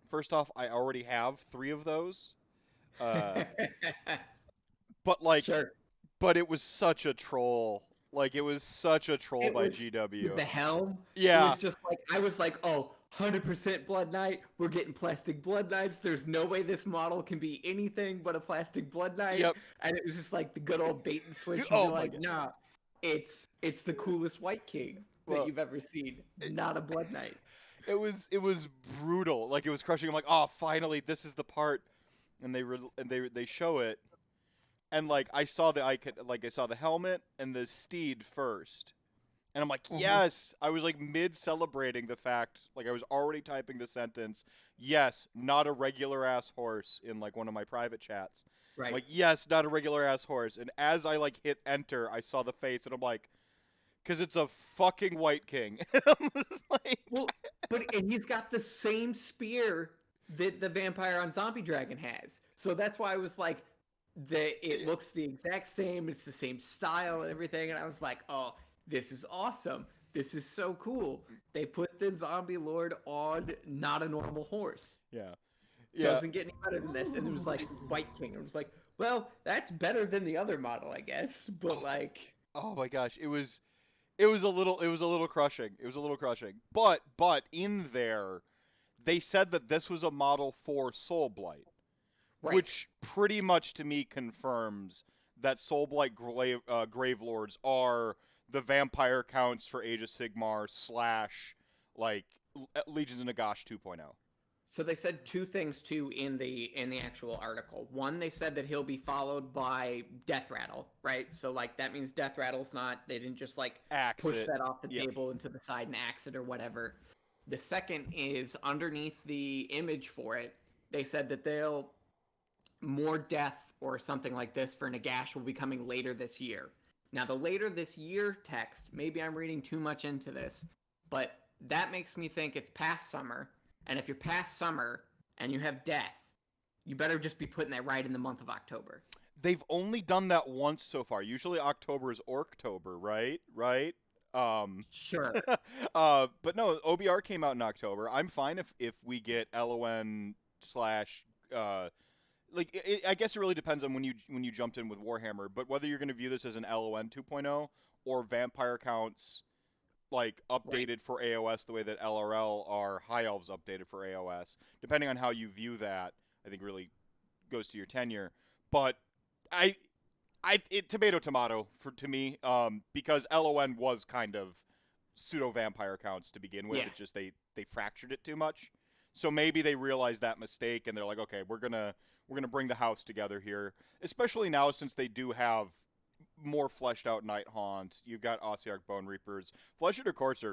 First off, I already have 3 of those. But like, Sure. but it was such a troll. Like, it was such a troll It by was with GW. the helm. It Yeah. was just like I was like, oh, 100% Blood Knight. We're getting plastic Blood Knights. There's no way this model can be anything but a plastic Blood Knight. Yep. And it was just like the good old bait and switch. And Oh be my like, God. nah, it's the coolest Wight King that Well, you've ever seen. Not a Blood Knight. it was brutal. Like, it was crushing. I'm like, oh, finally, this is the part. And they show it, and like I saw the icon, like I saw the helmet and the steed first, and I'm like, yes. I was like mid celebrating the fact, like I was already typing the sentence, yes, not a regular ass horse in like one of my private chats. I'm Right. like, yes, not a regular ass horse. And as I like hit enter, I saw the face, and I'm like, because it's a fucking Wight King. And I'm just like, Well, and he's got the same spear that the vampire on Zombie Dragon has. So that's why I was like, it looks the exact same. It's the same style and everything. And I was like, oh, this is awesome. This is so cool. They put the zombie lord on not a normal horse. yeah, yeah. Doesn't get any better than this. And it was like Wight King. I was like, well, that's better than the other model, I guess. But like, Oh my gosh, it was a little crushing. It was a little crushing. But in there, they said that this was a model for Soulblight, right. which pretty much to me confirms that Soulblight Gravelords are the vampire counts for Age of Sigmar / like Legions of Nagash 2.0. So they said 2 things too in the actual article. One, they said that he'll be followed by Death Rattle, right? So like that means Death Rattle's not, they didn't just like push that off the table into the side and axe it or whatever. The second is underneath the image for it, they said that they'll more death or something like this for Nagash will be coming later this year. Now the later this year text, maybe I'm reading too much into this, but that makes me think it's past summer. And if you're past summer and you have death, you better just be putting that right in the month of October. They've only done that once so far. Usually October is Orktober, right? Right? Sure. But no, OBR came out in October. I'm fine if we get LON / I guess it really depends on when you jumped in with Warhammer, but whether you're going to view this as an LON 2.0 or vampire counts like updated for AOS the way that LRL are High Elves updated for AOS. Depending on how you view that, I think really goes to your tenure. But tomato to me, because LON was kind of pseudo vampire counts to begin with. Yeah. It's just they fractured it too much. So maybe they realized that mistake and they're like, okay, we're gonna bring the house together here, especially now since they do have more fleshed out Nighthaunt. You've got Ossiarch Bone Reapers. Flesh Eater Courts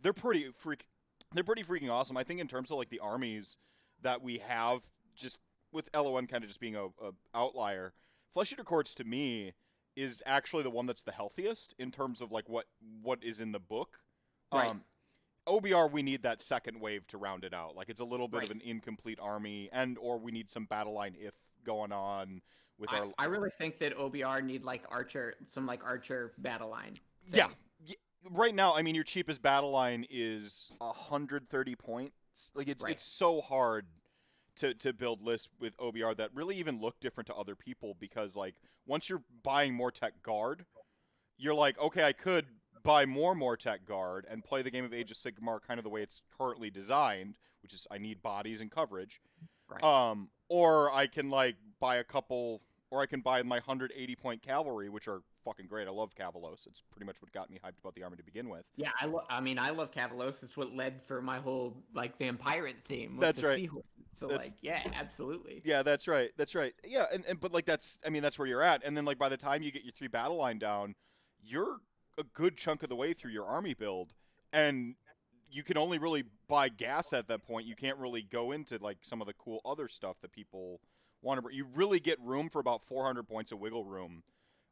they're pretty freaking awesome. I think in terms of like the armies that we have, just with LON kind of just being a outlier, Flesh Eater Courts to me is actually the one that's the healthiest in terms of like what is in the book. Right. OBR, we need that second wave to round it out. Like it's a little bit of an incomplete army, or we need some battle line if going on. I really think that OBR need like some Archer battle line thing. Yeah. Right now, I mean, your cheapest battle line is 130 points. Like it's so hard to build lists with OBR that really even look different to other people, because like once you're buying more tech guard, you're like, okay, I could buy more tech guard and play the game of Age of Sigmar kind of the way it's currently designed, which is I need bodies and coverage. Right. Or I can like buy or I can buy my 180 point cavalry, which are fucking great. I love Cavalos. It's pretty much what got me hyped about the army to begin with. Yeah, I love Cavalos. It's what led for my whole like Vampirate theme with That's the right. seahorses. So like, yeah, absolutely. Yeah, that's right. Yeah, and but like that's where you're at. And then like by the time you get your 3 battle line down, you're a good chunk of the way through your army build, and you can only really buy gas at that point. You can't really go into like some of the cool other stuff that people want to. You really get room for about 400 points of wiggle room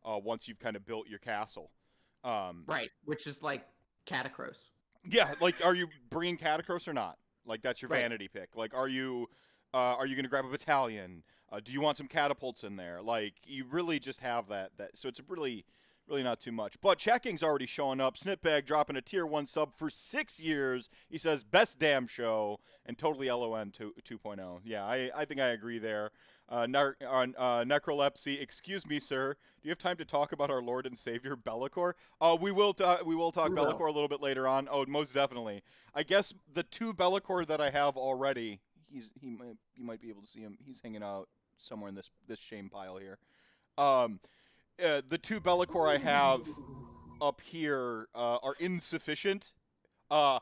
once you've kind of built your castle. Right, which is like Catacross. Yeah, like are you bringing Catacross or not? Like that's your vanity pick. Like are you going to grab a battalion? Do you want some catapults in there? Like you really just have that. So it's a really really not too much. But Checking's already showing up. Snitbag dropping a tier 1 sub for 6 years. He says, best damn show, and totally LON 2.0. Yeah, I think I agree there. Necrolepsy, excuse me, sir. Do you have time to talk about our Lord and Savior Be'lakor? We will talk Be'lakor a little bit later on. Oh, most definitely. I guess the 2 Be'lakor that I have already, you might be able to see him. He's hanging out somewhere in this shame pile here. The 2 Be'lakor I have up here are insufficient. The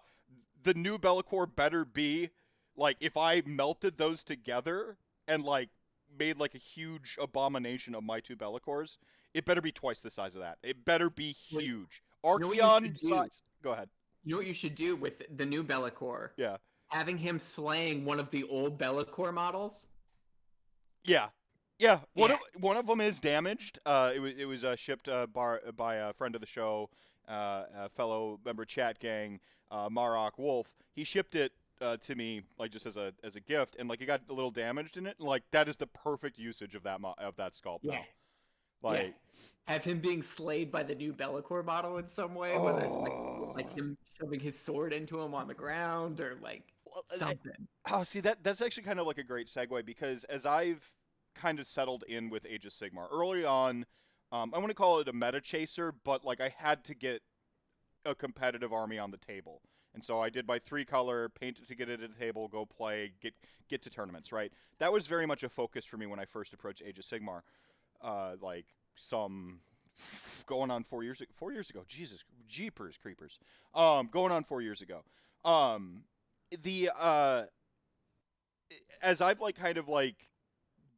new Be'lakor better be, like, if I melted those together and, like, made, like, a huge abomination of my 2 Be'lakors, it better be twice the size of that. It better be huge. Archeon size. Go ahead. You know what you should do with the new Be'lakor? Yeah. Having him slaying one of the old Be'lakor models? Yeah. Yeah, one of them is damaged. It was shipped by a friend of the show, a fellow member chat gang, Marok Wolf. He shipped it to me, like, just as a gift, and, like, it got a little damaged in it. And, like, that is the perfect usage of that sculpt. Yeah. Now. Like, have him being slayed by the new Be'lakor model in some way, whether it's like him shoving his sword into him on the ground or like something. See, that's actually kind of like a great segue, because as I've kind of settled in with Age of Sigmar early on, I want to call it a meta chaser, but, like, I had to get a competitive army on the table. And so I did my 3-color, paint it to get it at the table, go play, get to tournaments, right? That was very much a focus for me when I first approached Age of Sigmar. Like, some going on 4 years ago. Jesus, jeepers creepers. Going on 4 years ago. As I've, like, kind of, like,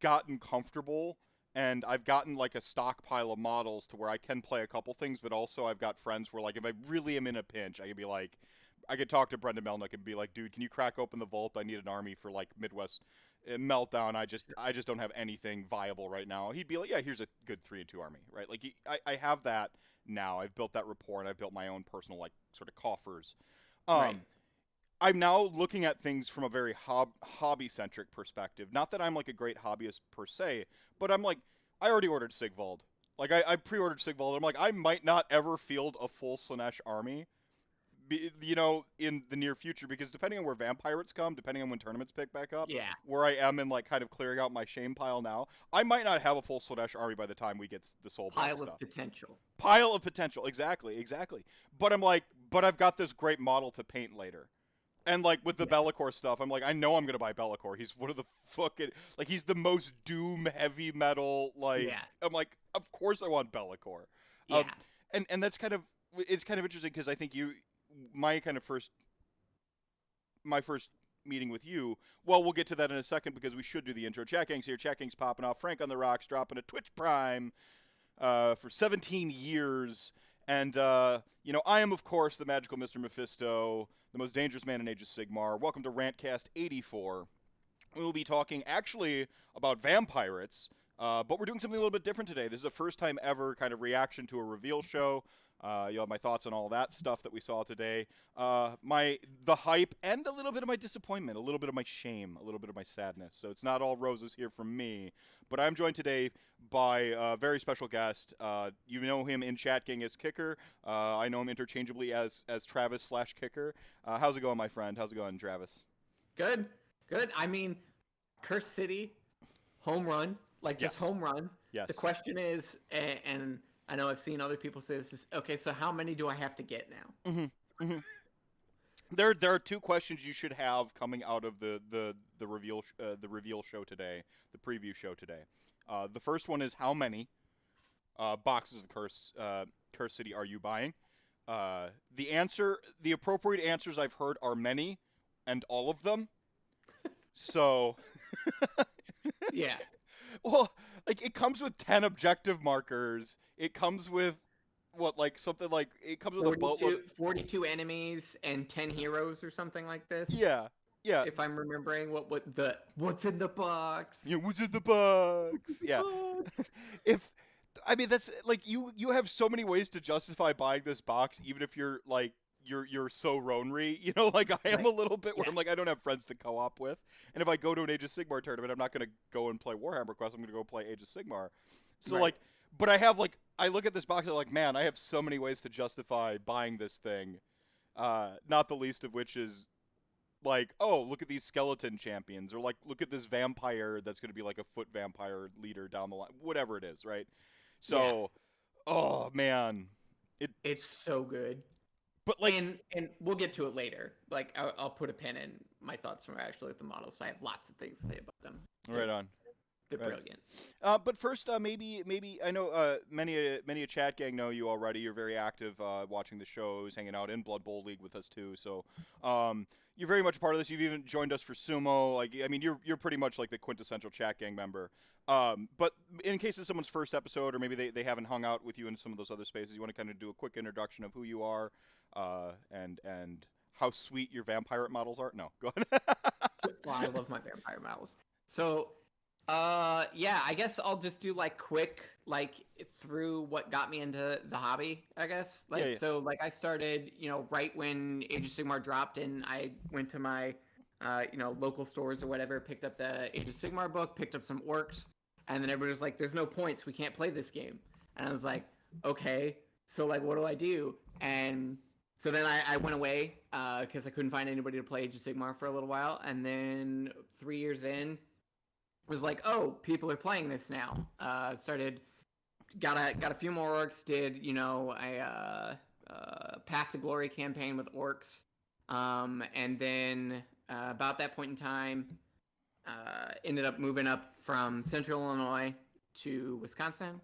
gotten comfortable, and I've gotten, like, a stockpile of models to where I can play a couple things, but also I've got friends where, like, if I really am in a pinch, I could be like, I could talk to Brendan Melnick and be like, dude, can you crack open the vault? I need an army for, like, Midwest Meltdown. I just don't have anything viable right now. He'd be like, yeah, here's a good 3-2 army, right? Like, I have that now. I've built that rapport, and I've built my own personal, like, sort of coffers. Right. I'm now looking at things from a very hobby-centric perspective. Not that I'm, like, a great hobbyist per se, but I'm like, I already ordered Sigvald. Like, I pre-ordered Sigvald. I'm like, I might not ever field a full Slaanesh army, in the near future, because depending on where Vampirates come, depending on when tournaments pick back up, where I am in, like, kind of clearing out my shame pile now, I might not have a full Slaanesh army by the time we get the Soulblight pile stuff. Pile of potential, exactly. But I'm like, I've got this great model to paint later. And, like, with the Be'lakor stuff, I'm like, I know I'm going to buy Be'lakor. He's one of the fucking, like, he's the most Doom heavy metal, like, I'm like, of course I want Be'lakor. And that's kind of, it's kind of interesting, because I think my first meeting with you, well, we'll get to that in a second, because we should do the intro. Chat Gang's here. Chat Gang's popping off. Frank on the Rocks dropping a Twitch Prime for 17 years. And, I am, of course, the magical Mr. Mephisto, the most dangerous man in Age of Sigmar. Welcome to RantCast 84. We will be talking, actually, about Vampirates, but we're doing something a little bit different today. This is a first-time ever kind of reaction to a reveal show. You'll have my thoughts on all that stuff that we saw today. The hype, and a little bit of my disappointment, a little bit of my shame, a little bit of my sadness. So it's not all roses here from me. But I'm joined today by a very special guest. You know him in Chat Gang as Kicker. I know him interchangeably as Travis/Kicker. How's it going, my friend? How's it going, Travis? Good. I mean, Curse City, home run. Like, just home run. Yes. The question is, and I know I've seen other people say this, is, okay, so how many do I have to get now? Mm-hmm. Mm-hmm. There are 2 questions you should have coming out of the reveal show today, the preview show today. The first one is, how many boxes of Curse City are you buying? The appropriate answers I've heard are many, and all of them. So, yeah. Well, like, it comes with 10 objective markers. It comes with it comes with 42 enemies and 10 heroes or something like this. Yeah. If I'm remembering what's in the box. Yeah, what's in the box? Yeah. That's like, you have so many ways to justify buying this box, even if you're like you're so Ronry, like I am a little bit where I'm like, I don't have friends to co-op with, and if I go to an Age of Sigmar tournament, I'm not going to go and play Warhammer Quest. I'm going to go play Age of Sigmar. So like, But I look at this box and I'm like, man, I have so many ways to justify buying this thing. Not the least of which is like, oh, look at these skeleton champions, or like, look at this vampire that's going to be like a foot vampire leader down the line, whatever it is, right? So, oh man, it's so good. But like, and we'll get to it later. Like, I'll put a pin in my thoughts from actually the models. I have lots of things to say about them. Right on. They're brilliant. But first, maybe I know many a chat gang know you already. You're very active, watching the shows, hanging out in Blood Bowl League with us too. So, you're very much a part of this. You've even joined us for sumo. Like, I mean, you're pretty much like the quintessential chat gang member. But in case it's someone's first episode, or maybe they haven't hung out with you in some of those other spaces, you want to kind of do a quick introduction of who you are, and how sweet your Vampirate models are. No, go ahead. Well, I love my Vampire models. So. Yeah, I guess I'll just do like quick, like through what got me into the hobby, I guess. Like, yeah. So like I started, right when Age of Sigmar dropped, and I went to my, local stores or whatever, picked up the Age of Sigmar book, picked up some orcs, and then everybody was like, there's no points, we can't play this game. And I was like, okay, so like, what do I do? And so then I went away, because I couldn't find anybody to play Age of Sigmar for a little while, and then 3 years in, was like, oh, people are playing this now. Got a few more orcs. Did a Path to Glory campaign with orcs, and then about that point in time, ended up moving up from Central Illinois to Wisconsin.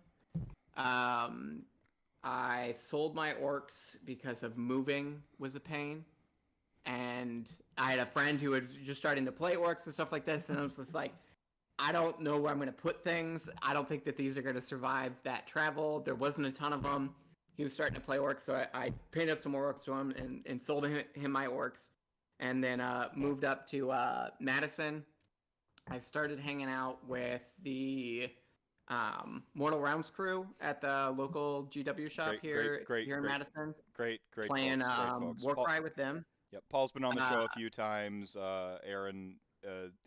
I sold my orcs because of moving was a pain, and I had a friend who was just starting to play orcs and stuff like this, and I was just like, I don't know where I'm going to put things. I don't think that these are going to survive that travel. There wasn't a ton of them. He was starting to play orcs, so I painted up some more orcs to him and sold him my orcs. And then moved up to Madison. I started hanging out with the Mortal Realms crew at the local GW shop here in Madison. Great playing folks. Warcry with them. Yep, Paul's been on the show a few times. Aaron...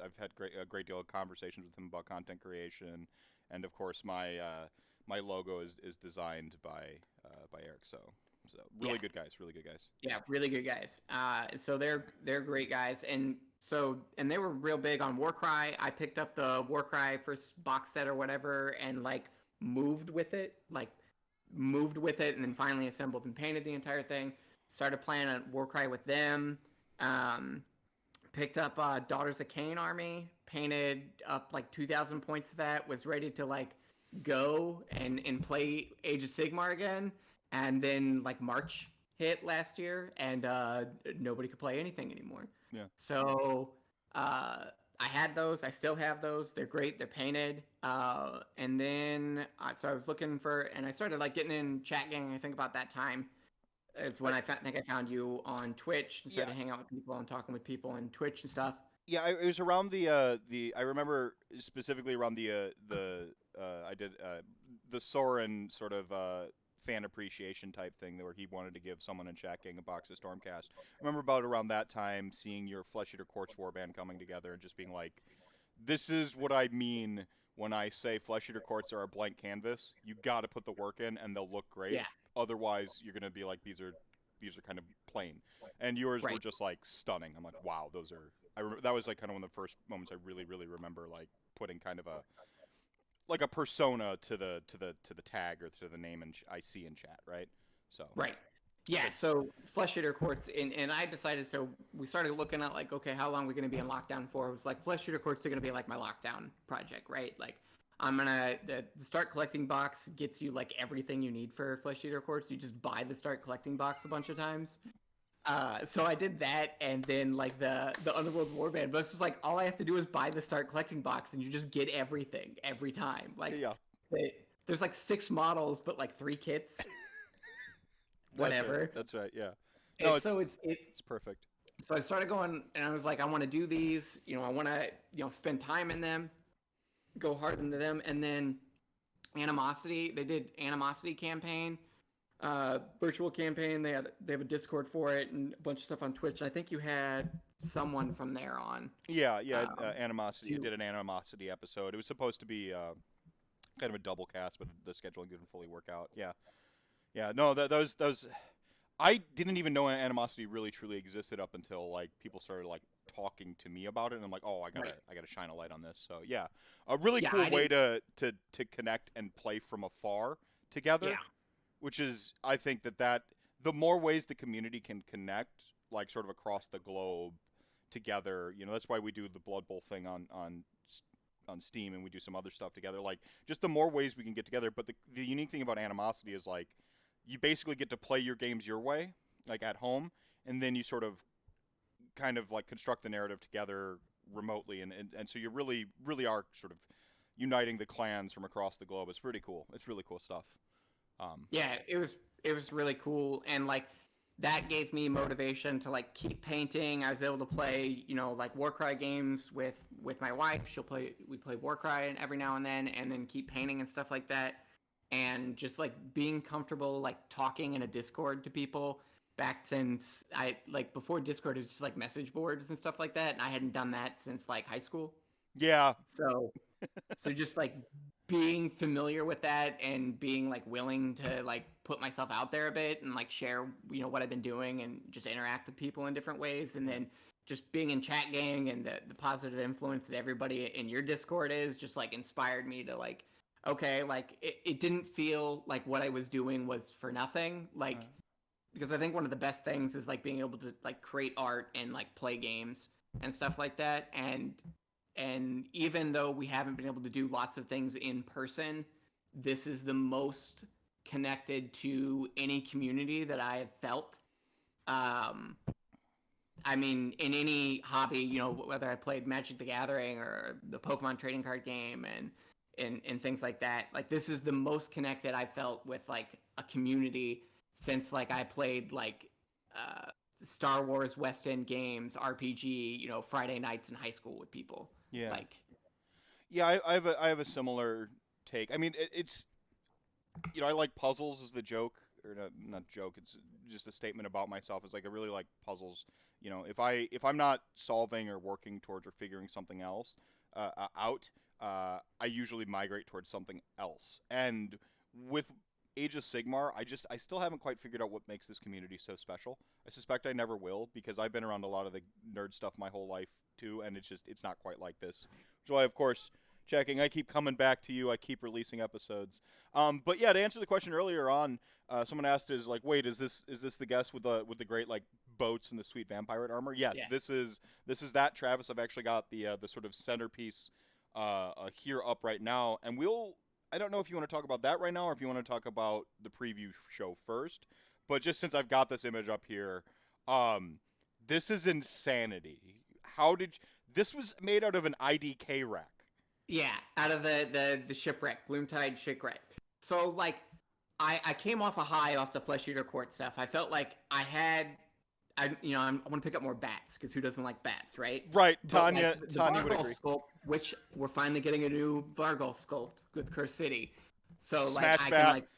I've had a great deal of conversations with him about content creation, and of course my logo is designed by Eric. So really good guys. Yeah, really good guys. So they're great guys, and they were real big on Warcry. I picked up the Warcry first box set or whatever, and like moved with it, and then finally assembled and painted the entire thing. Started playing on Warcry with them. Picked up Daughters of Cain army, painted up like 2,000 points of that, was ready to like go and play Age of Sigmar again, and then like March hit last year, and nobody could play anything anymore. Yeah. So I had those, I still have those. They're great. They're painted. And then so I was looking for, and I started like getting in chat gang. I think about that time. It's when I think I found you on Twitch and started hanging out with people and talking with people on Twitch and stuff. Yeah, it was around the I remember specifically around the Soren sort of fan appreciation type thing where he wanted to give someone in chat gang a box of Stormcast. I remember about around that time seeing your Flesh Eater Quartz warband coming together and just being like, this is what I mean when I say Flesh Eater Quartz are a blank canvas. You got to put the work in and they'll look great. Yeah. Otherwise, you're gonna be like, these are kind of plain, and yours were just like stunning. I'm like, wow, those are. That was like kind of one of the first moments I really remember, like putting kind of a persona to the tag or to the name I see in chat, right? So right, yeah. So Flesh Eater Quartz, and I decided. So we started looking at like, okay, how long are we gonna be in lockdown for? It was like Flesh Eater Quartz are gonna be like my lockdown project, right? Like. The start collecting box gets you like everything you need for Flesh Eater Quartz. You just buy the start collecting box a bunch of times. So I did that, and then like the Underworld Warband, but it's just like all I have to do is buy the start collecting box, and you just get everything every time. Like there's like 6 models, but like 3 kits. Whatever. That's right. Yeah. No, it's perfect. So I started going, and I was like, I want to do these. I want to spend time in them. Go hard into them, and then Animosity. They did Animosity campaign, virtual campaign. They have a Discord for it and a bunch of stuff on Twitch. And I think you had someone from there on. Yeah. Animosity. You did an Animosity episode. It was supposed to be kind of a double cast, but the scheduling didn't fully work out. Yeah. No, those I didn't even know animosity really truly existed up until like people started like talking to me about it, and I'm like, oh, I gotta shine a light on this. So yeah, a really cool way to connect and play from afar together. Yeah. Which is, I think that the more ways the community can connect, like sort of across the globe together, that's why we do the Blood Bowl thing on Steam, and we do some other stuff together. Like, just the more ways we can get together. But the unique thing about animosity is like, you basically get to play your games your way, like at home, and then you sort of kind of like construct the narrative together remotely, and so you really are sort of uniting the clans from across the globe. It's pretty cool. It's really cool stuff. Yeah, it was really cool, and like that gave me motivation to like keep painting. I was able to play, like Warcry games with my wife. We play Warcry every now and then keep painting and stuff like that. And just like being comfortable like talking in a Discord to people back since before Discord, it was just like message boards and stuff like that, and I hadn't done that since like high school. Yeah. So just like being familiar with that and being like willing to like put myself out there a bit and like share what I've been doing and just interact with people in different ways, and then just being in chat gang and the positive influence that everybody in your Discord is just like inspired me to like, okay, like it didn't feel like what I was doing was for nothing, like because I think one of the best things is like being able to like create art and like play games and stuff like that, and even though we haven't been able to do lots of things in person, this is the most connected to any community that I have felt. I mean, in any hobby, whether I played Magic the Gathering or the Pokemon trading card game and things like that, like this is the most connected I felt with like a community since like I played like Star Wars West End games, RPG, Friday nights in high school with people. Yeah. Like, yeah, I have a similar take. I mean, it's I like puzzles is the joke, or not joke. It's just a statement about myself. It's like I really like puzzles. If I'm not solving or working towards or figuring something else out, I usually migrate towards something else. And with Age of Sigmar, I still haven't quite figured out what makes this community so special. I suspect I never will, because I've been around a lot of the nerd stuff my whole life too, and it's not quite like this. Which is why, of course, checking, I keep coming back to you. I keep releasing episodes. But yeah, to answer the question earlier on, someone asked, "Is like, wait, is this the guest with the great like boats and the sweet Vampirate armor?" Yes, yeah. This is that Travis. I've actually got the sort of centerpiece here up right now, and I don't know if you want to talk about that right now or if you want to talk about the preview show first. But just since I've got this image up here, this is insanity. This was made out of an IDK rack? Yeah, out of the shipwreck, Bloomtide shipwreck. So like, I came off a high off the Flesh Eater Court stuff. I felt like I want to pick up more bats, because who doesn't like bats, right? Right, Tanya would agree. Sculpt, which we're finally getting a new Vargal sculpt with Curse City. So Smash like, bat. I can like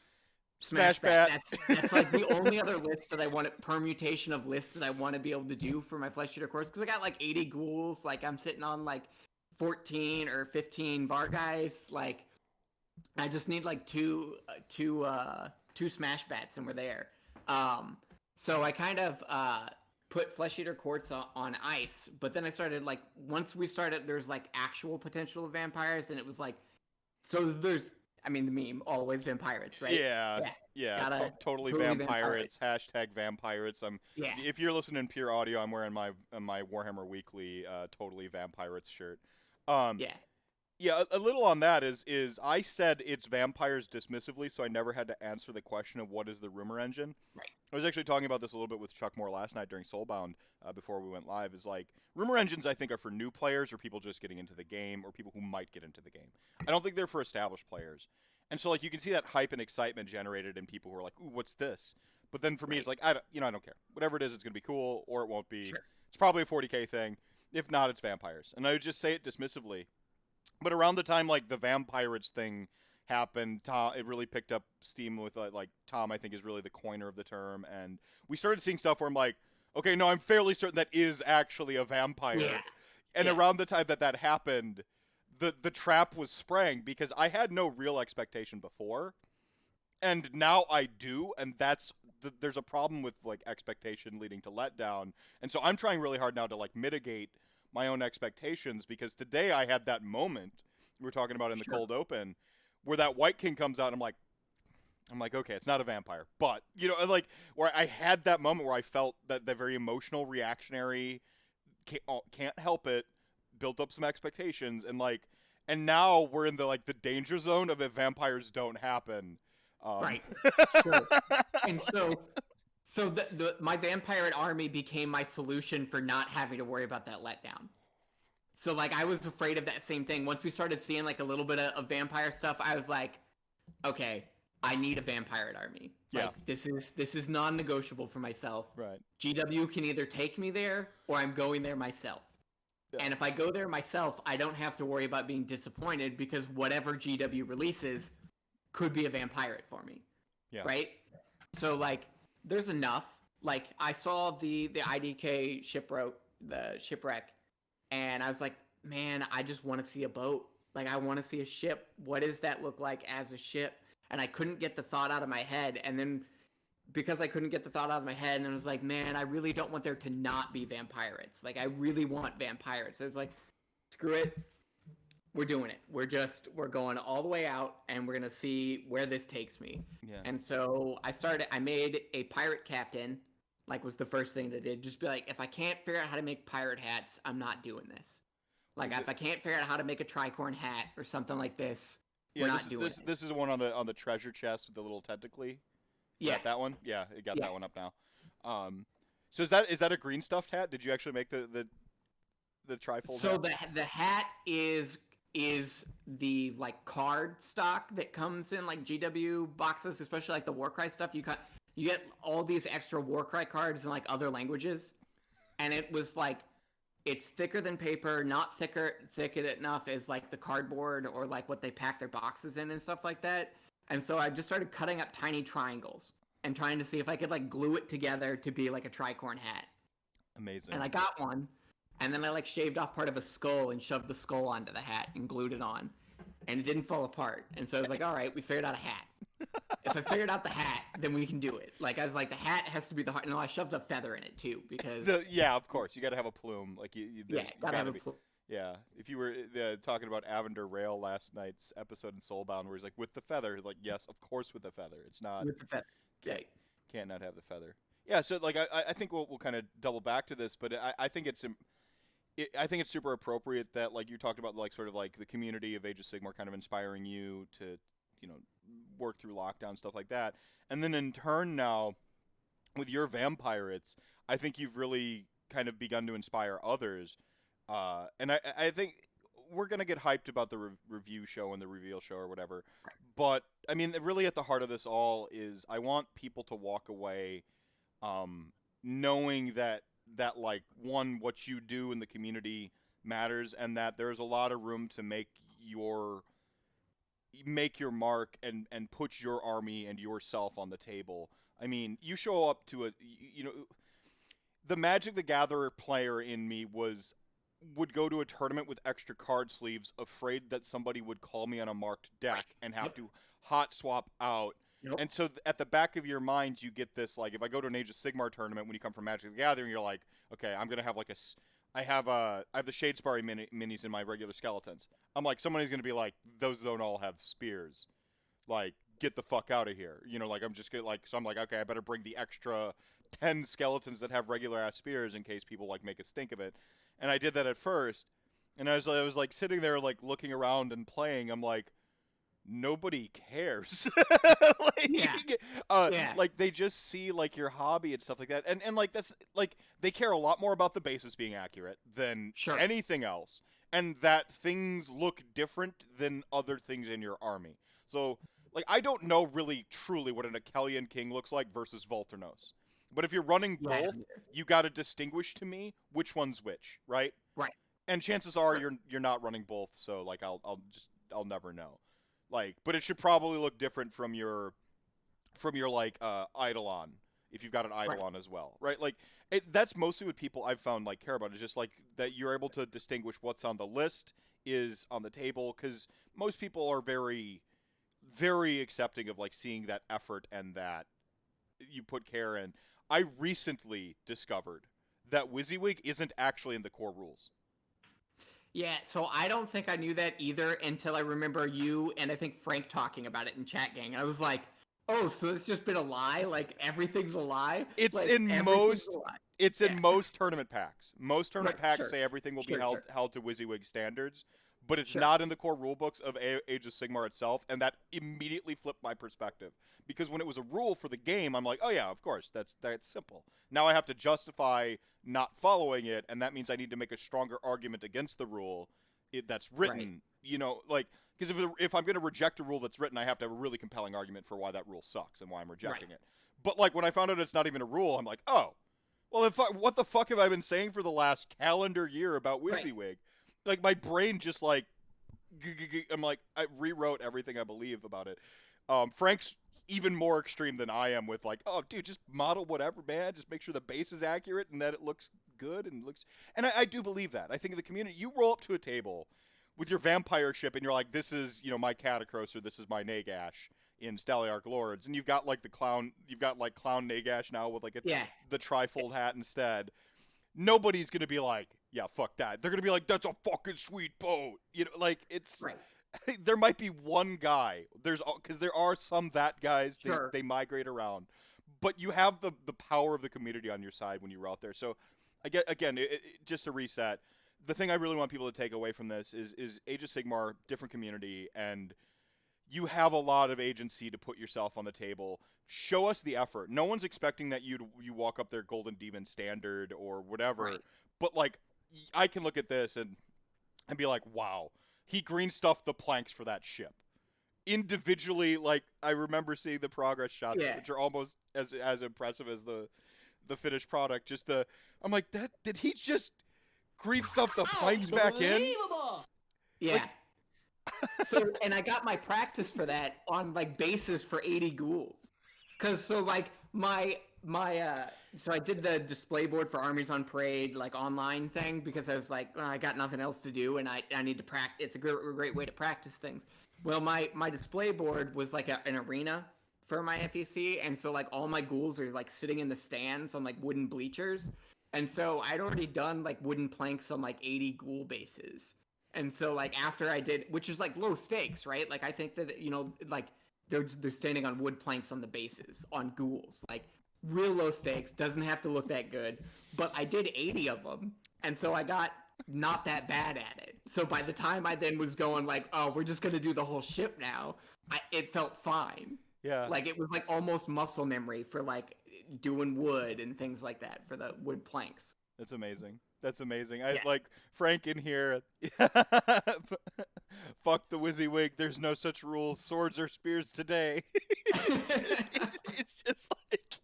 Smash bat. That's like the only other list that I want, permutation of lists that I want to be able to do for my Flesh Eater Courts, because I got like 80 ghouls. Like I'm sitting on like 14 or 15 Varguys. Like I just need like two Smash bats and we're there. So I kind of put Flesh Eater Courts on ice, but then I started like, once we started, there's like actual potential of vampires, and it was like, so there's, I mean, the meme, always Vampirates, right? Yeah. Totally Vampirates. Hashtag Vampirates. Yeah. If you're listening to pure audio, I'm wearing my Warhammer Weekly Totally Vampirates shirt. Yeah, a little on that is I said it's vampires dismissively, so I never had to answer the question of what is the rumor engine. Right. I was actually talking about this a little bit with Chuck Moore last night during Soulbound before we went live. Is like, rumor engines I think are for new players or people just getting into the game or people who might get into the game. I don't think they're for established players. And so like you can see that hype and excitement generated in people who are like, ooh, what's this? But then for me, it's like, I don't care. Whatever it is, it's going to be cool or it won't be. Sure. It's probably a 40K thing. If not, it's vampires. And I would just say it dismissively. But around the time like the Vampirates thing happened, it really picked up steam with like Tom, I think, is really the coiner of the term, and we started seeing stuff where I'm like, okay, no, I'm fairly certain that is actually a vampire. Yeah. And around the time that happened, the trap was sprang, because I had no real expectation before, and now I do, and there's a problem with like expectation leading to letdown, and so I'm trying really hard now to like mitigate my own expectations, because today I had that moment we were talking about in the cold open where that Wight King comes out, and I'm like, okay, it's not a vampire, but like where I had that moment where I felt that very emotional, reactionary, can't help it, built up some expectations, and now we're in the danger zone of if vampires don't happen. Right. Sure. And so my Vampirate army became my solution for not having to worry about that letdown. So like I was afraid of that same thing. Once we started seeing like a little bit of vampire stuff, I was like, okay, I need a Vampirate army. Like, this is non-negotiable for myself. Right. GW can either take me there or I'm going there myself. Yeah. And if I go there myself, I don't have to worry about being disappointed, because whatever GW releases could be a Vampirate for me. Yeah. Right? So like there's enough. Like I saw the IDK shipwreck, and I was like, man, I just want to see a boat. Like I want to see a ship. What does that look like as a ship? And I couldn't get the thought out of my head. And then because I couldn't get the thought out of my head, and I was like, man, I really don't want there to not be Vampirates. Like I really want Vampirates. I was like, screw it. We're doing it. We're going all the way out, and we're going to see where this takes me. Yeah. And so I made a pirate captain, like was the first thing that I did. Just be like, if I can't figure out how to make pirate hats, I'm not doing this. Like if I can't figure out how to make a tricorn hat or something like this, we're not doing it. This is one on the treasure chest with the little tentacly. Yeah. That one? Yeah, it got that one up now. So is that a green stuffed hat? Did you actually make the trifold hat? So the hat is the like card stock that comes in like GW boxes, especially like the Warcry stuff. You get all these extra Warcry cards in like other languages, and it was like it's thicker than paper, not thick enough as like the cardboard or like what they pack their boxes in and stuff like that. And so I just started cutting up tiny triangles and trying to see if I could like glue it together to be like a tricorn hat. Amazing. And I got one. And then I like shaved off part of a skull and shoved the skull onto the hat and glued it on. And it didn't fall apart. And so I was like, all right, we figured out a hat. If I figured out the hat, then we can do it. Like I was like, the hat has to be the heart. No, I shoved a feather in it too, because of course, you got to have a plume. Like gotta have a plume. Yeah, if you were talking about Avender Rail last night's episode in Soulbound, where he's like, with the feather, like, yes, of course with the feather. It's not with the feather. Can't not have the feather. Yeah, so like I think we'll kind of double back to this, but I think it's super appropriate that, like you talked about, like sort of like the community of Age of Sigmar kind of inspiring you to, work through lockdown, stuff like that. And then in turn now, with your Vampirates, I think you've really kind of begun to inspire others. And I think we're going to get hyped about the review show and the reveal show or whatever. But, I mean, really at the heart of this all is I want people to walk away knowing that like, one, what you do in the community matters, and that there's a lot of room to make your mark and put your army and yourself on the table. I mean, you show up to the Magic the Gatherer player in me would go to a tournament with extra card sleeves, afraid that somebody would call me on a marked deck and have to hot swap out. And so at the back of your mind, you get this, like, if I go to an Age of Sigmar tournament, when you come from Magic the Gathering, you're like, okay, I'm going to have like I have the Shadespire minis in my regular skeletons. I'm like, somebody's going to be like, those don't all have spears. Like, get the fuck out of here. Like, I'm just like, so I'm like, okay, I better bring the extra 10 skeletons that have regular ass spears in case people like make a stink of it. And I did that at first, and I was like sitting there like looking around and playing. I'm like, nobody cares. Like they just see like your hobby and stuff like that, and like that's like they care a lot more about the bases being accurate than anything else, and that things look different than other things in your army. So like I don't know really truly what an Akhelian King looks like versus Volturnos. But if you're running both, you got to distinguish to me which one's which, right? Right. And chances are you're not running both, so like I'll never know. Like, but it should probably look different from your like Eidolon, if you've got an Eidolon as well, right? Like that's mostly what people I've found like care about, is just like that you're able to distinguish what's on the list is on the table, because most people are very, very accepting of like seeing that effort and that you put care in. I recently discovered that WYSIWYG isn't actually in the core rules. Yeah, so I don't think I knew that either until I remember you and I think Frank talking about it in Chat Gang. I was like, oh, so it's just been a lie? Like, everything's a lie? It's like, in most... It's in most tournament packs. Most tournament packs say everything will be held to WYSIWYG standards, but it's not in the core rulebooks of Age of Sigmar itself, and that immediately flipped my perspective. Because when it was a rule for the game, I'm like, oh yeah, of course, that's simple. Now I have to justify not following it, and that means I need to make a stronger argument against the rule that's written. You know, like, because if I'm going to reject a rule that's written, I have to have a really compelling argument for why that rule sucks and why I'm rejecting it. But like when I found out it's not even a rule, I'm like, oh, well, what the fuck have I been saying for the last calendar year about WYSIWYG? Like, my brain just, like, I'm like, I rewrote everything I believe about it. Frank's even more extreme than I am with, like, oh, dude, just model whatever, man. Just make sure the base is accurate and that it looks good and looks... And I do believe that. I think in the community, you roll up to a table with your vampire ship and you're like, this is, you know, my Catacross or this is my Nagash in Staliarch Lords, and you've got like Clown Nagash now with like the trifold hat instead. Nobody's gonna be like, yeah, fuck that. They're gonna be like, that's a fucking sweet boat. You know, like it's there might be one guy. Because there are some that guys. They migrate around, but you have the power of the community on your side when you're out there. So, again, just to reset, the thing I really want people to take away from this is Age of Sigmar, different community, and you have a lot of agency to put yourself on the table. Show us the effort. No one's expecting that you walk up their Golden Demon standard or whatever. But, like, I can look at this and be like, wow, he green stuffed the planks for that ship. Individually, like, I remember seeing the progress shots, which are almost as impressive as the finished product. I'm like, did he just green stuff the planks back in? Yeah. Like, so, and I got my practice for that on like bases for 80 ghouls. Cause so like so I did the display board for Armies on Parade, like online thing, because I was like, I got nothing else to do and I need to practice. It's a great way to practice things. Well, my display board was like an arena for my FEC. And so like all my ghouls are like sitting in the stands on like wooden bleachers. And so I'd already done like wooden planks on like 80 ghoul bases. And so, like, after I did, which is, like, low stakes, right? Like, I think that, you know, like, they're standing on wood planks on the bases, on ghouls. Like, real low stakes, doesn't have to look that good. But I did 80 of them, and so I got not that bad at it. So by the time I then was going, like, oh, we're just going to do the whole ship now, it felt fine. Yeah. Like, it was, like, almost muscle memory for, like, doing wood and things like that for the wood planks. That's amazing. That's amazing. I like Frank in here. Fuck the WYSIWYG. There's no such rules. Swords or spears today. It's just like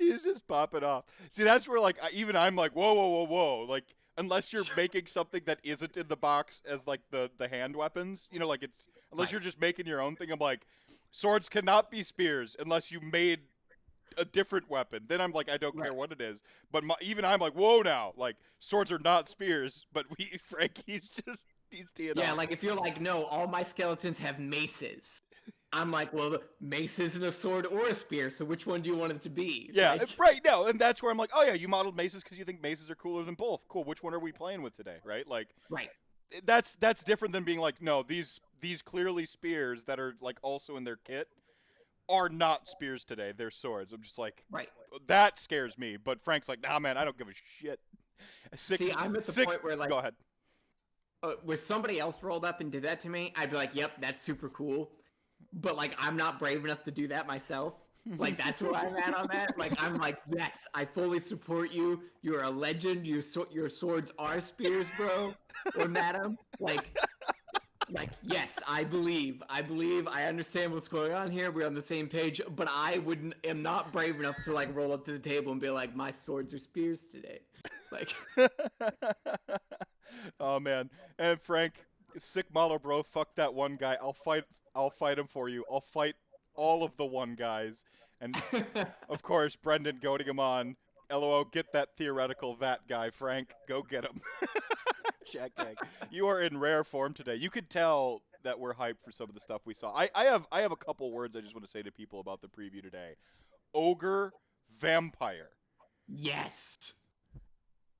he's just popping off. See, that's where like even I'm like whoa. Like unless you're making something that isn't in the box as like the hand weapons, you know, like it's unless you're just making your own thing. I'm like swords cannot be spears unless you made a different weapon. Then I'm like, I don't care what it is. But even I'm like, whoa now. Like, swords are not spears. But Frankie's teeing up. Yeah, like if you're like, no, all my skeletons have maces. I'm like, well, the mace isn't a sword or a spear, so which one do you want it to be? Yeah, like, right. No, and that's where I'm like, oh yeah, you modeled maces because you think maces are cooler than both. Cool. Which one are we playing with today? Right? Like, that's different than being like, no, these clearly spears that are like also in their kit are not spears today. They're swords. I'm just like, that scares me. But Frank's like, nah, man, I don't give a shit. See, I'm at the point where like, go ahead. Where somebody else rolled up and did that to me, I'd be like, yep, that's super cool. But like, I'm not brave enough to do that myself. Like, that's where I'm at on that. Like, I'm like, yes, I fully support you. You're a legend. Your swords are spears, bro, or madam. Like, yes, I believe. I understand what's going on here. We're on the same page. But I am not brave enough to like roll up to the table and be like, my swords are spears today. Like, oh man. And Frank, sick model, bro. Fuck that one guy. I'll fight him for you. I'll fight all of the one guys. And of course, Brendan goading him on. LOL, get that theoretical vat guy, Frank. Go get him. Jack Egg. You are in rare form today. You could tell that we're hyped for some of the stuff we saw. I have a couple words I just want to say to people about the preview today. Ogre Vampire. Yes.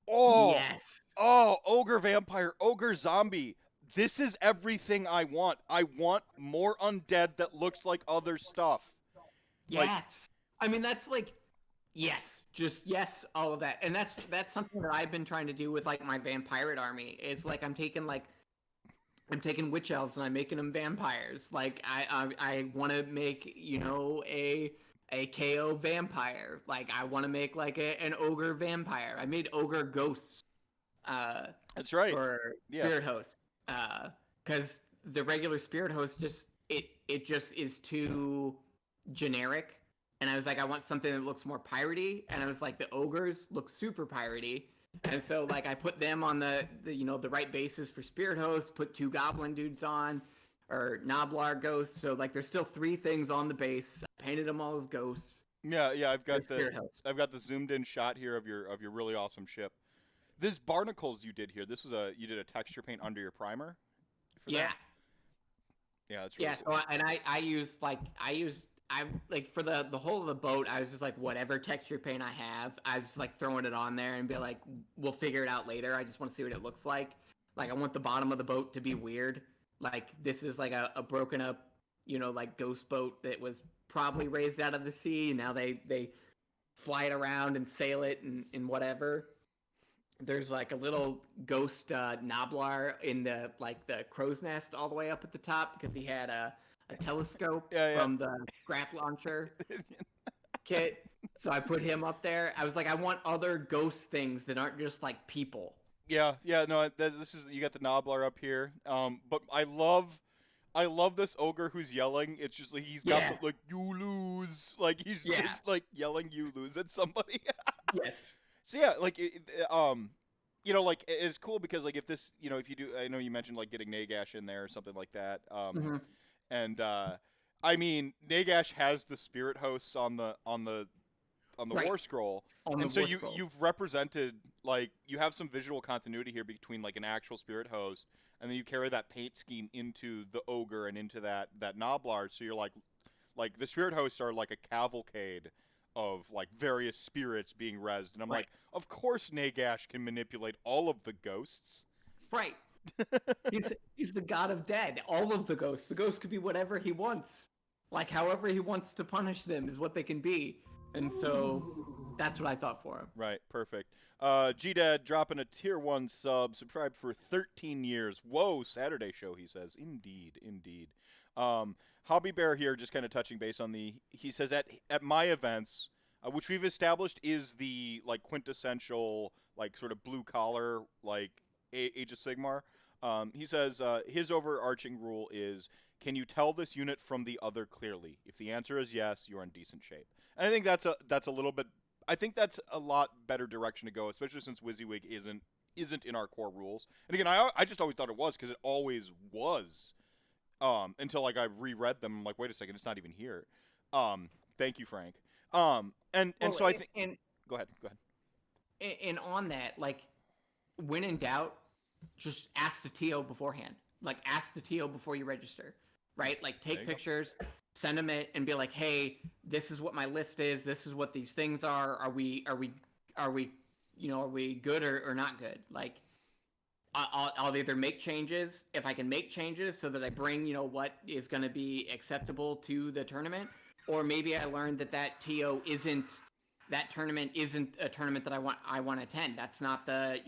Oh. Yes. Oh, Ogre Vampire, Ogre Zombie. This is everything I want. I want more undead that looks like other stuff. Yes. I mean, that's like, yes, just yes, all of that. And that's something that I've been trying to do with like my Vampirate army. Is like I'm taking witch elves and I'm making them vampires. Like I want to make, you know, a KO vampire. Like I want to make like an ogre vampire. I made ogre ghosts. That's right. For Spirit Host. Because the regular Spirit Host just is too generic. And I was like, I want something that looks more piratey. And I was like, the ogres look super piratey. And so like I put them on the you know, the right basis for Spirit Host, put 2 goblin dudes on, or Noblar ghosts. So like there's still 3 things on the base. I painted them all as ghosts. Yeah, I've got the zoomed in shot here of your really awesome ship. This barnacles you did here, you did a texture paint under your primer? Yeah. Yeah, that's really cool. So I used for the whole of the boat, I was just like, whatever texture paint I have, I was just like throwing it on there and be like, we'll figure it out later. I just want to see what it looks like. Like I want the bottom of the boat to be weird. Like this is like a broken up, you know, like ghost boat that was probably raised out of the sea. And now they fly it around and sail it and whatever. There's like a little ghost Noblar in the crow's nest all the way up at the top because he had a telescope from the scrap launcher kit. So I put him up there. I was like, I want other ghost things that aren't just like people. Yeah, no, this is, you got the Noblar up here. But I love this ogre who's yelling. It's just like he's got the, like, you lose. Like he's just like yelling you lose at somebody. Yes. So yeah, like you know, like it's cool because like if this, you know, if you do, I know you mentioned like getting Nagash in there or something like that. And I mean, Nagash has the spirit hosts on the War Scroll, and so you've represented, like, you have some visual continuity here between like an actual spirit host, and then you carry that paint scheme into the ogre and into that Noblar. So you're like the spirit hosts are like a cavalcade of like various spirits being rezzed, and I'm like, of course Nagash can manipulate all of the ghosts. Right. he's the god of dead. All of the ghosts. The ghost could be whatever he wants. Like however he wants to punish them is what they can be. And so that's what I thought for him. Right, perfect. G-Dad dropping a tier 1 sub, subscribed for 13 years. Whoa, Saturday show, he says. Indeed. Hobby Bear here, just kind of touching base on he says at my events, which we've established is the like quintessential like sort of blue collar like Age of Sigmar. He says his overarching rule is, can you tell this unit from the other clearly? If the answer is yes, you're in decent shape. And I think that's a little bit. I think that's a lot better direction to go, especially since WYSIWYG isn't in our core rules. And again, I just always thought it was because it always was. Until like I reread them, I'm like, wait a second, it's not even here. Thank you, Frank. So I think. Go ahead. And on that, like, when in doubt, just ask the TO beforehand. Like, ask the TO before you register, right? Like, take pictures, send them it, and be like, hey, this is what my list is. This is what these things are. Are we good or not good? Like, I'll either make changes if I can make changes so that I bring, you know, what is going to be acceptable to the tournament, or maybe I learned that that tournament isn't a tournament that I want to attend. That's not the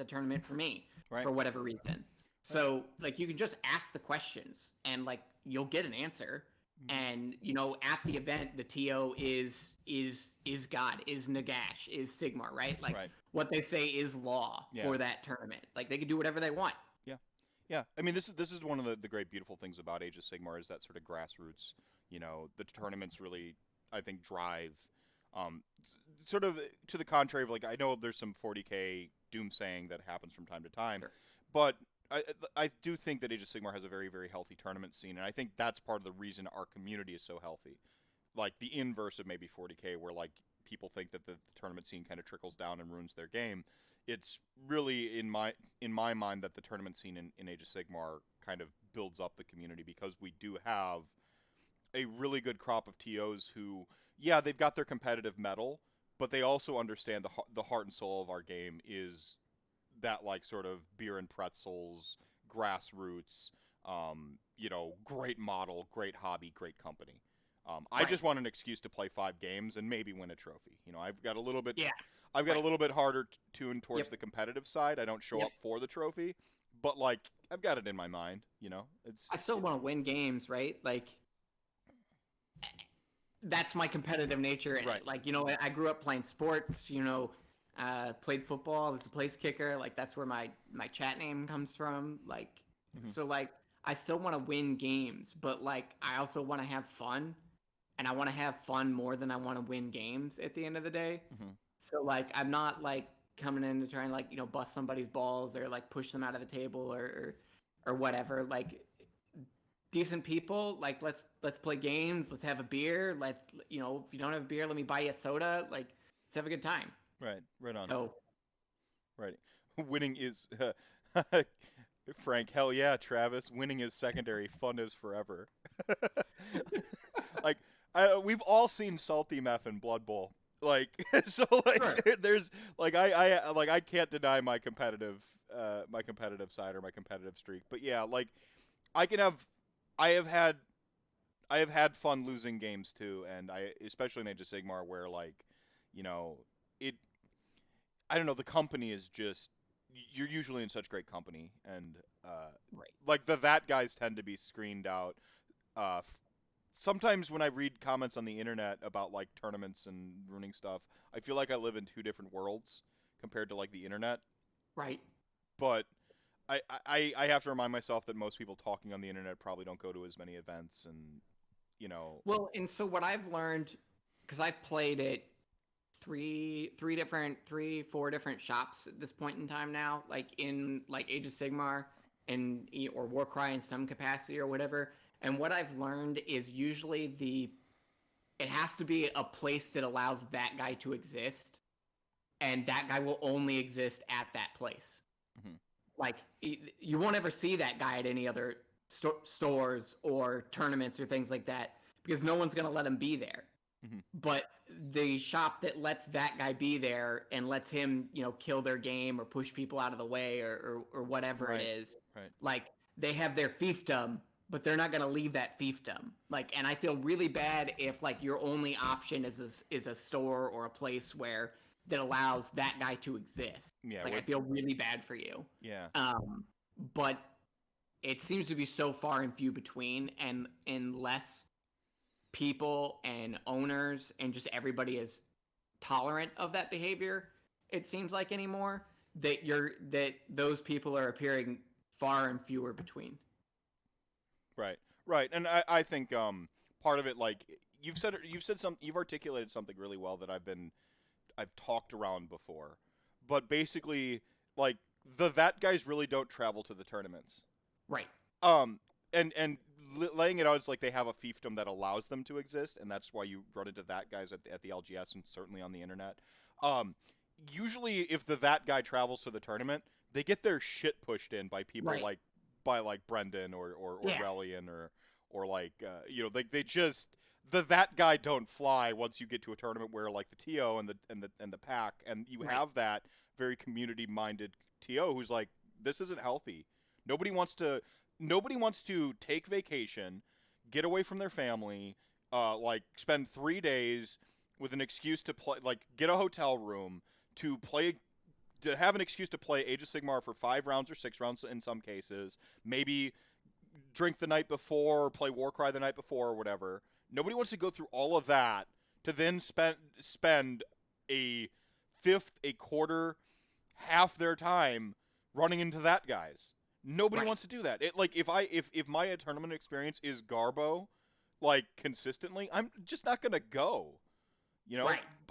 tournament for me for whatever reason. So like you can just ask the questions and like you'll get an answer. And you know, at the event, the TO is God, is Nagash, is Sigmar, right? Like what they say is law for that tournament. Like they can do whatever they want. Yeah. I mean, this is one of the great beautiful things about Age of Sigmar is that sort of grassroots. You know, the tournaments really, I think, drive. Sort of to the contrary of like, I know there's some 40K doomsaying that happens from time to time, but I do think that Age of Sigmar has a very, very healthy tournament scene, and I think that's part of the reason our community is so healthy. Like the inverse of maybe 40K, where like people think that the tournament scene kind of trickles down and ruins their game. It's really in my mind that the tournament scene in Age of Sigmar kind of builds up the community, because we do have a really good crop of TOs who, yeah, they've got their competitive mettle, but they also understand the heart and soul of our game is that, like, sort of beer and pretzels, grassroots, great model, great hobby, great company. I just want an excuse to play 5 games and maybe win a trophy. I've got a little bit, a little bit harder tuned towards the competitive side. I don't show up for the trophy, but like I've got it in my mind. I still want to win games, right? Like that's my competitive nature. Right. Like I grew up playing sports. Played football. I was a place kicker. Like that's where my chat name comes from. Like so like I still want to win games, but like I also want to have fun. And I want to have fun more than I want to win games at the end of the day. Mm-hmm. So, like, I'm not, like, coming in to try and, like, bust somebody's balls or, like, push them out of the table or whatever. Like, decent people, like, let's play games. Let's have a beer. If you don't have a beer, let me buy you a soda. Like, let's have a good time. Right. Right on. So, right. Winning is... Frank, hell yeah, Travis. Winning is secondary. Fun is forever. Like... we've all seen Salty Meth and Blood Bowl, like so. Like sure. There's like I can't deny my competitive side or my competitive streak. But yeah, like I have had fun losing games too, and especially in Age of Sigmar where like I don't know, the company is just, you're usually in such great company, and right. Like that guys tend to be screened out. Sometimes when I read comments on the internet about like tournaments and ruining stuff, I feel like I live in 2 different worlds compared to like the internet. Right. But I have to remind myself that most people talking on the internet probably don't go to as many events, and Well, and so what I've learned, because I've played at 4 different shops at this point in time now, like in like Age of Sigmar and or Warcry in some capacity or whatever. And what I've learned is usually it has to be a place that allows that guy to exist, and that guy will only exist at that place. Mm-hmm. Like, you won't ever see that guy at any other stores or tournaments or things like that, because no one's going to let him be there. Mm-hmm. But the shop that lets that guy be there and lets him, kill their game or push people out of the way or whatever it is, like, they have their fiefdom, but they're not going to leave that fiefdom. Like, and I feel really bad if like your only option is a store or a place that allows that guy to exist. Yeah. Like, I feel really bad for you. Yeah. But it seems to be so far and few between, and unless people and owners and just everybody is tolerant of that behavior, it seems like anymore, that those people are appearing far and fewer between. Right, and I think part of it, like you've articulated something really well that I've talked around before, but basically, like that guys really don't travel to the tournaments, right? And laying it out, it's like they have a fiefdom that allows them to exist, and that's why you run into that guys at the LGS and certainly on the internet. Usually, if that guy travels to the tournament, they get their shit pushed in by people like. By like Brendan or Relian or like they just that guy don't fly once you get to a tournament where like the TO and the pack, and you have that very community minded TO who's like, this isn't healthy. Nobody wants to take vacation, get away from their family, like spend 3 days with an excuse to play, like get a hotel room to have an excuse to play Age of Sigmar for 5 rounds or 6 rounds in some cases, maybe drink the night before or play Warcry the night before or whatever. Nobody wants to go through all of that to then spend a fifth, a quarter, half their time running into that guys. Nobody wants to do that. It like if my tournament experience is Garbo, like consistently, I'm just not gonna go.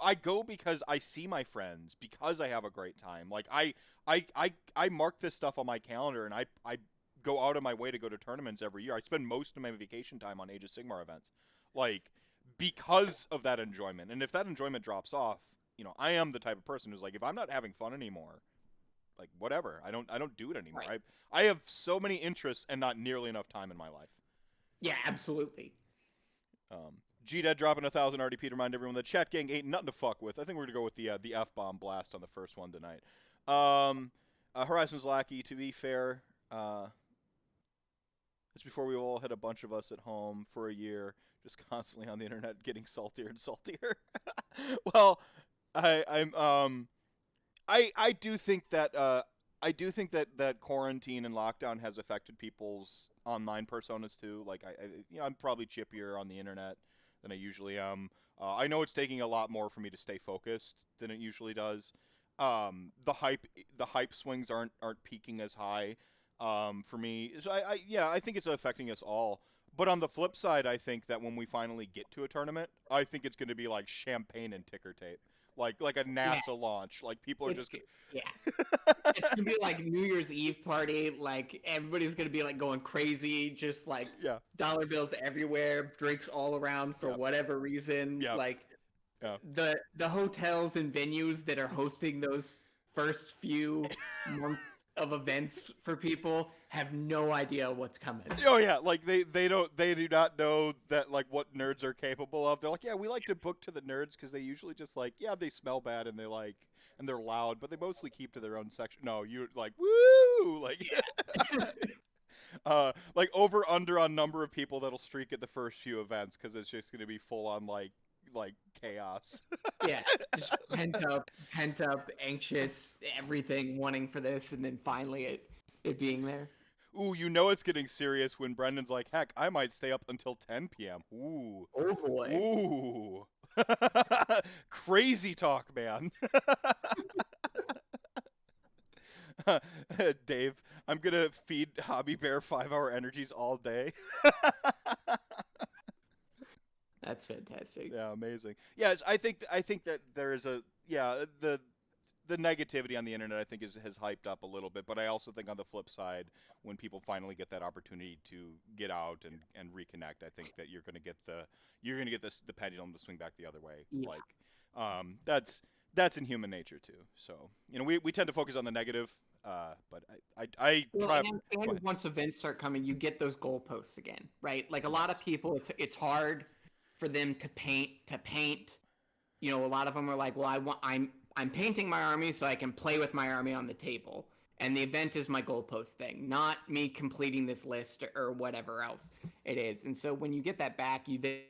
I go because I see my friends, because I have a great time. Like I mark this stuff on my calendar, and I go out of my way to go to tournaments every year. I spend most of my vacation time on Age of Sigmar events. Like because of that enjoyment. And if that enjoyment drops off, you know, I am the type of person who's like, if I'm not having fun anymore, like whatever, I don't do it anymore. Right. I have so many interests and not nearly enough time in my life. Yeah, absolutely. G-Dead dropping 1,000 RDP to remind everyone that Chat Gang ain't nothing to fuck with. I think we're gonna go with the F-bomb blast on the first one tonight. Horizon's Lackey, to be fair, it's before we all had a bunch of us at home for a year, just constantly on the internet getting saltier and saltier. Well, I do think that that quarantine and lockdown has affected people's online personas too. Like I'm probably chippier on the internet than I usually am. I know it's taking a lot more for me to stay focused than it usually does. The hype swings aren't peaking as high for me. So I think it's affecting us all. But on the flip side, I think that when we finally get to a tournament, I think it's going to be like champagne and ticker tape. Like a NASA launch. Like people are it's gonna be like New Year's Eve party. Like everybody's gonna be like going crazy, just like dollar bills everywhere, drinks all around for whatever reason. Like the hotels and venues that are hosting those first few months of events for people have no idea what's coming. Oh yeah, like they do not know that like what nerds are capable of. They're like, yeah, we like to book to the nerds because they usually just like, yeah, they smell bad and they're loud, but they mostly keep to their own section. No, you're like, woo, like like over under on number of people that'll streak at the first few events because it's just gonna be full on like chaos. Yeah, just pent up, anxious, everything, wanting for this, and then finally it being there. Ooh, you know it's getting serious when Brendan's like, heck, I might stay up until 10 p.m. Ooh. Oh boy. Ooh. Crazy talk, man. Dave, I'm gonna feed Hobby Bear 5-hour energies all day. That's fantastic. Yeah, amazing. Yeah, I think that there is the negativity on the internet I think has hyped up a little bit, but I also think on the flip side, when people finally get that opportunity to get out and reconnect, I think that you're gonna get the pendulum to swing back the other way. Yeah. Like that's in human nature too. So you know we tend to focus on the negative, but I try. And once events start coming, you get those goalposts again, right? Like a lot of people, it's hard for them to paint. You know, a lot of them are like, well, I'm painting my army so I can play with my army on the table. And the event is my goalpost thing, not me completing this list or whatever else it is. And so when you get that back, you then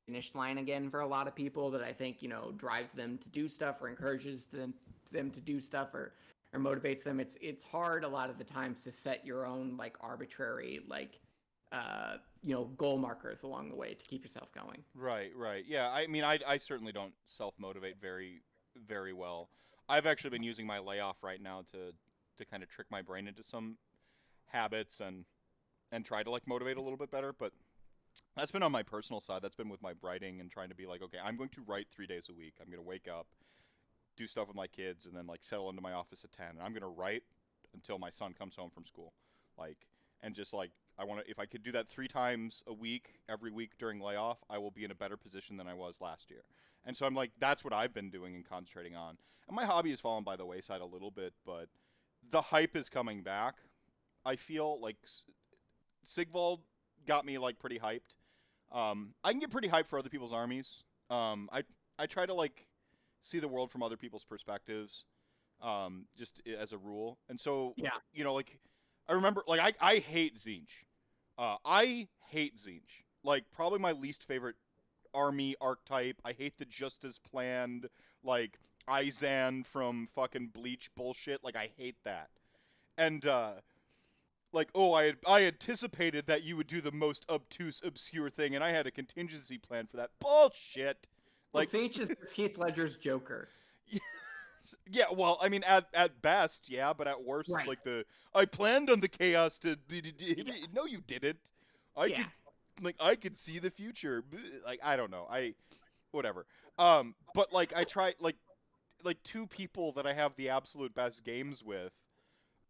finish line again for a lot of people that I think, you know, drives them to do stuff or encourages them to do stuff or motivates them. It's hard a lot of the times to set your own like arbitrary you know, goal markers along the way to keep yourself going. Right. Yeah, I mean, I certainly don't self-motivate very, very well. I've actually been using my layoff right now to kind of trick my brain into some habits and try to like motivate a little bit better, but that's been on my personal side. That's been with my writing and trying to be like, okay, I'm going to write 3 days a week. I'm going to wake up, do stuff with my kids, and then like settle into my office at 10. And I'm going to write until my son comes home from school. Like, and just like, if I could do that 3 times a week, every week during layoff, I will be in a better position than I was last year. And so I'm like, that's what I've been doing and concentrating on. And my hobby has fallen by the wayside a little bit, but the hype is coming back. I feel like Sigvald got me like pretty hyped. I can get pretty hyped for other people's armies. I try to like see the world from other people's perspectives, just as a rule. And so, you know, like I remember, like I hate Tzeentch. I hate Tzeentch. Like probably my least favorite army archetype. I hate the just as planned, like Izan from fucking Bleach bullshit. Like I hate that. And like, oh, I anticipated that you would do the most obtuse, obscure thing, and I had a contingency plan for that. Bullshit. Like Tzeentch is Heath Ledger's Joker. Yeah, well, I mean, at best, yeah, but at worst, It's like I planned on the chaos to. No, you didn't. I could see the future. Like, I don't know. Whatever. But like, I try like 2 people that I have the absolute best games with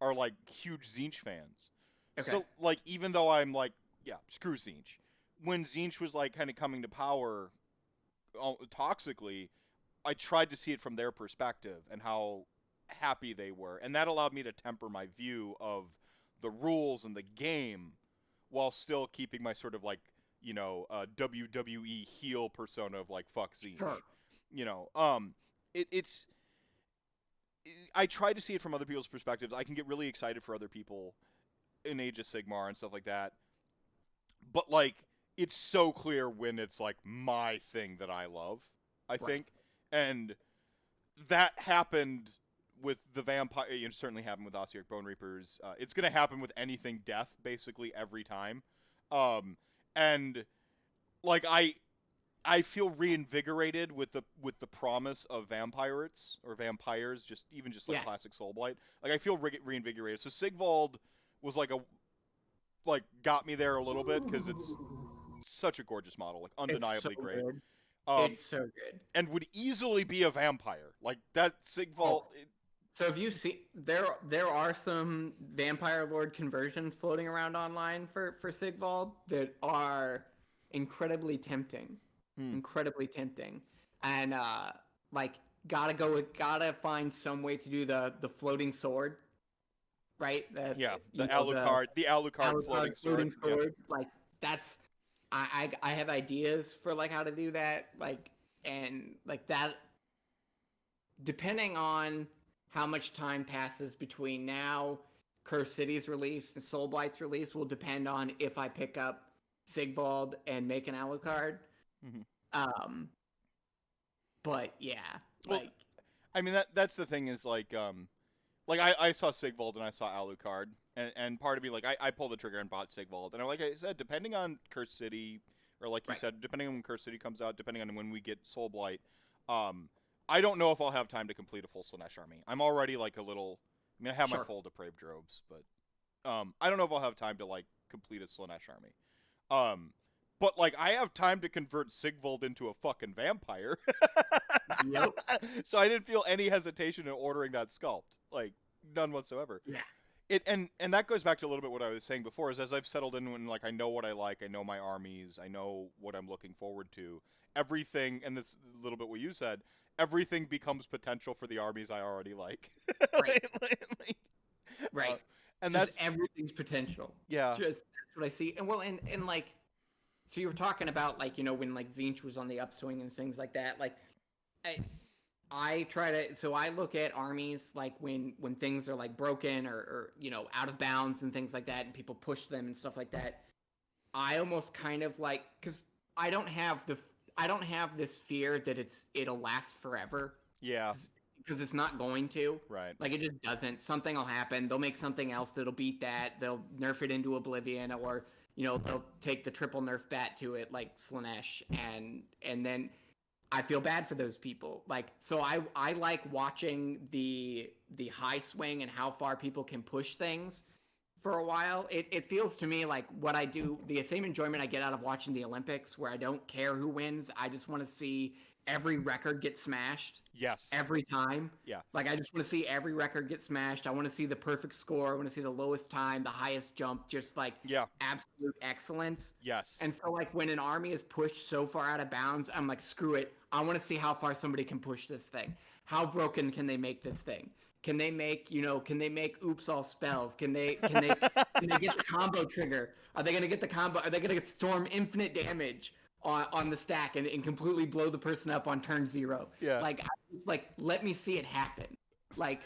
are like huge Tzeentch fans. Okay. So like, even though I'm like, yeah, screw Tzeentch. When Tzeentch was like kind of coming to power, toxically, I tried to see it from their perspective and how happy they were, and that allowed me to temper my view of the rules and the game while still keeping my sort of like, WWE heel persona of like fuck Zinch. Sure. It's I try to see it from other people's perspectives. I can get really excited for other people in Age of Sigmar and stuff like that. But like, it's so clear when it's like my thing that I love, I think. And that happened with the vampire. It certainly happened with Ossiarch Bone Reapers. It's going to happen with anything death basically every time. And like I feel reinvigorated with the promise of Vampirates or vampires, just classic Soulblight. Like I feel reinvigorated. So Sigvald was got me there a little bit because it's such a gorgeous model, like undeniably great. Good. It's so good, and would easily be a vampire. Like that Sigvald. So if you see, there are some Vampire Lord conversions floating around online for Sigvald that are incredibly tempting. Incredibly tempting, and gotta find some way to do the floating sword, right? The Alucard floating sword. Yep. Like that's, I have ideas for like how to do that, like, and like that. Depending on how much time passes between now, Cursed City's release and Soulblight's release will depend on if I pick up Sigvald and make an Alucard. Mm-hmm. But yeah, well, like, I mean that's the thing is like I saw Sigvald and I saw Alucard, and part of me like I pulled the trigger and bought Sigvald, and like I said, depending on Cursed City, or like you said, depending on when Cursed City comes out, depending on when we get Soulblight, I don't know if I'll have time to complete a full Slaanesh army. I'm already like a little. I mean, I have my full Depraved Droves, but I don't know if I'll have time to like complete a Slaanesh army. But, like, I have time to convert Sigvald into a fucking vampire. Yep. So I didn't feel any hesitation in ordering that sculpt. Like, none whatsoever. Yeah. And that goes back to a little bit what I was saying before, is as I've settled in and, like, I know what I like, I know my armies, I know what I'm looking forward to, everything, and this is a little bit what you said, everything becomes potential for the armies I already like. Right. Right. And just everything's potential. Yeah. Just, that's what I see. And, well, and like, so you were talking about, like, when, like, Tzeentch was on the upswing and things like that. Like, I try to... So I look at armies, like, when things are, like, broken or, out of bounds and things like that, and people push them and stuff like that. I almost kind of, like... Because I don't have this fear that it'll last forever. Yeah. Because it's not going to. Right. Like, it just doesn't. Something will happen. They'll make something else that'll beat that. They'll nerf it into oblivion, or... they'll take the triple nerf bat to it, like Slaanesh, and then I feel bad for those people. Like, so I like watching the high swing and how far people can push things for a while. It feels to me like what I do, the same enjoyment I get out of watching the Olympics, where I don't care who wins. I just want to see every record get smashed. Yes. Every time. Yeah. Like, I just want to see every record get smashed. I want to see the perfect score. I want to see the lowest time, the highest jump, just like absolute excellence. Yes. And so, like, when an army is pushed so far out of bounds, I'm like, screw it. I want to see how far somebody can push this thing. How broken can they make this thing? Can they make oops all spells? Can they get the combo trigger? Are they going to get the combo? Are they going to storm infinite damage on the stack and completely blow the person up on turn 0? Yeah. Like, let me see it happen. Like,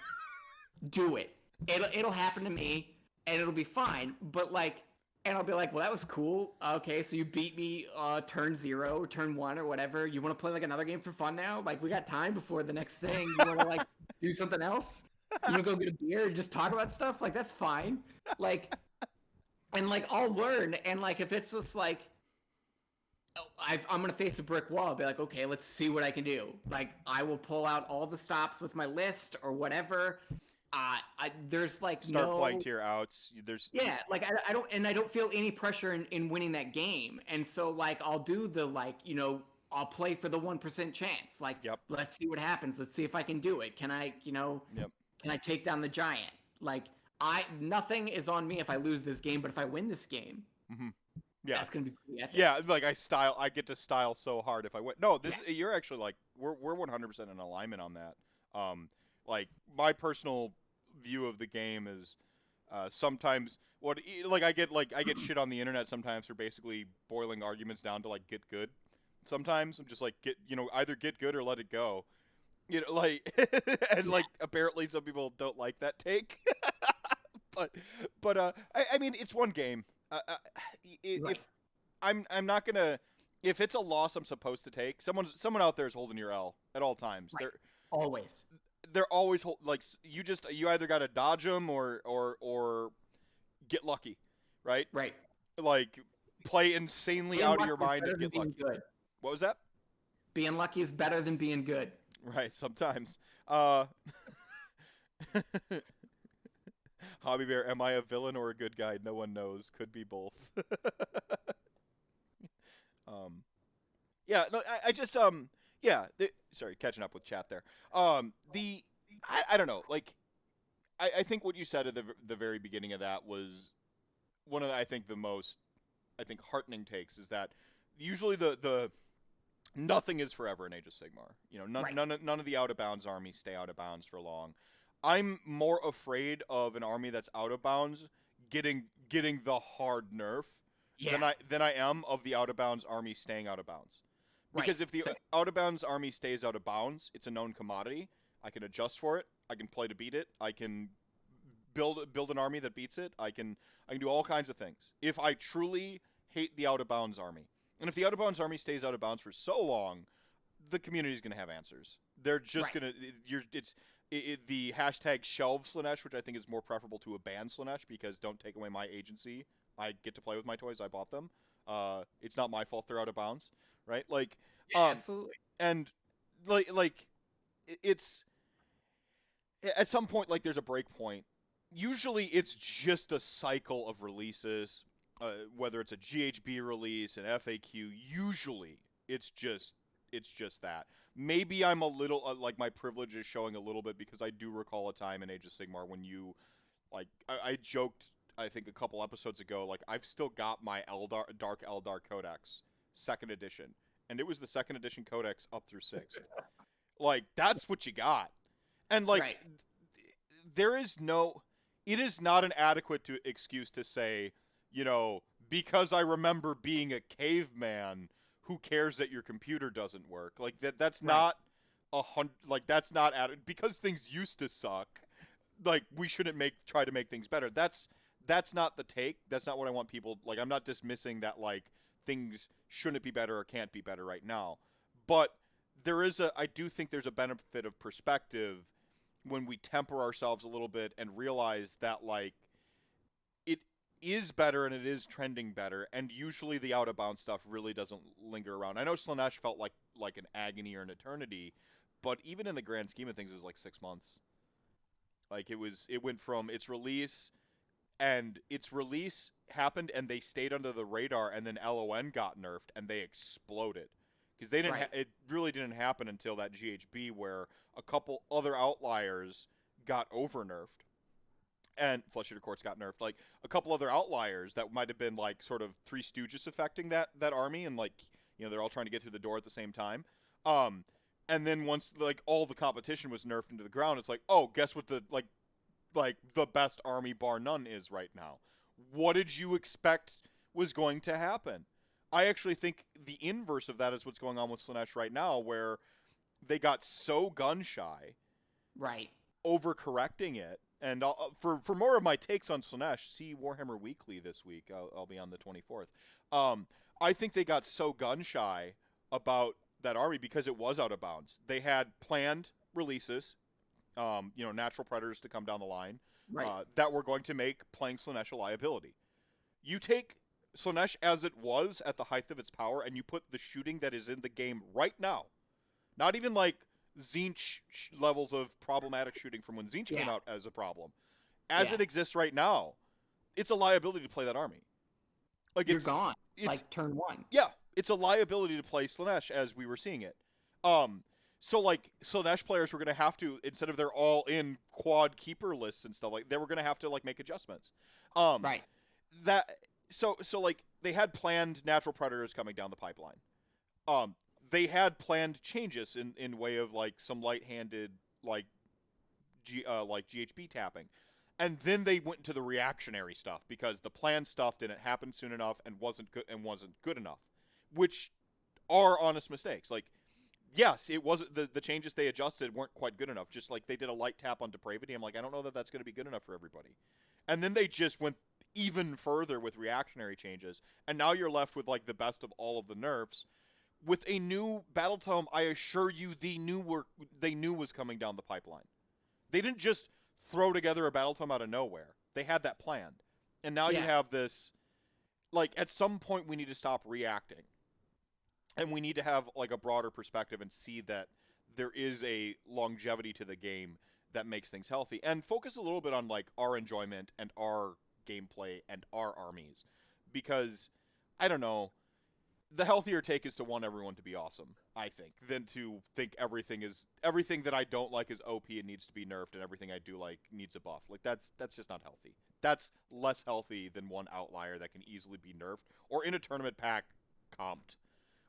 do it. It'll happen to me and it'll be fine. But like, and I'll be like, well, that was cool. Okay, so you beat me turn 0 or turn 1 or whatever. You want to play like another game for fun now? Like, we got time before the next thing. You want to like do something else? You want to go get a beer and just talk about stuff? Like, that's fine. Like, and like, I'll learn. And like, if it's just like, I'm going to face a brick wall. I'll be like, okay, let's see what I can do. Like, I will pull out all the stops with my list or whatever. There's like start playing to your outs. There's like I don't feel any pressure in winning that game. And so like I'll do the like, I'll play for the 1% chance. Like, let's see what happens. Let's see if I can do it. Can I, can I take down the giant? Like, nothing is on me if I lose this game, but if I win this game, Yeah. That's gonna be pretty epic. Yeah, like I get to style so hard if I win. No, you're actually like we're 100% in alignment on that. Like my personal view of the game is sometimes I get shit on the internet sometimes for basically boiling arguments down to like get good. Sometimes I'm just like either get good or let it go. And like apparently some people don't like that take. but I mean it's one game. If I'm not gonna, if it's a loss I'm supposed to take, someone out there is holding your L at all times. Right. Always. They're always you either got to dodge them or get lucky, right? Right. Like play insanely out of your mind and get lucky. Good. What was that? Being lucky is better than being good. Right. Sometimes. Hobby Bear, am I a villain or a good guy? No one knows. Could be both. Yeah, no, I just sorry, catching up with chat there. I don't know, like I think what you said at the very beginning of that was one of the most heartening takes is that usually the nothing is forever in Age of Sigmar. None of the out of bounds armies stay out of bounds for long. I'm more afraid of an army that's out of bounds getting the hard nerf than I am of the out of bounds army staying out of bounds. Because if the out of bounds army stays out of bounds, it's a known commodity. I can adjust for it. I can play to beat it. I can build an army that beats it. I can do all kinds of things. If I truly hate the out of bounds army, and if the out of bounds army stays out of bounds for so long, the community is going to have answers. They're just going to the hashtag shelve Slaanesh, which I think is more preferable to a ban Slaanesh because don't take away my agency. I get to play with my toys. I bought them. It's not my fault they're out of bounds, right? Like, absolutely. And like, it's at some point like there's a break point. Usually, it's just a cycle of releases, whether it's a GHB release, an FAQ. Usually, it's just that. Maybe I'm a little like my privilege is showing a little bit because I do recall a time in Age of Sigmar when you, like, I joked. I think a couple episodes ago, like I've still got my Dark Eldar Codex, 2nd edition, and it was the 2nd edition Codex up through 6th. Like that's what you got, and like there is no, it is not an adequate excuse to say, because I remember being a caveman, who cares that your computer doesn't work? Like that's not that's not because things used to suck. Like we shouldn't try to make things better. That's not the take. That's not what I want people, like, I'm not dismissing that, like, things shouldn't be better or can't be better right now. But I do think there's a benefit of perspective when we temper ourselves a little bit and realize that, like, it is better and it is trending better. And usually the out of bounds stuff really doesn't linger around. I know Slaanesh felt like an agony or an eternity, but even in the grand scheme of things, it was like 6 months. Like, it went from its release. And its release happened, and they stayed under the radar, and then LON got nerfed, and they exploded. Because they didn't. It really didn't happen until that GHB, where a couple other outliers got over nerfed, and Flesh Eater Courts got nerfed. Like a couple other outliers that might have been like sort of Three Stooges affecting that army, and like they're all trying to get through the door at the same time. And then once like all the competition was nerfed into the ground, it's like, oh, guess what the the best army bar none is right now. What did you expect was going to happen? I actually think the inverse of that is what's going on with Slaanesh right now, where they got so gun shy, overcorrecting it. And for more of my takes on Slaanesh, see Warhammer Weekly this week. I'll be on the 24th. I think they got so gun shy about that army because it was out of bounds. They had planned releases. Natural predators to come down the line that were going to make playing Slaanesh a liability. You take Slaanesh as it was at the height of its power, and you put the shooting that is in the game right now, not even like Tzeentch levels of problematic shooting from when Tzeentch came out as a problem, as it exists right now, it's a liability to play that army. Like you're gone. Like turn 1. Yeah, it's a liability to play Slaanesh as we were seeing it. So, like, Slaanesh players were going to have to, instead of their all-in quad keeper lists and stuff, like, they were going to have to, like, make adjustments. So, like, they had planned natural predators coming down the pipeline. They had planned changes in way of like some light-handed like GHB tapping. And then they went into the reactionary stuff because the planned stuff didn't happen soon enough and wasn't good enough, which are honest mistakes. Like, yes, it wasn't the changes they adjusted weren't quite good enough. Just like they did a light tap on depravity. I'm like, I don't know that that's going to be good enough for everybody. And then they just went even further with reactionary changes, and now you're left with like the best of all of the nerfs, with a new battle tome. I assure you, they knew was coming down the pipeline. They didn't just throw together a battle tome out of nowhere. They had that planned. And now you have this, like, at some point we need to stop reacting. And we need to have, like, a broader perspective and see that there is a longevity to the game that makes things healthy. And focus a little bit on, like, our enjoyment and our gameplay and our armies. Because, I don't know, the healthier take is to want everyone to be awesome, I think, than to think everything that I don't like is OP and needs to be nerfed, and everything I do like needs a buff. Like, that's just not healthy. That's less healthy than one outlier that can easily be nerfed or in a tournament pack comped.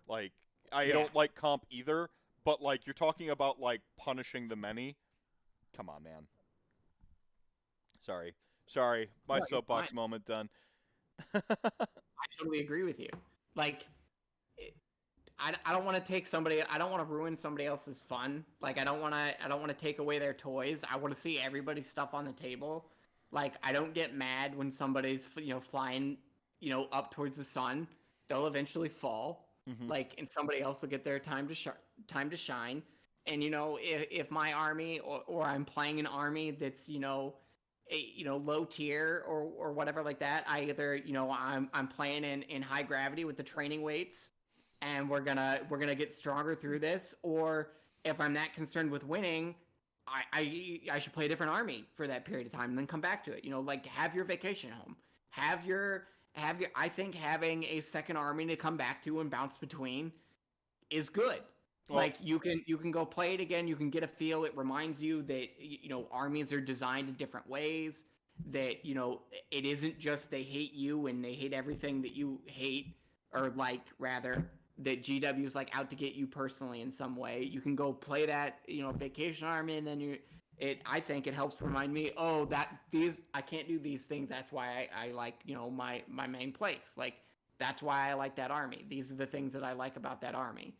Like, I don't like comp either, but like you're talking about like punishing the many. Come on, man. Sorry, my soapbox moment done. I totally agree with you. Like, I don't want to take somebody. I don't want to ruin somebody else's fun. Like, I don't want to take away their toys. I want to see everybody's stuff on the table. Like, I don't get mad when somebody's flying up towards the sun. They'll eventually fall. Mm-hmm. Like, and somebody else will get their time to shine. And if my army or I'm playing an army that's low tier or whatever like that, I either I'm playing in high gravity with the training weights, and we're gonna get stronger through this. Or if I'm that concerned with winning, I should play a different army for that period of time and then come back to it. Like, have your vacation home, have your. I think having a second army to come back to and bounce between is good. Well, like, you can go play it again. You can get a feel. It reminds you that armies are designed in different ways. That it isn't just they hate you and they hate everything that you hate, or like rather that GW is like out to get you personally in some way. You can go play that vacation army, and then I think it helps remind me, I can't do these things. That's why I like my main place. Like, that's why I like that army. These are the things that I like about that army.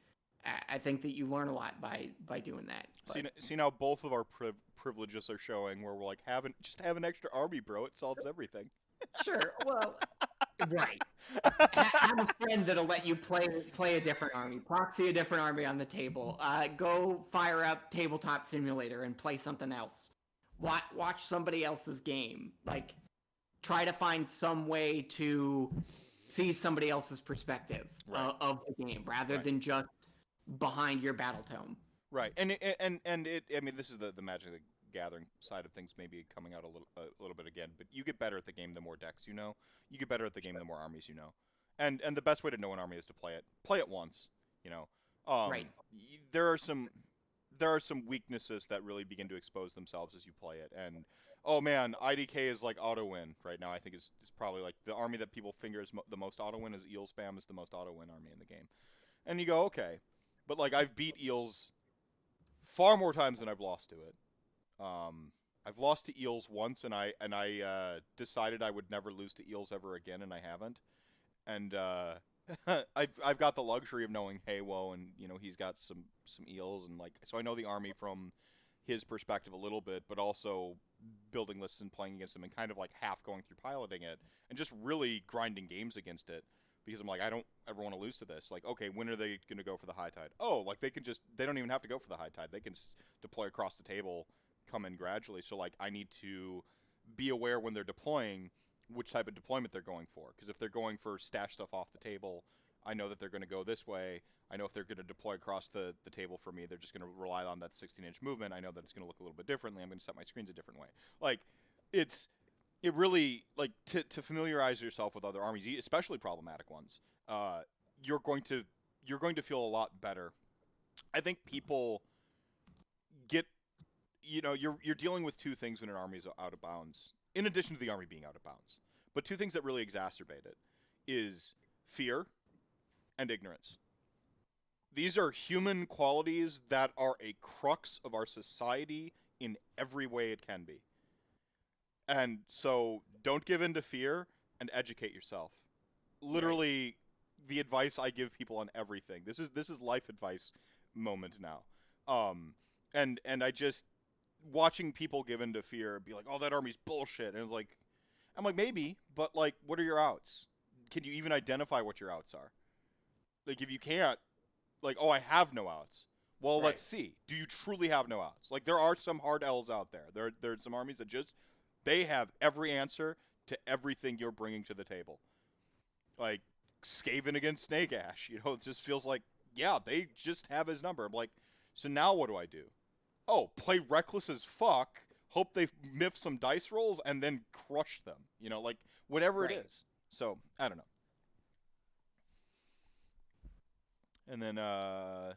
I think that you learn a lot by doing that. See now both of our privileges are showing where we're like, have an extra army, bro. It solves everything. Sure. Well, right. Have a friend that'll let you play a different army, proxy a different army on the table. Go fire up Tabletop Simulator and play something else. Watch somebody else's game. Like, try to find some way to see somebody else's perspective of the game rather than just behind your battle tome. Right. And I mean, this is the Magic the Gathering side of things maybe coming out a little bit again, but you get better at the game the more decks you know. You get better at the game the more armies you know. And the best way to know an army is to play it. Play it once, Right. There are some weaknesses that really begin to expose themselves as you play it. And oh man, IDK is like auto win right now. I think is probably like the army that people finger is the most auto win. Is Eel Spam is the most auto win army in the game. And you go, okay. But like, I've beat Eels far more times than I've lost to it. I've lost to Eels once, and I decided I would never lose to Eels ever again, and I haven't. And I've got the luxury of knowing Haywo, and he's got some Eels, and like, so I know the army from his perspective a little bit, but also building lists and playing against him, and kind of like half going through piloting it, and just really grinding games against it. Because I'm like, I don't ever want to lose to this. Like, okay, when are they going to go for the high tide? Oh, like they don't even have to go for the high tide. They can just deploy across the table, come in gradually. So like, I need to be aware when they're deploying which type of deployment they're going for. Because if they're going for stash stuff off the table, I know that they're going to go this way. I know if they're going to deploy across the table for me, they're just going to rely on that 16-inch movement. I know that it's going to look a little bit differently. I'm going to set my screens a different way. Like, it really, like, to familiarize yourself with other armies, especially problematic ones, you're going to feel a lot better. I think people get, you're dealing with two things when an army is out of bounds, in addition to the army being out of bounds. But two things that really exacerbate it is fear and ignorance. These are human qualities that are a crux of our society in every way it can be. And so don't give in to fear and educate yourself. Literally, the advice I give people on everything. This is life advice moment now. And I just watching people give in to fear and be like, "Oh, that army's bullshit." And it's like, I'm like, maybe, but like, what are your outs? Can you even identify what your outs are? Like, if you can't, like, oh, I have no outs. Well, let's see. Do you truly have no outs? Like, there are some hard L's out there. There are some armies that just, they have every answer to everything you're bringing to the table. Like, Skaven against Snake Ash. You know, it just feels like, yeah, they just have his number. I'm like, so now what do I do? Oh, play reckless as fuck, hope they miff some dice rolls, and then crush them. You know, like, whatever it is. So, I don't know. And then, oh,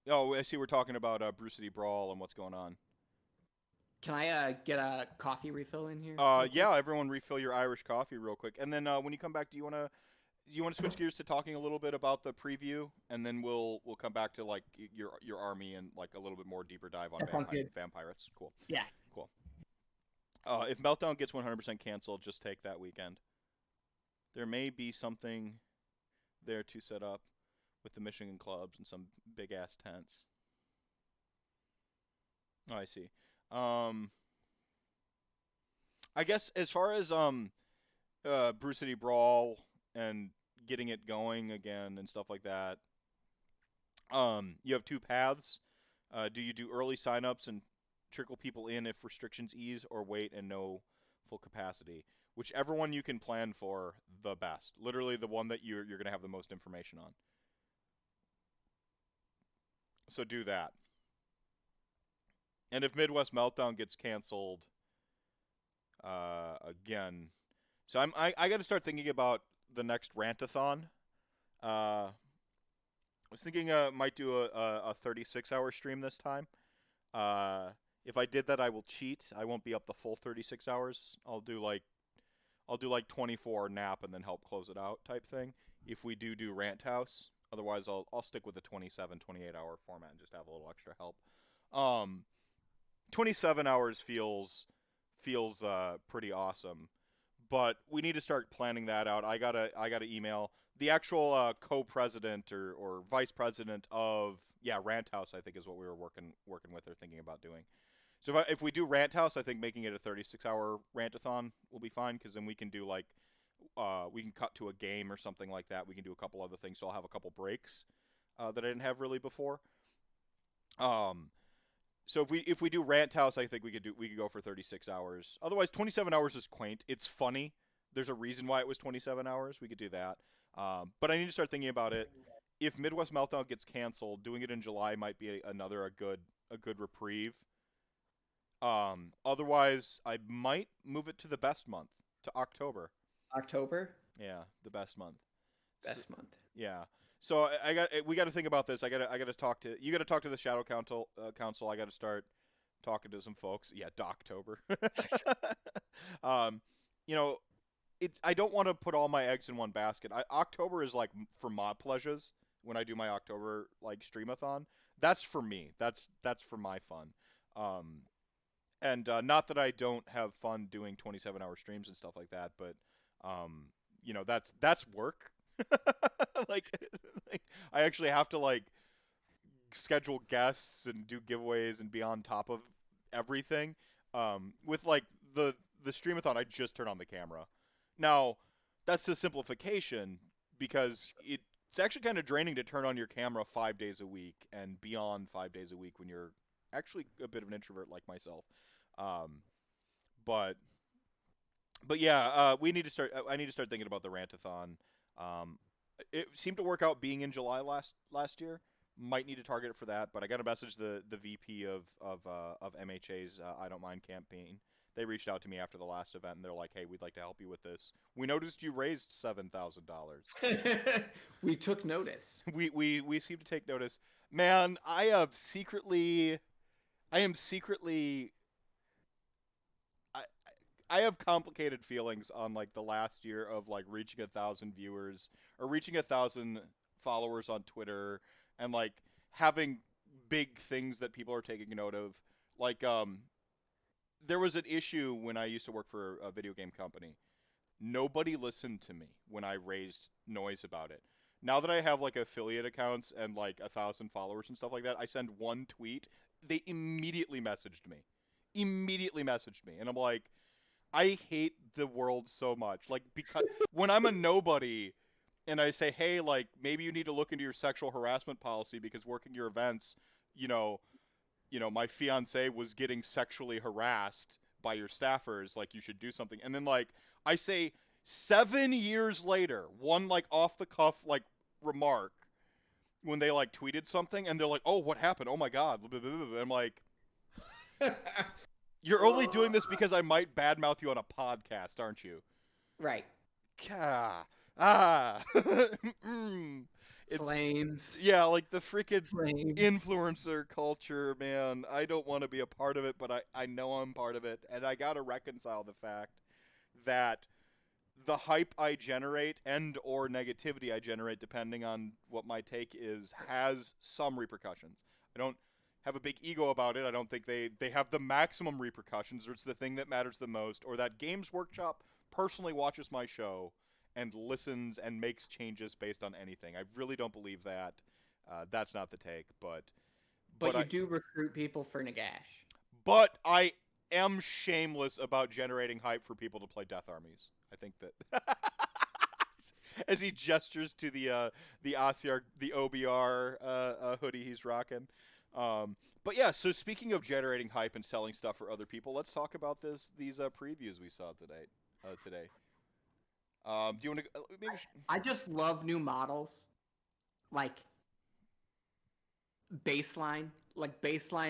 I see we're talking about Brew City Brawl and what's going on. Can I get a coffee refill in here? Yeah, everyone refill your Irish coffee real quick. And then when you come back, do you want to switch gears to talking a little bit about the preview, and then we'll come back to like your army and like a little bit more deeper dive on Vampirates. Cool. Yeah. Cool. If Meltdown gets 100% canceled, just take that weekend. There may be something there to set up with the Michigan clubs and some big ass tents. Oh, I see. I guess as far as Brew City Brawl and getting it going again and stuff like that, you have two paths. Do you do early signups and trickle people in if restrictions ease, or wait and no full capacity? Whichever one you can plan for, the best. Literally the one that you're going to have the most information on. So do that. And if Midwest Meltdown gets canceled again, so I got to start thinking about the next Rantathon. I was thinking might do a 36-hour stream this time. If I did that, I will cheat. I won't be up the full 36 hours. I'll do like 24 nap and then help close it out type thing. If we do RantHouse, otherwise I'll stick with the 27, 28 hour format and just have a little extra help. 27 hours feels pretty awesome, but we need to start planning that out. I gotta email the actual co-president or vice president of RantHouse. I think is what we were working with or thinking about doing. So if we do RantHouse, I think making it a 36-hour Rantathon will be fine, because then we can do like we can cut to a game or something like that. We can do a couple other things, so I'll have a couple breaks that I didn't have really before. So if we do RantHouse, I think we could go for 36 hours. Otherwise, 27 hours is quaint. It's funny. There's a reason why it was 27 hours. We could do that. But I need to start thinking about it. If Midwest Meltdown gets canceled, doing it in July might be a good reprieve. Otherwise, I might move it to the best month, to October. October? Yeah, the best month. Best month. Yeah. So we got to think about this. I got to talk to you. Got to talk to the Shadow Council. I got to start talking to some folks. Yeah, Doctober. You know, I don't want to put all my eggs in one basket. October is like for mod pleasures. When I do my October like streamathon, that's for me. That's for my fun. And not that I don't have fun doing 27-hour streams and stuff like that, but you know, that's work. like I actually have to like schedule guests and do giveaways and be on top of everything. With like the streamathon, I just turn on the camera. Now, that's a simplification, because it's actually kind of draining to turn on your camera 5 days a week and beyond 5 days a week when you're actually a bit of an introvert like myself. But yeah, I need to start thinking about the Rantathon. It seemed to work out being in July last year. Might need to target it for that, but I got to message the VP of MHA's I Don't Mind campaign. They reached out to me after the last event, and they're like, "Hey, we'd like to help you with this. We noticed you raised $7,000. We took notice. We seem to take notice. Man, I am secretly I have complicated feelings on like the last year of like reaching 1,000 viewers or reaching 1,000 followers on Twitter and like having big things that people are taking note of. Like there was an issue when I used to work for a video game company. Nobody listened to me when I raised noise about it. Now that I have like affiliate accounts and like 1,000 followers and stuff like that, I send one tweet. They immediately messaged me. And I'm like, I hate the world so much. Like, because when I'm a nobody and I say, hey, like, maybe you need to look into your sexual harassment policy because working your events, you know, my fiance was getting sexually harassed by your staffers, like, you should do something. And then, like, I say 7 years later, one, like, off-the-cuff, like, remark when they, like, tweeted something, and they're like, oh, what happened? Oh, my God. And I'm like, you're only doing this because I might badmouth you on a podcast, aren't you? Right. It's, flames. Yeah, like the freaking flames. Influencer culture, man. I don't want to be a part of it, but I know I'm part of it. And I got to reconcile the fact that the hype I generate and or negativity I generate, depending on what my take is, has some repercussions. I don't have a big ego about it. I don't think they have the maximum repercussions, or it's the thing that matters the most, or that Games Workshop personally watches my show and listens and makes changes based on anything. I really don't believe that. That's not the take, but you do recruit people for Nagash. But I am shameless about generating hype for people to play Death Armies. I think that as he gestures to the OCR, the OBR hoodie he's rocking. But yeah, so speaking of generating hype and selling stuff for other people, let's talk about these previews we saw today. Do you want to? Maybe I just love new models, like baseline.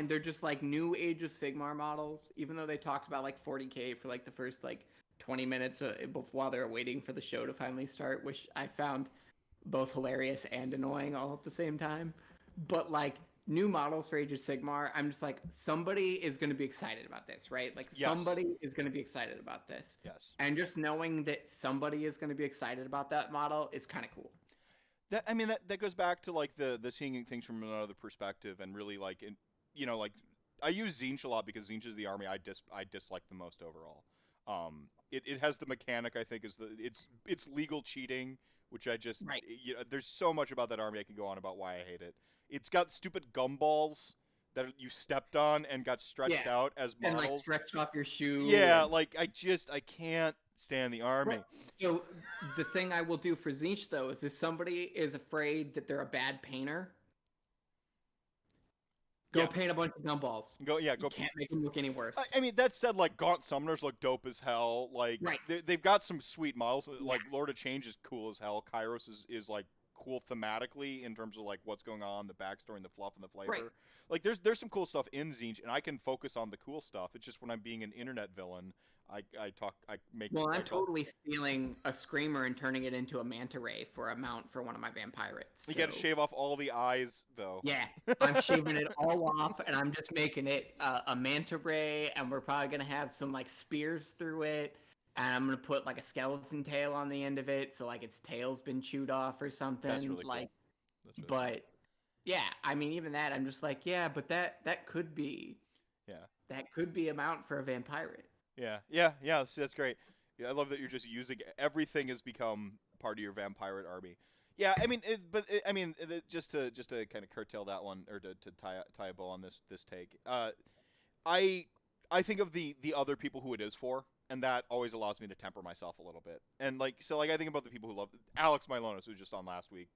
They're just like new Age of Sigmar models. Even though they talked about like 40K for like the first like 20 minutes while they're waiting for the show to finally start, which I found both hilarious and annoying all at the same time. But like new models for Age of Sigmar, I'm just like, somebody is going to be excited about this, right? Like, yes. Somebody is going to be excited about this. Yes. And just knowing that somebody is going to be excited about that model is kind of cool. That goes back to like the seeing things from another perspective, and really like like I use Tzeentch a lot because Tzeentch is the army I dislike the most overall. It has the mechanic I think is it's legal cheating, which I just right. There's so much about that army I can go on about why I hate it. It's got stupid gumballs that you stepped on and got stretched out as models. And like stretched off your shoe. Yeah, like I can't stand the army. Right. So the thing I will do for Tzeentch though is if somebody is afraid that they're a bad painter, go paint a bunch of gumballs. Go can't make them look any worse. I mean, that said, like Gaunt Summoners look dope as hell. Like they've got some sweet models. Like Lord of Change is cool as hell. Kairos is like cool thematically in terms of like what's going on, the backstory, and the fluff and the flavor. Right. Like there's some cool stuff in Tzeentch, and I can focus on the cool stuff. It's just when I'm being an internet villain, I make. Well, I'm totally stealing a Screamer and turning it into a manta ray for a mount for one of my Vampirates. You got to shave off all the eyes, though. Yeah, I'm shaving it all off, and I'm just making it a manta ray, and we're probably gonna have some like spears through it. And I'm gonna put like a skeleton tail on the end of it, so like its tail's been chewed off or something. That's really cool. That's really cool. Yeah, I mean even that, I'm just like, yeah, but that could be, that could be a mount for a Vampirate. Yeah. See, that's great. Yeah, I love that you're just using everything has become part of your Vampirate army. Yeah, I mean, just to kind of curtail that one, or to tie a bow on this take. I think of the other people who it is for. And that always allows me to temper myself a little bit. And I think about the people who love Alex Milonis, who was just on last week.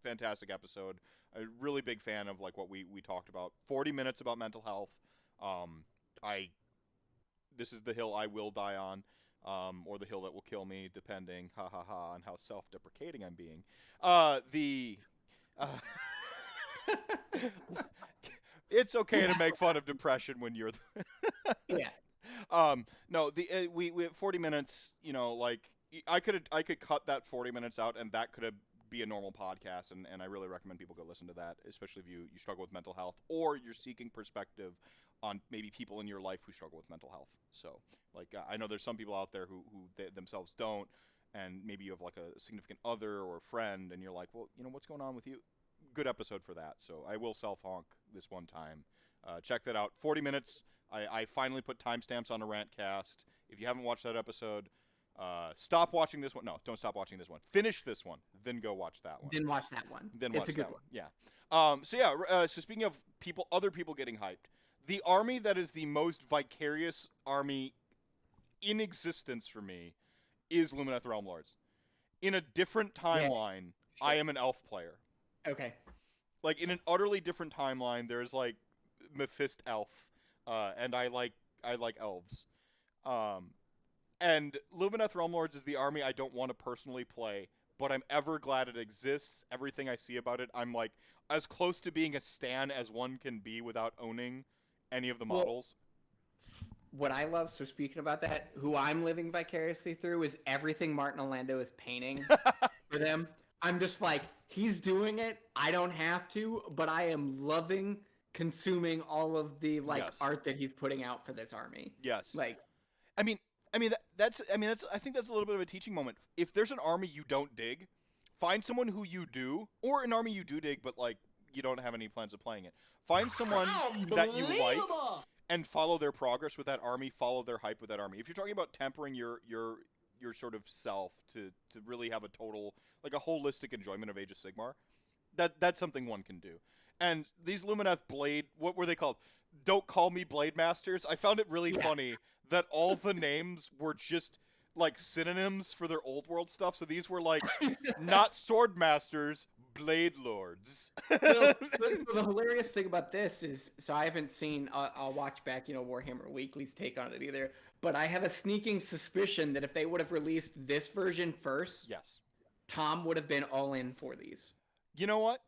Fantastic episode. A really big fan of like what we talked about. 40 minutes about mental health. This is the hill I will die on, or the hill that will kill me, depending, on how self-deprecating I'm being. It's okay to make fun of depression when you're. Yeah. No, we have 40 minutes. Like I could cut that 40 minutes out, and that could be a normal podcast. And I really recommend people go listen to that, especially if you struggle with mental health or you're seeking perspective maybe people in your life who struggle with mental health. So, like, I know there's some people out there who they themselves don't, and maybe you have like a significant other or a friend, and you're like, well, what's going on with you? Good episode for that. So I will self-honk this one time. Check that out. 40 minutes. I finally put timestamps on a RantCast. If you haven't watched that episode, stop watching this one. No, don't stop watching this one. Finish this one, then go watch that one. Then watch that one. It's a good one. Yeah. So speaking of other people getting hyped, the army that is the most vicarious army in existence for me is Lumineth Realm Lords. In a different timeline, I am an elf player. Okay. Like, in an utterly different timeline, there's like Mephisto elf, and I like elves. And Lumineth Realm Lords is the army I don't want to personally play, but I'm ever glad it exists. Everything I see about it, I'm like as close to being a stan as one can be without owning any of the models. What I love, so speaking about that, who I'm living vicariously through is everything Martin Orlando is painting for them. I'm just like, he's doing it. I don't have to, but I am loving consuming all of the art that he's putting out for this army. Yes. Like, I think that's a little bit of a teaching moment. If there's an army you don't dig, find someone who you do, or an army you do dig, but like you don't have any plans of playing it. Find someone that you like and follow their progress with that army, follow their hype with that army. If you're talking about tempering your sort of self to really have a total, like a holistic enjoyment of Age of Sigmar, that's something one can do. And these Lumineth Blade, what were they called? Don't call me Blade Masters. I found it really funny that all the names were just like synonyms for their old world stuff. So these were like not sword masters, blade lords. Well, the hilarious thing about this is, so I haven't seen, I'll watch back, Warhammer Weekly's take on it either, but I have a sneaking suspicion that if they would have released this version first, yes, Tom would have been all in for these. You know what?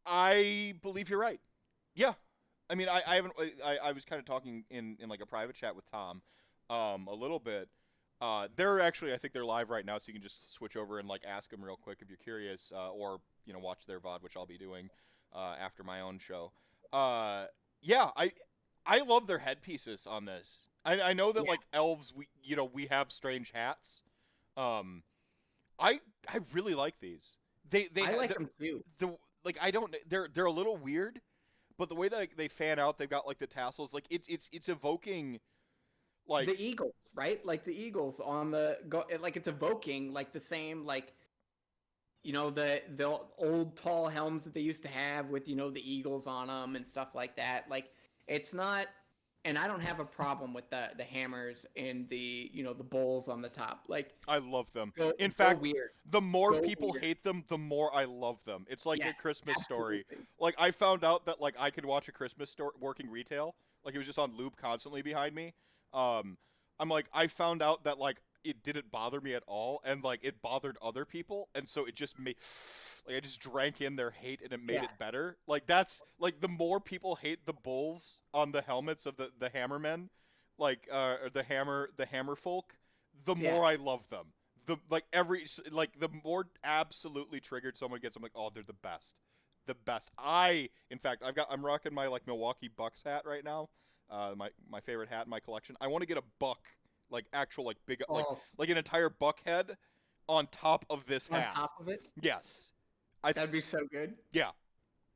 I believe you're right. Yeah. I mean, I was kind of talking in like a private chat with Tom a little bit. They're actually, I think they're live right now, so you can just switch over and like ask them real quick if you're curious, or watch their VOD, which I'll be doing after my own show. Yeah, I love their headpieces on this. I know that like elves, we have strange hats. I really like these. I like them too. They're a little weird, but the way that they fan out, they've got like the tassels, like it's evoking like the eagles, right? Like the eagles on like it's evoking like the same like the old tall helms that they used to have with the eagles on them and stuff like that. Like it's not, and I don't have a problem with the hammers and the the bowls on the top. Like I love them. In fact, the more people hate them, the more I love them. It's like a Christmas story. Like I found out that like I could watch a Christmas story working retail. Like it was just on loop constantly behind me. I'm like, I found out that like it didn't bother me at all, and like it bothered other people, and so it just made like I just drank in their hate, and it made it better. Like that's like the more people hate the bulls on the helmets of the hammermen, like or the hammer folk, the more I love them. The more absolutely triggered someone gets, I'm like, oh, they're the best. The best. In fact, I'm rocking my like Milwaukee Bucks hat right now. My favorite hat in my collection. I want to get a buck, like actual like big like an entire buck head on top of this hat. On top of it? Yes. That'd be so good. Yeah.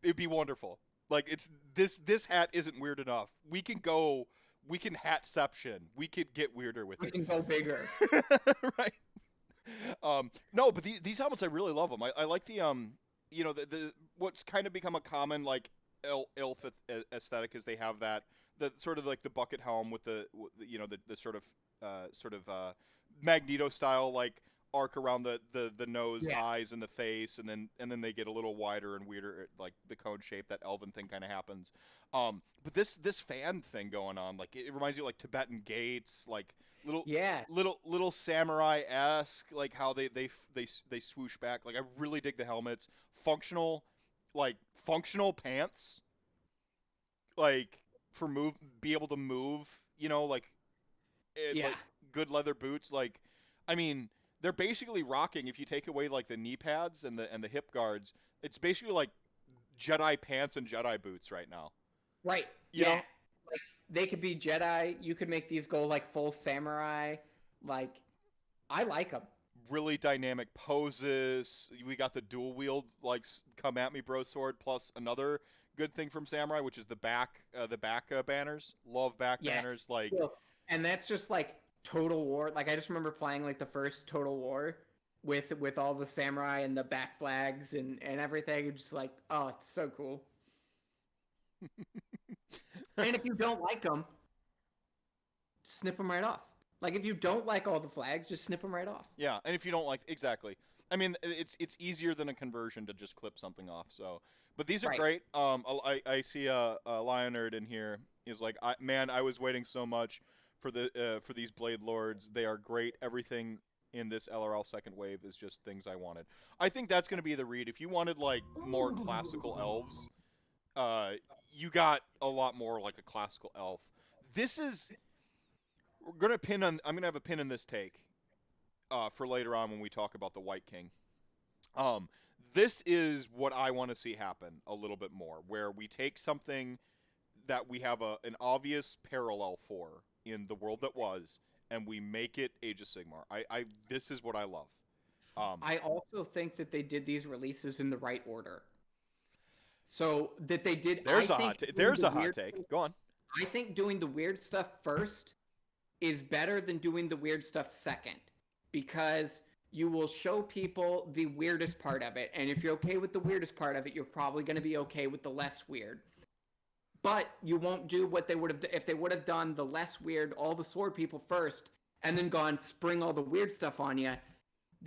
It'd be wonderful. Like it's this hat isn't weird enough. We can hatception. We could get weirder with it. We can go bigger. Right. No, but these helmets, I really love them. I like the the what's kind of become a common like elf aesthetic is they have that the sort of like the bucket helm with the sort of Magneto style like arc around the nose, eyes, and the face, and then they get a little wider and weirder, like the cone shape, that elven thing kind of happens. But this fan thing going on, like it reminds you of, like Tibetan gates, like little samurai-esque, like how they swoosh back. Like I really dig the helmets. Functional pants, like for be able to move, like good leather boots. Like, I mean, they're basically rocking, if you take away like the knee pads and the hip guards, it's basically like Jedi pants and Jedi boots right now. Right. You know? they could be Jedi. You could make these go like full samurai. Like, I like them. Really dynamic poses. We got the dual wield, like, come at me bro sword, plus another good thing from samurai, which is the back banners. Love back banners. Like, and that's just like Total War. Like, I just remember playing like the first Total War with all the samurai and the back flags and everything. It's just like, oh, it's so cool. And if you don't like them, snip them right off. Like, if you don't like all the flags, just snip them right off. Yeah, and if you don't like, exactly. I mean, it's easier than a conversion to just clip something off. So, but these are great. I see a Lionerd in here. He's like, I was waiting so much for these Blade Lords. They are great. Everything in this LRL second wave is just things I wanted. I think that's going to be the read. If you wanted like more classical elves, you got a lot more like a classical elf. This is. I'm gonna have a pin in this take for later on when we talk about the Wight King. This is what I want to see happen a little bit more, where we take something that we have an obvious parallel for in the world that was, and we make it Age of Sigmar. This is what I love. I also think that they did these releases in the right order. So that they did. There's a hot take. Go on. I think doing the weird stuff first is better than doing the weird stuff second, because you will show people the weirdest part of it, and if you're okay with the weirdest part of it, you're probably going to be okay with the less weird. But you won't do what they would have if they would have done the less weird, all the sword people first, and then gone spring all the weird stuff on you.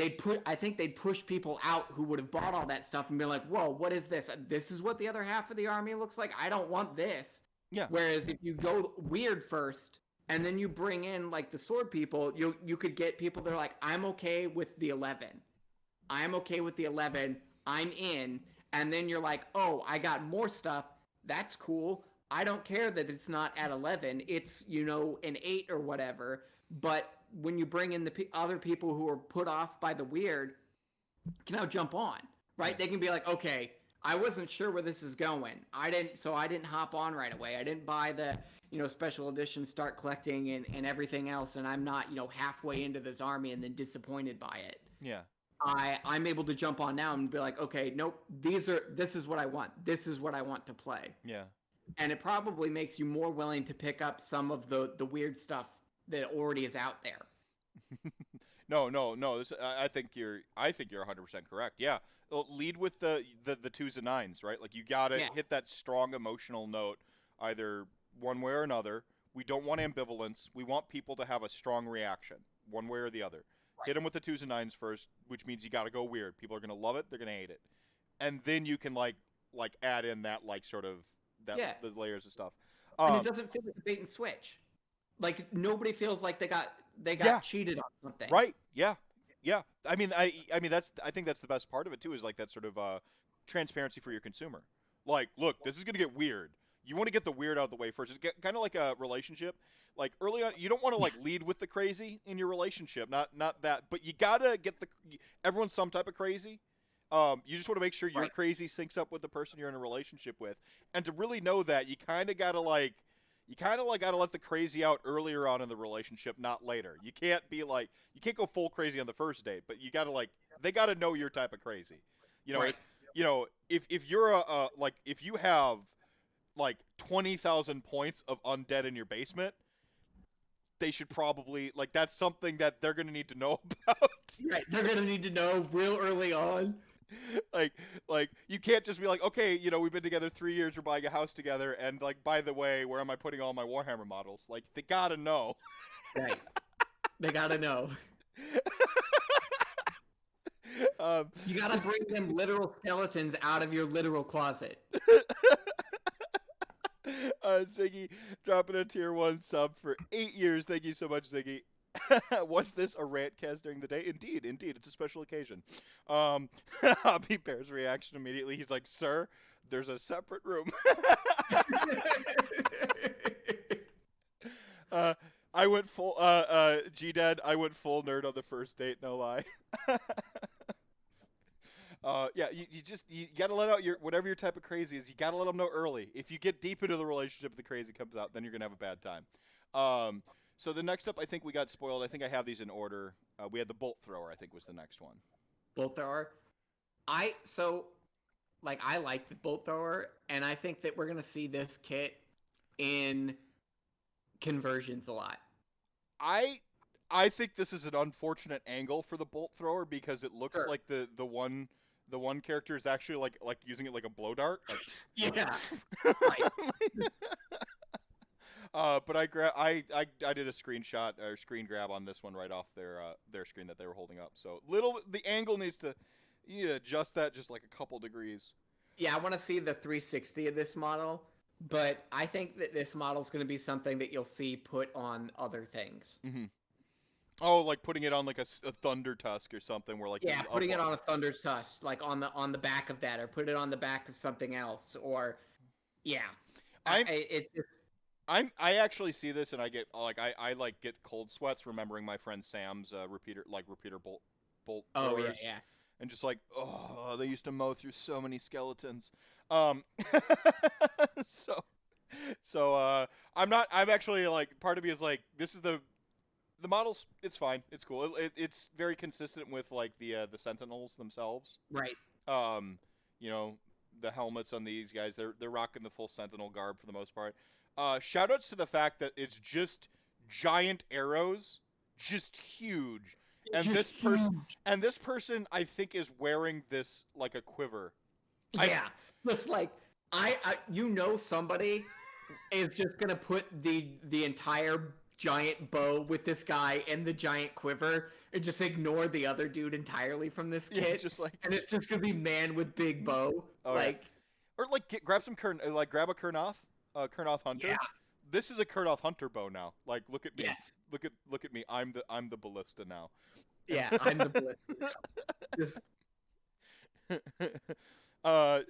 I think they'd push people out who would have bought all that stuff and be like, "Whoa, what is this? This is what the other half of the army looks like. I don't want this." Yeah. Whereas if you go weird first, and then you bring in like the sword people, you could get people that are like, I'm okay with the 11. I'm okay with the 11. I'm in. And then you're like, oh, I got more stuff. That's cool. I don't care that it's not at 11. It's, an 8 or whatever. But when you bring in the other people who are put off by the weird, can now jump on, right? They can be like, okay, I wasn't sure where this is going. I didn't hop on right away. I didn't buy the special edition, start collecting and everything else, and I'm not, halfway into this army and then disappointed by it. Yeah. I'm able to jump on now and be like, okay, nope, this is what I want. This is what I want to play. Yeah. And it probably makes you more willing to pick up some of the weird stuff that already is out there. No. I think you're 100% correct. Yeah. Lead with the 2s and 9s, right? Like, you gotta hit that strong emotional note, either one way or another. We don't want ambivalence. We want people to have a strong reaction, one way or the other. Right. Hit them with the 2s and 9s first, which means you got to go weird. People are going to love it. They're going to hate it. And then you can like add in that sort of the layers of stuff. And it doesn't feel like a bait and switch. Like, nobody feels like they got cheated on something. Right. Yeah. Yeah. I mean I think that's the best part of it too, is like that sort of transparency for your consumer. Like, look, this is going to get weird. You want to get the weird out of the way first. It's kind of like a relationship. Like, early on, you don't want to lead with the crazy in your relationship. Not that, but you gotta get everyone's some type of crazy. You just want to make sure your crazy syncs up with the person you're in a relationship with, and to really know that, you kind of gotta gotta let the crazy out earlier on in the relationship, not later. You can't go full crazy on the first date, but you gotta they gotta know your type of crazy. If you're if you have 20,000 points of undead in your basement, they should probably that's something that they're gonna need to know about. Right, they're gonna need to know real early on. You can't just be like, okay, we've been together 3 years, we're buying a house together, and by the way, where am I putting all my Warhammer models? They gotta know. Right, they gotta know. You gotta bring them literal skeletons out of your literal closet. Ziggy dropping a tier 1 sub for 8 years. Thank you so much, Ziggy. Was this a RantCast during the day? Indeed. It's a special occasion. Hobby Bear's reaction immediately. He's like, sir, there's a separate room. I went full, G-Dad, I went full nerd on the first date, no lie. Yeah, you gotta let out whatever your type of crazy is. You gotta let them know early. If you get deep into the relationship, the crazy comes out, then you're gonna have a bad time. So the next up, I think we got spoiled. I think I have these in order. We had the bolt thrower. I think was the next one. Bolt thrower. I like the bolt thrower, and I think that we're gonna see this kit in conversions a lot. I think this is an unfortunate angle for the bolt thrower because it looks like the one character is actually like using it like a blow dart. Like, yeah. But I did a screenshot or screen grab on this one right off their screen that they were holding up. So the angle needs to adjust that just like a couple degrees. Yeah, I want to see the 360 of this model, but I think that this model is going to be something that you'll see put on other things. Mm-hmm. Oh, like putting it on like a thunder tusk or something, where like putting it on a thunder tusk, like on the back of that, or put it on the back of something else, or I actually see this and I get I get cold sweats remembering my friend Sam's repeater bolt throwers. Yeah. And just like, oh, they used to mow through so many skeletons. So I'm actually like, part of me is like, this is the models. It's fine. It's cool. It's very consistent with like the Sentinels themselves. Right. You know, the helmets on these guys, they're rocking the full Sentinel garb for the most part. Shoutouts to the fact that it's just giant arrows, just huge. And this person, I think, is wearing this like a quiver. Yeah, just like somebody is just gonna put the entire giant bow with this guy and the giant quiver, and just ignore the other dude entirely from this kit. Yeah, just like, and it's just gonna be man with big bow, or grab some grab a Kurnoth Hunter. Yeah. This is a Kurnoth Hunter bow now. Like, look at me. Yes. Look at me. I'm the ballista now. Yeah, I'm the ballista. Just...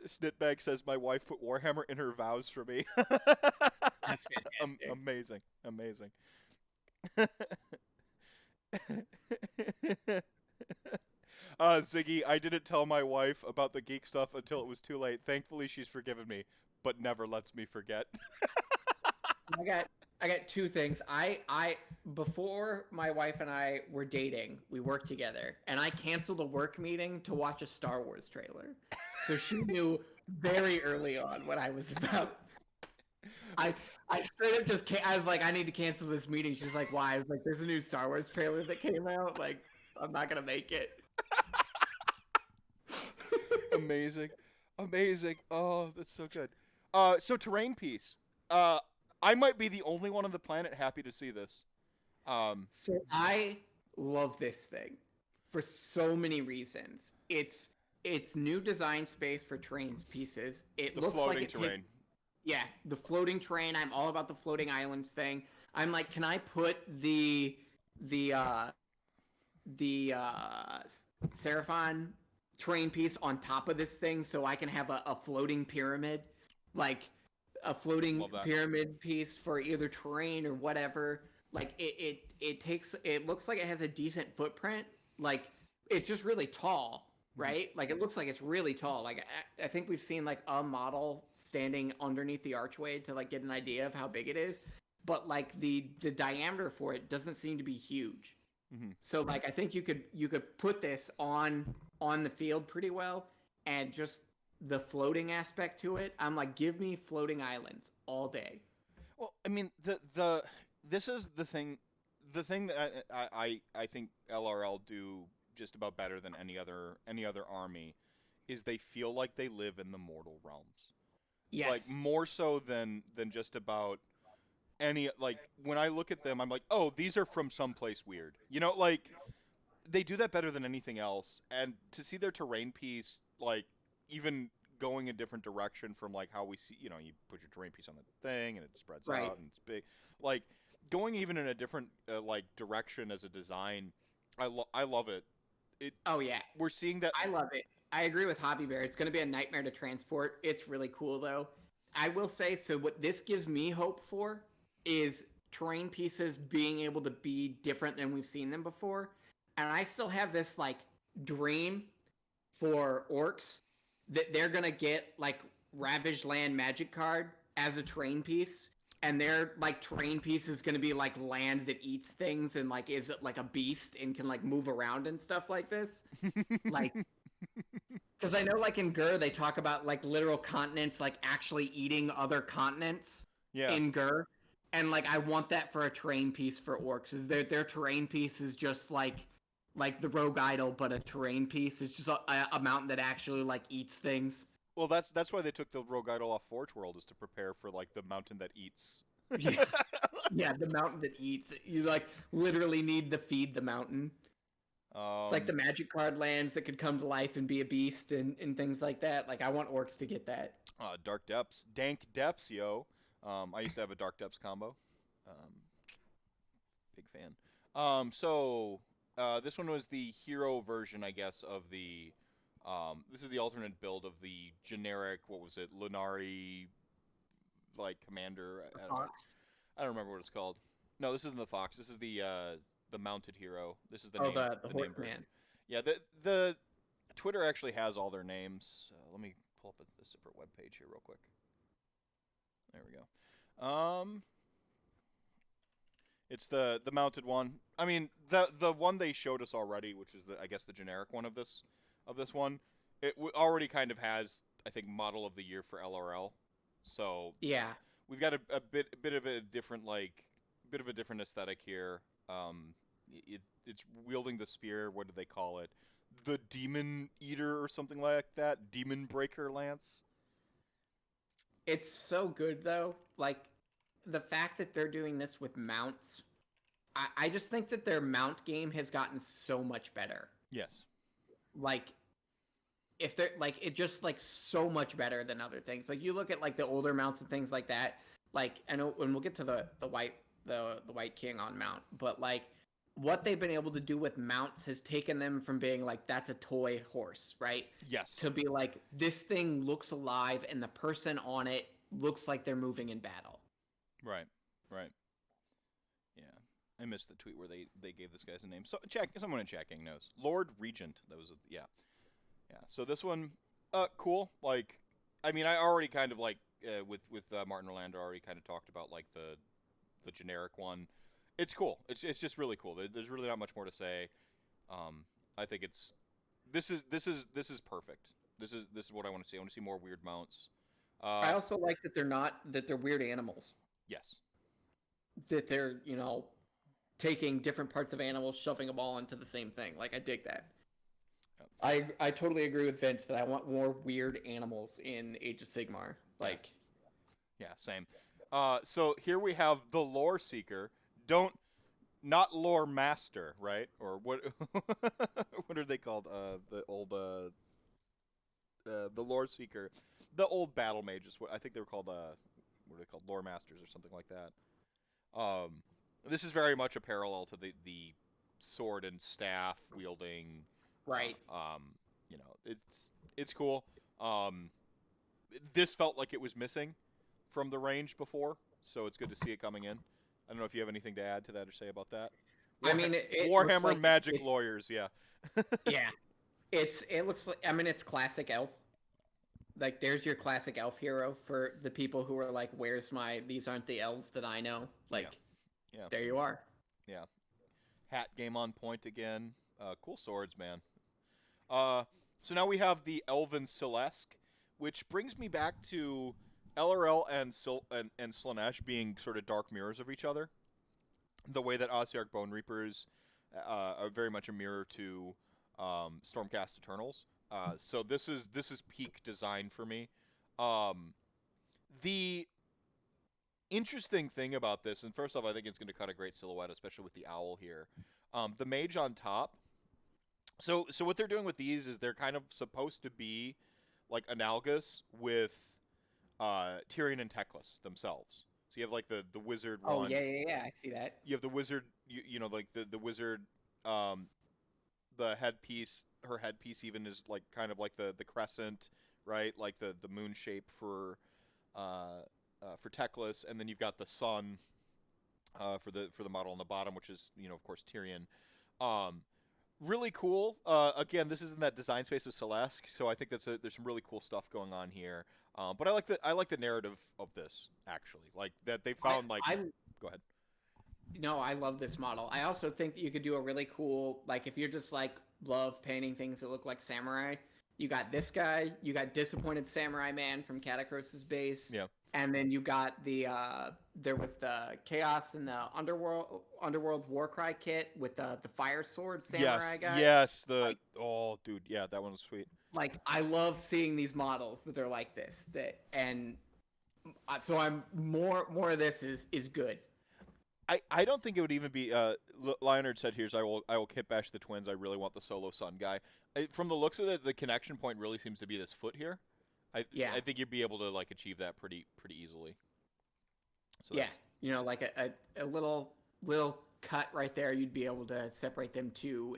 Snitbag says my wife put Warhammer in her vows for me. That's fantastic. Amazing. Ziggy, I didn't tell my wife about the geek stuff until it was too late. Thankfully, she's forgiven me, but never lets me forget. I got two things. Before my wife and I were dating, we worked together, and I canceled a work meeting to watch a Star Wars trailer. So she knew very early on what I was about. I straight up I was like, I need to cancel this meeting. She's like, why? I was like, there's a new Star Wars trailer that came out. Like, I'm not gonna make it. Amazing. Oh, that's so good. So terrain piece. I might be the only one on the planet happy to see this. So I love this thing for so many reasons. It's new design space for terrain pieces. It looks like it terrain. Yeah, the floating terrain. I'm all about the floating islands thing. I'm like, can I put the Seraphon terrain piece on top of this thing so I can have a floating pyramid, like a floating pyramid piece for either terrain or whatever. Like it looks like it has a decent footprint. Like, it's just really tall, right? Like, it looks like it's really tall. Like, I think we've seen like a model standing underneath the archway to like get an idea of how big it is, but like the diameter for it doesn't seem to be huge. Mm-hmm. So like, I think you could put this on the field pretty well, and just the floating aspect to it, I'm like, give me floating islands all day. Well, I mean, this is the thing that I think LRL do just about better than any other army, is they feel like they live in the mortal realms. Yes. Like, more so than just about any, like, when I look at them, I'm like, oh, these are from someplace weird. You know, like, they do that better than anything else. And to see their terrain piece, like, even going a different direction from like how we see, you know, you put your terrain piece on the thing and it spreads out and it's big, like going even in a different like direction as a design, I love it. Oh yeah, we're seeing that. I love it. I agree with Hobby Bear. It's going to be a nightmare to transport. It's really cool though. I will say, so what this gives me hope for is terrain pieces being able to be different than we've seen them before. And I still have this like dream for orcs, that they're gonna get like Ravaged Land Magic card as a terrain piece, and their like terrain piece is gonna be like land that eats things and like is like a beast and can like move around and stuff like this. Like, because I know like in Gur they talk about like literal continents like actually eating other continents in Gur, and like I want that for a terrain piece for orcs. Is their terrain piece is just like the Rogue Idol, but a terrain piece. It's just a mountain that actually like eats things. Well, that's why they took the Rogue Idol off Forge World, is to prepare for like the mountain that eats. Yeah, yeah, the mountain that eats. You like literally need to feed the mountain. It's like the magic card lands that could come to life and be a beast and things like that. Like I want orcs to get that. Dark Depths, Dank Depths, yo. I used to have a Dark Depths combo. Big fan. So this one was the hero version, I guess, of the. This is the alternate build of the generic. What was it, Lunari, like commander? I don't remember what it's called. No, this isn't the Fox. This is the mounted hero. This is the name. The name Horse version. Man. Yeah, the Twitter actually has all their names. Let me pull up a separate web page here real quick. There we go. It's the mounted one. I mean, the one they showed us already, which is I guess the generic one of this one. It already kind of has, I think, model of the year for LRL. So yeah, we've got a bit of a different aesthetic here. It's wielding the spear. What do they call it? The Demon Eater or something like that. Demon Breaker Lance. It's so good though. Like the fact that they're doing this with mounts, I just think that their mount game has gotten so much better. Yes. Like if they're like it just like so much better than other things. Like you look at like the older mounts and things like that. Like I know when we'll get to the Wight King on mount, but like what they've been able to do with mounts has taken them from being like that's a toy horse, right? Yes. To be like this thing looks alive and the person on it looks like they're moving in battle. Right. Yeah, I missed the tweet where they gave this guy's a name. So someone in chatting knows. Lord Regent. That was yeah. So this one, cool. Like, I mean, I already kind of like with Martin Orlando already kind of talked about like the generic one. It's cool. It's just really cool. There's really not much more to say. I think this is perfect. This is what I want to see. I want to see more weird mounts. I also like that they're weird animals. Yes. That they're taking different parts of animals, shoving them all into the same thing. Like I dig that. I totally agree with Vince that I want more weird animals in Age of Sigmar. Like, yeah, same. So here we have the Lore Seeker. Not Lore Master, right? Or what? What are they called? The old the Lore Seeker, the old Battle Mages. I think they were called. What are they called? Lore Masters or something like that. This is very much a parallel to the sword and staff wielding. Right. It's cool. This felt like it was missing from the range before, so it's good to see it coming in. I don't know if you have anything to add to that or say about that. I mean, it Warhammer like Magic Lawyers, yeah. Yeah. It looks like, I mean, it's classic elf. Like, there's your classic elf hero for the people who are like, these aren't the elves that I know. Like, yeah. There you are. Yeah. Hat game on point again. Cool swords, man. So now we have the Elven Celeste, which brings me back to LRL and Slaanesh being sort of dark mirrors of each other. The way that Ossiarch Bone Reapers are very much a mirror to Stormcast Eternals. So this is peak design for me. The interesting thing about this, and first off, I think it's going to cut a great silhouette, especially with the owl here. The mage on top. So what they're doing with these is they're kind of supposed to be like analogous with Tyrion and Teclis themselves. So you have like the wizard one. Oh yeah, I see that. You have the wizard, like the wizard, the headpiece. Her headpiece even is like kind of like the crescent, right? Like the moon shape for Teclis, and then you've got the sun for the model on the bottom, which is of course Tyrion. really cool. Again, this is in that design space of Celeste, so I think there's some really cool stuff going on here. But I like the narrative of this actually, like that they found Go ahead. No, I love this model. I also think that you could do a really cool, like if you're just like love painting things that look like samurai, you got this guy, you got Disappointed Samurai Man from Catacros's base. Yeah. And then you got the there was the Chaos and the Underworld's Warcry kit with the fire sword samurai guy. Yes, oh dude, yeah, that one was sweet. Like I love seeing these models that are like this. So I'm more of this is good. I don't think it would even be Lionard said here's I will kit bash the twins. I really want the solo sun guy. From the looks of it, the connection point really seems to be this foot here. I think you'd be able to like achieve that pretty easily. So yeah, like a little cut right there, you'd be able to separate them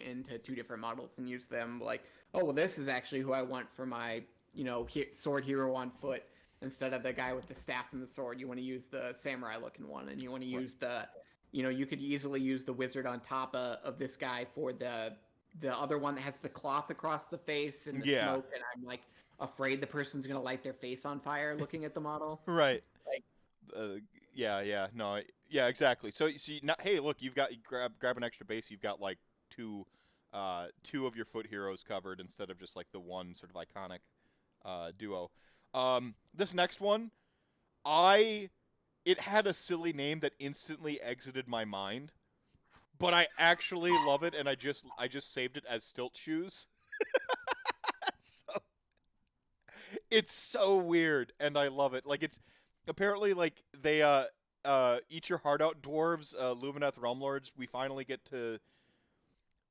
into two different models and use them like, oh well, this is actually who I want for my sword hero on foot. Instead of the guy with the staff and the sword, you want to use the samurai looking one, and you want to use the, you could easily use the wizard on top of this guy for the other one that has the cloth across the face and the smoke, and I'm like afraid the person's gonna light their face on fire looking at the model. Right. Like, yeah, exactly. So hey, look, you grab an extra base. You've got like two of your foot heroes covered instead of just like the one sort of iconic duo. This next one, it had a silly name that instantly exited my mind, but I actually love it, and I just saved it as Stilt Shoes. So, it's so weird, and I love it. Like it's apparently like they eat your heart out, dwarves, Lumineth Realm Lords. We finally get to.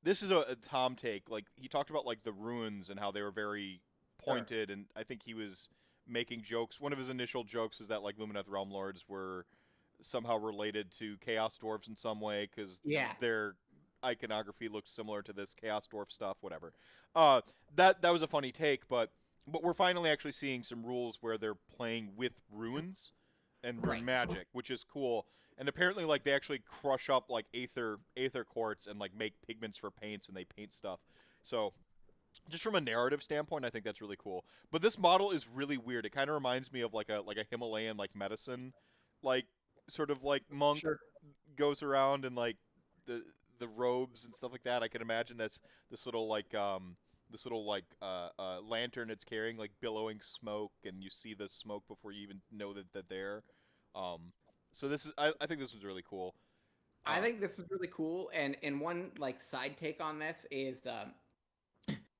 This is a Tom take. Like he talked about like the runes and how they were very pointed, and I think he was making jokes. One of his initial jokes is that like Lumineth Realm Lords were somehow related to Chaos Dwarves in some way because their iconography looks similar to this Chaos Dwarf stuff. Whatever. That was a funny take, but we're finally actually seeing some rules where they're playing with runes and rune magic, which is cool. And apparently, like they actually crush up like aether quartz and like make pigments for paints, and they paint stuff. So. Just from a narrative standpoint, I think that's really cool. But this model is really weird. It kind of reminds me of like a Himalayan like medicine, like sort of like monk goes around and like the robes and stuff like that. I can imagine that's this little lantern it's carrying, like billowing smoke, and you see the smoke before you even know that they're there. So this is I think this was really cool. I think this is really cool, and one like side take on this is.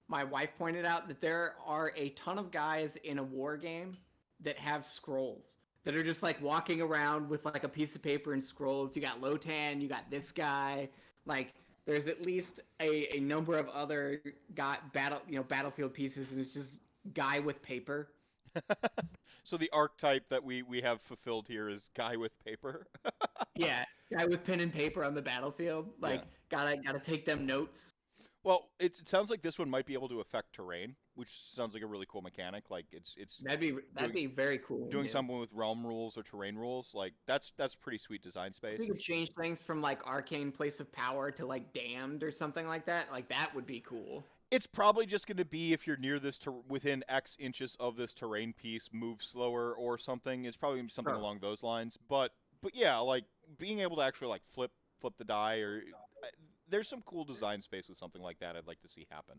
My wife pointed out that there are a ton of guys in a war game that have scrolls that are just like walking around with like a piece of paper and scrolls. You got Lotan, you got this guy. Like there's at least a number of other battlefield pieces, and it's just guy with paper. So the archetype that we have fulfilled here is guy with paper. Yeah, guy with pen and paper on the battlefield. Like gotta take them notes. Well, it sounds like this one might be able to affect terrain, which sounds like a really cool mechanic. Like it's that'd be very cool. Doing something with realm rules or terrain rules, like that's pretty sweet design space. You could change things from like Arcane Place of Power to like Damned or something like that. Like that would be cool. It's probably just going to be if you're near this within X inches of this terrain piece, move slower or something. It's probably going to be something along those lines. But yeah, like being able to actually like flip the die or. There's some cool design space with something like that I'd like to see happen.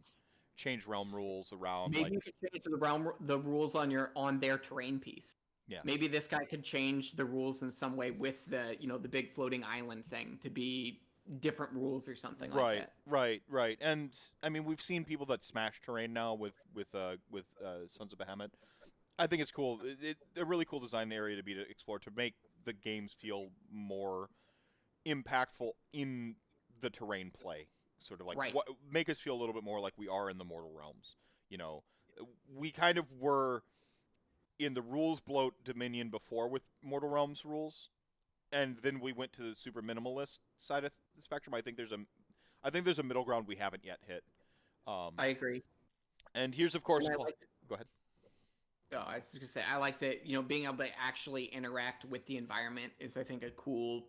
Change realm rules around. Maybe you could change the rules on their terrain piece. Yeah. Maybe this guy could change the rules in some way with the big floating island thing to be different rules or something like that. Right. And I mean, we've seen people that smash terrain now with Sons of Bahamut. I think it's cool. A really cool design area to explore to make the games feel more impactful in the terrain play, sort of like make us feel a little bit more like we are in the Mortal Realms. We kind of were in the rules bloat Dominion before with Mortal Realms rules, and then we went to the super minimalist side of the spectrum. I think there's a middle ground we haven't yet hit. I agree. And here's of course. Go ahead. Oh, I was just gonna say I like that. Being able to actually interact with the environment is, I think, a cool.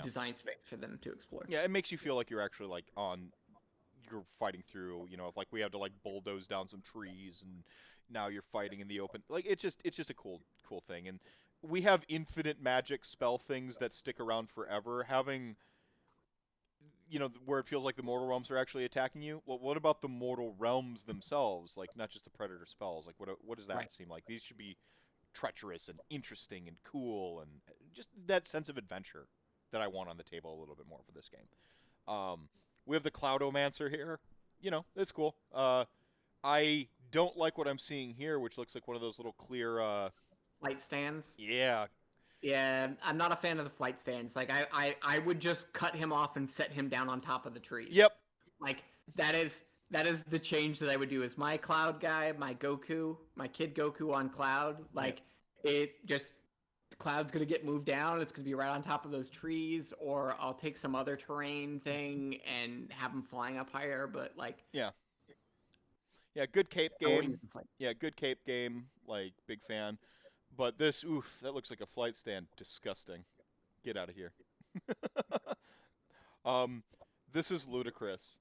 Design space for them to explore. Yeah, it makes you feel like you're actually like you're fighting through, like we have to like bulldoze down some trees, and now you're fighting in the open. Like it's just a cool thing, and we have infinite magic spell things that stick around forever. Having where it feels like the mortal realms are actually attacking you. Well, what about the mortal realms themselves? Like not just the predator spells. Like what does that seem like? These should be treacherous and interesting and cool, and just that sense of adventure that I want on the table a little bit more for this game. We have the Cloudomancer here. It's cool. I don't like what I'm seeing here, which looks like one of those little clear flight stands. Yeah. Yeah, I'm not a fan of the flight stands. Like I would just cut him off and set him down on top of the tree. Yep. Like that is the change that I would do. Is my Cloud guy, my Goku, my kid Goku on Cloud, like it just the Cloud's gonna get moved down. It's gonna be right on top of those trees, or I'll take some other terrain thing and have him flying up higher. But like yeah, good cape game. Yeah, good cape game. Like big fan. But this, that looks like a flight stand. Disgusting. Get out of here. This is ludicrous.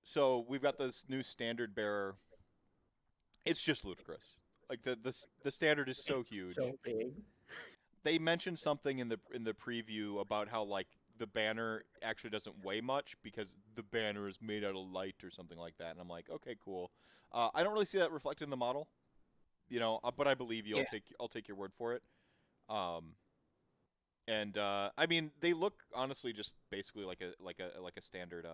So we've got this new standard bearer. It's just ludicrous. Like the standard is so huge. So big. They mentioned something in the preview about how like the banner actually doesn't weigh much because the banner is made out of light or something like that. And I'm like, okay, cool. I don't really see that reflected in the model. But I believe you. I'll take your word for it. I mean, they look honestly just basically like a standard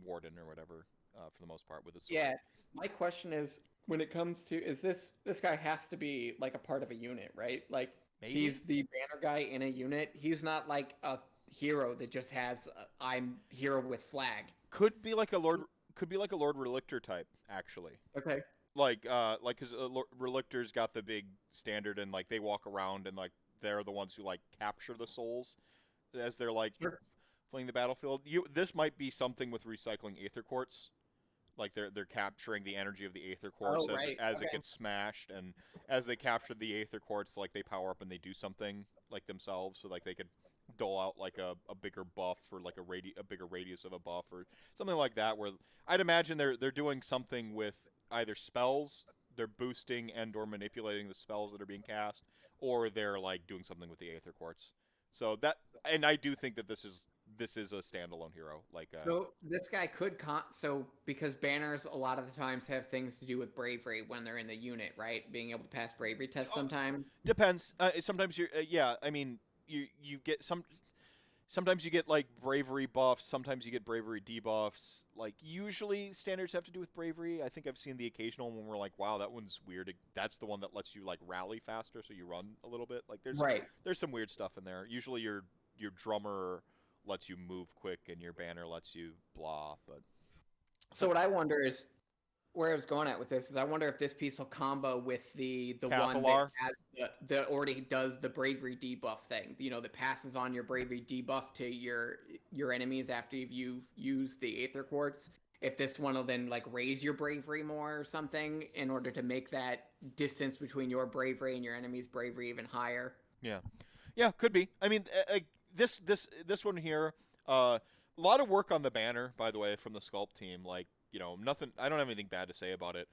warden or whatever for the most part with a sword. Yeah. My question is, when it comes to, is this guy has to be like a part of a unit, right? Like Maybe. He's the banner guy in a unit. He's not like a hero that just has I'm hero with flag. Could be like a Lord Relictor type actually. Okay. Like because Relictor's got the big standard, and like they walk around, and like they're the ones who like capture the souls as they're like fleeing the battlefield. This might be something with recycling Aether Quartz, like they're capturing the energy of the Aether Quartz as it gets smashed, and as they capture the Aether Quartz, like they power up and they do something like themselves, so like they could dole out like a bigger buff or like a bigger radius of a buff or something like that. Where I'd imagine they're doing something with either spells, they're boosting and or manipulating the spells that are being cast, or they're like doing something with the Aether Quartz. So that, and I do think that this is a standalone hero. Like so this guy could because banners a lot of the times have things to do with bravery when they're in the unit, right? Being able to pass bravery tests sometimes. Depends. Sometimes you're I mean you get sometimes you get like bravery buffs, sometimes you get bravery debuffs. Like usually standards have to do with bravery. I think I've seen the occasional one where like, wow, that one's weird. That's the one that lets you like rally faster, so you run a little bit. Like there's some weird stuff in there. Usually your drummer lets you move quick and your banner lets you blah. But so what I wonder is, where I was going at with this is, I wonder if this piece will combo with the one that already does the bravery debuff thing. That passes on your bravery debuff to your enemies after you've used the Aether Quartz. If this one will then like raise your bravery more or something in order to make that distance between your bravery and your enemy's bravery even higher. Yeah, could be. I mean, this one here, a lot of work on the banner, by the way, from the sculpt team. Like, nothing. I don't have anything bad to say about it,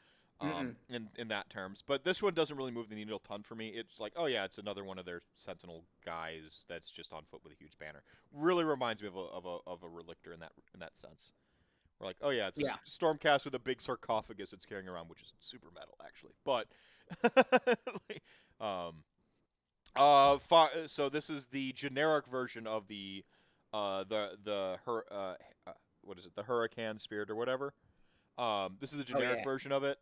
in that terms. But this one doesn't really move the needle a ton for me. It's like, oh yeah, it's another one of their Sentinel guys that's just on foot with a huge banner. Really reminds me of a Relictor in that sense. We're like, oh yeah, it's a Stormcast with a big sarcophagus it's carrying around, which is super metal actually. But so this is the generic version of the Hurricane Spirit or whatever. This is the generic version of it.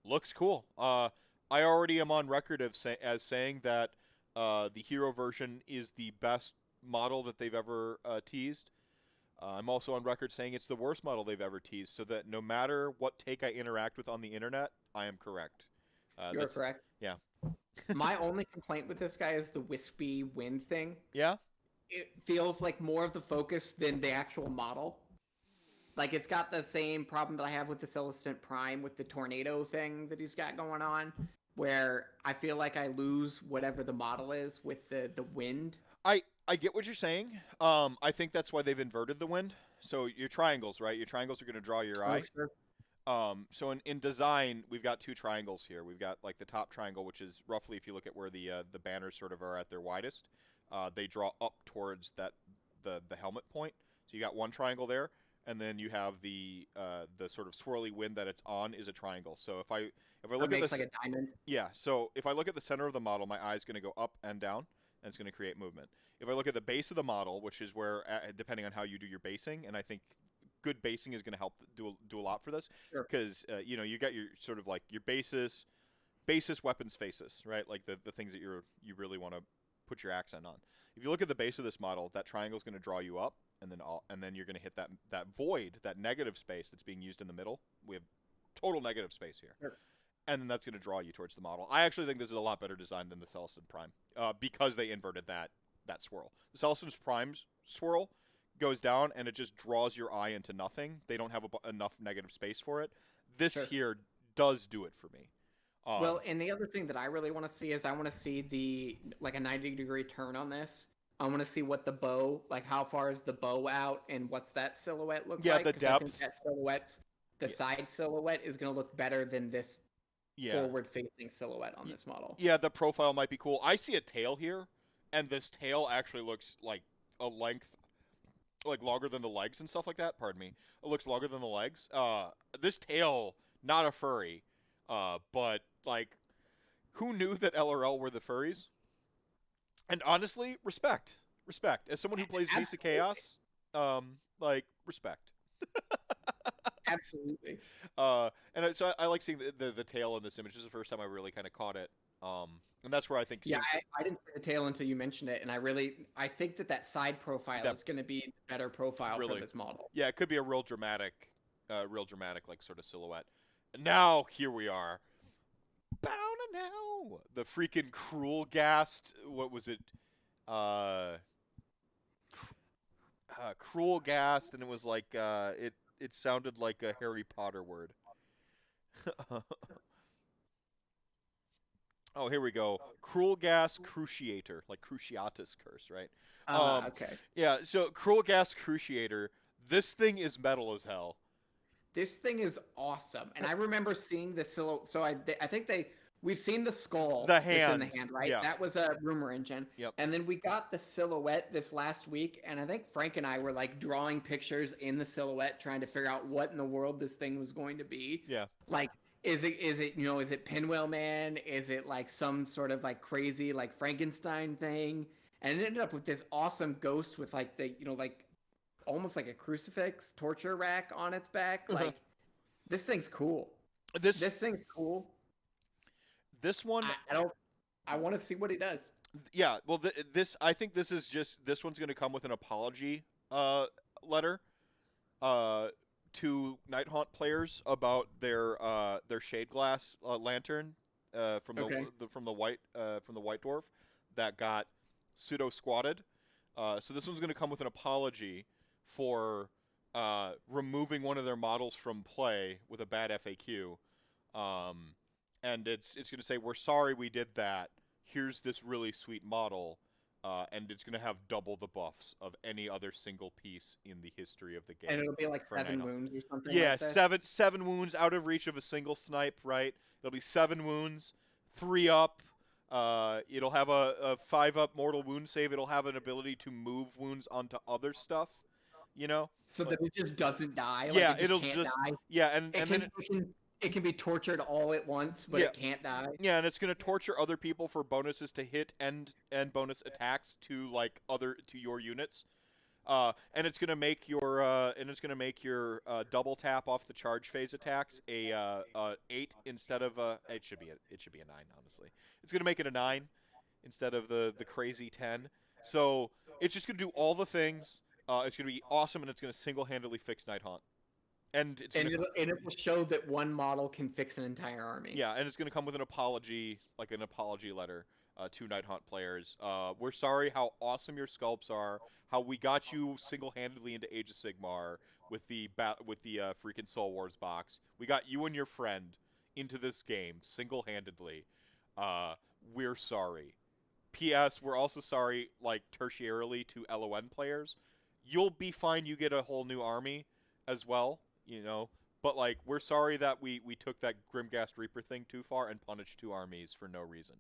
Looks cool. I already am on record as saying that the hero version is the best model that they've ever teased. I'm also on record saying it's the worst model they've ever teased, so that no matter what take I interact with on the internet, I am correct. You're correct. Yeah. My only complaint with this guy is the wispy wind thing. Yeah? It feels like more of the focus than the actual model. Like, it's got the same problem that I have with the Celestant Prime with the tornado thing that he's got going on, where I feel like I lose whatever the model is with the wind. I get what you're saying. I think that's why they've inverted the wind. So your triangles, right? Your triangles are going to draw your Oh, eye. sure. So in design, we've got two triangles here. We've got like the top triangle, which is roughly, if you look at where the banners sort of are at their widest, they draw up towards the helmet point. So you got one triangle there, and then you have the sort of swirly wind that it's on is a triangle. So if I look at this, like a diamond. yeah. So if I look at the center of the model, my eye is going to go up and down, and it's going to create movement. If I look at the base of the model, which is where, depending on how you do your basing, and I think good basing is going to help do a lot for this, because you got your sort of like your basis, weapons, faces, right? Like the things that you really want to put your accent on. If you look at the base of this model, that triangle is going to draw you up, and then you're going to hit that void, that negative space that's being used in the middle. We have total negative space here. Sure. And then that's going to draw you towards the model. I actually think this is a lot better design than the Celestin Prime, because they inverted that swirl. The Celestin's Prime's swirl goes down, and it just draws your eye into nothing. They don't have enough negative space for it. This here does do it for me. Well, and the other thing that I really want to see is I want to see a 90-degree turn on this. I want to see what the bow, like how far is the bow out, and what's that silhouette look like? Yeah, the depth. I think that silhouette, the side silhouette, is going to look better than this forward-facing silhouette on this model. Yeah, the profile might be cool. I see a tail here, and this tail actually looks like a length, like longer than the legs and stuff like that. Pardon me. It looks longer than the legs. This tail, not a furry, but like, who knew that LRL were the furries? And honestly, respect. As someone who plays Visa Chaos, respect. Absolutely. And so I like seeing the tail in this image. This is the first time I really kind of caught it. And that's where I think. Yeah, I didn't see the tail until you mentioned it, and I think that side profile is going to be the better profile for this model. Yeah, it could be a real dramatic like sort of silhouette. And now here we are. Bow to now. The freaking Krulghast. What was it? Krulghast, and it was like it sounded like a Harry Potter word. Oh, here we go. Krulghast Cruciator, like Cruciatus curse, right? Okay. Yeah, so Krulghast Cruciator. This thing is metal as hell. This thing is awesome, and I remember seeing the silhouette. So I think we've seen the skull, the hand, that's in the hand, right? Yeah. That was a rumor engine. Yep. And then we got the silhouette this last week, and I think Frank and I were like drawing pictures in the silhouette, trying to figure out what in the world this thing was going to be. Yeah. Like, is it Pinwheel Man? Is it like some sort of like crazy like Frankenstein thing? And it ended up with this awesome ghost with like almost like a crucifix torture rack on its back. Like, this thing's cool. This thing's cool. This one, I want to see what he does. Yeah, well, I think this one's going to come with an apology letter to Nighthaunt players about their shade glass lantern from the white dwarf that got pseudo squatted. So this one's going to come with an apology for removing one of their models from play with a bad FAQ. And it's going to say, we're sorry we did that. Here's this really sweet model, and it's going to have double the buffs of any other single piece in the history of the game. And it'll be like 7 wounds or something. Yeah, like that. seven wounds out of reach of a single snipe, right? It'll be 7 wounds, 3 up. It'll have a 5 up mortal wound save. It'll have an ability to move wounds onto other stuff. So that it just doesn't die. Yeah, like it can't die. Yeah, and it can be tortured all at once, but it can't die. Yeah, and it's going to torture other people for bonuses to hit and bonus attacks to your units. And it's going to make your double tap off the charge phase attacks a 8 instead of it should be a 9, honestly. It's going to make it a 9 instead of the crazy 10. So it's just going to do all the things. It's going to be awesome, and it's going to single-handedly fix Nighthaunt. And it will show that one model can fix an entire army. Yeah, and it's going to come with an apology letter to Nighthaunt players. We're sorry how awesome your sculpts are, how we got you single-handedly into Age of Sigmar with the freaking Soul Wars box. We got you and your friend into this game single-handedly. We're sorry. P.S. We're also sorry, like, tertiarily to LON players. you'll be fine. You get a whole new army as well, you know. But like, we're sorry that we took that Grimghast Reaper thing too far and punished 2 armies for no reason.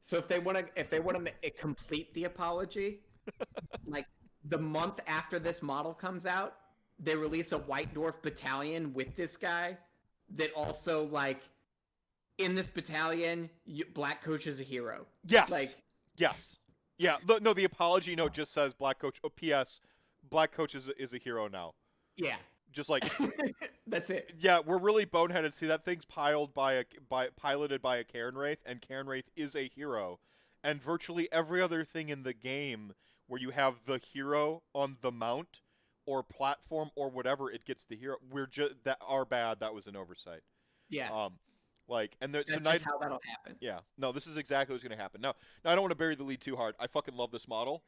So if they want to complete the apology, like the month after this model comes out, they release a White Dwarf battalion with this guy. That also like, in this battalion, Black Coach is a hero. Yes. Like, yes. Yeah. No, the apology note just says Black Coach. Oh, P.S. Black Coach is a hero now. Yeah. Just like that's it. Yeah, we're really boneheaded. See, that thing's piloted by a Cairn Wraith, and Cairn Wraith is a hero. And virtually every other thing in the game where you have the hero on the mount or platform or whatever, it gets the hero. Our bad. That was an oversight. Yeah. That's just how that'll happen. Yeah. No, this is exactly what's going to happen. Now I don't want to bury the lead too hard. I fucking love this model.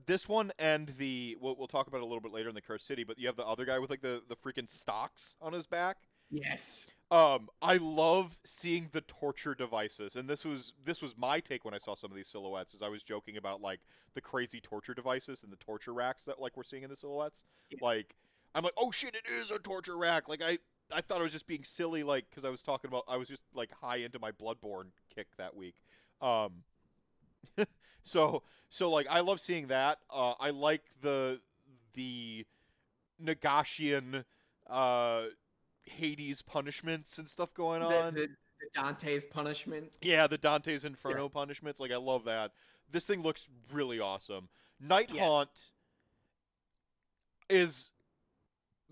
This one and we'll talk about it a little bit later in the Cursed City, but you have the other guy with like the freaking stocks on his back. Yes. I love seeing the torture devices, and this was my take when I saw some of these silhouettes. As I was joking about like the crazy torture devices and the torture racks that like we're seeing in the silhouettes. Yeah. Like, I'm like, oh shit, it is a torture rack. Like I thought I was just being silly, like, because I was just like high into my Bloodborne kick that week. So like I love seeing that. I like the Nagashi Hades punishments and stuff going on. The Dante's punishment. Yeah, the Dante's Inferno punishments. Like, I love that. This thing looks really awesome. Nighthaunt is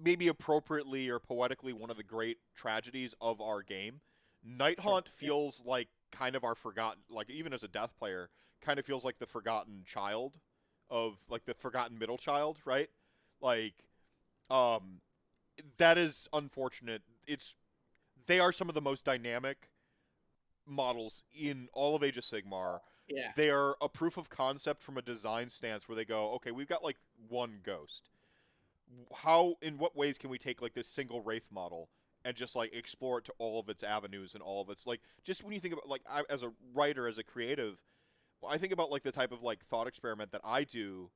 maybe appropriately or poetically one of the great tragedies of our game. Nighthaunt feels like kind of our forgotten, like even as a death player, kind of feels like the forgotten child of, like the forgotten middle child, right? Like, that is unfortunate. They are some of the most dynamic models in all of Age of Sigmar. Yeah. They are a proof of concept from a design stance where they go, okay, we've got like one ghost. In what ways can we take like this single Wraith model and just like explore it to all of its avenues and all of its, like, just when you think about, like, as a writer, as a creative, I think about like the type of like thought experiment that I do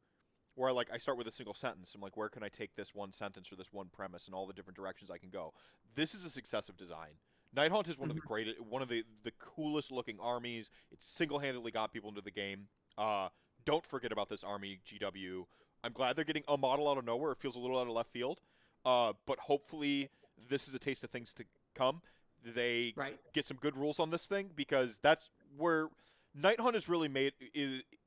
where like I start with a single sentence. I'm like, where can I take this one sentence or this one premise and all the different directions I can go? This is a successive design. Nighthaunt is one of the greatest, one of the coolest looking armies. It single-handedly got people into the game. Don't forget about this army, GW. I'm glad they're getting a model out of nowhere. It feels a little out of left field. But hopefully this is a taste of things to come. They get some good rules on this thing, because that's where Nighthaunt is really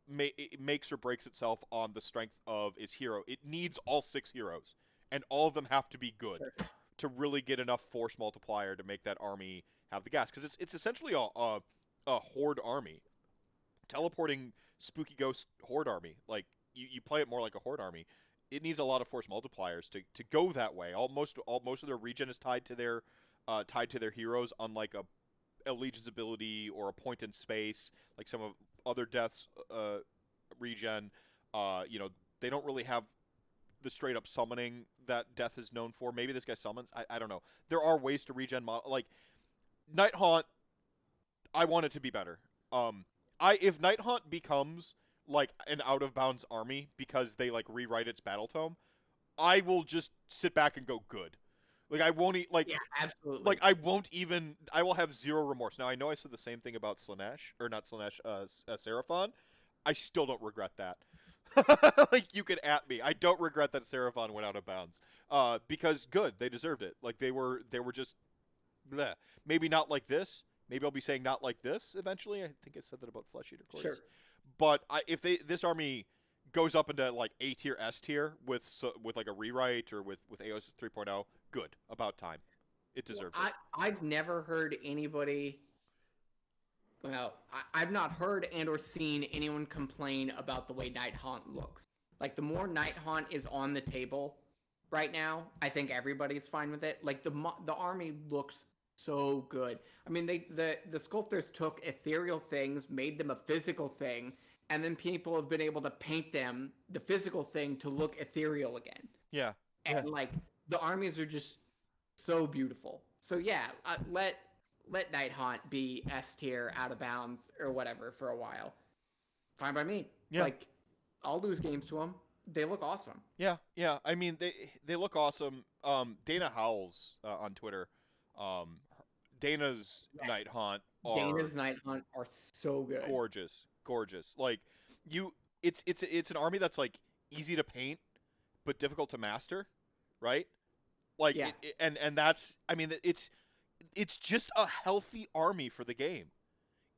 it makes or breaks itself on the strength of its hero. It needs all 6 heroes, and all of them have to be good to really get enough force multiplier to make that army have the gas. Because it's essentially a horde army. Teleporting spooky ghost horde army. Like, you play it more like a horde army. It needs a lot of force multipliers to go that way. Most of their regen is tied to their heroes, unlike a Legion's ability or a point in space, like some of other deaths regen. They don't really have the straight up summoning that Death is known for. Maybe this guy summons. I don't know. There are ways to regen like Nighthaunt. I want it to be better. If Nighthaunt becomes like an out of bounds army because they like rewrite its battle tome, I will just sit back and go good. Like, I won't yeah, absolutely. Like, I will have zero remorse. Now, I know I said the same thing about Slaanesh, or not Slaanesh, Seraphon. I still don't regret that. Like, you could at me. I don't regret that Seraphon went out of bounds. Because good, they deserved it. Like, they were just bleh. Maybe not like this. Maybe I'll be saying not like this eventually. I think I said that about Flesh Eater Cords. Sure. But if this army goes up into like A tier, S tier with like a rewrite or with AOS 3.0, good. About time. It deserves it. I've never heard anybody. Well, I've not heard and or seen anyone complain about the way Nighthaunt looks. Like, the more Nighthaunt is on the table right now, I think everybody's fine with it. Like, the army looks so good. I mean, the sculptors took ethereal things, made them a physical thing, and then people have been able to paint them, the physical thing, to look ethereal again. Yeah. And like, the armies are just so beautiful. So yeah, let Nighthaunt be S tier, out of bounds, or whatever for a while. Fine by me. Yeah. Like, I'll lose games to him. they look awesome. Yeah, yeah. I mean, they look awesome. Dana Howells on Twitter. Um, Dana's Yes. Nighthaunt Dana's Nighthaunt are so good. Gorgeous, gorgeous. Like it's an army that's like easy to paint, but difficult to master, right? Like, yeah. And that's, I mean, it's just a healthy army for the game.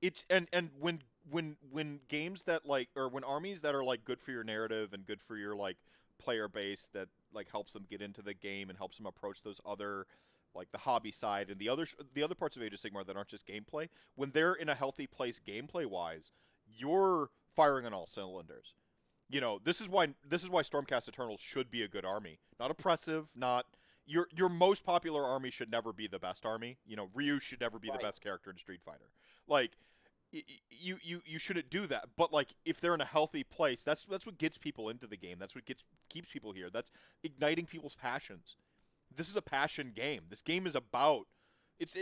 It's and when games that like, or when armies that are like good for your narrative and good for your like player base that like helps them get into the game and helps them approach those other, like the hobby side and the other parts of Age of Sigmar that aren't just gameplay, when they're in a healthy place gameplay wise, you're firing on all cylinders. You know, this is why Stormcast Eternals should be a good army. Not oppressive, not your most popular army should never be the best army. You know, Ryu should never be the best character in Street Fighter. Like, you shouldn't do that. But like, if they're in a healthy place, that's what gets people into the game. That's what keeps people here. That's igniting people's passions. This is a passion game. This game is about it's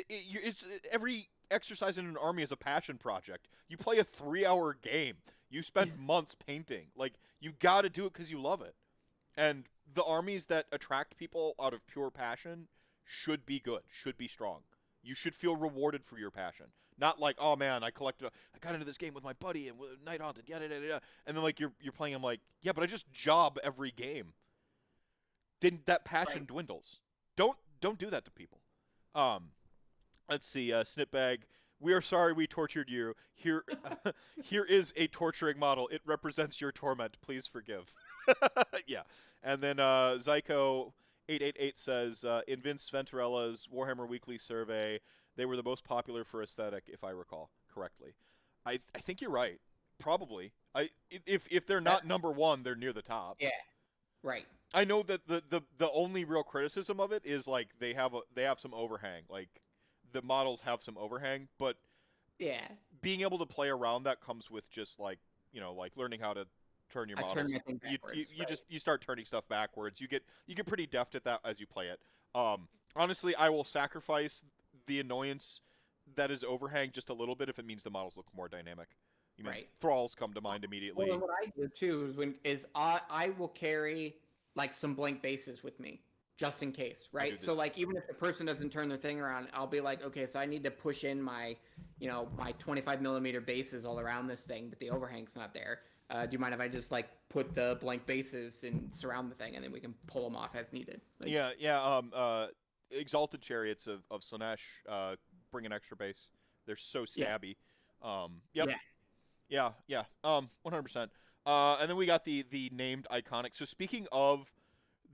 every exercise in an army is a passion project. You play a 3-hour game. You spend months painting. Like, you got to do it because you love it. And the armies that attract people out of pure passion should be good, should be strong. You should feel rewarded for your passion. Not like, oh man, I got into this game with my buddy and with Nighthaunt and yada yada yada. And then like you're playing, I'm like, yeah, but I just job every game. Then that passion dwindles. Don't do that to people. Let's see, Snipbag. We are sorry we tortured you. Here, here is a torturing model. It represents your torment. Please forgive. Yeah. And then Zyko888 says, in Vince Venturalla's Warhammer Weekly survey, they were the most popular for aesthetic, if I recall correctly. I think you're right. Probably. If they're not number one, they're near the top. Yeah. Right. I know that the only real criticism of it is like they have some overhang. Like, the models have some overhang, but yeah, being able to play around that comes with just like, you know, like learning how to turn your models. You start turning stuff backwards. You get pretty deft at that as you play it. Honestly, I will sacrifice the annoyance that is overhang just a little bit if it means the models look more dynamic. You mean, Thralls come to mind immediately. Well, what I do too is I will carry like some blank bases with me, just in case, right? So like, even if the person doesn't turn their thing around, I'll be like, okay, so I need to push in my, you know, my 25mm bases all around this thing, but the overhang's not there. Do you mind if I just like put the blank bases and surround the thing, and then we can pull them off as needed? Like, yeah. Exalted Chariots of Slanesh bring an extra base. They're so stabby. Yep. Yeah. 100%. And then we got the named iconic. So speaking of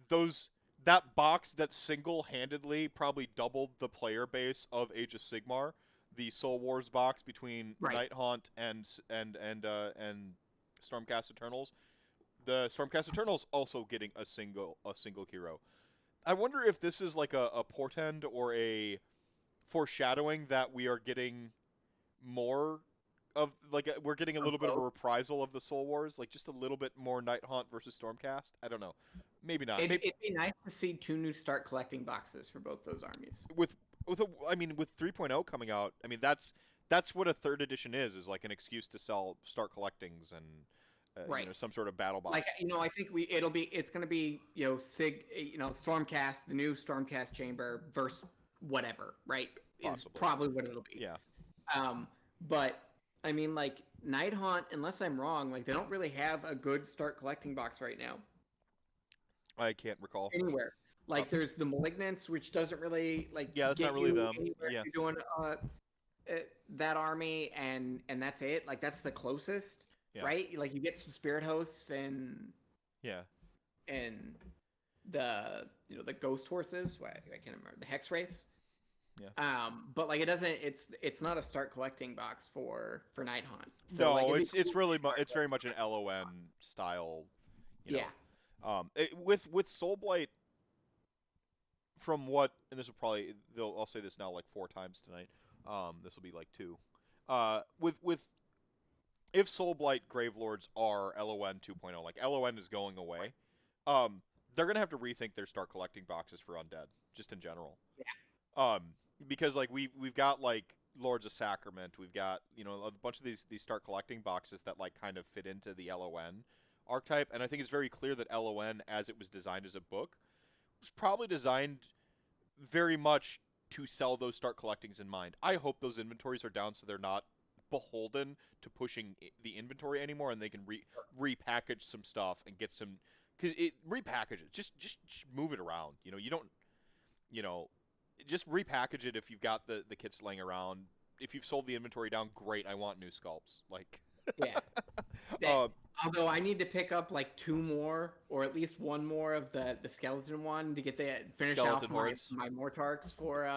those, that box that single-handedly probably doubled the player base of Age of Sigmar, the Soul Wars box between Nighthaunt and Stormcast Eternals. The Stormcast Eternals also getting a single hero. I wonder if this is like a portend or a foreshadowing that we are getting more of, like, we're getting a little bit of a reprisal of the Soul Wars, like just a little bit more Nighthaunt versus Stormcast. I don't know. Maybe not. It'd be nice to see 2 new start collecting boxes for both those armies. With 3.0 coming out, I mean, that's what a 3rd edition is like an excuse to sell start collectings and you know, some sort of battle box. Like, you know, I think it's going to be, you know, Stormcast, the new Stormcast chamber versus whatever, right? Possibly. Is probably what it'll be. Yeah. But I mean, like, Nighthaunt, unless I'm wrong, like, they don't really have a good start collecting box right now. I can't recall anywhere. Like, there's the Malignants, which doesn't really like. Yeah, that's not really them. Yeah, you're doing that army, and that's it. Like, that's the closest, right? Like, you get some Spirit Hosts and and the Ghost Horses. I can't remember the Hex Wraiths. Yeah. But like, it doesn't. It's not a start collecting box for Nighthaunt. So, no, like, it's very much an LON style. You know. With Soulblight, from what, and this will probably, I'll say this now like 4 times tonight. This will be like 2. If Soulblight Gravelords are LON 2.0, like LON is going away, they're gonna have to rethink their start collecting boxes for Undead, just in general. Yeah. Because like we've got like Lords of Sacrament, we've got, you know, a bunch of these start collecting boxes that like kind of fit into the LON archetype, and I think it's very clear that LON, as it was designed as a book, was probably designed very much to sell those start collectings in mind. I hope those inventories are down so they're not beholden to pushing the inventory anymore, and they can repackage some stuff and get some, because repackage it, just move it around. You don't, just repackage it if you've got the kits laying around. If you've sold the inventory down, great. I want new sculpts. Like, yeah. Although I need to pick up like 2 more, or at least 1 more of the skeleton one to get finish skeleton off my Mortarks for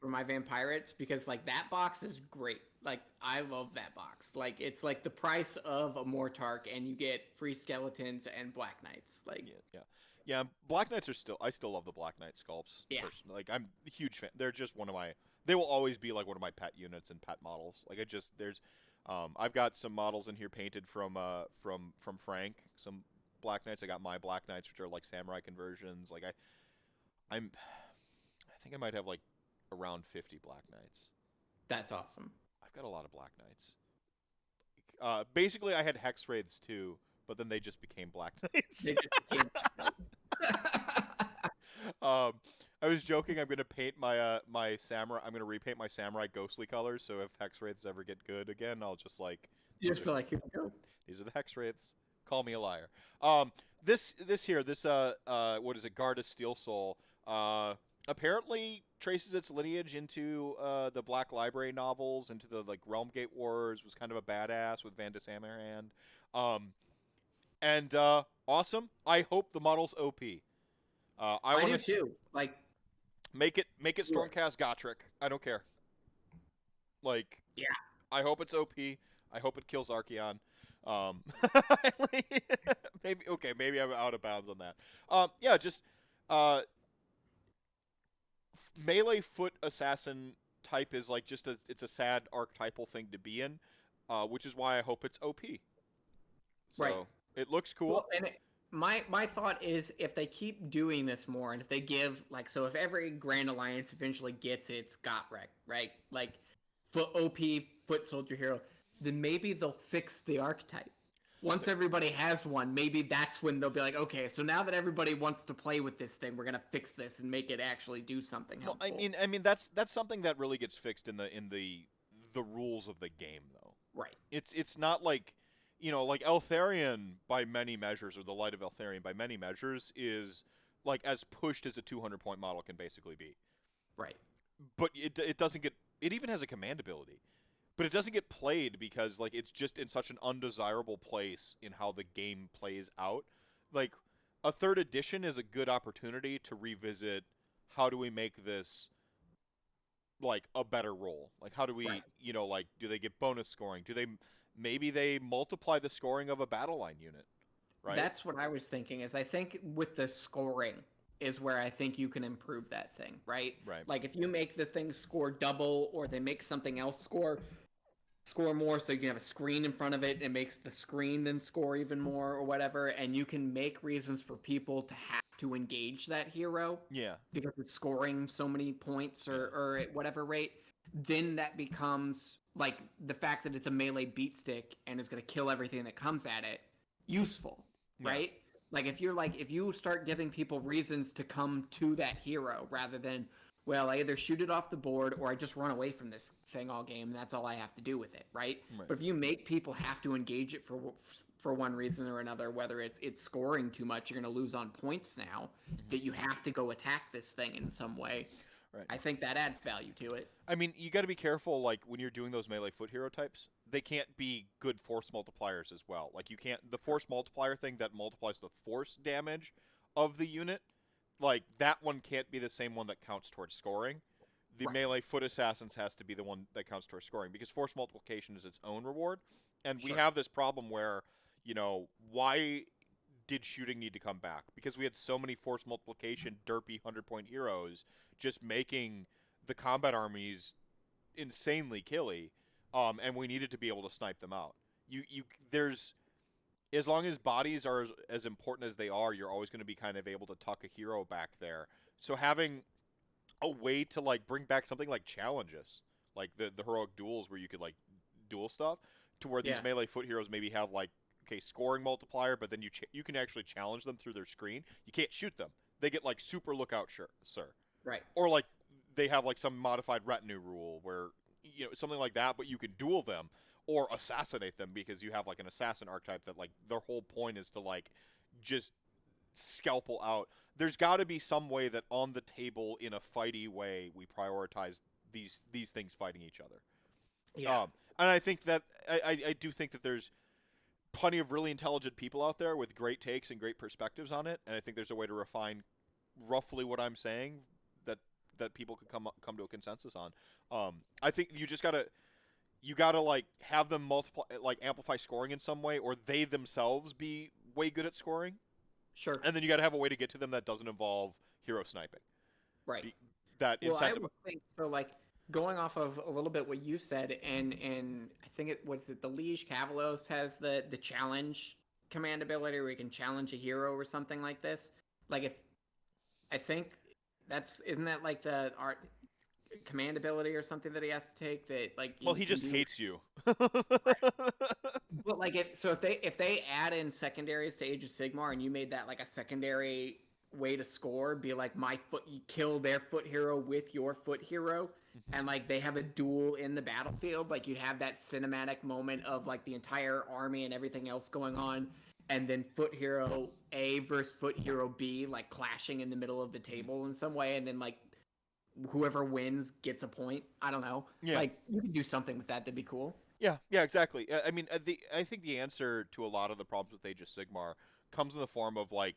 my Vampirates, because like that box is great. Like I love that box. Like it's like the price of a Mortark, and you get free skeletons and Black Knights. Like yeah. Black Knights I still love the Black Knight sculpts. Yeah. Personally. Like I'm a huge fan. They're just they will always be like one of my pet units and pet models. Like I've got some models in here painted from Frank. Some Black Knights. I got my Black Knights, which are like samurai conversions. Like I think I might have like around 50 Black Knights. That's awesome. I've got a lot of Black Knights. Basically, I had Hex Wraiths too, but then they just became Black Knights. I was joking. I'm gonna paint my samurai. I'm gonna repaint my samurai ghostly colors. So if Hex Wraiths ever get good again, I'll just like. You just feel like, here we go. These are the Hex Wraiths. Call me a liar. This what is it? Gardus Steel Soul. Apparently traces its lineage into the Black Library novels, into the like Realm Gate Wars. Was kind of a badass with Vandus Hammerhand. Awesome. I hope the model's OP. I do too. Like, make it Stormcast Gotrek. I don't care. Like, yeah. I hope it's OP. I hope it kills Archeon. Maybe I'm out of bounds on that. Melee foot assassin type is like it's a sad archetypal thing to be in, which is why I hope it's OP. So, right. It looks cool. Well, and my thought is, if they keep doing this more, and if they give if every Grand Alliance eventually gets its Gotrek, right? Like OP foot soldier hero, then maybe they'll fix the archetype. Once everybody has one, maybe that's when they'll be like, okay, so now that everybody wants to play with this thing, we're gonna fix this and make it actually do something helpful. Well, I mean that's something that really gets fixed in the rules of the game, though. Right. It's not like, like Eltharion by many measures, or the Light of Eltharion by many measures, is like as pushed as a 200-point model can basically be. Right. But it doesn't get. It even has a command ability. But it doesn't get played because like it's just in such an undesirable place in how the game plays out. Like a 3rd edition is a good opportunity to revisit how do we make this like a better role? Like how do we, like do they get bonus scoring? Maybe they multiply the scoring of a battle line unit, right? That's what I was thinking. Is I think with the scoring is where I think you can improve that thing, right? Right. Like if you make the thing score double, or they make something else score more, so you can have a screen in front of it, and it makes the screen then score even more or whatever, and you can make reasons for people to have to engage that hero. Yeah. Because it's scoring so many points or at whatever rate, then that becomes like the fact that it's a melee beat stick and is going to kill everything that comes at it useful, right? Like if you start giving people reasons to come to that hero rather than, well, I either shoot it off the board or I just run away from this thing all game, and that's all I have to do with it, right? But if you make people have to engage it for one reason or another, whether it's scoring too much, you're going to lose on points now, that you have to go attack this thing in some way. Right. I think that adds value to it. I mean, you got to be careful, like, when you're doing those melee foot hero types, they can't be good force multipliers as well. Like, you can't, the force multiplier thing that multiplies the force damage of the unit, like, that one can't be the same one that counts towards scoring. The melee foot assassins has to be the one that counts towards scoring, because force multiplication is its own reward. And we have this problem where, why did shooting need to come back? Because we had so many force multiplication derpy 100-point heroes just making the combat armies insanely killy, and we needed to be able to snipe them out. There's, as long as bodies are as important as they are, you're always going to be kind of able to tuck a hero back there. So having a way to like bring back something like challenges, like the heroic duels where you could like duel stuff, to where these melee foot heroes maybe have like okay, scoring multiplier, but then you can actually challenge them through their screen. You can't shoot them. They get like super lookout, sir. Right. Or like they have like some modified retinue rule where something like that, but you can duel them or assassinate them because you have like an assassin archetype that like their whole point is to like just scalpel out. There's got to be some way that on the table in a fighty way we prioritize these things fighting each other. Yeah. And I think that I do think that there's plenty of really intelligent people out there with great takes and great perspectives on it, and I think there's a way to refine roughly what I'm saying that people could come to a consensus on. I think you gotta like have them multiply, like amplify scoring in some way, or they themselves be way good at scoring. Sure. And then you gotta have a way to get to them that doesn't involve hero sniping. Right. That incentive. I would think so. Like going off of a little bit what you said, and I think the Liege Cavalos has the challenge command ability where you can challenge a hero or something like this. Like isn't that like the art command ability or something that he has to take that like he just hates you. But like if they add in secondaries to Age of Sigmar and you made that like a secondary way to score, be like you kill their foot hero with your foot hero, and like they have a duel in the battlefield, like you'd have that cinematic moment of like the entire army and everything else going on, and then foot hero A versus foot hero B like clashing in the middle of the table in some way, and then like whoever wins gets a point. I don't know. Yeah. Like you could do something with that. That'd be cool. Yeah, exactly. I mean, I think the answer to a lot of the problems with Age of Sigmar comes in the form of like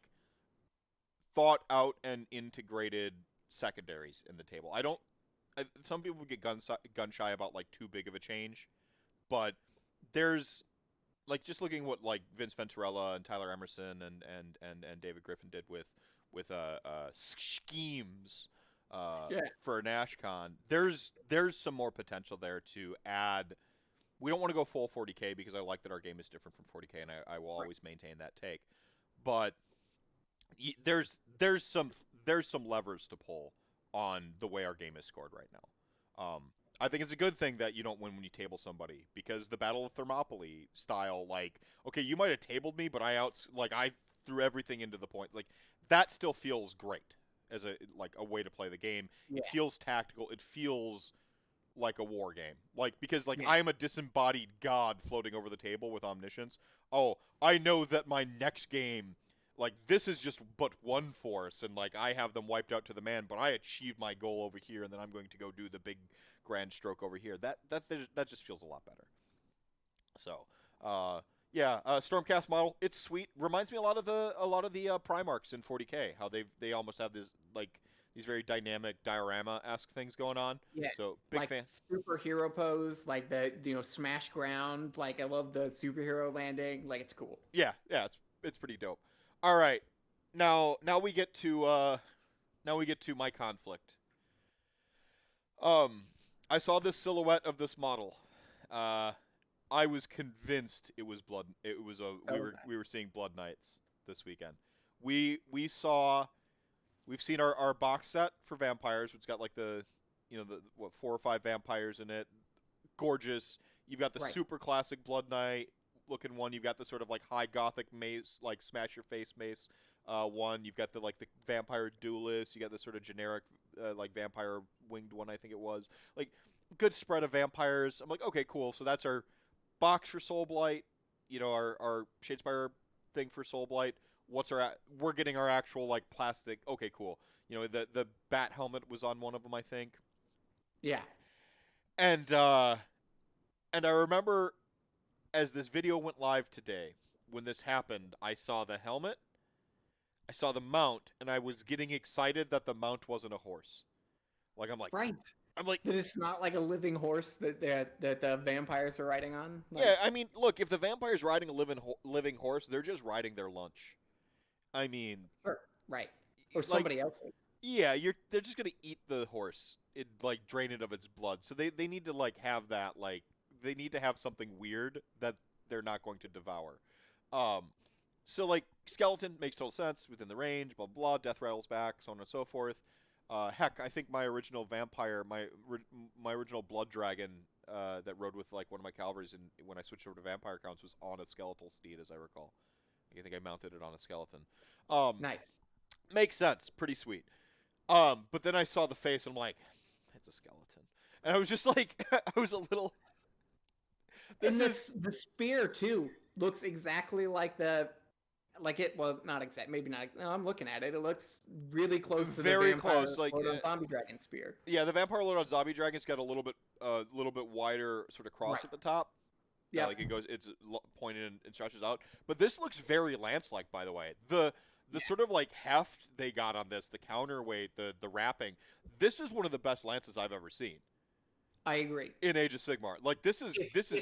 thought out and integrated secondaries in the table. Some people get gun shy about like too big of a change, but there's like just looking what like Vince Venturella and Tyler Emerson and David Griffin did with schemes for NashCon. There's some more potential there to add. We don't want to go full 40K because I like that our game is different from 40K, and I will always maintain that take. But there's some levers to pull on the way our game is scored right now. I think it's a good thing that you don't win when you table somebody, because the Battle of Thermopylae style, like, okay, you might have tabled me, but I threw everything into the point. Like that still feels great as a way to play the game. Yeah. It feels tactical. It feels like a war game. Like, because like I am a disembodied god floating over the table with omniscience. Oh, I know that my next game, like, this is just but one force, and like I have them wiped out to the man, but I achieved my goal over here, and then I'm going to go do the big grand stroke over here. That just feels a lot better. So, Stormcast model, it's sweet. Reminds me a lot of the Primarchs in 40K. How they almost have this like these very dynamic diorama-esque things going on. Yeah. So big like fan. Superhero pose, like the smash ground. Like I love the superhero landing. Like it's cool. Yeah, it's pretty dope. All right, now we get to my conflict. I saw this silhouette of this model. I was convinced it was blood. It was we were seeing Blood Knights this weekend. We've seen our box set for vampires, which got like the 4 or 5 vampires in it. Gorgeous. You've got the super classic Blood Knight looking one. You've got the sort of like high gothic mace, like smash your face mace one. You've got the like the vampire duelist. You got the sort of generic like vampire winged one, I think it was. Like good spread of vampires. I'm like, okay, cool. So that's our box for Soulblight. Our Shadespire thing for Soulblight. We're getting our actual like plastic. Okay, cool. The bat helmet was on one of them, I think. Yeah. And I remember as this video went live today, when this happened, I saw the helmet, I saw the mount, and I was getting excited that the mount wasn't a horse. Like I'm like, that it's not like a living horse that the vampires are riding on. Like, yeah, I mean, look, if the vampire's riding a living horse, they're just riding their lunch. I mean, sure, right, or somebody else. Yeah, they're just gonna eat the horse, like drain it of its blood. So they need to like have that, like they need to have something weird that they're not going to devour. So like skeleton makes total sense within the range. Blah blah. Death rattles back, so on and so forth. Heck, I think my original vampire, original Blood Dragon that rode with like one of my cavalries, and when I switched over to Vampire Counts, was on a skeletal steed, as I recall. I think I mounted it on a skeleton. Nice. Makes sense. Pretty sweet. But then I saw the face, and I'm like, it's a skeleton. And I was just like, I was a little... The spear, too, looks exactly like well, not exact, maybe not. No, I'm looking at it. It looks really close to very the Vampire close, like Lord on Zombie Dragon spear. Yeah, the Vampire Lord on Zombie Dragon's got a little bit wider sort of cross at the top. Yeah, like it's pointed and stretches out. But this looks very lance-like, by the way. The sort of like heft they got on this, the counterweight, the wrapping. This is one of the best lances I've ever seen. I agree. In Age of Sigmar, like this is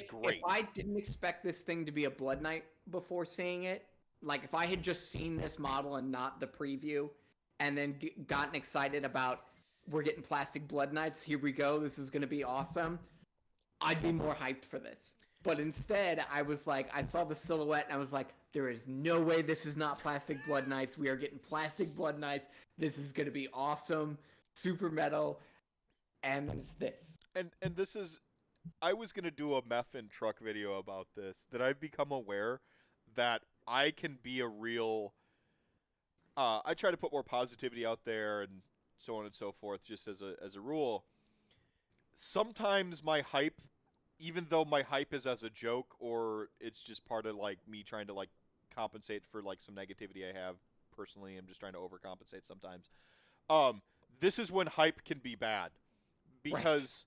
great. If I didn't expect this thing to be a Blood Knight before seeing it, like if I had just seen this model and not the preview, and then gotten excited about we're getting plastic Blood Knights, here we go, this is going to be awesome, I'd be more hyped for this. But instead, I was like, I saw the silhouette and I was like, there is no way this is not plastic Blood Knights. We are getting plastic Blood Knights. This is going to be awesome, super metal, and then it's this. And this is, I was going to do a Meth truck video about this, that I've become aware that I can be a real, I try to put more positivity out there and so on and so forth, just as a rule. Sometimes my hype, even though my hype is as a joke or it's just part of like me trying to like compensate for like some negativity I have personally, I'm just trying to overcompensate sometimes. This is when hype can be bad, because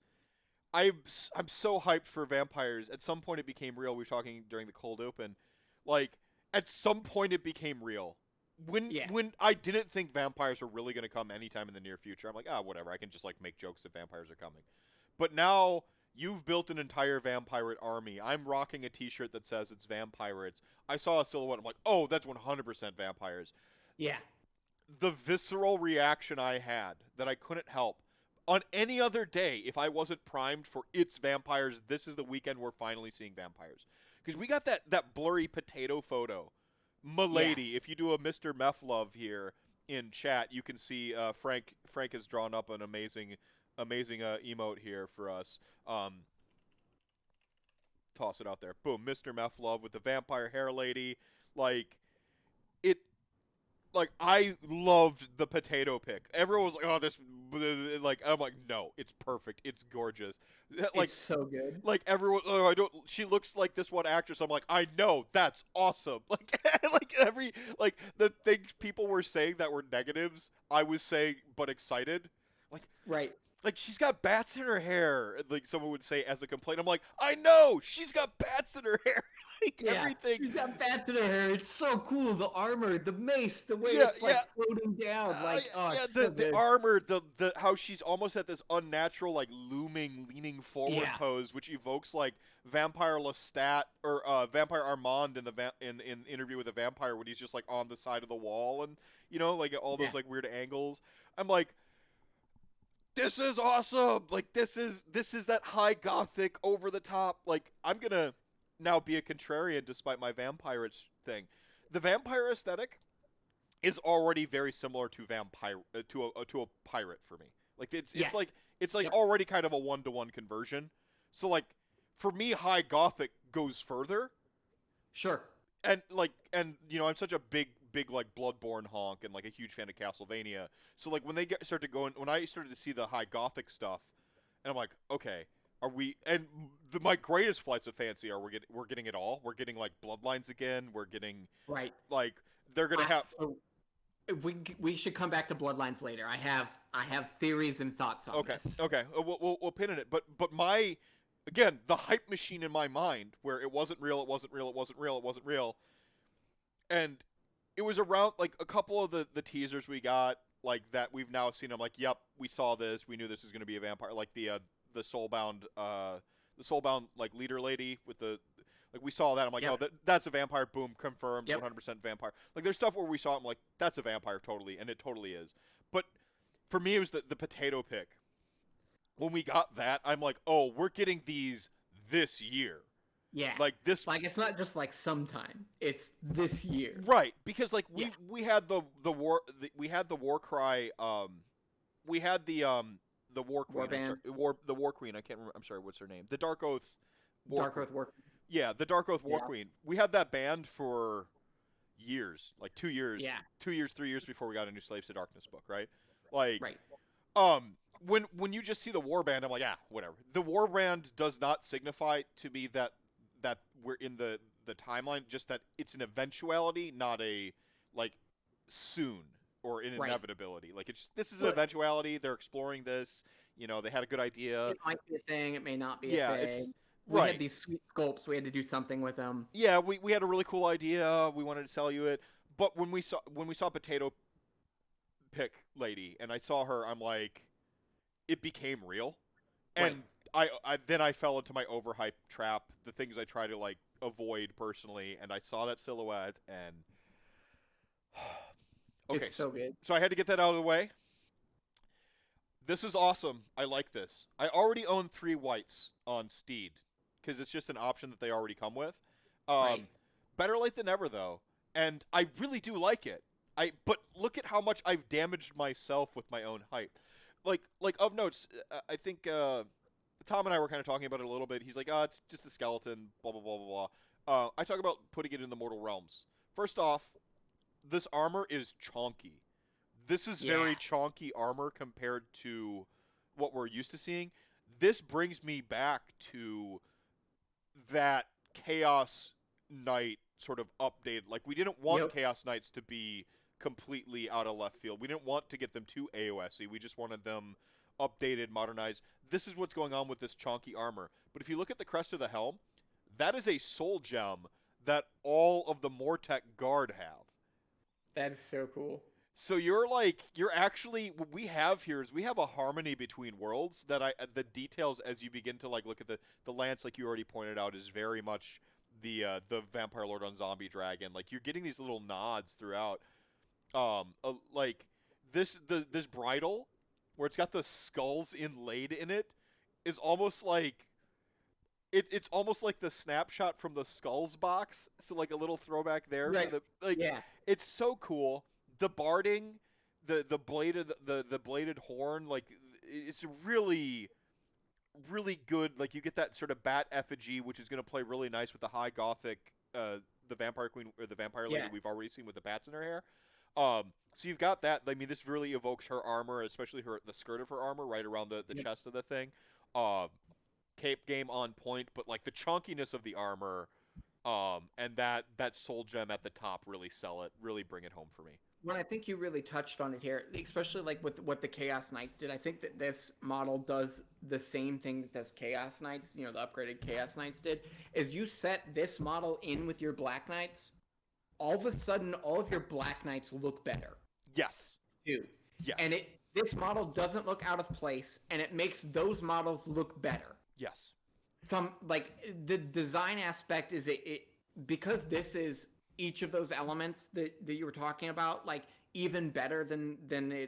I'm so hyped for vampires. At some point it became real. We were talking during the cold open. Like, at some point it became real. When I didn't think vampires were really going to come anytime in the near future, I'm like, whatever. I can just like make jokes that vampires are coming. But now you've built an entire Vampirate army. I'm rocking a t-shirt that says it's Vampirates. I saw a silhouette. I'm like, oh, that's 100% vampires. Yeah. The visceral reaction I had that I couldn't help. On any other day, if I wasn't primed for it's vampires, this is the weekend we're finally seeing vampires. Because we got that blurry potato photo. Milady, if you do a Mr. Meth Love here in chat, you can see Frank has drawn up an amazing emote here for us. Toss it out there. Boom, Mr. Meth Love with the vampire hair lady. I loved the potato pic. Everyone was like, oh, this, like, I'm like, no, it's perfect. It's gorgeous. Like, it's so good. Like, everyone, she looks like this one actress. I'm like, I know, that's awesome. Like, the things people were saying that were negatives, I was saying, but excited. Like, right. Like, she's got bats in her hair, like someone would say as a complaint. I'm like, I know, she's got bats in her hair. Everything. She's got bats in her hair. It's so cool. The armor, the mace, the way it's like floating down. The armor, the how she's almost at this unnatural, like looming, leaning forward pose, which evokes like Vampire Lestat or Vampire Armand in Interview with a Vampire when he's just like on the side of the wall and like all those like weird angles. I'm like, this is awesome. Like this is that high gothic over the top. Like I'm gonna now be a contrarian despite my Vampirates thing. The vampire aesthetic is already very similar to to a pirate for me. Like it's like already kind of a 1-to-1 conversion. So like for me, high gothic goes further. Sure. And I'm such a big like Bloodborne honk and like a huge fan of Castlevania. So like when when I started to see the high gothic stuff, and I'm like, okay. Are we my greatest flights of fancy are we're getting it all. We're getting like bloodlines again. We're getting like they're gonna have. So we should come back to bloodlines later. I have theories and thoughts on this. Okay. We'll pin in it. But my again the hype machine in my mind where it wasn't real. It wasn't real. It wasn't real. It wasn't real. And it was around like a couple of the teasers we got like that we've now seen. I'm like, yep, we saw this. We knew this was gonna be a vampire. Like the soulbound like leader lady with the like we saw that. I'm like, oh, that's a vampire. Boom, confirmed. 100% vampire. Like there's stuff where we saw it. I'm like, that's a vampire totally, and it totally is. But for me, it was the potato pick. When we got that, I'm like, oh, we're getting these this year. Yeah. Like this. Like it's not just like sometime. It's this year. Right, because like we had the war cry. We had the War Queen. The War Queen. I can't remember. I'm sorry. What's her name? The Dark Oath. Dark Oath War. Yeah, the Dark Oath War Queen. We had that banned for years, like 2 years. Yeah. 2 years, 3 years before we got a new Slaves to Darkness book, right? Like, right. When you just see the warband, I'm like, whatever. The warband does not signify to me that we're in the timeline, just that it's an eventuality, not a like soon or an inevitability. Like this is an eventuality. They're exploring this. You know, they had a good idea. It might be a thing. It may not be a thing. We had these sweet sculpts. We had to do something with them. Yeah, we had a really cool idea. We wanted to sell you it, but when we saw Potato Pick Lady and I saw her, I'm like, it became real, and I fell into my overhype trap. The things I try to like avoid personally, and I saw that silhouette, and okay, it's so good. So I had to get that out of the way. This is awesome. I like this. I already own 3 whites on Steed because it's just an option that they already come with. Better late than never, though, and I really do like it. But look at how much I've damaged myself with my own hype. Like of notes, I think Tom and I were kind of talking about it a little bit. He's like, it's just a skeleton, blah, blah, blah, blah, blah. I talk about putting it in the Mortal Realms. First off, this armor is chonky. This is very chonky armor compared to what we're used to seeing. This brings me back to that Chaos Knight sort of updated. Like, we didn't want Chaos Knights to be completely out of left field. We didn't want to get them too AOS-y. We just wanted them updated, modernized. This is what's going on with this chonky armor. But if you look at the crest of the helm, that is a soul gem that all of the Mortek Guard have. That is so cool. So you're actually, what we have here is we have a harmony between worlds that the details as you begin to like look at the lance, like you already pointed out, is very much the Vampire Lord on Zombie Dragon. Like, you're getting these little nods throughout. Like this bridle where it's got the skulls inlaid in it is almost like it's almost like the snapshot from the Skulls box. So like a little throwback there. Right. It's so cool. The barding, the bladed horn, like it's really good. Like, you get that sort of bat effigy, which is going to play really nice with the high gothic the Vampire Queen or the Vampire Lady we've already seen with the bats in her hair. So you've got that. I mean, this really evokes her armor, especially the skirt of her armor right around the chest of the thing. Cape game on point, but like the chunkiness of the armor, and that soul gem at the top really sell it, really bring it home for me. Well, I think you really touched on it here, especially like with what the Chaos Knights did. I think that this model does the same thing that those Chaos Knights, the upgraded Chaos Knights did, is you set this model in with your Black Knights, all of a sudden all of your Black Knights look better. Yes. Dude. Yes. And this model doesn't look out of place, and it makes those models look better. Yes. The design aspect is it because this is each of those elements that you were talking about, like, even better than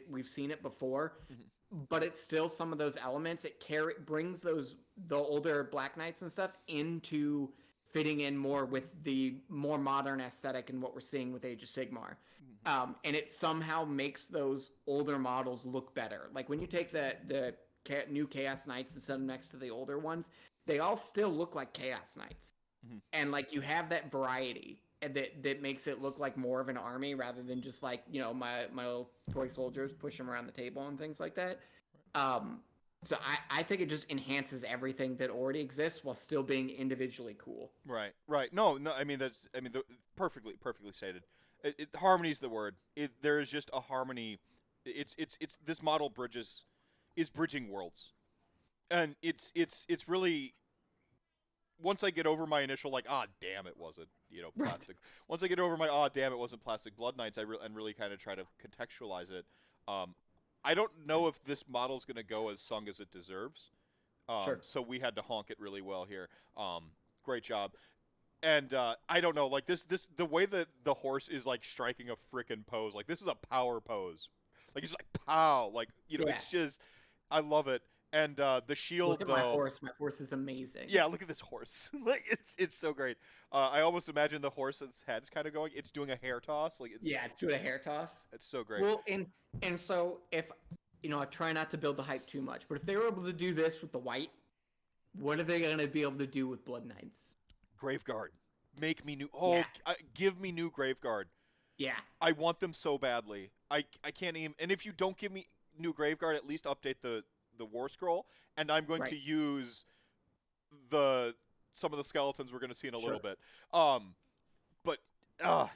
we've seen it before. Mm-hmm. But it's still some of those elements. It brings the older Black Knights and stuff into fitting in more with the more modern aesthetic and what we're seeing with Age of Sigmar. Mm-hmm. And it somehow makes those older models look better. Like, when you take the new Chaos Knights and set them next to the older ones, they all still look like Chaos Knights. Mm-hmm. And like, you have that variety that makes it look like more of an army rather than just like, my little toy soldiers push them around the table and things like that. So I think it just enhances everything that already exists while still being individually cool. Right. No. I mean, perfectly stated. Harmony is the word. There is just a harmony. It's this model is bridging worlds, and it's really. Once I get over my initial damn it wasn't plastic. Right. Once I get over my damn it wasn't plastic Blood Knights, and really kind of try to contextualize it. I don't know if this model's going to go as sung as it deserves. Sure. So we had to honk it really well here. Great job. And I don't know, like the way that the horse is like striking a frickin' pose, like this is a power pose. Like, it's like pow, like it's just, I love it. And the shield, look at my horse. My horse is amazing. Yeah, look at this horse. Like, it's so great. I almost imagine the horse's head's kind of going. It's doing a hair toss. Like, it's doing a hair toss. It's so great. Well, and so if I try not to build the hype too much, but if they were able to do this with the white, what are they going to be able to do with Blood Knights? Graveguard. Make me new. Oh, yeah. Give me new Graveguard. Yeah. I want them so badly. I can't even. And if you don't give me new Graveguard, at least update the War Scroll. And I'm going to use some of the skeletons we're going to see in a little bit. But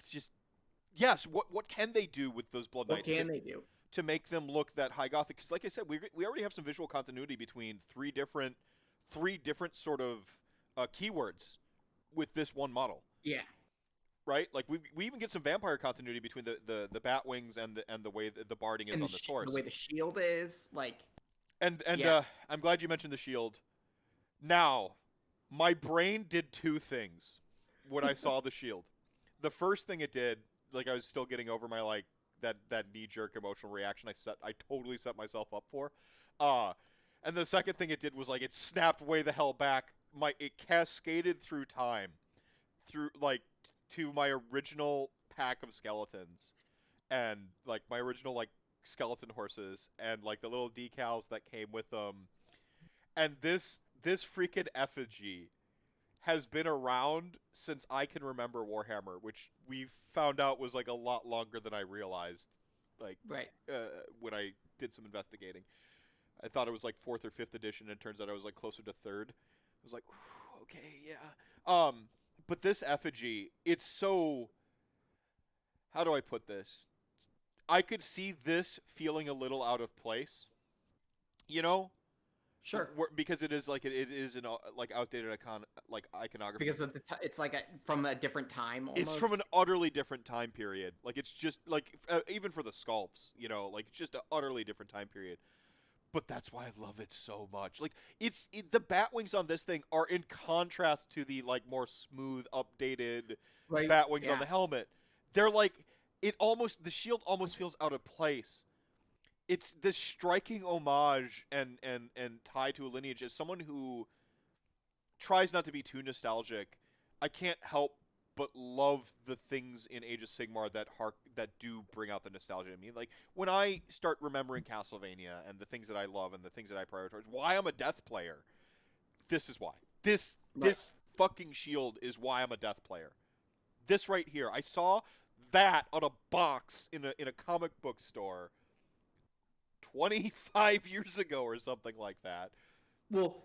just yes. What can they do with those Blood Knights? What can they do to make them look that high Gothic? Because, like I said, we already have some visual continuity between three different sort of keywords with this one model. Yeah. Right? Like we even get some vampire continuity between the bat wings and the way the barding is on the source. The way the shield is, like. And I'm glad you mentioned the shield. Now, my brain did two things when I saw the shield. The first thing it did, like I was still getting over my like that knee jerk emotional reaction I totally set myself up for. And the second thing it did was like it snapped way the hell back. It cascaded through time, through like to my original pack of skeletons, and like my original like skeleton horses, and like the little decals that came with them, and this freaking effigy has been around since I can remember Warhammer, which we found out was like a lot longer than I realized. Like when I did some investigating. I thought it was like 4th or 5th edition, and it turns out I was like closer to 3rd. I was like, okay, yeah. But this effigy, it's so... How do I put this? I could see this feeling a little out of place. You know? Sure. Because it is like it is an like outdated iconography. Because of it's like from a different time. Almost. It's from an utterly different time period. Like it's just like even for the sculpts, like it's just an utterly different time period. But that's why I love it so much. Like the bat wings on this thing are in contrast to the like more smooth, updated bat wings on the helmet. They're like the shield almost feels out of place. It's this striking homage and tie to a lineage. As someone who tries not to be too nostalgic, I can't help but love the things in Age of Sigmar that do bring out the nostalgia in me. Like when I start remembering Castlevania and the things that I love and the things that I prioritize, why I'm a death player. This is why. This fucking shield is why I'm a death player. This right here. I saw that on a box in a comic book store 25 years ago or something like that. Well,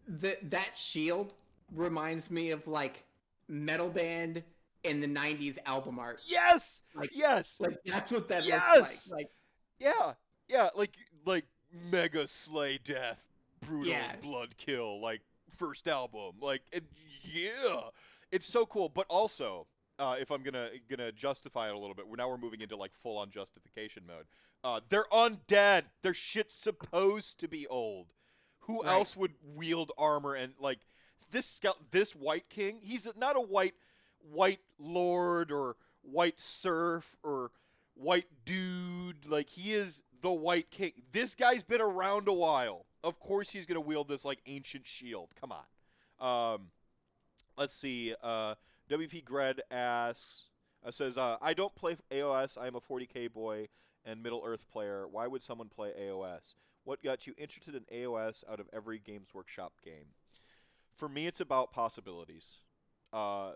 that shield reminds me of like metal band in the 90s album art. Yes. Yes. Like that's what that looks like. Yeah, like Mega Slay Death, Brutal Blood Kill, like first album. Like it's so cool, but also if I'm gonna justify it a little bit, we're moving into like full on justification mode. They're undead. Their shit's supposed to be old. Who else would wield armor and like this Wight King? He's not a white lord or white serf or white dude. Like he is the Wight King. This guy's been around a while. Of course he's gonna wield this like ancient shield. Come on. Let's see. WP Gred asks, says, I don't play AOS. I am a 40k boy and Middle Earth player. Why would someone play AOS? What got you interested in AOS out of every Games Workshop game? For me, it's about possibilities. Warhammer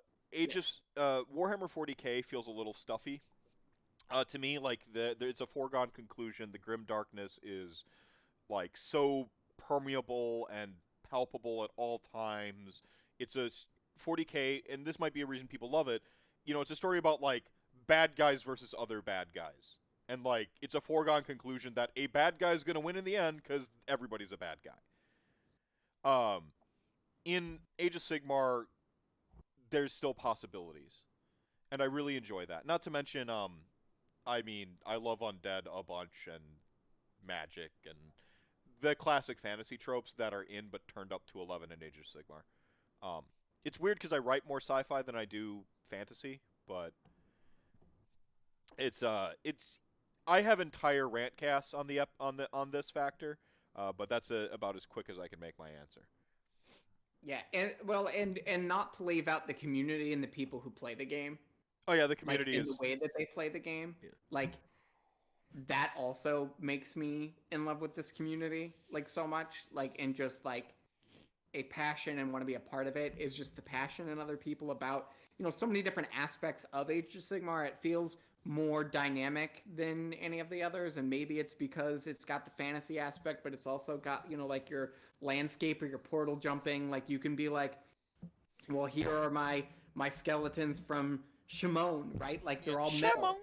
40k feels a little stuffy. To me, like it's a foregone conclusion. The grim darkness is like so permeable and palpable at all times. It's a 40k, and this might be a reason people love it. It's a story about like bad guys versus other bad guys. And, like, it's a foregone conclusion that a bad guy is going to win in the end because everybody's a bad guy. In Age of Sigmar, there's still possibilities. And I really enjoy that. Not to mention, I love undead a bunch and magic and the classic fantasy tropes that are in but turned up to 11 in Age of Sigmar. It's weird because I write more sci-fi than I do fantasy, but it's I have entire RantCasts on this factor, but that's about as quick as I can make my answer. Yeah, and not to leave out the community and the people who play the game. Oh yeah, the community is the way that they play the game. Yeah. Like that also makes me in love with this community like so much, like, and just like a passion and want to be a part of it is just the passion in other people about, so many different aspects of Age of Sigmar. It feels more dynamic than any of the others, and maybe it's because it's got the fantasy aspect, but it's also got, like your landscape or your portal jumping. Like you can be like, well, here are my skeletons from Shimon, right? Like they're all metal.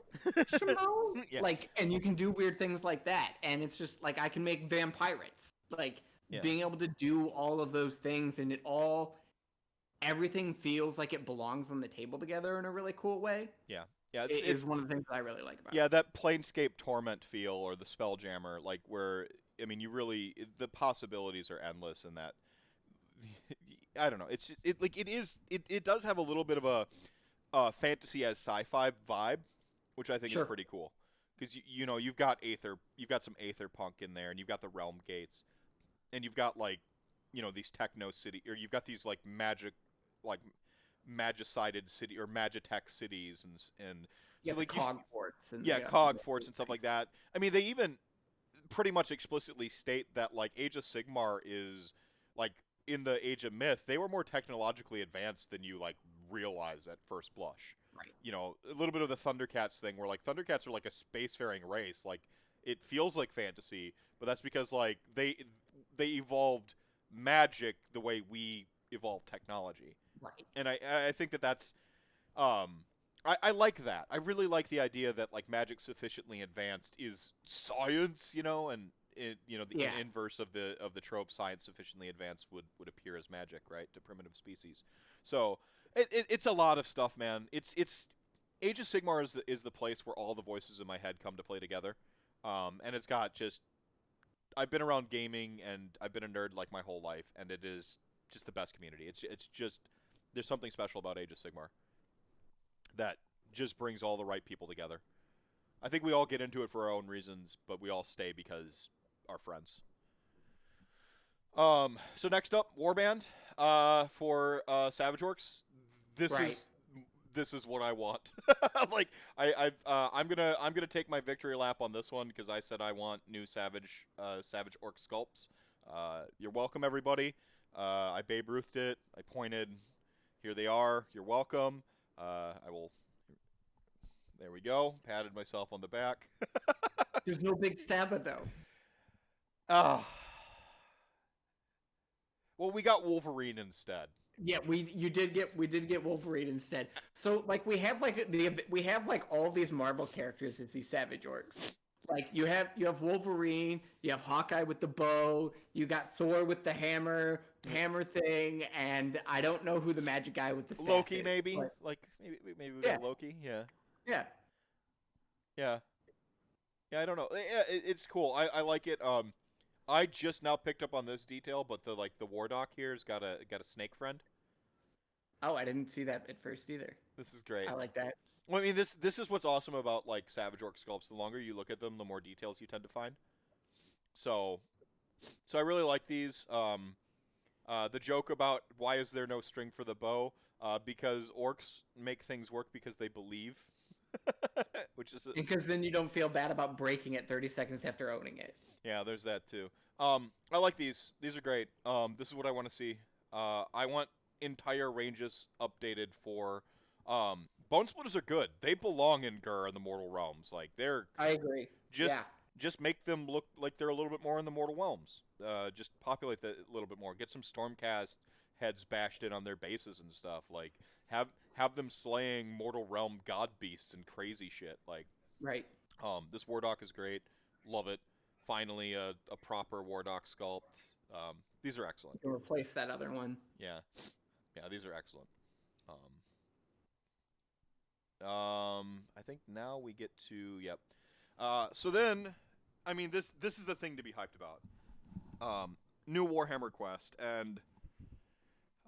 Shimon. Yeah. Like, and you can do weird things like that, and it's just like I can make Vampirates. Like being able to do all of those things, and everything feels like it belongs on the table together in a really cool way. Yeah, it is one of the things that I really like about it. Yeah, that Planescape Torment feel, or the Spelljammer, like where, I mean, the possibilities are endless in that. I don't know. It does have a little bit of a fantasy as sci-fi vibe, which I think is pretty cool. Because you've got some Aether Punk in there, and you've got the Realm Gates, and you've got like, these techno city, or you've got these like magicided city or magitech cities, and so like cog forts and cog forts and stuff like that. I mean, they even pretty much explicitly state that like Age of Sigmar is like, in the Age of Myth, they were more technologically advanced than you like realize at first blush. Right. A little bit of the Thundercats thing, where like Thundercats are like a spacefaring race. Like it feels like fantasy, but that's because like they evolved magic the way we evolved technology. Right. And I think that's I like that. I really like the idea that like magic sufficiently advanced is science, and the inverse of the trope, science sufficiently advanced would appear as magic, right, to primitive species. So it's a lot of stuff, man. It's Age of Sigmar is the place where all the voices in my head come to play together, and it's got just, I've been around gaming and I've been a nerd like my whole life, and it is just the best community. It's just, there's something special about Age of Sigmar that just brings all the right people together. I think we all get into it for our own reasons, but we all stay because our friends. So next up, Warband for Savage Orcs. This is what I want. Like I'm gonna take my victory lap on this one because I said I want new Savage Orc sculpts. You're welcome, everybody. I Babe Ruthed it. I pointed. Here they are. You're welcome. I will. There we go. Patted myself on the back. There's no big stabba though. Well, we got Wolverine instead. Yeah, we did get Wolverine instead. So like we have all these Marvel characters as these Savage Orcs. Like you have Wolverine, you have Hawkeye with the bow, you got Thor with the hammer thing, and I don't know who the magic guy with the staff Loki is, maybe. But... Like maybe we got Loki. Yeah. Yeah. Yeah. Yeah, I don't know. It's cool. I like it. I just now picked up on this detail, but the Wardock here's got a snake friend. Oh, I didn't see that at first either. This is great. I like that. Well, I mean, this is what's awesome about like Savage Orc sculpts. The longer you look at them, the more details you tend to find. So I really like these. The joke about why is there no string for the bow? Because orcs make things work because they believe. Which is because then you don't feel bad about breaking it 30 seconds after owning it. Yeah, there's that too. I like these. These are great. This is what I want to see. I want entire ranges updated for. Bone Splitters are good. They belong in Gur and the Mortal Realms. Like they're. I agree. Just make them look like they're a little bit more in the Mortal Realms. Just populate that a little bit more. Get some Stormcast heads bashed in on their bases and stuff. Like have them slaying Mortal Realm god beasts and crazy shit. Like right. This Wardock is great. Love it. Finally, a proper Wardock sculpt. These are excellent. You can replace that other one. Yeah, these are excellent. I think now we get to so then, I mean, this is the thing to be hyped about. New Warhammer Quest, and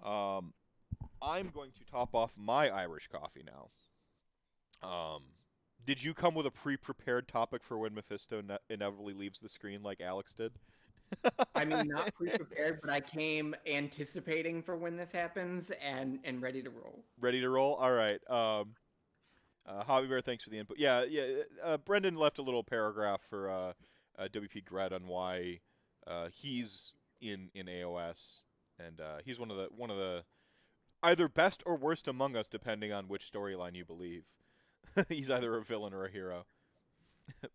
I'm going to top off my Irish coffee now. Did you come with a pre-prepared topic for when Mephisto inevitably leaves the screen like Alex did? I mean, not pre-prepared, but I came anticipating for when this happens and ready to roll. Ready to roll? All right. Hobby Bear, thanks for the input. Yeah. Brendan left a little paragraph for WP Gret on why he's in AOS, and he's one of the either best or worst among us, depending on which storyline you believe. He's either a villain or a hero.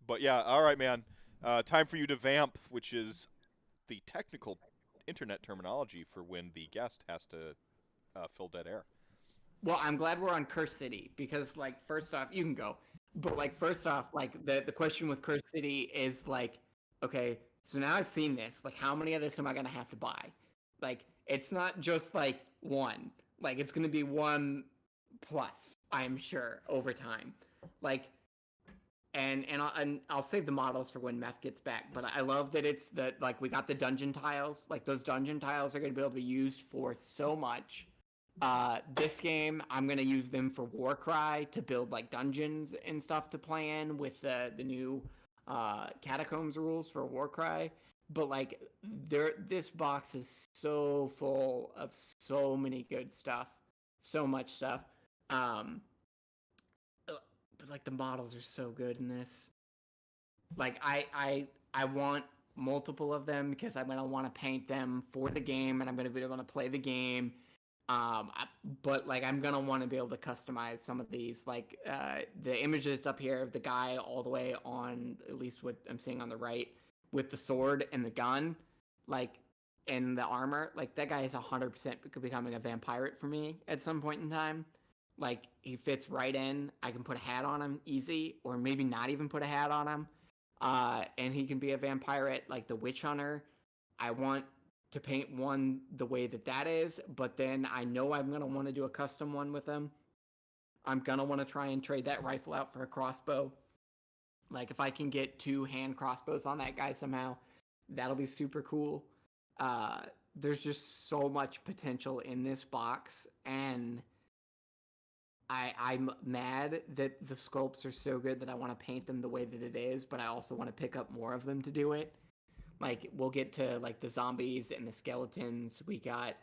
But yeah, all right, man. Time for you to vamp, which is the technical internet terminology for when the guest has to fill dead air. Well, I'm glad we're on Curse City because, like, first off, you can go. But, like, first off, like, the question with Curse City is, like, okay, so now I've seen this. Like, how many of this am I going to have to buy? Like, it's not just, like, one. Like, it's going to be one plus, I'm sure, over time. Like, and I'll save the models for when Meth gets back. But I love that it's like, we got the dungeon tiles. Like, those dungeon tiles are going to be able to be used for so much. This game, I'm going to use them for Warcry to build, like, dungeons and stuff to plan with the new Catacombs rules for Warcry. But, like, this box is so full of so many good stuff. So much stuff. But, like, the models are so good in this. Like, I want multiple of them because I'm going to want to paint them for the game, and I'm going to be able to play the game. But, like, I'm going to want to be able to customize some of these. Like, the image that's up here of the guy all the way on, at least what I'm seeing on the right, with the sword and the gun, like, and the armor, like, that guy is 100% becoming a Vampirate for me at some point in time. Like, he fits right in. I can put a hat on him easy, or maybe not even put a hat on him. And he can be a Vampirate, like the Witch Hunter. I want to paint one the way that is, but then I know I'm going to want to do a custom one with him. I'm going to want to try and trade that rifle out for a crossbow. Like, if I can get 2 hand crossbows on that guy somehow, that'll be super cool. There's just so much potential in this box, and I'm mad that the sculpts are so good that I want to paint them the way that it is, but I also want to pick up more of them to do it. Like, we'll get to, like, the zombies and the skeletons. We got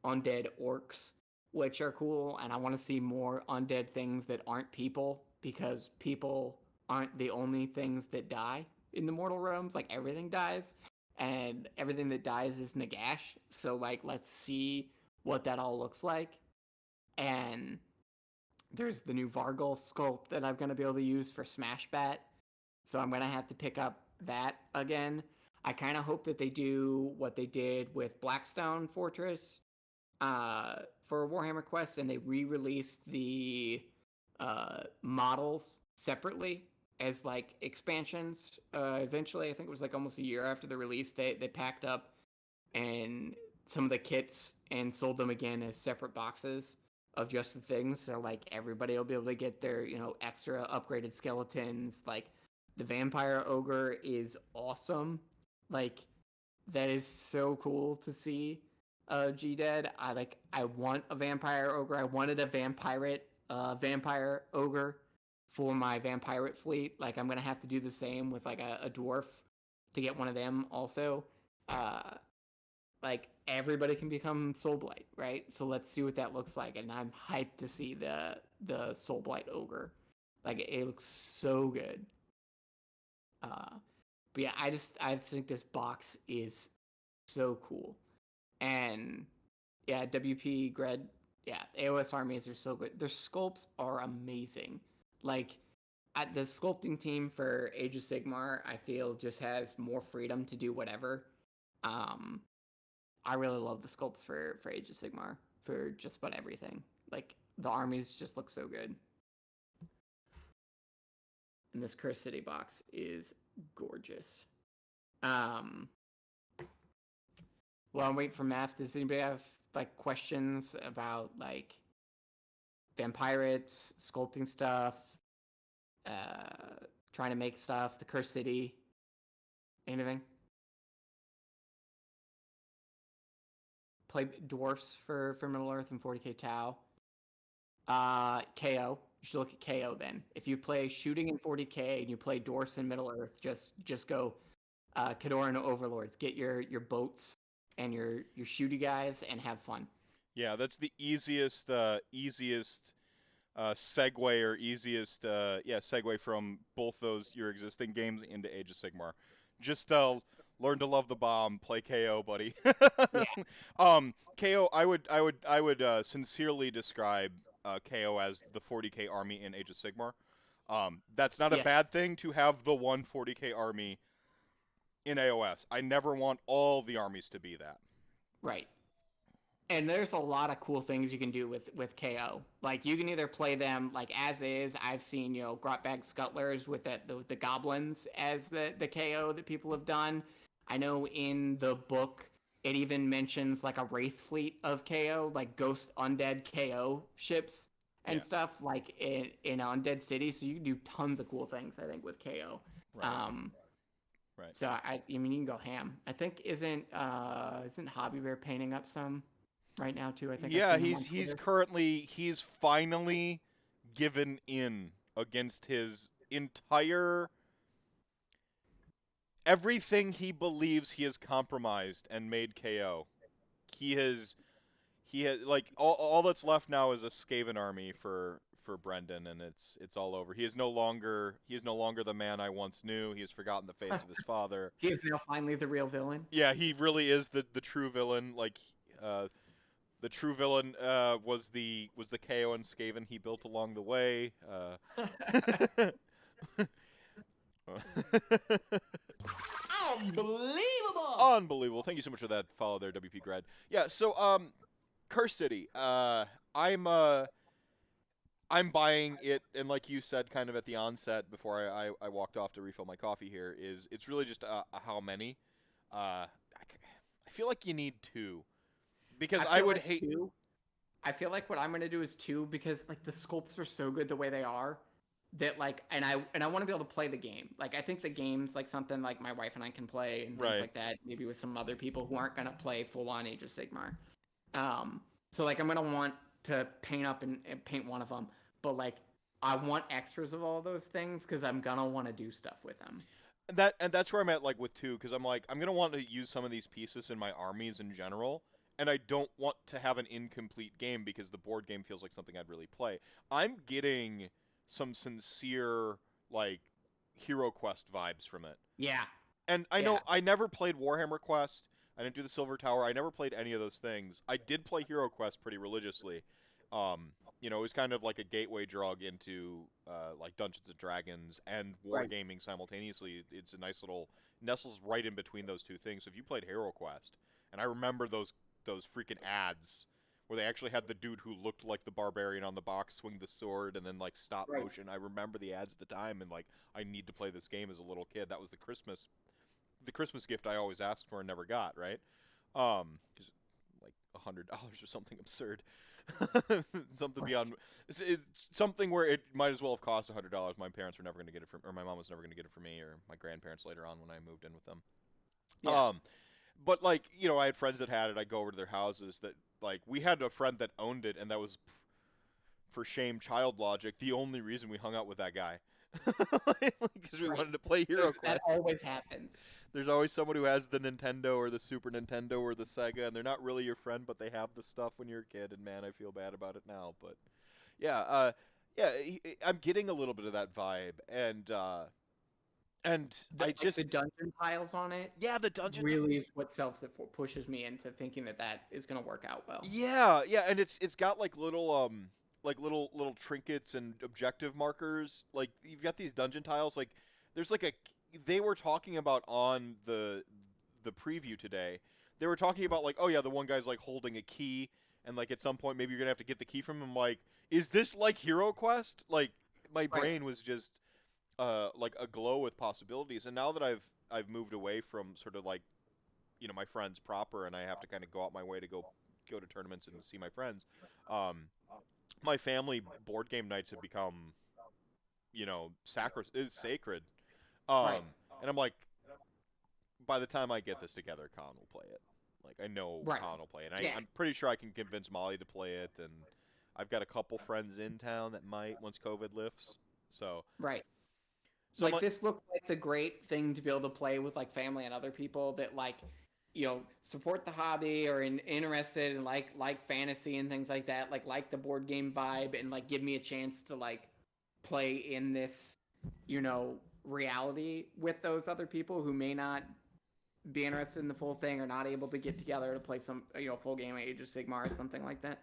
undead orcs, which are cool, and I want to see more undead things that aren't people, because people aren't the only things that die in the mortal realms. Like, everything dies, and everything that dies is Nagash. So, like, let's see what that all looks like. And there's the new Vargul sculpt that I'm going to be able to use for Smashbat. So I'm going to have to pick up that again. I kind of hope that they do what they did with Blackstone Fortress for Warhammer Quest, and they re-release the models separately as, like, expansions. Eventually, I think it was, like, almost a year after the release, they packed up and some of the kits and sold them again as separate boxes of just the things. So, like, everybody will be able to get their, extra upgraded skeletons. Like, the Vampire Ogre is awesome. Like, that is so cool to see. G-Dead. I want a Vampire Ogre. I wanted a Vampire Ogre for my Vampirate fleet. Like, I'm going to have to do the same with, like, a Dwarf to get one of them also. Like, everybody can become Soulblight, right? So let's see what that looks like. And I'm hyped to see the Soulblight Ogre. Like, it looks so good. But yeah, I think this box is so cool. And yeah, WP, Gred, yeah, AOS armies are so good. Their sculpts are amazing. Like, the sculpting team for Age of Sigmar, I feel, just has more freedom to do whatever. I really love the sculpts for Age of Sigmar for just about everything. Like, the armies just look so good. And this Curse City box is gorgeous. Well, I'm waiting for Math. Does anybody have, like, questions about, like, Vampirates, sculpting stuff, trying to make stuff, the Curse City, anything? Play dwarfs for Middle Earth and 40k Tau. KO. You should look at KO then. If you play shooting in 40k and you play dwarfs in Middle Earth, just go Khador and Overlords. Get your boats and your shooty guys and have fun. Yeah, that's the easiest segue or easiest segue from both those your existing games into Age of Sigmar. Just learn to love the bomb, play KO, buddy. Yeah. KO, I would sincerely describe KO as the 40k army in Age of Sigmar. That's not a bad thing to have the one 40k army in AOS. I never want all the armies to be that. Right. And there's a lot of cool things you can do with KO. Like, you can either play them like as is. I've seen, Grotbag Scuttlers with the goblins as the KO that people have done. I know in the book it even mentions like a wraith fleet of KO, like ghost undead KO ships and stuff, like in Undead City. So you can do tons of cool things, I think, with KO. Right. Right. So I mean, you can go ham. I think isn't Hobby Bear painting up some right now too? I think. Yeah, he's finally given in against his entire everything he believes he has compromised and made KO. He has like all that's left now is a Skaven army for Brendan, and it's all over. He is no longer the man I once knew. He has forgotten the face of his father. He is now finally the real villain. Yeah, he really is the true villain. Like the true villain was the KO and Skaven he built along the way. Unbelievable. Thank you so much for that follow there, WP Grad. Yeah, so Curse City. I'm buying it, and like you said kind of at the onset before I walked off to refill my coffee here, it's really just a how many. I feel like you need 2. Because I would hate 2. I feel like what I'm going to do is 2, because like the sculpts are so good the way they are that like, and I want to be able to play the game. Like, I think the game's like something like my wife and I can play and things like that, maybe with some other people who aren't going to play full on Age of Sigmar. So like I'm going to want to paint up and paint one of them, but like I want extras of all those things because I'm going to want to do stuff with them. And that's where I'm at, like with 2, because I'm like, I'm going to want to use some of these pieces in my armies in general. And I don't want to have an incomplete game because the board game feels like something I'd really play. I'm getting some sincere, like, Hero Quest vibes from it. Yeah. And I know I never played Warhammer Quest. I didn't do the Silver Tower. I never played any of those things. I did play Hero Quest pretty religiously. It was kind of like a gateway drug into, like, Dungeons & Dragons and wargaming simultaneously. It's a nice little... nestles right in between those two things. So if you played Hero Quest, and I remember those freaking ads where they actually had the dude who looked like the barbarian on the box swing the sword and then like stop motion. I remember the ads at the time, and like I need to play this game as a little kid. That was the Christmas gift I always asked for and never got, right? 'Cause like $100 or something absurd. Something beyond it's something where it might as well have cost $100. My parents were never going to get it or my mom was never going to get it for me, or my grandparents later on when I moved in with them. But, like, I had friends that had it. I'd go over to their houses that, like, we had a friend that owned it, and that was, for shame, child logic, the only reason we hung out with that guy. Because we wanted to play Hero Quest. That always happens. There's always someone who has the Nintendo or the Super Nintendo or the Sega, and they're not really your friend, but they have the stuff when you're a kid, and man, I feel bad about it now. But, I'm getting a little bit of that vibe, and I just the dungeon tiles on it. Yeah, the dungeon really is what pushes me into thinking that is going to work out well. Yeah, and it's got like little little trinkets and objective markers. Like you've got these dungeon tiles. Like there's like they were talking about on the preview today. They were talking about like, oh yeah, the one guy's like holding a key, and like at some point maybe you're gonna have to get the key from him. Like, is this like Hero Quest? Like my brain was just. Like a glow with possibilities, and now that I've moved away from sort of like, my friends proper, and I have to kind of go out my way to go to tournaments and see my friends. My family board game nights have become, sacred. And I'm like, by the time I get this together, Con will play it. Like I know Con will play it. I'm pretty sure I can convince Molly to play it, and I've got a couple friends in town that might once COVID lifts. So So like this looks like the great thing to be able to play with like family and other people that like support the hobby or interested in like fantasy and things like that, like the board game vibe, and like give me a chance to like play in this, reality with those other people who may not be interested in the full thing or not able to get together to play some, full game of Age of Sigmar or something like that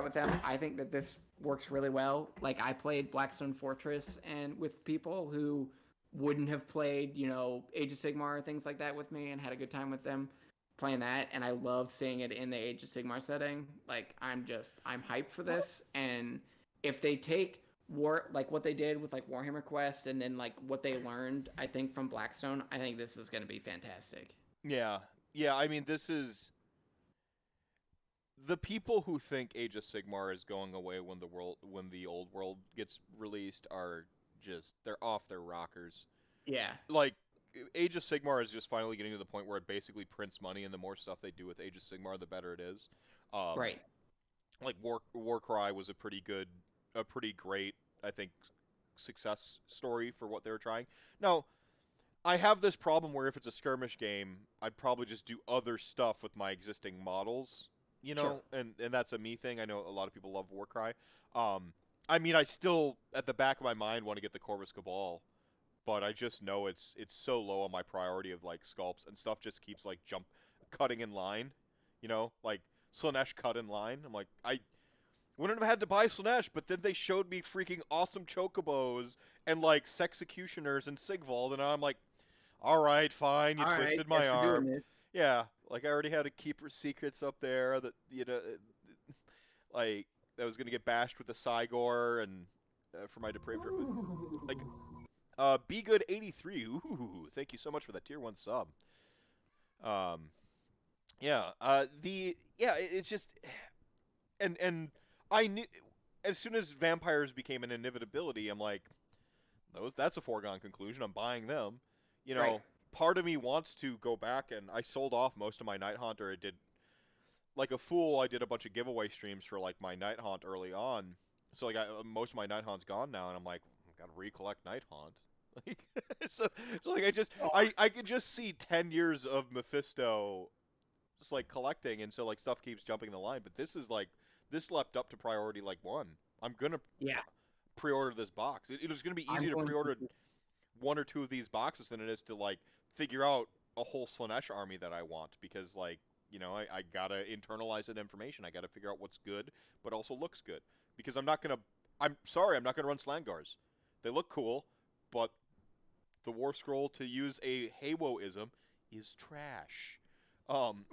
with them. I think that this works really well. Like, I played Blackstone Fortress and with people who wouldn't have played, Age of Sigmar or things like that with me, and had a good time with them playing that. And I love seeing it in the Age of Sigmar setting. Like, I'm hyped for this. And if they take like what they did with like Warhammer Quest, and then like what they learned, I think, from Blackstone, I think this is going to be fantastic. Yeah. I mean, this is the people who think Age of Sigmar is going away when the old world gets released are just, they're off their rockers. Yeah. Like, Age of Sigmar is just finally getting to the point where it basically prints money, and the more stuff they do with Age of Sigmar, the better it is. Right. Like Warcry was a pretty great, I think, success story for what they were trying. Now, I have this problem where if it's a skirmish game, I'd probably just do other stuff with my existing models, Sure. and that's a me thing. I know a lot of people love Warcry. I mean, I still, at the back of my mind, want to get the Corvus Cabal, but I just know it's so low on my priority of, like, sculpts, and stuff just keeps, like, cutting in line, like, Slaanesh cut in line. I'm like, I wouldn't have had to buy Slaanesh, but then they showed me freaking awesome chocobos and, like, Sexecutioners and Sigvald, and I'm like, all right, fine, you twisted my arm. Yeah, like, I already had a Keeper's Secrets up there that, like, that was going to get bashed with the Cygor, and for my Depraved... Like, Be Good 83, ooh, thank you so much for that tier 1 sub. It's just... And I knew, as soon as vampires became an inevitability, I'm like, that's a foregone conclusion. I'm buying them. Right. Part of me wants to go back, and I sold off most of my Nighthaunt, or I did, like a fool, I did a bunch of giveaway streams for, like, my Nighthaunt early on. So, like, most of my Nighthaunt's gone now, and I'm like, I've got to recollect Nighthaunt. Like, so like, I could just see 10 years of Mephisto just, like, collecting, and so, like, stuff keeps jumping the line. But this is, like, this leapt up to priority, like, 1. I'm going to pre-order this box. It was going to be easier to pre-order 1 or 2 of these boxes than it is to, like, figure out a whole Slaanesh army that I want, because, like, I got to internalize that information. I got to figure out what's good, but also looks good. Because I'm not going to run Slangars. They look cool, but the War Scroll, to use a Haywo-ism, is trash. And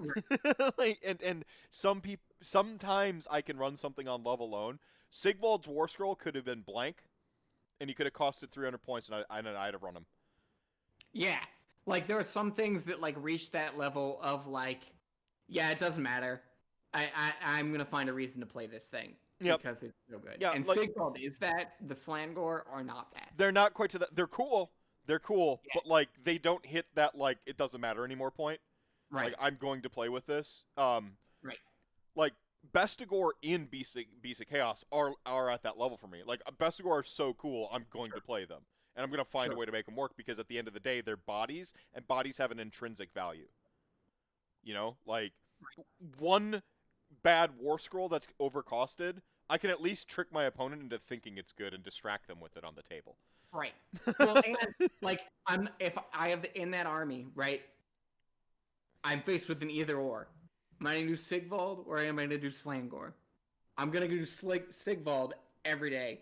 sometimes I can run something on love alone. Sigvald's War Scroll could have been blank, and he could have costed 300 points, and I'd have run him. Yeah, like, there are some things that, like, reach that level of, like, yeah, it doesn't matter. I'm gonna find a reason to play this thing. Yep. Because it's so good. Yeah, and, like, Sigvald, is that the Slangor or not that? They're not quite to that. They're cool, Yeah. but, like, they don't hit that, like, it doesn't matter anymore point. Right. Like, I'm going to play with this. Right. Like, Bestigor in Beast of Chaos are at that level for me. Like, Bestigor are so cool, I'm going to play them. And I'm going to find a way to make them work, because at the end of the day, they're bodies, and bodies have an intrinsic value. Like, one bad War Scroll that's overcosted, I can at least trick my opponent into thinking it's good and distract them with it on the table. Right. Well, and, like, if I have in that army, right, I'm faced with an either or. Am I going to do Sigvald, or am I going to do Slangor? I'm going to do Sigvald every day.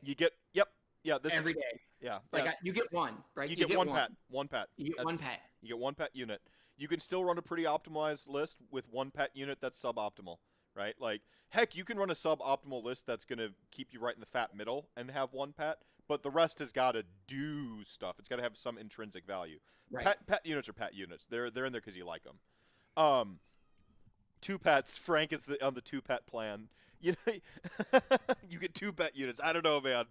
Every day. Yeah. Like, you get one, right? You get one pet. One pet. You get one pet. You get one pet unit. You can still run a pretty optimized list with one pet unit that's suboptimal, right? Like, heck, you can run a suboptimal list that's going to keep you right in the fat middle and have one pet, but the rest has got to do stuff. It's got to have some intrinsic value. Right. Pet units are pet units. They're in there because you like them. 2 pets. Frank is on the 2 pet plan. You get 2 pet units. I don't know, man.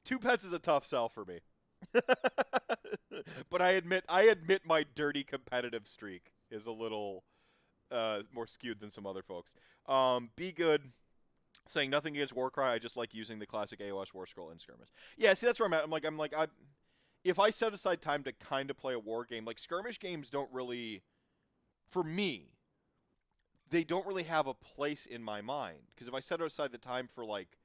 2 pets is a tough sell for me. But I admit my dirty competitive streak is a little more skewed than some other folks. Be Good, saying nothing against Warcry. I just like using the classic AOS War Scroll in skirmish. Yeah, see, that's where I'm at. If I set aside time to kind of play a war game, like, skirmish games don't really for me, they don't really have a place in my mind. Because if I set aside the time for, like,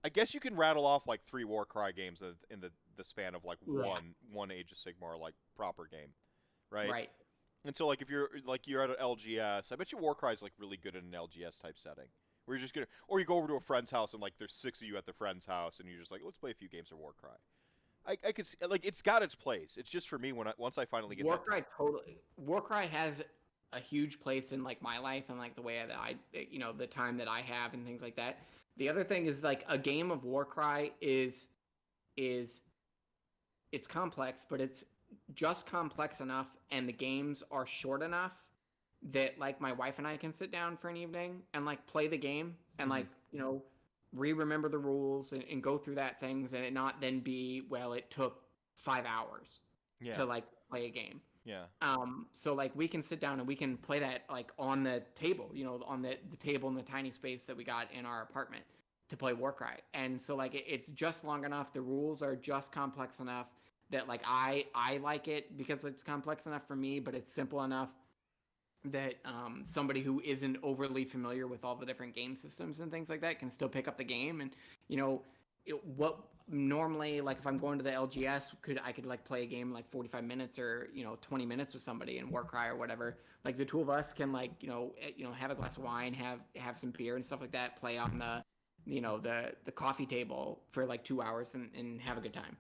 I guess you can rattle off, like, 3 Warcry games in the span of, like, one Age of Sigmar, like, proper game, right? Right. And so, like, if you're at an LGS, I bet you Warcry is, like, really good in an LGS type setting. Where you're just gonna, or you go over to a friend's house and, like, there's 6 of you at the friend's house, and you're just like, let's play a few games of Warcry. I could see, like, it's got its place. It's just for me once I finally get Warcry Warcry has a huge place in like my life and like the way that I the time that I have and things like that. The other thing is like a game of Warcry is it's complex, but it's just complex enough, and the games are short enough that like my wife and I can sit down for an evening and like play the game and like remember the rules and go through that things, and it not then be, well, it took 5 hours to like play a game. Yeah. So like we can sit down and we can play that like on the table, on the table in the tiny space that we got in our apartment to play Warcry. And so like it's just long enough. The rules are just complex enough that like I like it because it's complex enough for me, but it's simple enough that somebody who isn't overly familiar with all the different game systems and things like that can still pick up the game. And what normally, like if I'm going to the LGS, I could like play a game like 45 minutes or 20 minutes with somebody in Warcry or whatever. Like the two of us can like have a glass of wine, have some beer and stuff like that, play on the coffee table for like 2 hours and have a good time.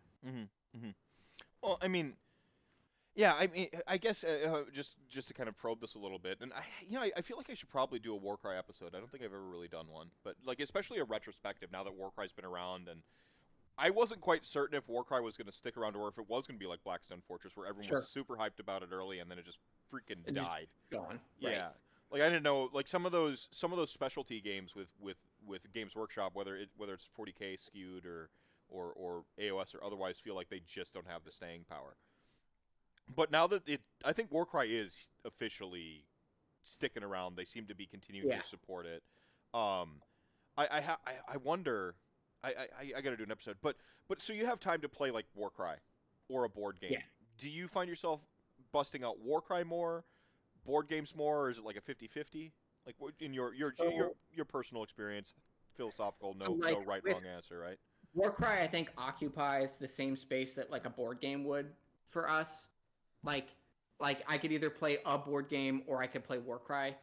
Well, I mean, yeah, I guess just to kind of probe this a little bit, and I feel like I should probably do a Warcry episode. I don't think I've ever really done one, but like especially a retrospective now that Warcry's been around, and I wasn't quite certain if Warcry was going to stick around or if it was going to be like Blackstone Fortress, where everyone was super hyped about it early, and then it just freaking died. Gone. Yeah, right. Like I didn't know, like some of those specialty games with Games Workshop, whether it's 40K skewed or AOS or otherwise, feel like they just don't have the staying power. But now that I think Warcry is officially sticking around. They seem to be continuing to support it. I wonder. I got to do an episode. But so you have time to play like Warcry or a board game. Yeah. Do you find yourself busting out Warcry more, board games more, or is it like a 50-50? Like in your personal experience, philosophical, no right wrong answer, right? Warcry, I think, occupies the same space that like a board game would for us. Like I could either play a board game or I could play Warcry.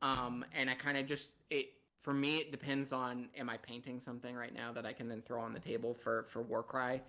And I kind of just for me it depends on, am I painting something right now that I can then throw on the table for Warcry.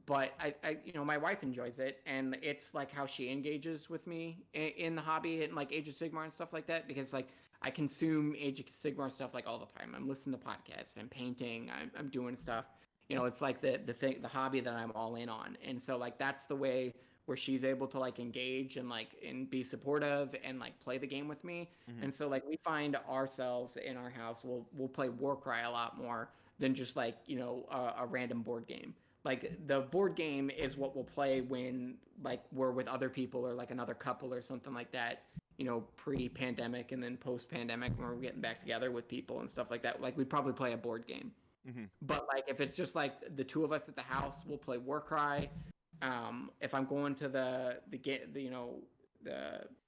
But I my wife enjoys it, and it's like how she engages with me in the hobby and like Age of Sigmar and stuff like that, because like I consume Age of Sigmar stuff like all the time. I'm listening to podcasts, I'm painting, I'm doing stuff. It's like the hobby that I'm all in on. And so like that's the way where she's able to like engage and be supportive and like play the game with me. Mm-hmm. And so like we find ourselves in our house, we'll play Warcry a lot more than just like, a random board game. Like the board game is what we'll play when like we're with other people or like another couple or something like that, pre-pandemic, and then post-pandemic when we're getting back together with people and stuff like that. Like we'd probably play a board game. Mm-hmm. But like if it's just like the two of us at the house, we'll play Warcry. If I'm going to the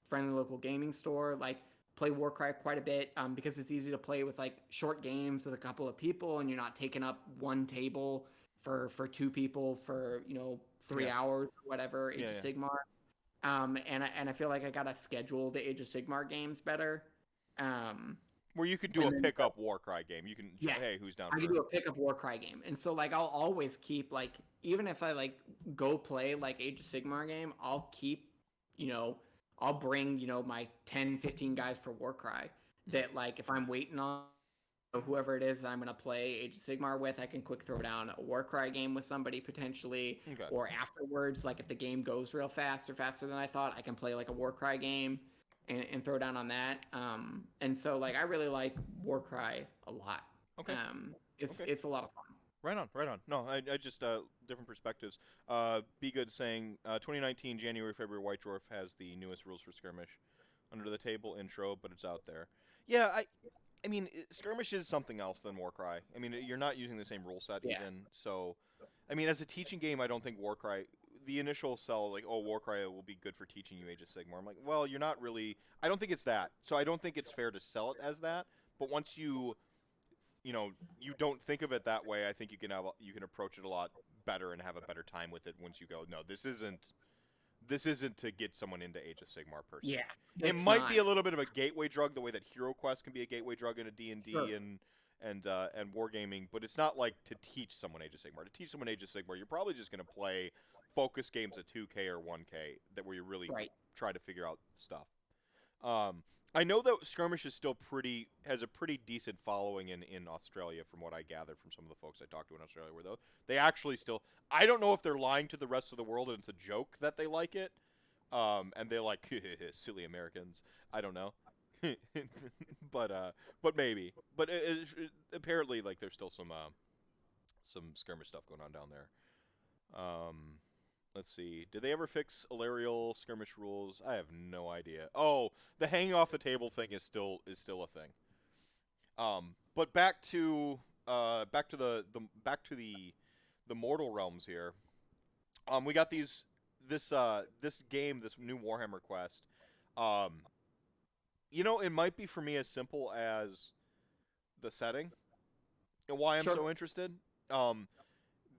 friendly local gaming store, like play Warcry quite a bit, because it's easy to play with like short games with a couple of people, and you're not taking up one table for two people for 3 hours or whatever. Age of Sigmar. And I feel like I gotta schedule the Age of Sigmar games better. Where you could do a pickup Warcry game. You can hey, who's down? I can do a pickup Warcry game, and so like I'll always keep like, even if I like go play like Age of Sigmar game, I'll keep I'll bring my 10-15 guys for Warcry, that like if I'm waiting on whoever it is that I'm gonna play Age of Sigmar with, I can quick throw down a Warcry game with somebody potentially, or afterwards, like if the game goes real fast or faster than I thought, I can play like a Warcry game and throw down on that. And so like I really like Warcry a lot. Okay. It's a lot of fun. Right on. No, I just different perspectives. Be Good saying 2019 January February White Dwarf has the newest rules for skirmish. Under the table intro, but it's out there. Yeah, I mean, skirmish is something else than Warcry. I mean, you're not using the same rule set even. So, I mean, as a teaching game, I don't think Warcry. the initial sell, like, oh, Warcry will be good for teaching you Age of Sigmar. I'm like, well, you're not really. I don't think it's that. So I don't think it's fair to sell it as that. But once you don't think of it that way, I think you can approach it a lot better and have a better time with it once you go, no, this isn't to get someone into Age of Sigmar per se. Yeah, it might be a little bit of a gateway drug, the way that Hero Quest can be a gateway drug in a D&D Sure. and wargaming, but it's not like to teach someone Age of Sigmar. To teach someone Age of Sigmar, you're probably just going to play focus games at 2K or 1K where you really try to figure out stuff. I know that Skirmish has a pretty decent following in Australia, from what I gathered from some of the folks I talked to in Australia, where they actually still. I don't know if they're lying to the rest of the world and it's a joke that they like it, and they're like silly Americans. I don't know, but maybe. But apparently, like, there's still some Skirmish stuff going on down there. Let's see. Did they ever fix Alarial Skirmish rules? I have no idea. Oh, the hanging off the table thing is still a thing. But back to the Mortal Realms here. We got this game, this new Warhammer Quest. It might be for me as simple as the setting and why I'm so interested.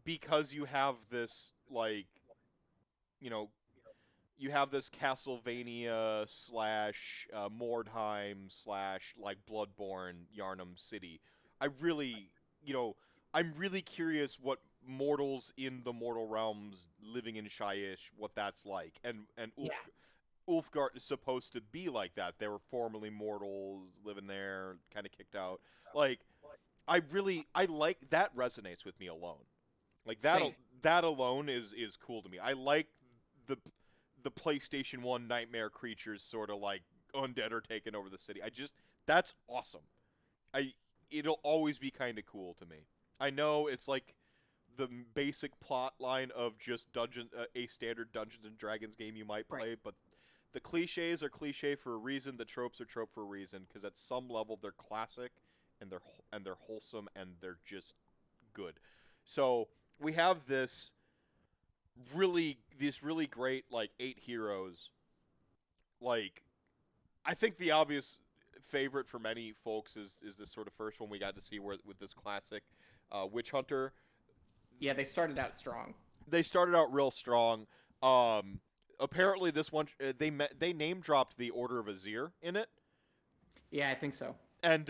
Because you have this, like, you have this Castlevania / Mordheim / like Bloodborne Yharnam city. I'm really curious what mortals in the Mortal Realms living in Shyish, what that's like. And Ulfgard is supposed to be like that. They were formerly mortals living there, kind of kicked out. Like, I like that. Resonates with me alone. Like, that alone is cool to me. I like the PlayStation 1 nightmare creatures, sort of like undead are taking over the city. That's awesome. It'll always be kind of cool to me. I know it's like the basic plot line of just a standard Dungeons and Dragons game you might play, but the cliches are cliche for a reason. The tropes are trope for a reason, because at some level they're classic and they're wholesome and they're just good. So we have this really great, like, 8 heroes. Like, I think the obvious favorite for many folks is this sort of first one we got to see with this classic Witch Hunter. Yeah, they started out strong. They started out real strong. Apparently this one they name dropped the Order of Azir in it. Yeah, I think so. And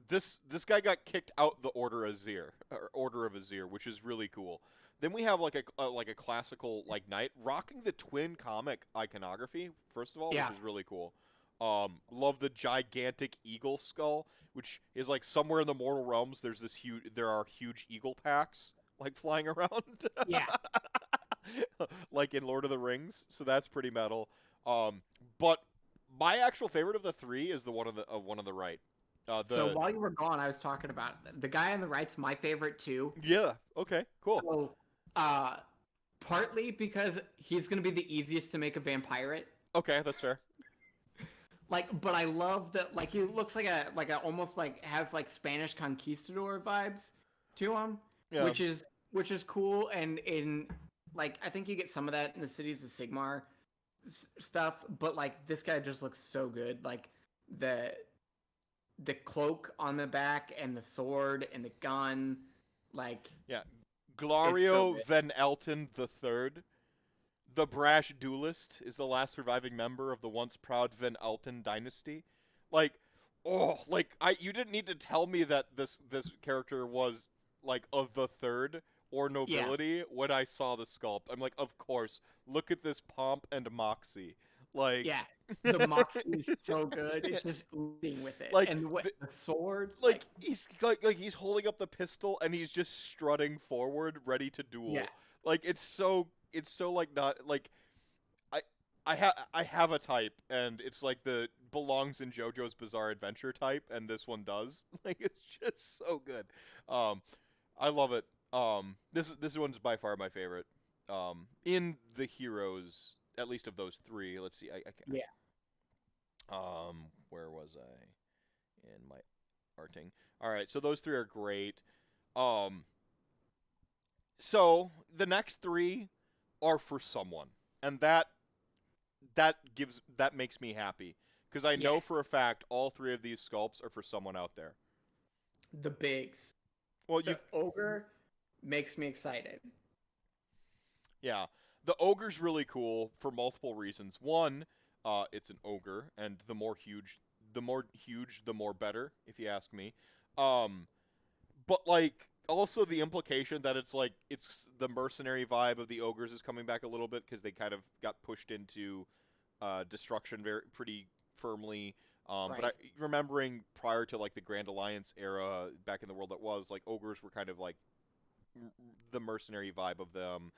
this guy got kicked out the Order of Azir, which is really cool. Then we have like a classical, like, knight rocking the twin comic iconography. First of all, which is really cool. Love the gigantic eagle skull, which is like somewhere in the Mortal Realms. There are huge eagle packs, like, flying around. Yeah. Like in Lord of the Rings. So that's pretty metal. But my actual favorite of the 3 is the one on the right. So while you were gone, I was talking about the guy on the right's my favorite too. Yeah. Okay. Cool. So, partly because he's gonna be the easiest to make a Vampirate. Okay, that's fair. Like, but I love that. Like, he looks like a almost like has like Spanish conquistador vibes to him, which is cool. And in, like, I think you get some of that in the Cities of Sigmar stuff, but like this guy just looks so good. Like the cloak on the back and the sword and the gun, like, Glario Van Elton III, the brash duelist, is the last surviving member of the once proud Van Elton dynasty. Like, you didn't need to tell me that this character was, like, of the third or nobility when I saw the sculpt. I'm like, of course. Look at this pomp and moxie. Like, the moxie is so good. It's just oozing with it. Like, and the sword, he's holding up the pistol and he's just strutting forward, ready to duel. Yeah. Like, it's so like, not like, I have a type, and it's like the belongs in JoJo's Bizarre Adventure type, and this one does. Like, it's just so good. I love it. This one's by far my favorite. In the heroes, at least of those 3. Let's see. I can't. Yeah. Where was I in my arting? All right, so those 3 are great. So the next 3 are for someone, and that makes me happy because I know for a fact all 3 of these sculpts are for someone out there. The bigs. Well, the ogre makes me excited. Yeah, the ogre's really cool for multiple reasons. One, it's an ogre, and the more huge, the more better, if you ask me. But like also the implication that it's the mercenary vibe of the ogres is coming back a little bit because they kind of got pushed into destruction pretty firmly. But remembering prior to like the Grand Alliance era back in the world that was, like ogres were kind of like the mercenary vibe of them.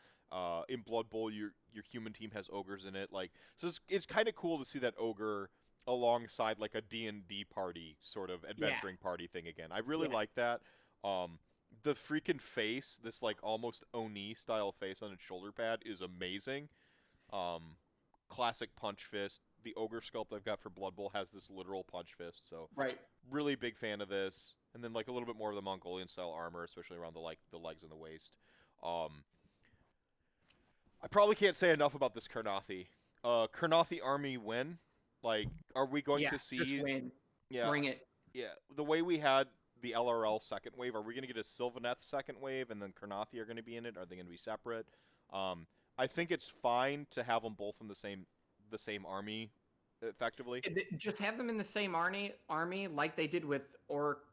In Blood Bowl, your human team has ogres in it, like so. It's kind of cool to see that ogre alongside like a D&D party sort of adventuring party thing again. I really like that. The freaking face, this like almost Oni style face on its shoulder pad is amazing. Classic punch fist. The ogre sculpt I've got for Blood Bowl has this literal punch fist, so really big fan of this. And then like a little bit more of the Mongolian style armor, especially around the legs and the waist. I probably can't say enough about this Kurnothi. Kurnothi army win. Like, are we going to see? Just win. Yeah, bring it. Yeah, the way we had the LRL second wave, are we going to get a Sylvaneth second wave, and then Kurnothi are going to be in it? Are they going to be separate? I think it's fine to have them both in the same army, effectively. Just have them in the same army like they did with Orc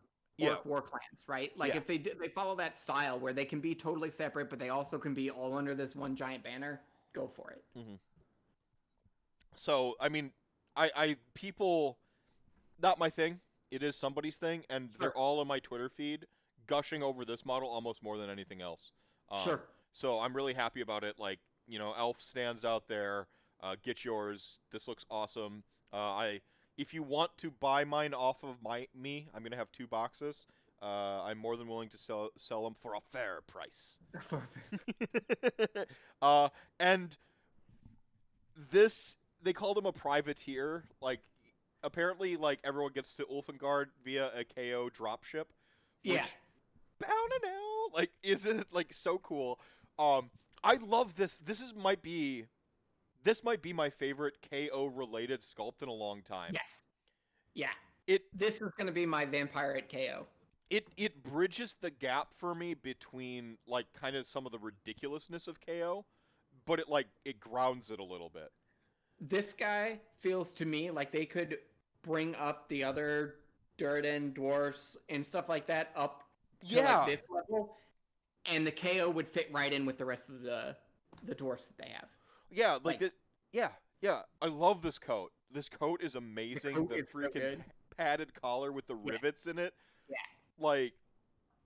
war clans, right? Like if they follow that style where they can be totally separate, but they also can be all under this one giant banner. Go for it. Mm-hmm. So I mean, people, not my thing. It is somebody's thing, and they're all in my Twitter feed, gushing over this model almost more than anything else. So I'm really happy about it. Like, you know, Elf stands out there. Get yours. This looks awesome. If you want to buy mine off of me, I'm going to have 2 boxes. I'm more than willing to sell them for a fair price. And this, they called him a privateer. Like, apparently, like, everyone gets to Ulfengard via a KO dropship. Which, like, isn't, like, so cool. I love this. This might be my favorite KO-related sculpt in a long time. Yes. Yeah. This is going to be my Vampirate KO. It bridges the gap for me between, like, kind of some of the ridiculousness of KO, but it grounds it a little bit. This guy feels to me like they could bring up the other Durden dwarfs and stuff like that up to like this level, and the KO would fit right in with the rest of the dwarfs that they have. Yeah, like this. Yeah. I love this coat. This coat is amazing. The freaking padded collar with the rivets in it. Yeah. Like,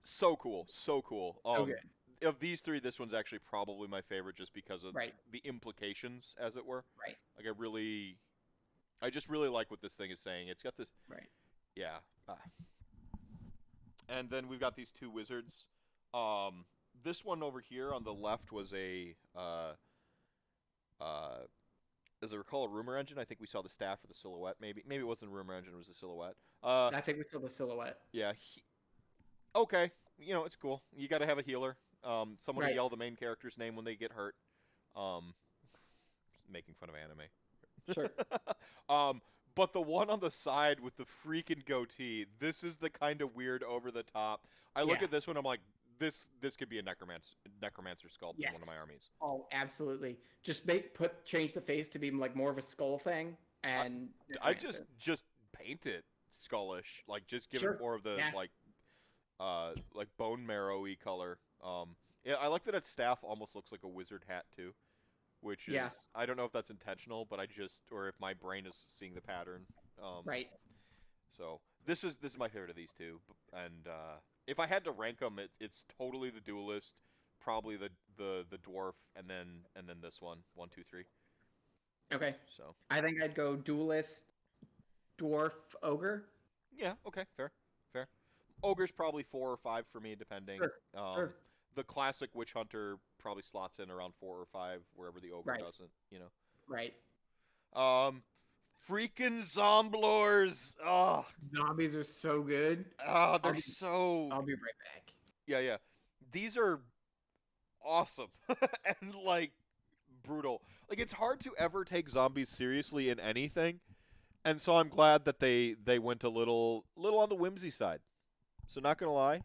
so cool. So cool. So good. Of these 3, this one's actually probably my favorite just because of the implications, as it were. Right. Like, I just really like what this thing is saying. It's got this. Right. Yeah. And then we've got these 2 wizards. This one over here on the left was a as I recall, a rumor engine. I think we saw the staff or the silhouette. Maybe it wasn't a rumor engine. It was a silhouette. I think we saw the silhouette. Yeah. Okay. You know, it's cool. You got to have a healer. Someone to yell the main character's name when they get hurt. Making fun of anime. Sure. But the one on the side with the freaking goatee, this is the kind of weird over the top. I look at this one, I'm like, this could be a necromancer sculpt in one of my armies. Oh, absolutely. Just change the face to be like more of a skull thing, and I just paint it skullish, like just give it more of the like bone marrowy color. Yeah, I like that its staff almost looks like a wizard hat too, which is I don't know if that's intentional, but or if my brain is seeing the pattern. Right. So this is my favorite of these 2, and if I had to rank them, it's totally the duelist, probably the dwarf, and then this one, 1, 2, 3. Okay. So I think I'd go duelist, dwarf, ogre. Yeah. Okay. Fair. Ogre's probably 4 or 5 for me, depending. Sure. The classic witch hunter probably slots in around 4 or 5, wherever the ogre doesn't. You know. Right. Freaking zomblors! Oh, zombies are so good. Oh, they're so. I'll be right back. Yeah. These are awesome, and like brutal. Like, it's hard to ever take zombies seriously in anything, and so I'm glad that they went a little on the whimsy side. So not gonna lie,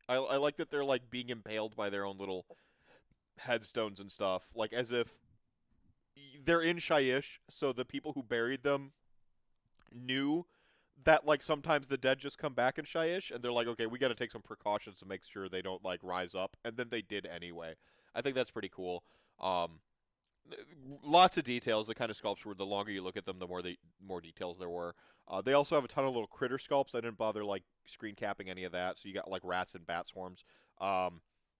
I like that they're like being impaled by their own little headstones and stuff, like as if they're in Shyish, so the people who buried them knew that like sometimes the dead just come back in Shyish, and they're like, okay, we got to take some precautions to make sure they don't like rise up, and then they did anyway. I think that's pretty cool. Lots of details. The kind of sculpts where the longer you look at them, the more details there were. They also have a ton of little critter sculpts. I didn't bother like screen capping any of that. So you got like rats and bat swarms.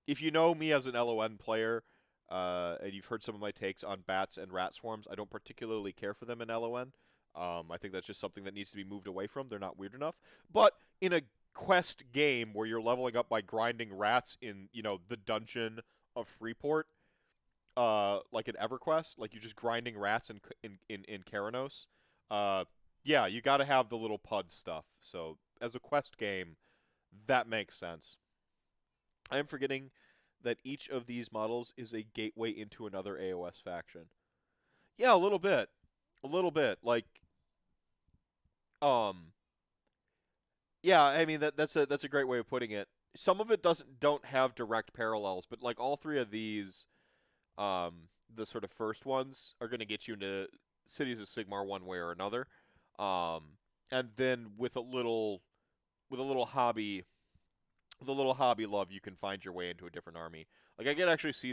If you know me as an LON player, and you've heard some of my takes on bats and rat swarms, I don't particularly care for them in LON. I think that's just something that needs to be moved away from. They're not weird enough. But in a quest game where you're leveling up by grinding rats in, the dungeon of Freeport, like in EverQuest, like you're just grinding rats in Keranos. Yeah, you got to have the little PUD stuff. So as a quest game, that makes sense. I am forgetting that each of these models is a gateway into another AOS faction. Yeah, a little bit. Like, yeah, I mean that's a great way of putting it. Some of it don't have direct parallels, but like all three of these, the sort of first ones are going to get you into Cities of Sigmar one way or another, and then with a little hobby love, you can find your way into a different army. Like I can actually see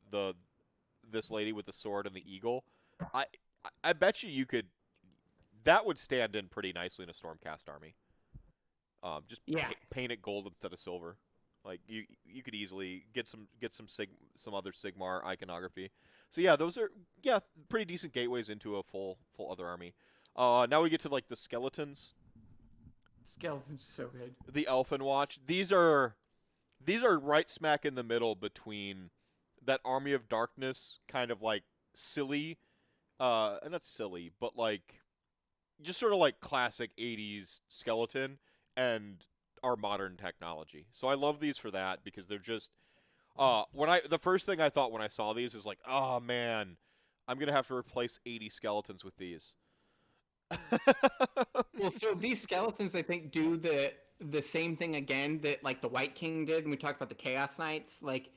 this lady with the sword and the eagle. I bet you could. That would stand in pretty nicely in a Stormcast army. Just paint it gold instead of silver. Like you could easily get some other Sigmar iconography. So yeah, those are pretty decent gateways into a full other army. Now we get to like the skeletons. Skeletons are so good. The Elfin Watch. These are right smack in the middle between that Army of Darkness kind of like silly, not silly, but like just sort of like classic 80s skeleton and our modern technology. So I love these for that because they're just the first thing I thought when I saw these is like, oh man, I'm gonna have to replace 80 skeletons with these. Well, so these skeletons I think do the same thing again that like the Wight King did when we talked about the Chaos Knights. Like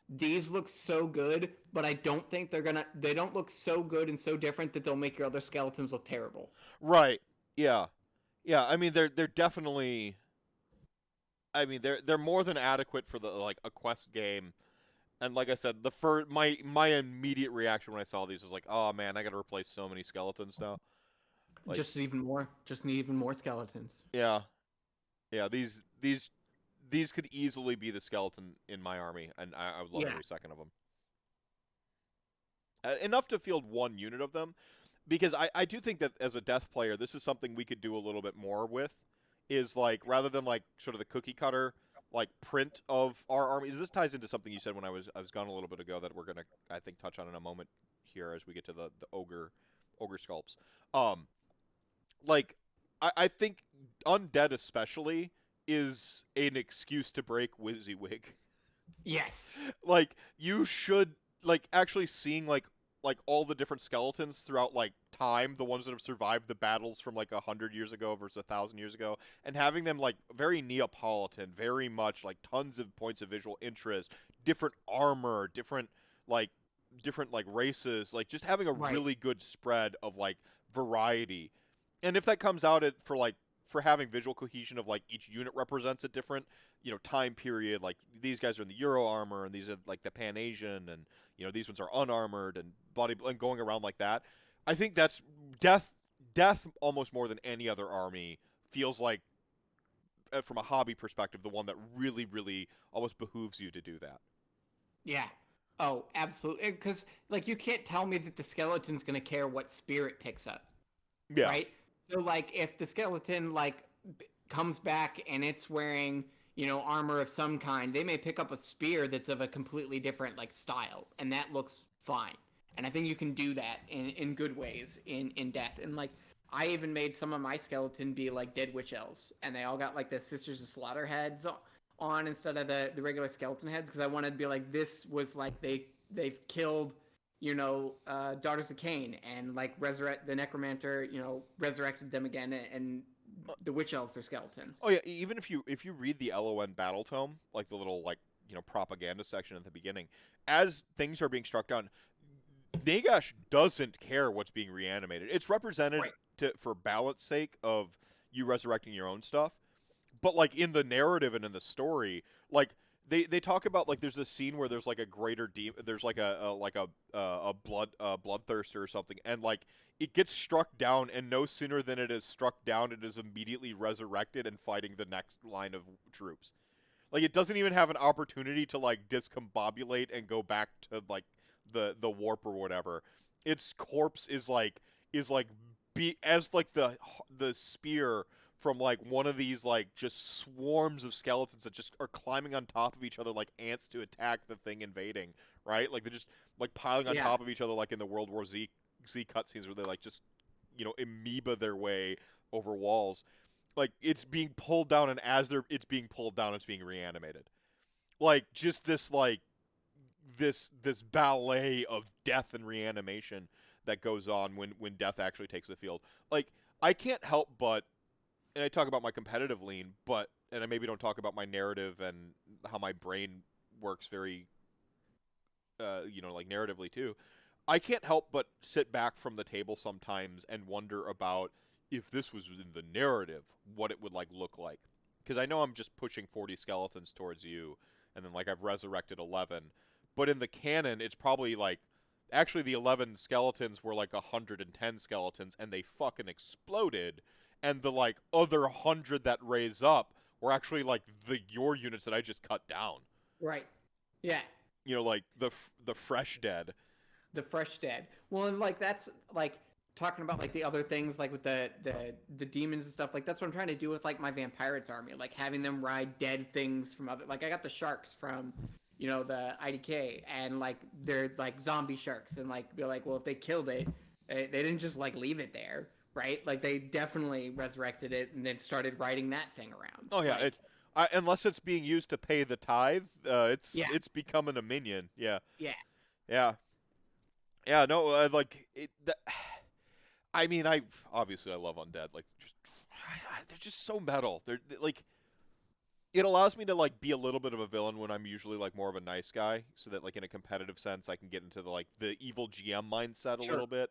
these look so good, but I don't think they don't look so good and so different that they'll make your other skeletons look terrible. Right. Yeah. Yeah, I mean they're definitely, I mean they're more than adequate for the like a quest game. And like I said, my immediate reaction when I saw these was like, "Oh man, I got to replace so many skeletons now." Like, just need even more skeletons. Yeah. Yeah, these could easily be the skeleton in my army, and I would love every second of them. Enough to field one unit of them, because I do think that as a death player, this is something we could do a little bit more with, is like, rather than like sort of the cookie cutter, like print of our army. This ties into something you said when I was gone a little bit ago that we're going to, I think, touch on in a moment here as we get to the ogre sculpts. Like, I think Undead especially is an excuse to break WYSIWYG. Yes. Like, you should, like, actually seeing, like all the different skeletons throughout, like, time, the ones that have survived the battles from, like, 100 years ago versus 1,000 years ago, and having them, like, very Neapolitan, very much, like, tons of points of visual interest, different armor, different races, like, just having a really good spread of, like, variety. And if that comes out for having visual cohesion of like each unit represents a different, time period, like these guys are in the Euro armor and these are like the Pan Asian, and these ones are unarmored and going around like that. I think that's death almost more than any other army feels like, from a hobby perspective, the one that really, really almost behooves you to do that. Yeah. Oh, absolutely. Because like you can't tell me that the skeleton's going to care what spirit picks up. Yeah. Right? So, like, if the skeleton, like, comes back and it's wearing, armor of some kind, they may pick up a spear that's of a completely different, like, style, and that looks fine. And I think you can do that in good ways in Death. And, like, I even made some of my skeleton be, like, Dead Witch Elves, and they all got, like, the Sisters of Slaughter heads on instead of the regular skeleton heads, because I wanted to be like, this was, like, they've killed Daughters of Cain, and like resurrect the necromancer, resurrected them again, and the witch elves are skeletons. Oh yeah, even if you read the LON battle tome, like the little propaganda section at the beginning, as things are being struck down, Nagash doesn't care what's being reanimated. It's represented for balance sake of you resurrecting your own stuff, but like in the narrative and in the story, like they talk about, like, there's this scene where there's like a greater demon, there's like a bloodthirster or something, and like it gets struck down, and no sooner than it is struck down, it is immediately resurrected and fighting the next line of troops. Like, it doesn't even have an opportunity to like discombobulate and go back to like the warp or whatever. Its corpse is like the spear from like one of these like just swarms of skeletons that just are climbing on top of each other like ants to attack the thing invading, right? Like they're just like piling on top of each other, like in the World War Z cutscenes where they like just amoeba their way over walls. Like, it's being pulled down, and as it's being pulled down, it's being reanimated. Like, just this like this ballet of death and reanimation that goes on when death actually takes the field. Like, I can't help but, and I talk about my competitive lean, and I maybe don't talk about my narrative and how my brain works very, like narratively too. I can't help but sit back from the table sometimes and wonder about if this was in the narrative, what it would like look like. Because I know I'm just pushing 40 skeletons towards you, and then like I've resurrected 11. But in the canon, it's probably like, actually the 11 skeletons were like 110 skeletons, and they fucking exploded. And the like other 100 that raise up were actually like your units that I just cut down. Right. Yeah. Like the fresh dead. The fresh dead. Well, and like that's like talking about like the other things, like with the demons and stuff. Like that's what I'm trying to do with like my Vampirates army, like having them ride dead things from other. Like I got the sharks from, the IDK, and like they're like zombie sharks, and like be like, well, if they killed it, they didn't just like leave it there, right? Like they definitely resurrected it and then stared riding that thing around. Oh yeah, like, unless it's being used to pay the tithe, it's becoming a minion. Yeah. Yeah. Yeah. Yeah. No, like it. I mean, I love undead. Like, they're just so metal. They're like, it allows me to like be a little bit of a villain when I'm usually like more of a nice guy, so that like in a competitive sense I can get into the evil GM mindset a little bit.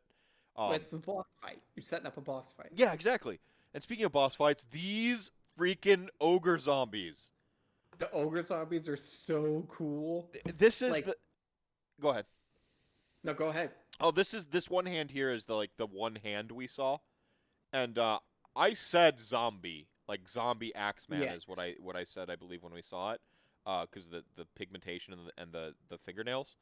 It's the boss fight. You're setting up a boss fight. Yeah, exactly. And speaking of boss fights, these freaking ogre zombies. The ogre zombies are so cool. This is like, Go ahead. No, go ahead. Oh, this one hand here is the one hand we saw, and I said zombie, like zombie Axeman is what I said, I believe, when we saw it, because the pigmentation and the fingernails.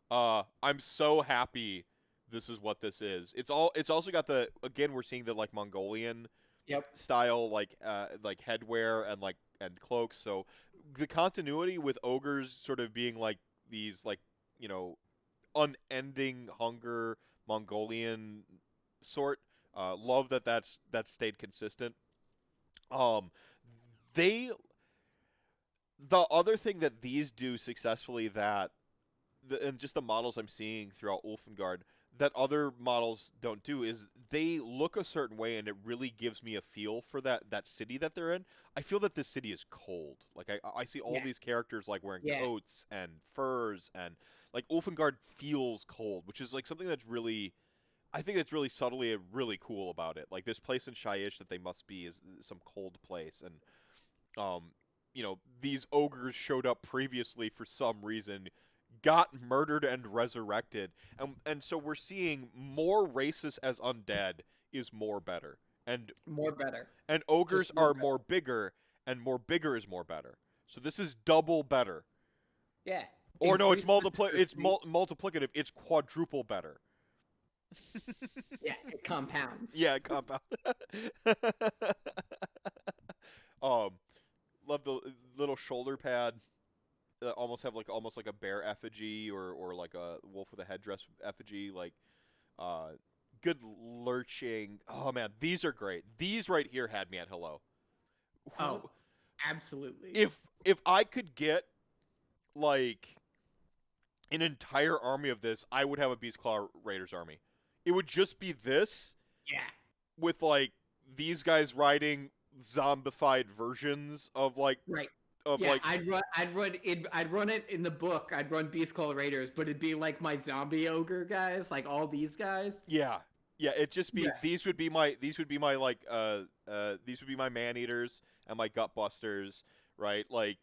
I'm so happy this is what this is. It's also got again we're seeing the like Mongolian style like headwear and cloaks. So the continuity with ogres sort of being like these like unending hunger Mongolian sort. Love that's stayed consistent. The other thing that these do successfully and just the models I'm seeing throughout Ulfengard that other models don't do is they look a certain way, and it really gives me a feel for that city that they're in. I feel that this city is cold. Like I see all these characters like wearing coats and furs, and like Ulfengard feels cold, which is like something that's really, I think that's really subtly really cool about it. Like this place in Shyish that they must be is some cold place, and these ogres showed up previously for some reason, got murdered and resurrected, and so we're seeing more races as undead is more better, and more better, and ogres are more bigger, and more bigger is more better. So this is double better. Yeah. Or no, it's multiplicative. It's quadruple better. Yeah, it compounds. Yeah, it compounds. Love the little shoulder pad. Almost like a bear effigy or like a wolf with a headdress effigy. Like, good lurching. Oh man, these are great. These right here had me at hello. Oh, absolutely. If I could get like an entire army of this, I would have a Beastclaw Raiders army. It would just be this. Yeah. With like these guys riding zombified versions of like right. Of yeah, like I'd run it in the book. I'd run Beastclaw Raiders, but it'd be like my zombie ogre guys, like all these guys. Yeah. Yeah, it'd just be these would be my like these would be my man eaters and my gut busters, right? Like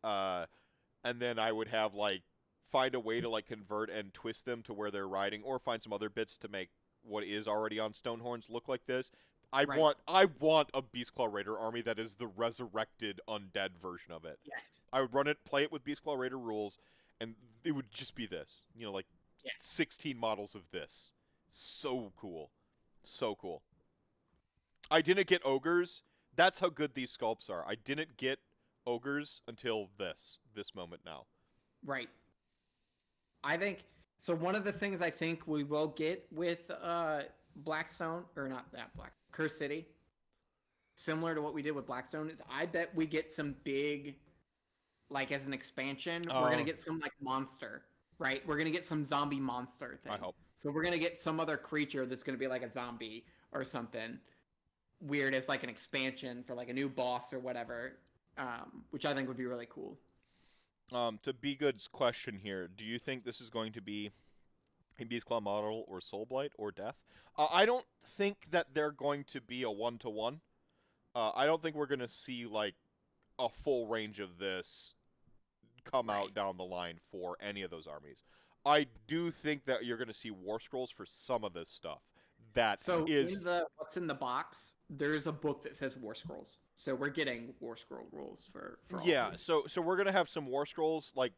and then I would have like find a way to like convert and twist them to where they're riding, or find some other bits to make what is already on Stonehorns look like this. I want a Beastclaw Raider army that is the resurrected undead version of it. Yes. I would run it, play it with Beastclaw Raider rules, and it would just be this. You know, like 16 models of this. So cool. So cool. I didn't get ogres. That's how good these sculpts are. I didn't get ogres until this moment now. Right. I think so. One of the things I think we will get with Blackstone, or not that Curse City, similar to what we did with Blackstone, is I bet we get some big, like as an expansion, we're gonna get some like monster, right? We're gonna get some zombie monster thing. I hope. So we're gonna get some other creature that's gonna be like a zombie or something weird as like an expansion for like a new boss or whatever, which I think would be really cool. To Be Good's question here, do you think this is going to be a Beastclaw model or Soulblight or Death? I don't think that they're going to be a 1-to-1. I don't think we're going to see like a full range of this come out down the line for any of those armies. I do think that you're going to see War Scrolls for some of this stuff. What's in the box, there's a book that says War Scrolls. So we're getting War Scroll rules for all yeah, of these. so we're going to have some War Scrolls. Like,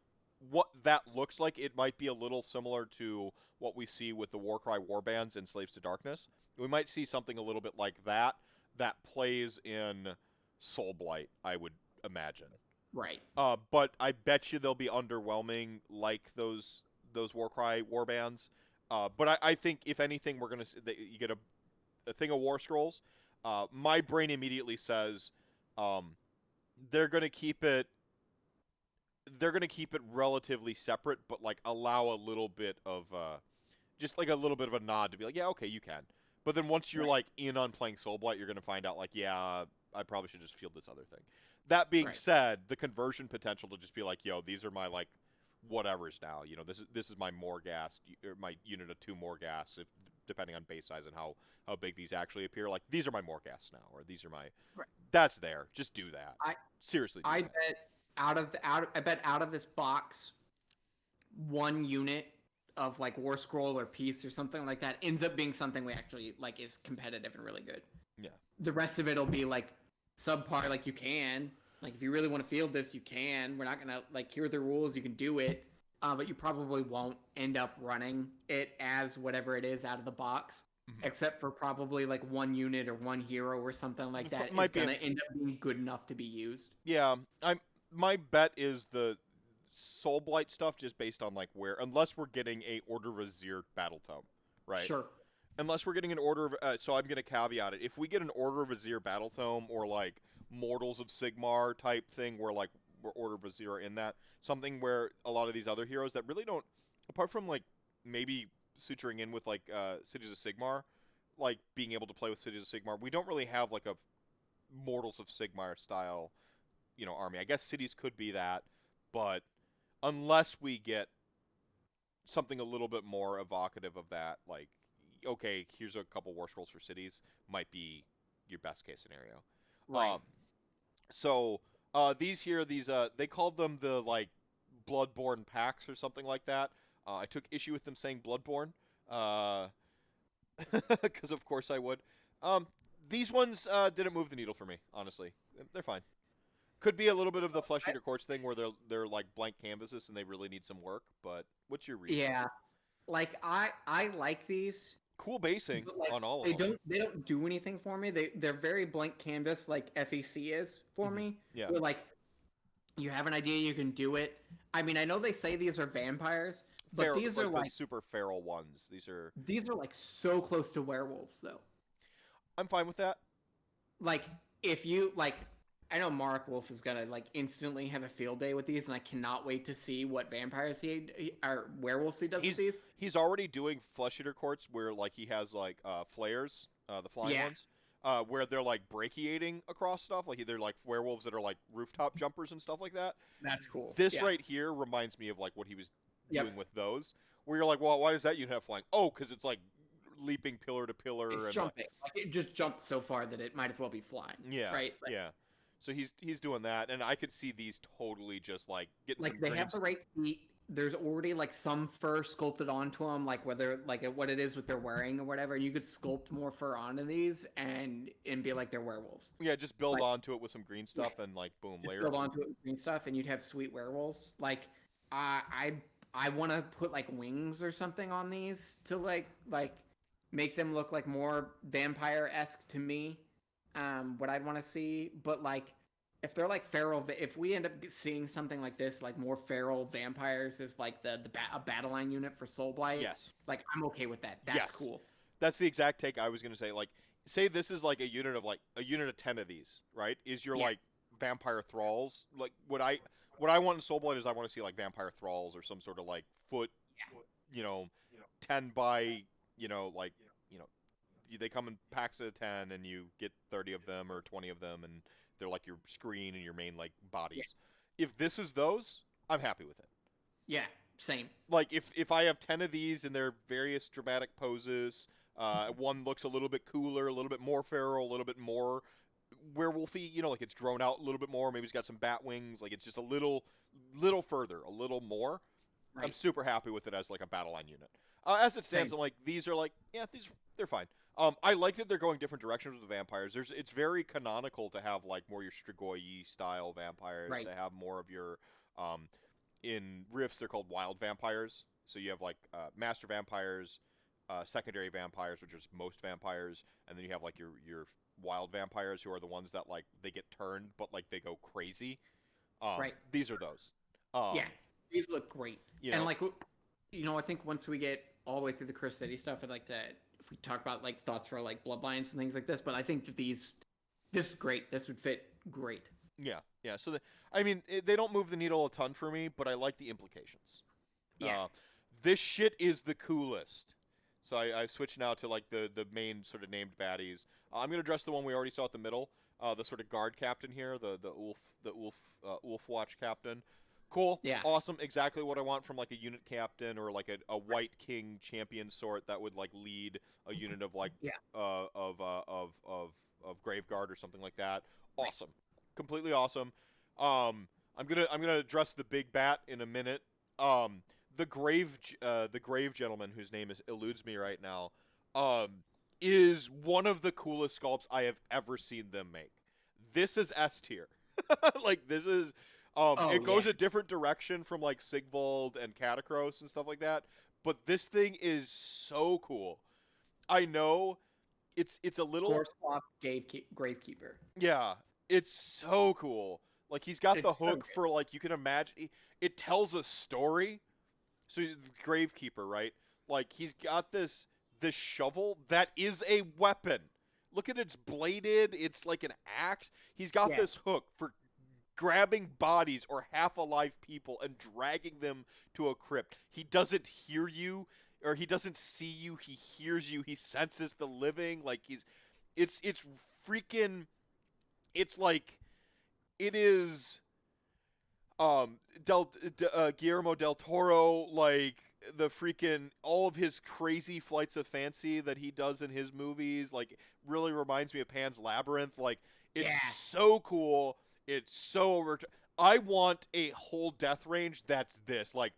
what that looks like, it might be a little similar to what we see with the Warcry Warbands and Slaves to Darkness. We might see something a little bit like that plays in Soulblight, I would imagine. Right. But I bet you they'll be underwhelming like those Warcry Warbands. But I think, if anything, we're going to you get a thing of War Scrolls. My brain immediately says they're going to keep it relatively separate, but like allow a little bit of just like a little bit of a nod to be like, yeah, okay, you can. But then once you're like in on playing Soulblight, you're going to find out like, yeah, I probably should just field this other thing. That being said, the conversion potential to just be like, yo, these are my like whatevers now. You know, this is my Morghast, or my unit of 2 Morghast, depending on base size and how big these actually appear. Like, these are my Morghasts now, or these are my. That's there. Just do that. Seriously. I bet out of this box, one unit of like War Scroll or Peace or something like that ends up being something we actually like is competitive and really good. Yeah. The rest of it'll be like subpar. Like, you can, like, if you really want to field this, you can. We're not gonna like, here are the rules, you can do it, but you probably won't end up running it as whatever it is out of the box. Except for probably like one unit or one hero or something like that is going to end up being good enough to be used. Yeah, my bet is the Soulblight stuff, just based on like where, unless we're getting a Order Vizier battle tome, right? Sure. Unless we're getting an Order of, so I'm going to caveat it. If we get an Order Vizier battle tome, or like Mortals of Sigmar type thing, where like we're Order Vizier in that, something where a lot of these other heroes that really don't, apart from like maybe suturing in with like Cities of Sigmar, like being able to play with Cities of Sigmar, we don't really have like a Mortals of Sigmar style, you know, army. I guess Cities could be that, but unless we get something a little bit more evocative of that, like, okay, here's a couple War Scrolls for Cities, might be your best case scenario. Right. These here, they called them the like Bloodborne packs or something like that. I took issue with them saying Bloodborne, because of course I would. These ones didn't move the needle for me, honestly. They're fine. Could be a little bit of the Flesh Eater Courts thing, where they're like blank canvases and they really need some work. But what's your reason? Yeah, like I like these. Cool basing like, on all of them. They don't do anything for me. They're very blank canvas, like FEC is for me. Yeah. Where, like, you have an idea, you can do it. I mean, I know they say these are vampires, but these are like the super feral ones. These are like so close to werewolves, though. I'm fine with that. Like, if you like, I know Mark Wolf is gonna like instantly have a field day with these, and I cannot wait to see what vampires or werewolves he does with these. He's already doing flesh eater courts where like he has like flares, the flying ones, where they're like brachiating across stuff. Like they're like werewolves that are like rooftop jumpers and stuff like that. That's cool. This right here reminds me of like what he was doing with those, where you're like, well, why does that unit have flying? Oh, because it's like leaping pillar to pillar. It's and jumping. Like it just jumped so far that it might as well be flying. Yeah. Right. Yeah. So he's doing that, and I could see these totally just like getting like some they dreams. have the right feet. There's already like some fur sculpted onto them, like whether like what it is what they're wearing or whatever. And you could sculpt more fur onto these and be like they're werewolves. Yeah, just build like, onto it with some green stuff and like boom, layers. Build onto it with green stuff, and you'd have sweet werewolves. Like I want to put like wings or something on these to like make them look like more vampire-esque to me. What I'd want to see, but like if they're like feral, if we end up seeing something like this, like more feral vampires is like a battle line unit for Soulblight. Yes, like I'm okay with that. That's cool. That's the exact take I was gonna say. Like, say this is like a unit of 10 of these, right? Is your like vampire thralls? Like what I want in Soulblight is I want to see like vampire thralls or some sort of like foot, 10 by like they come in packs of 10 and you get 30 of them or 20 of them and they're like your screen and your main like bodies. If this is those, I'm happy with it. Yeah, same. Like if I have 10 of these in their various dramatic poses, one looks a little bit cooler, a little bit more feral, a little bit more werewolfy, like it's drawn out a little bit more, maybe it's got some bat wings, like it's just a little further, a little more. Right. I'm super happy with it as like a battle line unit. As it stands, I'm like, these are like, they're fine. I like that they're going different directions with the vampires. It's very canonical to have like more your Strigoi style vampires, to have more of your in Rifts they're called wild vampires. So you have like master vampires, secondary vampires, which is most vampires, and then you have like your wild vampires who are the ones that like they get turned but like they go crazy. These are those. These look great. And like I think once we get all the way through the Curse City stuff, I'd like to, if we talk about like thoughts for like bloodlines and things like this, but I think that this is great. This would fit great. Yeah. So they don't move the needle a ton for me, but I like the implications. Yeah. This shit is the coolest. So I switch now to like the main sort of named baddies. I'm gonna address the one we already saw at the middle, the sort of guard captain here, the Ulf Watch captain. Cool. Yeah. Awesome. Exactly what I want from like a unit captain or like a Wight King champion sort that would like lead a unit of like of Graveguard or something like that. Awesome. Completely awesome. I'm gonna address the big bat in a minute. The grave gentleman whose name eludes me right now, is one of the coolest sculpts I have ever seen them make. This is S tier. Like this is. It goes a different direction from like Sigvald and Catacross and stuff like that, but this thing is so cool. I know it's a little Gravekeeper. Yeah, it's so cool. Like he's got the hook for like you can imagine it tells a story. So he's the Gravekeeper, right? Like he's got this shovel that is a weapon. Look at it's bladed. It's like an axe. He's got this hook for grabbing bodies or half-alive people and dragging them to a crypt. He doesn't hear you, or he doesn't see you. He hears you. He senses the living. Like it's freaking. It's like it is. Guillermo del Toro, like the freaking all of his crazy flights of fancy that he does in his movies, like really reminds me of Pan's Labyrinth. Like it's so cool. It's so over. I want a whole death range that's this, like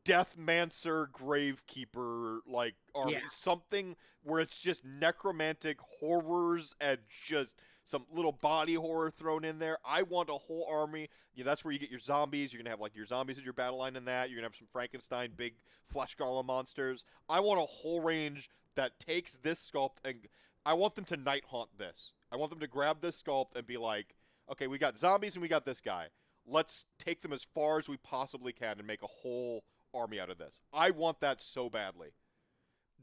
Deathmancer, Gravekeeper, like or something where it's just necromantic horrors and just some little body horror thrown in there. I want a whole army. That's where you get your zombies. You're gonna have like your zombies as your battle line in that. You're gonna have some Frankenstein, big flesh golem monsters. I want a whole range that takes this sculpt and I want them to Nighthaunt this. I want them to grab this sculpt and be like, okay, we got zombies and we got this guy. Let's take them as far as we possibly can and make a whole army out of this. I want that so badly.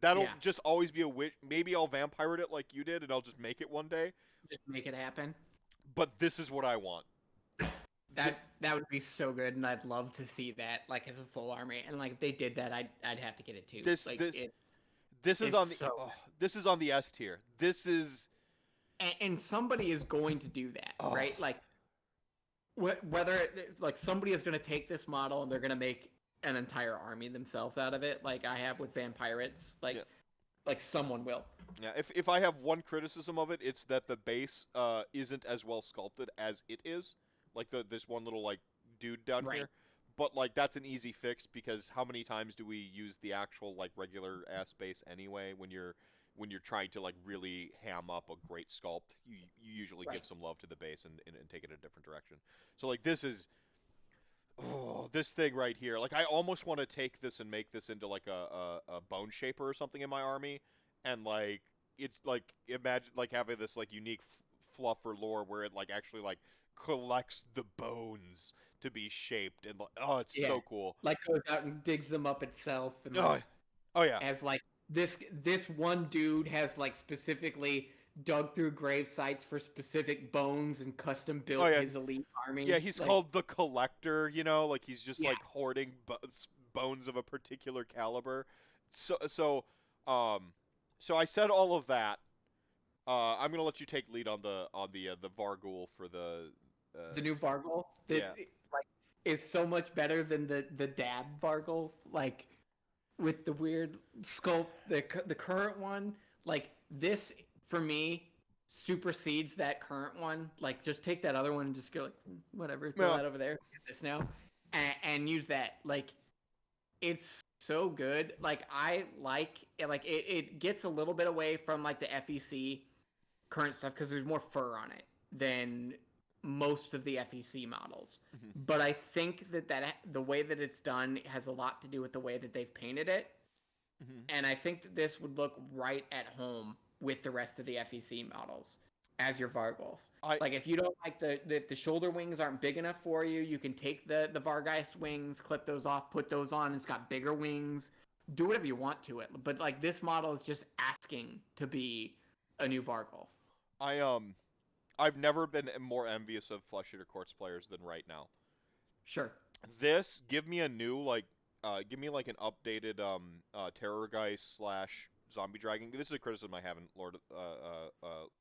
That'll just always be a wish. Maybe I'll vampirate it like you did and I'll just make it one day. Just make it happen. but this is what I want. That would be so good, and I'd love to see that like as a full army. And like if they did that, I'd have to get it too. This is on the S tier. This is, and somebody is going to do that, right? Like whether like somebody is going to take this model and they're going to make an entire army themselves out of it, like I have with Vampirates. Like someone will. Yeah. If I have one criticism of it, it's that the base isn't as well sculpted as it is. Like this one little like dude down here, but like that's an easy fix because how many times do we use the actual like regular ass base anyway? When you're trying to like really ham up a great sculpt, you usually give some love to the base and take it a different direction. So like this is this thing right here. Like I almost want to take this and make this into like a bone shaper or something in my army, and like it's like imagine like having this like unique fluff or lore where it like actually like collects the bones to be shaped and it's so cool. Like goes out and digs them up itself and as like this one dude has like specifically dug through grave sites for specific bones and custom built his elite army. Yeah, he's like, called the Collector, you know, like he's just like hoarding bones of a particular caliber. So I said all of that. I'm gonna let you take lead on the Varghul for the new Varghul. Like is so much better than the Dab Varghul. Like with the weird sculpt, the current one. Like this for me supersedes that current one. Like just take that other one and just go like whatever, throw that over there. This now and use that. Like it's so good. Like I like it gets a little bit away from like the FEC current stuff because there's more fur on it than most of the FEC models. But I think that the way that it's done has a lot to do with the way that they've painted it. And I think that this would look right at home with the rest of the FEC models as your Varghulf. Like if you don't like the shoulder wings aren't big enough for you, you can take the Vargheist wings, clip those off, put those on. It's got bigger wings. Do whatever you want to it. But like this model is just asking to be a new Varghulf. I've never been more envious of Flesh Eater Courts players than right now. Sure. Give me a new give me like an updated Terrorgeist / Zombie Dragon. This is a criticism I have in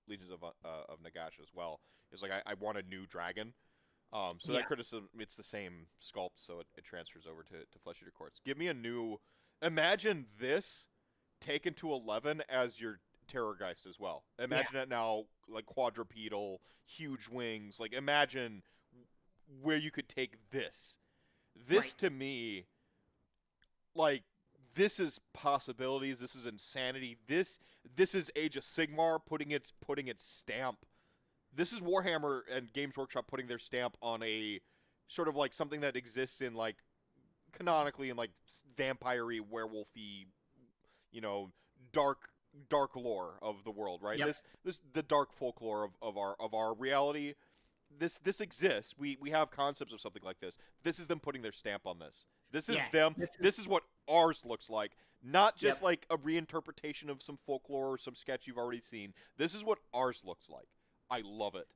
Legions of Nagash as well. Is like I want a new dragon. That criticism, it's the same sculpt, so it transfers over to Flesh Eater Courts. Give me a new. Imagine this taken to 11 as your Terrorgeist as well. Imagine it now like quadrupedal, huge wings. Like imagine where you could take this. This to me, like this is possibilities. This is insanity. This is Age of Sigmar putting its stamp. This is Warhammer and Games Workshop putting their stamp on a sort of like something that exists in like canonically in like vampire-y, werewolf-y, you know, dark lore of the world, right? This the dark folklore of our reality. This exists. We have concepts of something like this. This is them putting their stamp on this. This is them. This is what ours looks like. Not just like a reinterpretation of some folklore or some sketch you've already seen. This is what ours looks like. I love it.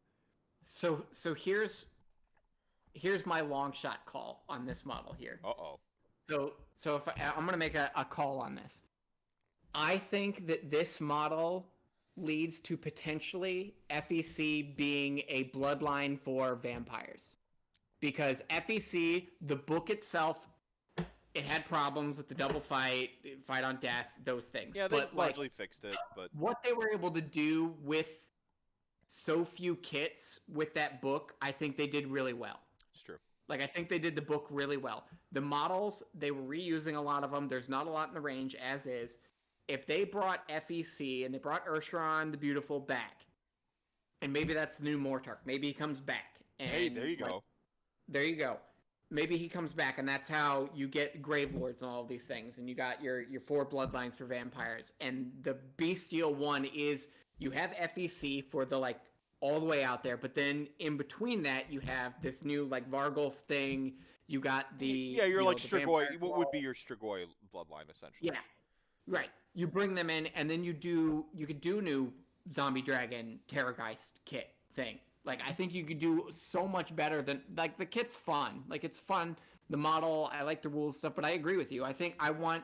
So here's my long shot call on this model here. So if I'm gonna make a call on this. I think that this model leads to potentially FEC being a bloodline for vampires. Because FEC, the book itself, it had problems with the double fight on death, those things. Yeah, they largely fixed it. But what they were able to do with so few kits with that book, I think they did really well. It's true. Like, I think they did the book really well. The models, they were reusing a lot of them. There's not a lot in the range, as is. If they brought FEC and they brought Ursharon the Beautiful back, and maybe that's the new Mortark. Maybe he comes back. And hey, there you go. There you go. Maybe he comes back, and that's how you get Grave Lords and all of these things. And you got your 4 bloodlines for vampires. And the bestial one is you have FEC for the, like, all the way out there. But then in between that, you have this new, like, Varghulf thing. You got the... Yeah, you're like Strigoi. What would be your Strigoi bloodline, essentially? Yeah. Right. You bring them in, and then you could do new Zombie Dragon Terrorgeist kit thing. Like, I think you could do so much better than, like, the kit's fun. Like, it's fun. The model, I like the rules stuff, but I agree with you. I think I want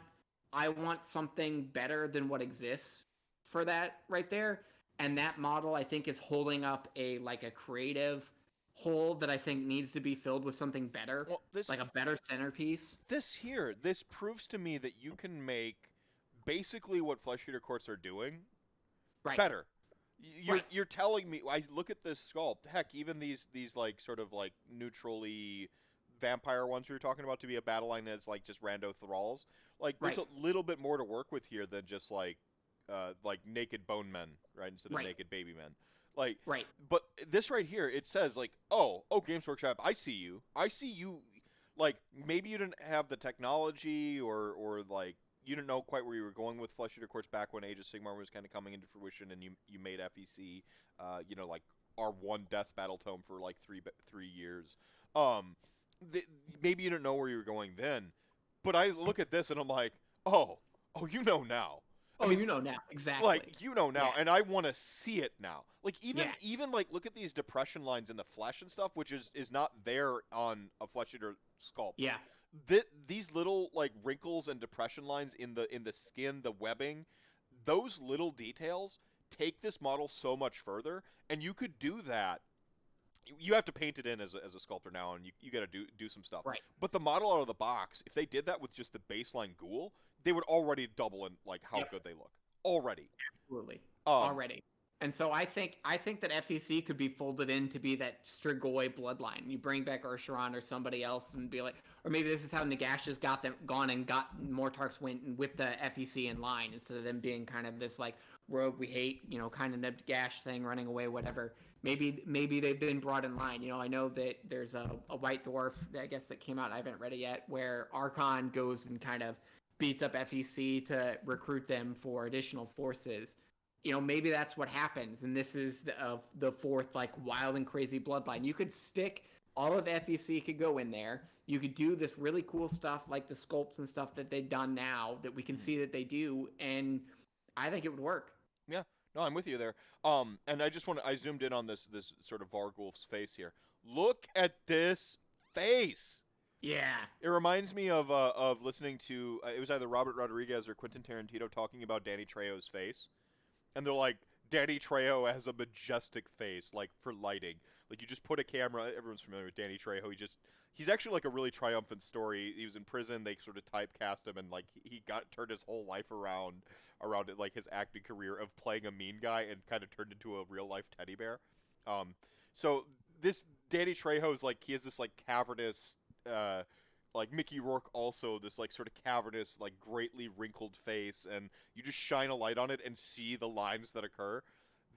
something better than what exists for that right there. And that model, I think, is holding up a creative hole that I think needs to be filled with something better, well, like a better centerpiece. This proves to me that you can make basically what Flesh Eater Courts are doing better. You're telling me, I look at this sculpt, heck, even these like sort of like neutrally vampire ones we were talking about to be a battle line that's like just rando thralls. Like there's a little bit more to work with here than just like naked bone men, right? Instead of naked baby men. Like but this right here, it says like, oh, Games Workshop, I see you. Like maybe you didn't have the technology or like you didn't know quite where you were going with Flesh Eater Courts back when Age of Sigmar was kind of coming into fruition, and you made FEC, like our one death battle tome for like 3 years. Maybe you didn't know where you were going then, but I look at this and I'm like, oh, you know now. I mean, you know now, exactly. Like you know now, and I want to see it now. Like even like look at these depression lines in the flesh and stuff, which is not there on a Flesh Eater sculpt. Yeah. These little like wrinkles and depression lines in the skin, the webbing, those little details take this model so much further, and you could do that. You have to paint it in as a sculptor now, and you got to do some stuff. Right. But the model out of the box, if they did that with just the baseline ghoul, they would already double in like how good they look already. Absolutely. Already. And so I think that FEC could be folded in to be that Strigoi bloodline. You bring back Ursharon or somebody else and be like, or maybe this is how Nagash has got Mortarks went and whipped the FEC in line instead of them being kind of this like rogue we hate, kind of Nagash thing running away, whatever. Maybe they've been brought in line. I know that there's a White Dwarf that I guess that came out. I haven't read it yet, where Archon goes and kind of beats up FEC to recruit them for additional forces. Maybe that's what happens, and this is the fourth like wild and crazy bloodline. You could stick all of FEC could go in there. You could do this really cool stuff like the sculpts and stuff that they've done now that we can see that they do, and I think it would work. Yeah, no, I'm with you there. And I zoomed in on this sort of Varghulf's face here. Look at this face. Yeah, it reminds me of listening to it was either Robert Rodriguez or Quentin Tarantino talking about Danny Trejo's face. And they're like, Danny Trejo has a majestic face, like, for lighting. Like, you just put a camera, everyone's familiar with Danny Trejo, he's actually, like, a really triumphant story. He was in prison, they sort of typecast him, and, like, he turned his whole life around it, like, his acting career of playing a mean guy and kind of turned into a real-life teddy bear. So, this Danny Trejo's, like, he has this, like, cavernous, like Mickey Rourke also, this like sort of cavernous, like greatly wrinkled face, and you just shine a light on it and see the lines that occur.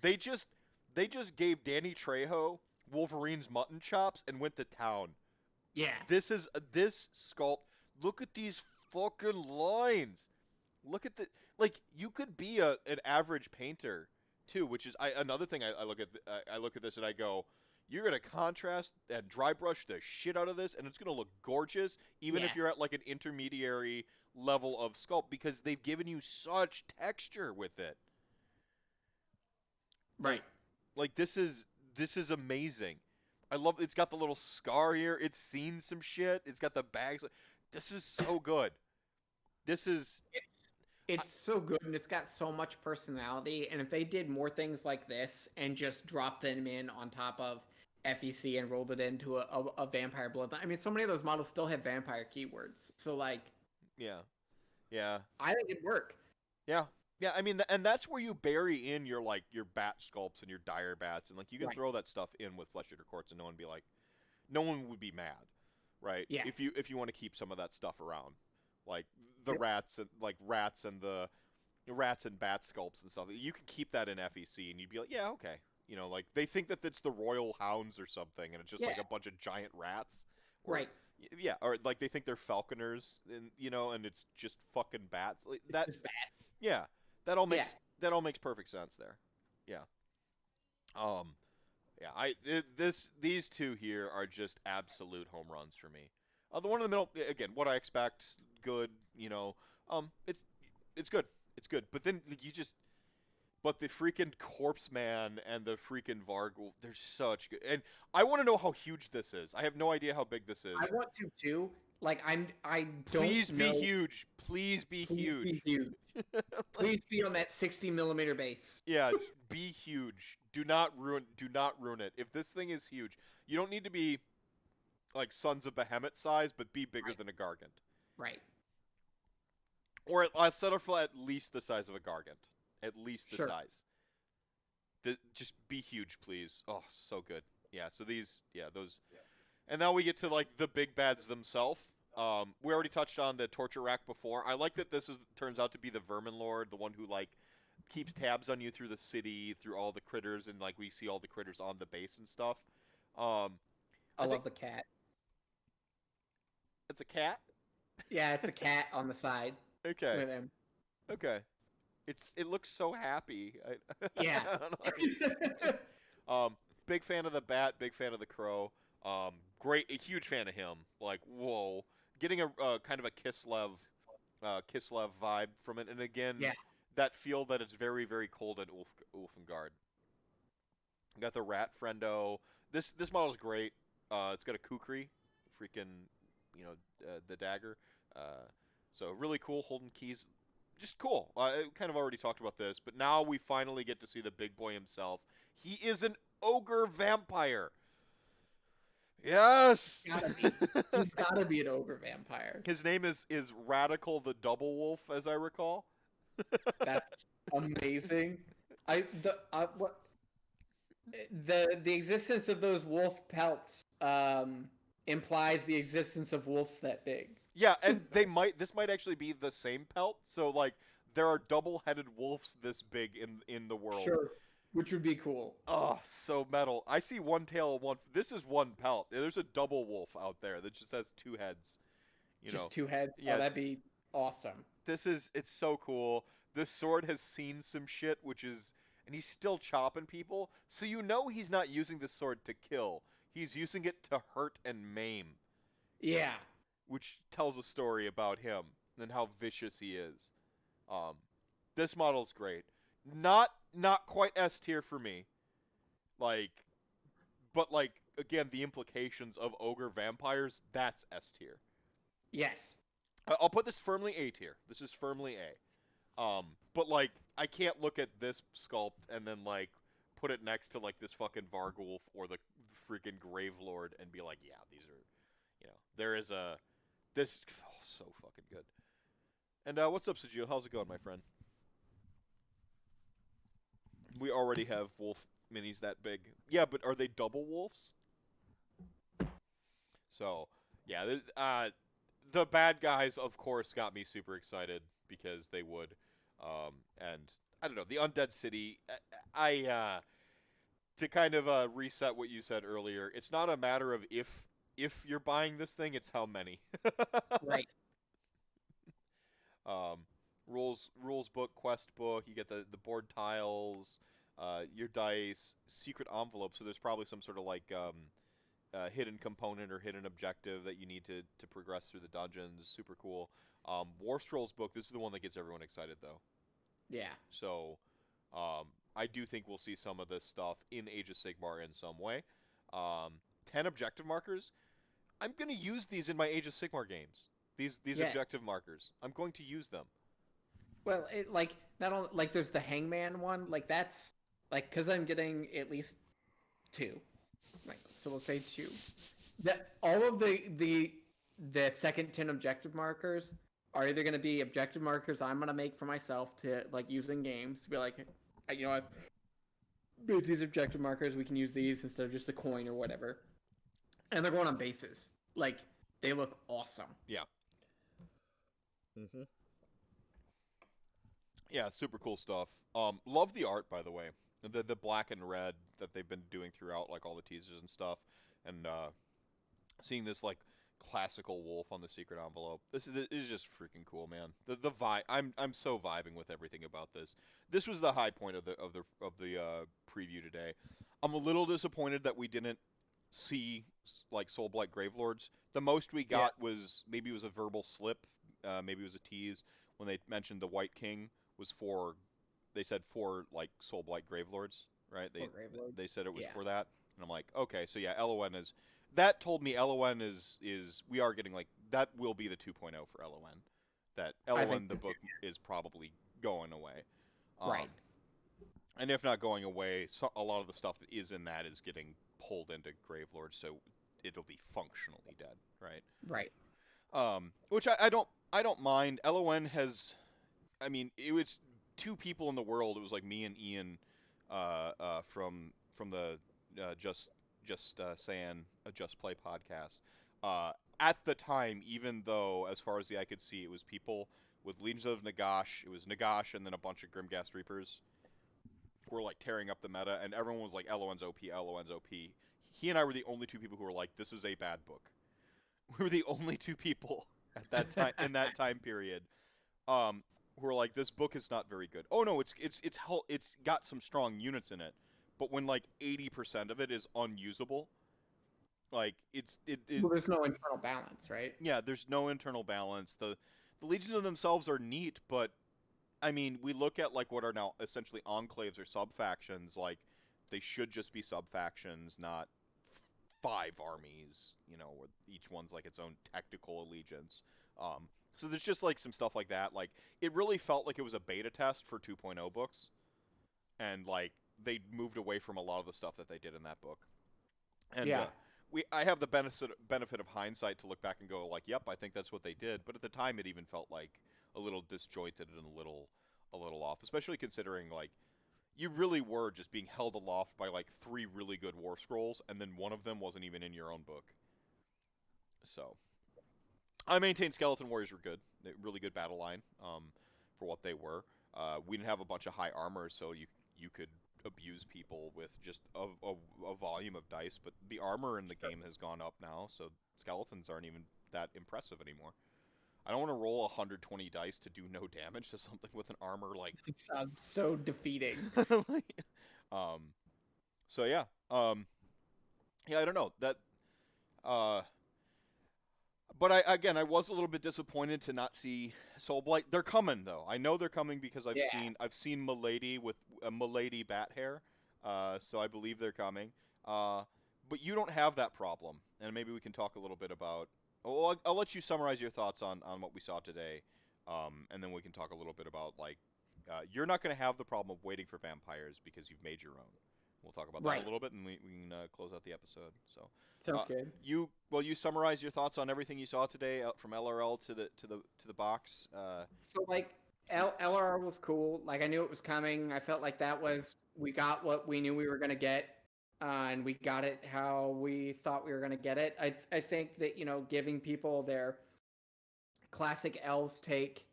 They just gave Danny Trejo Wolverine's mutton chops and went to town. Yeah. This sculpt. Look at these fucking lines. Look at like you could be an average painter too, which is another thing I look at this and I go, you're going to contrast and dry brush the shit out of this, and it's going to look gorgeous, even if you're at, like, an intermediary level of sculpt, because they've given you such texture with it. Right. Like this is amazing. I love it's got the little scar here. It's seen some shit. It's got the bags. This is so good. It's so good, and it's got so much personality, and if they did more things like this and just dropped them in on top of FEC and rolled it into a vampire bloodline. I mean, so many of those models still have vampire keywords. So, like... Yeah. I think it'd work. Yeah. I mean, and that's where you bury in your bat sculpts and your dire bats, and, like, you can throw that stuff in with Flesh Eater Courts and no one would be mad, right? Yeah. If you want to keep some of that stuff around. Like, the rats and the rats and bat sculpts and stuff. You can keep that in FEC, and you'd be like, yeah, okay. Like, they think that it's the Royal Hounds or something, and it's just, like, a bunch of giant rats. Right. Yeah, or, like, they think they're falconers, and, and it's just fucking bats. Like, that, it's just bat. Yeah, that all makes perfect sense there. Yeah. These two here are just absolute home runs for me. The one in the middle, again, what I expect, good, it's good. It's good. But then but the freaking Corpse Man and the freaking Varghulf, they're such good. And I want to know how huge this is. I have no idea how big this is. I want to too. Like I Please don't be know. huge. Please be Please huge. be huge. Please be on that 60mm base. Yeah, be huge. Do not ruin it. If this thing is huge, you don't need to be like Sons of Behemoth size, but be bigger than a Gargant. Right. Or I'll settle for at least the size of a Gargant. At least the size. Just be huge, please. Oh, so good. Yeah, so those. And now we get to, like, the big bads themselves. We already touched on the Torture Rack before. I like that this turns out to be the Vermin Lord, the one who, like, keeps tabs on you through the city, through all the critters, and, like, we see all the critters on the base and stuff. I love the cat. It's a cat? Yeah, it's a cat on the side. Okay. With him. Okay. It looks so happy. Yeah. Big fan of the bat. Big fan of the crow. A huge fan of him. Like, whoa, getting a kind of a Kislev vibe from it, and again, that feel that it's very, very cold at Ulfengard. Got the rat friendo. This model is great. It's got a kukri, freaking, the dagger. So really cool. Holding keys. Just cool. I kind of already talked about this, but now we finally get to see the big boy himself. He is an ogre vampire. Yes! He's gotta be an ogre vampire. His name is Radical the Double Wolf, as I recall. That's amazing. The existence of those wolf pelts implies the existence of wolves that big. Yeah, and this might actually be the same pelt. So like there are double-headed wolves this big in the world. Sure. Which would be cool. Oh, so metal. I see one tail, this is one pelt. There's a double wolf out there that just has two heads. Just two heads? Yeah. Oh, that'd be awesome. It's so cool. This sword has seen some shit, and he's still chopping people. So he's not using this sword to kill. He's using it to hurt and maim. Yeah. Which tells a story about him and how vicious he is. This model's great. Not quite S tier for me. But again, the implications of ogre vampires, that's S tier. Yes. I'll put this firmly A tier. This is firmly A. But I can't look at this sculpt and then put it next to this fucking Varghulf or the freaking Gravelord and be like, yeah, these are, there is so fucking good. And what's up, Sajil? How's it going, my friend? We already have wolf minis that big. Yeah, but are they double wolves? So, yeah, the bad guys, of course, got me super excited because they would. And I don't know, the Undead City, to kind of reset what you said earlier, it's not a matter of if you're buying this thing, it's how many. Right. Rules book, quest book, you get the board tiles, your dice, secret envelope, so there's probably some sort of hidden component or hidden objective that you need to progress through the dungeons. Super cool. War Scrolls book, this is the one that gets everyone excited though. Yeah. So I do think we'll see some of this stuff in Age of Sigmar in some way. 10 objective markers. I'm going to use these in my Age of Sigmar games. These objective markers. I'm going to use them. Well, not only there's the Hangman one, that's because I'm getting at least 2. So we'll say 2. All of the second 10 objective markers are either going to be objective markers I'm going to make for myself to use in games to be I've made these objective markers, we can use these instead of just a coin or whatever. And they're going on bases. They look awesome. Yeah. Mm-hmm. Yeah, super cool stuff. Love the art, by the way. The black and red that they've been doing throughout, all the teasers and stuff. And seeing this, classical wolf on the secret envelope. This is just freaking cool, man. The vibe. I'm so vibing with everything about this. This was the high point of the preview today. I'm a little disappointed that we didn't see Soulblight Gravelords. The most we got was maybe it was a verbal slip, maybe it was a tease when they mentioned the Wight King was for they said for like Soulblight Gravelords, right? They said it was for that, and I'm like, okay, so yeah, LON is. That told me LON is we are getting like that will be the 2.0 for LON. That LON the book is probably going away, right? And if not going away, a lot of the stuff that is in that is getting pulled into Gravelord, so it'll be functionally dead, right? Right. Which I don't mind. LON has, I mean, it was 2 people in the world. It was like me and Ian, from the Just Saying a Just Play podcast. At the time, even though as far as the eye could see, it was people with Legions of Nagash. It was Nagash and then a bunch of Grimghast Reapers who were like tearing up the meta, and everyone was like, LON's OP, LON's OP. He and I were the only 2 people who were like, this is a bad book. We were the only 2 people at that time in that time period, who were like, this book is not very good. Oh no, it's got some strong units in it, but when like 80% of it is unusable, like well, there's no internal balance, right? Yeah, there's no internal balance. The legions of themselves are neat, but I mean, we look at like what are now essentially enclaves or sub-factions, like they should just be sub-factions, not 5 armies, you know, where each one's like its own tactical allegiance. So there's just like some stuff like that. Like it really felt like it was a beta test for 2.0 books, and like they moved away from a lot of the stuff that they did in that book. And yeah. I have the benefit of hindsight to look back and go like, yep, I think that's what they did. But at the time, it even felt like a little disjointed and a little off, especially considering like you really were just being held aloft by like 3 really good war scrolls, and then one of them wasn't even in your own book. So I maintain Skeleton Warriors were good, really good battle line for what they were. We didn't have a bunch of high armor, so you could abuse people with just a volume of dice, but the armor in the game has gone up now, so skeletons aren't even that impressive anymore. I don't want to roll 120 dice to do no damage to something with an armor like. It sounds so defeating. So yeah, yeah, I don't know that. But I was a little bit disappointed to not see Soulblight. They're coming though. I know they're coming because I've seen Milady with a Milady bat hair, so I believe they're coming. But you don't have that problem, and maybe we can talk a little bit about. Well, I'll let you summarize your thoughts on what we saw today, and then we can talk a little bit about like you're not going to have the problem of waiting for vampires because you've made your own. We'll talk about that a little bit, and we can close out the episode. So sounds good. You summarize your thoughts on everything you saw today, from LRL to the box. So like LRL was cool. Like I knew it was coming. I felt like we got what we knew we were gonna get, and we got it how we thought we were gonna get it. I think that giving people their classic elves take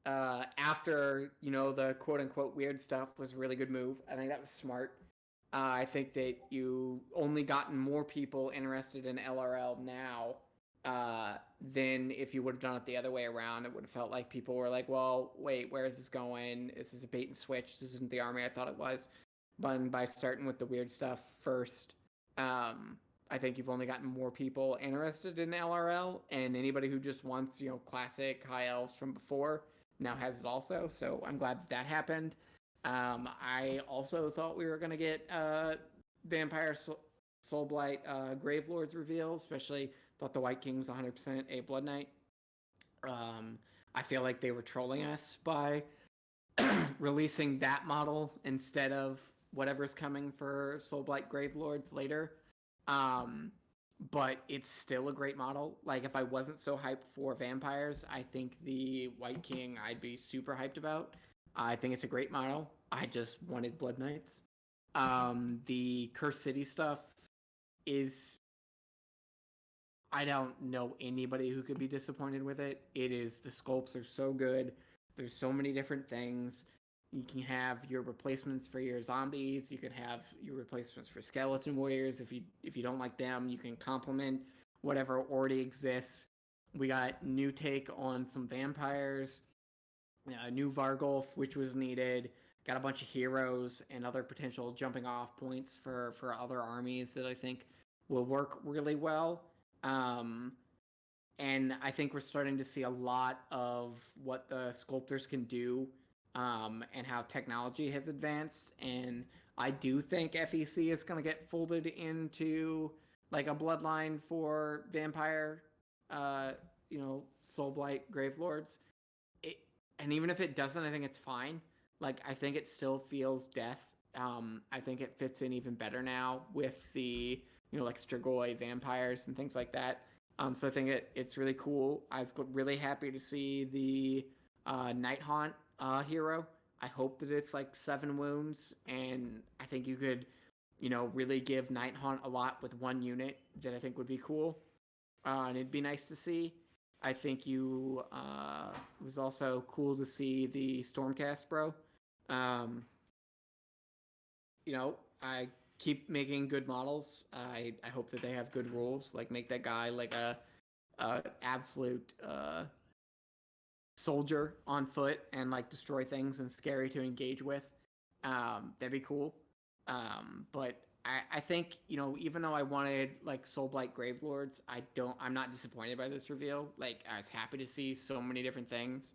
after the quote unquote weird stuff was a really good move. I think that was smart. I think that you only gotten more people interested in LRL now than if you would have done it the other way around. It would have felt like people were like, well, wait, where is this going? This is a bait and switch. This isn't the army I thought it was. But by starting with the weird stuff first, I think you've only gotten more people interested in LRL, and anybody who just wants, classic high elves from before now has it also. So I'm glad that happened. I also thought we were going to get Vampire Soulblight Gravelords reveal, especially thought the Wight King was 100% a Blood Knight. I feel like they were trolling us by releasing that model instead of whatever's coming for Soulblight Gravelords later. But it's still a great model. Like, if I wasn't so hyped for vampires, I think the Wight King I'd be super hyped about. I think it's a great model. I just wanted Blood Knights. The Cursed City stuff is... I don't know anybody who could be disappointed with it. The sculpts are so good. There's so many different things. You can have your replacements for your zombies. You can have your replacements for skeleton warriors. If you don't like them, you can complement whatever already exists. We got new take on some vampires. New Vargulf, which was needed. Got a bunch of heroes and other potential jumping off points for other armies that I think will work really well. And I think we're starting to see a lot of what the sculptors can do and how technology has advanced. And I do think FEC is going to get folded into like a bloodline for vampire, Soulblight Gravelords. And even if it doesn't, I think it's fine. Like, I think it still feels death. I think it fits in even better now with the, like Strigoi vampires and things like that. So I think it's really cool. I was really happy to see the Nighthaunt hero. I hope that it's like 7 wounds, and I think you could, really give Nighthaunt a lot with 1 unit that I think would be cool. And it'd be nice to see. I think it was also cool to see the Stormcast, bro. I keep making good models. I hope that they have good rules. Like, make that guy like a absolute soldier on foot and like destroy things and scary to engage with. That'd be cool. But I think, even though I wanted like Soulblight Gravelords, I'm not disappointed by this reveal. Like, I was happy to see so many different things.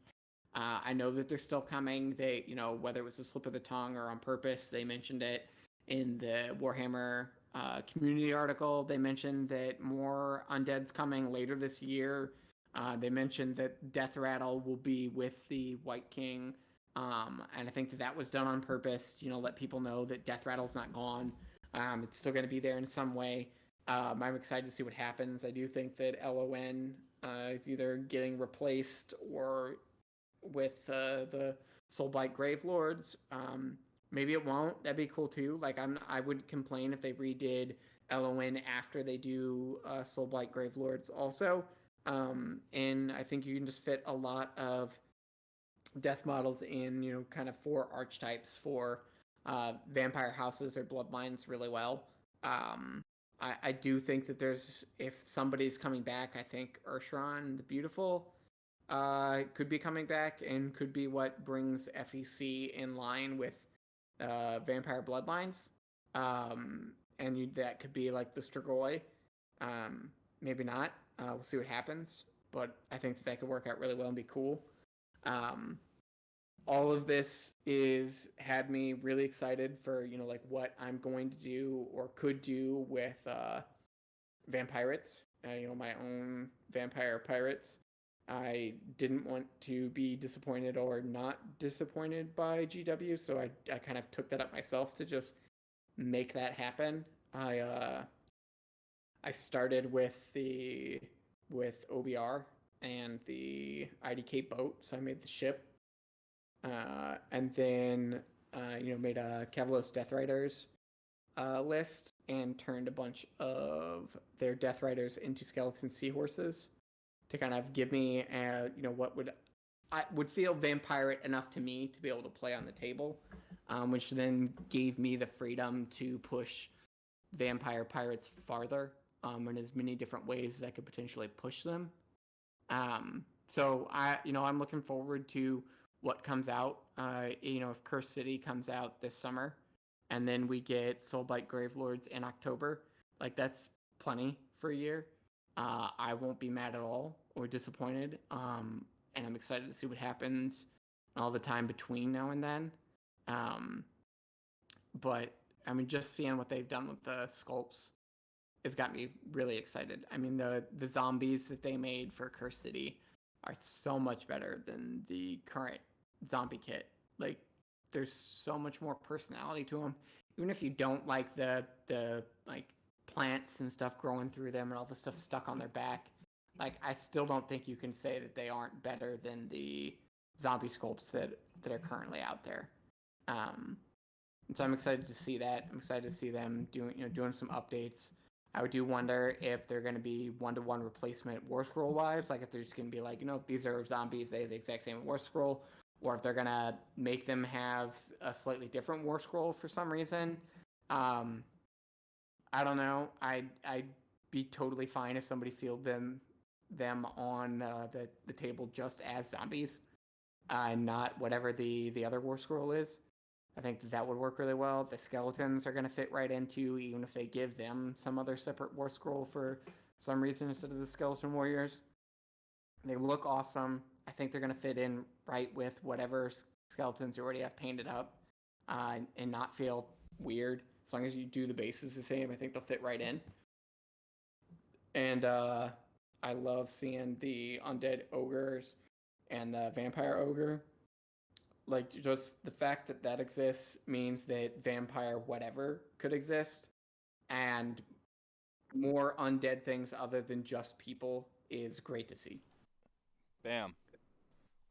I know that they're still coming. They, whether it was a slip of the tongue or on purpose, they mentioned it in the Warhammer community article. They mentioned that more undead's coming later this year. They mentioned that Death Rattle will be with the Wight King. And I think that was done on purpose, let people know that Death Rattle's not gone. It's still going to be there in some way. I'm excited to see what happens. I do think that LON is either getting replaced or with the Soulblight Gravelords. Maybe it won't. That'd be cool too. Like, I wouldn't complain if they redid LON after they do Soulblight Gravelords also. And I think you can just fit a lot of death models in, kind of 4 archetypes for vampire houses or bloodlines really well. I do think that if somebody's coming back, I think Ursharon the Beautiful could be coming back and could be what brings FEC in line with vampire bloodlines. And that could be like the Strigoi. Maybe not. We'll see what happens. But I think that could work out really well and be cool. All of this had me really excited for, like what I'm going to do or could do with Vampirates, my own vampire pirates. I didn't want to be disappointed or not disappointed by GW, so I kind of took that up myself to just make that happen. I started with OBR and the IDK boat, so I made the ship. And then, made a Cavalos Death Riders list and turned a bunch of their Death Riders into skeleton seahorses to kind of give me, what would feel vampirate enough to me to be able to play on the table, which then gave me the freedom to push vampire pirates farther in as many different ways as I could potentially push them. So I'm looking forward to what comes out. If Curse City comes out this summer, and then we get Soulblight Gravelords in October, like that's plenty for a year. I won't be mad at all or disappointed. And I'm excited to see what happens all the time between now and then. But I mean, just seeing what they've done with the sculpts has got me really excited. I mean, the zombies that they made for Curse City are so much better than the current zombie kit. Like, there's so much more personality to them. Even if you don't like the like plants and stuff growing through them and all the stuff stuck on their back, like I still don't think you can say that they aren't better than the zombie sculpts that are currently out there. And so I'm excited to see that. I'm excited to see them doing some updates. I do wonder if they're going to be 1-to-1 replacement War Scroll wise, like if they're just going to be like, these are zombies, they have the exact same War Scroll, or if they're going to make them have a slightly different War Scroll for some reason. I don't know. I'd be totally fine if somebody fielded them on the table just as zombies, not whatever the other War Scroll is. I think that would work really well. The skeletons are going to fit right into, even if they give them some other separate War Scroll for some reason instead of the Skeleton Warriors. They look awesome. I think they're going to fit in right with whatever skeletons you already have painted up, and not feel weird. As long as you do the bases the same, I think they'll fit right in. And I love seeing the undead ogres and the vampire ogre. Like, just the fact that that exists means that vampire whatever could exist, and more undead things other than just people is great to see. Bam.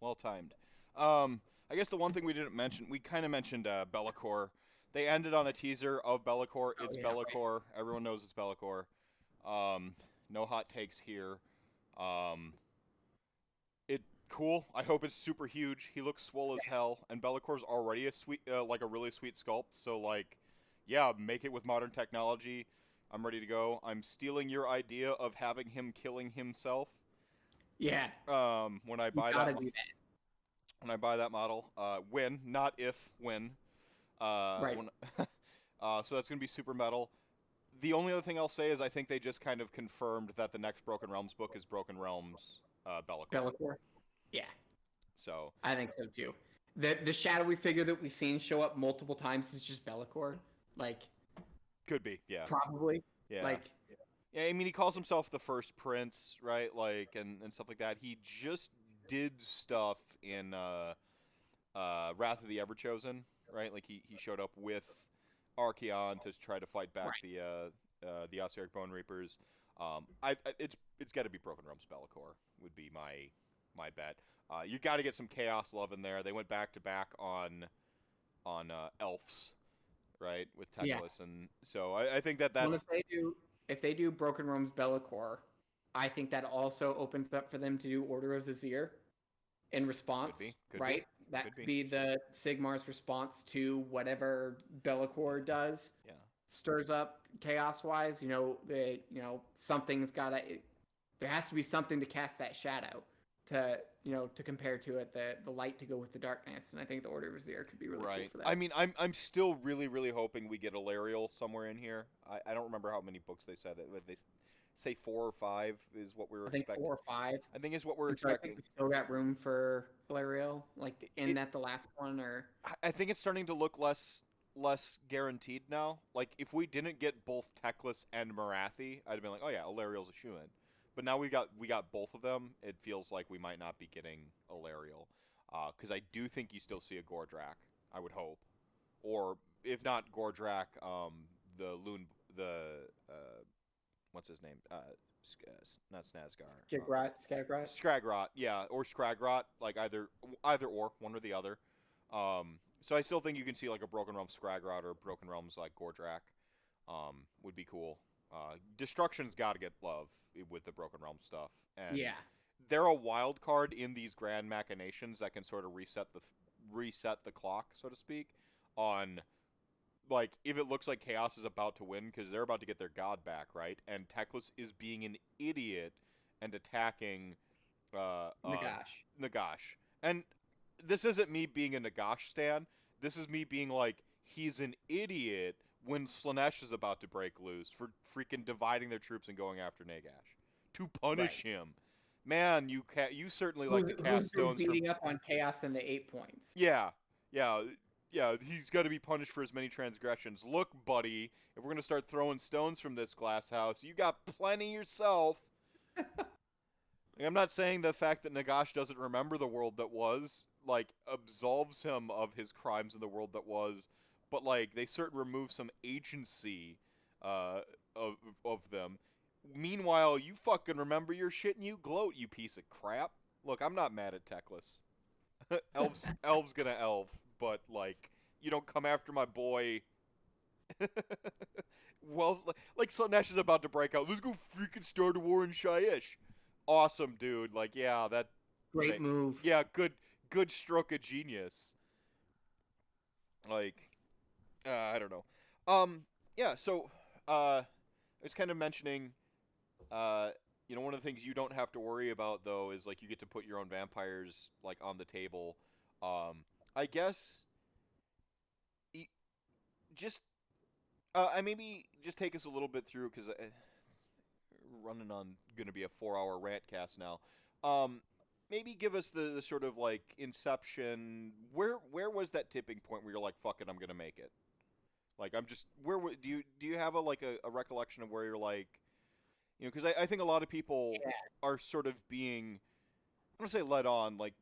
Well timed. I guess the one thing we didn't mention, we kind of mentioned Be'lakor. They ended on a teaser of Be'lakor. It's Be'lakor. Right. Everyone knows it's Be'lakor. No hot takes here. Cool. I hope it's super huge. He looks swole as hell, and Be'lakor's already a sweet, like a really sweet sculpt. So like, yeah, make it with modern technology. I'm ready to go. I'm stealing your idea of having him killing himself. Yeah. When I buy that. When I buy that model, when, not if, when. Right. So that's gonna be super metal. The only other thing I'll say is I think they just kind of confirmed that the next Broken Realms book is Broken Realms Be'lakor. Be'lakor. Yeah. So I think so too. The shadowy figure that we've seen show up multiple times is just Be'lakor. Like, could be, yeah. Probably. Yeah. Like, yeah, I mean, he calls himself the first prince, right? Like, and stuff like that. He just did stuff in Wrath of the Everchosen, right? Like, he showed up with Archaon to try to fight back the Osiric Bone Reapers. It's got to be Broken Realms Be'lakor would be my bet. You got to get some chaos love in there. They went back to back on elves, right, with Teclis, and so I think that's. Well, if they do Broken Realms Be'lakor, I think that also opens up for them to do Order of Zazir in response, could right? Be. That could be the Sigmar's response to whatever Be'lakor does. Yeah. Stirs up chaos-wise. Something's gotta. There has to be something to cast that shadow to compare to it, the light to go with the darkness, and I think the Order of Zazir could be really cool for that. I mean, I'm still really, really hoping we get Alarielle somewhere in here. I don't remember how many books they said it. They say 4 or 5 is what we were expecting. 4 or 5. I think is what we're expecting. I think we still got room for Alarielle, like the last one, or I think it's starting to look less guaranteed now. Like, if we didn't get both Teclis and Morathi, I'd have been like, oh yeah, Alarielle's a shoo-in. But now we got both of them. It feels like we might not be getting Alarielle, because I do think you still see a Gordrakk. I would hope, or if not Gordrakk, what's his name? Not Snazgar. Skragrott, yeah, or Skragrott. Like either or, one or the other. So I still think you can see like a Broken Realms Skragrott or Broken Realms like Gordrakk. Would be cool. Destruction's got to get love with the Broken Realm stuff, and they're a wild card in these grand machinations that can sort of reset the clock, so to speak, on like if it looks like Chaos is about to win because they're about to get their god back, right? And Teclis is being an idiot and attacking Nagash. And this isn't me being a Nagash stan. This is me being like, he's an idiot when Slaanesh is about to break loose for freaking dividing their troops and going after Nagash to punish him. Man, you certainly like to cast stones. Beating up on Chaos in the 8 points. Yeah. He's got to be punished for his many transgressions. Look, buddy, if we're gonna start throwing stones from this glass house, you got plenty yourself. I'm not saying the fact that Nagash doesn't remember the world that was like absolves him of his crimes in the world that was. But, like, they certainly remove some agency of them. Meanwhile, you fucking remember your shit and you gloat, you piece of crap. Look, I'm not mad at Teclis. Elf's gonna elf, but, like, you don't come after my boy. Well, like, Slaanesh is about to break out. Let's go freaking start a war in Shyish. Awesome, dude. Like, yeah, that... Great move. Yeah, good stroke of genius. Like... I don't know. Yeah, so, I was kind of mentioning, one of the things you don't have to worry about, though, is, like, you get to put your own vampires, like, on the table. I guess, I maybe just take us a little bit through, because we're running on going to be a 4-hour RantCast now. maybe give us the sort of like inception. Where was that tipping point where you're like, fuck it, I'm gonna make it? Like, I'm just do you have a recollection of where you're like, because I think a lot of people are sort of being, I don't say led on, like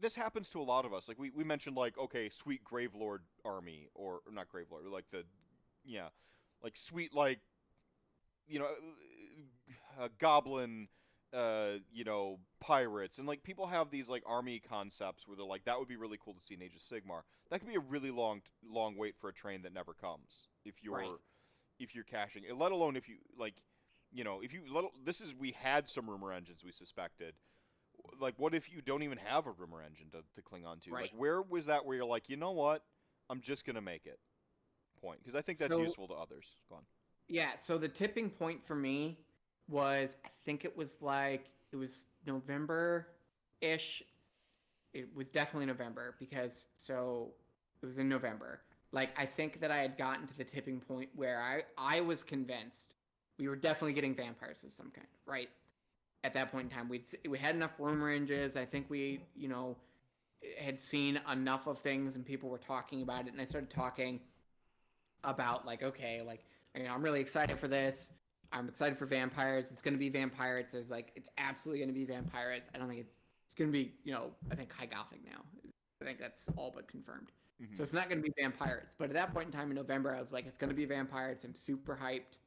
this happens to a lot of us. Like we mentioned, like, okay, sweet Gravelord army, or not Gravelord, like like sweet, like, goblin, pirates, and like people have these like army concepts where they're like, that would be really cool to see in Age of Sigmar. That could be a really long wait for a train that never comes if you're caching it, let alone if you like, we had some rumor engines we suspected. Like, what if you don't even have a rumor engine to cling on to? Like, where was that where you're like, you know what, I'm just gonna make it point? Because I think that's useful to others. Go on. Yeah, so the tipping point for me was, I think it was November-ish. It was definitely November, because it was in November. Like, I think that I had gotten to the tipping point where I was convinced we were definitely getting vampires of some kind, right? At that point in time, we had enough rumor engines. I think we, had seen enough of things, and people were talking about it. And I started talking about, like, okay, like, I'm really excited for this. I'm excited for vampires. It's going to be Vampirates. It's absolutely going to be Vampirates. I don't think it's going to be, I think High Gothic now. I think that's all but confirmed. Mm-hmm. So it's not going to be Vampirates. But at that point in time in November, I was like, it's going to be Vampirates. I'm super hyped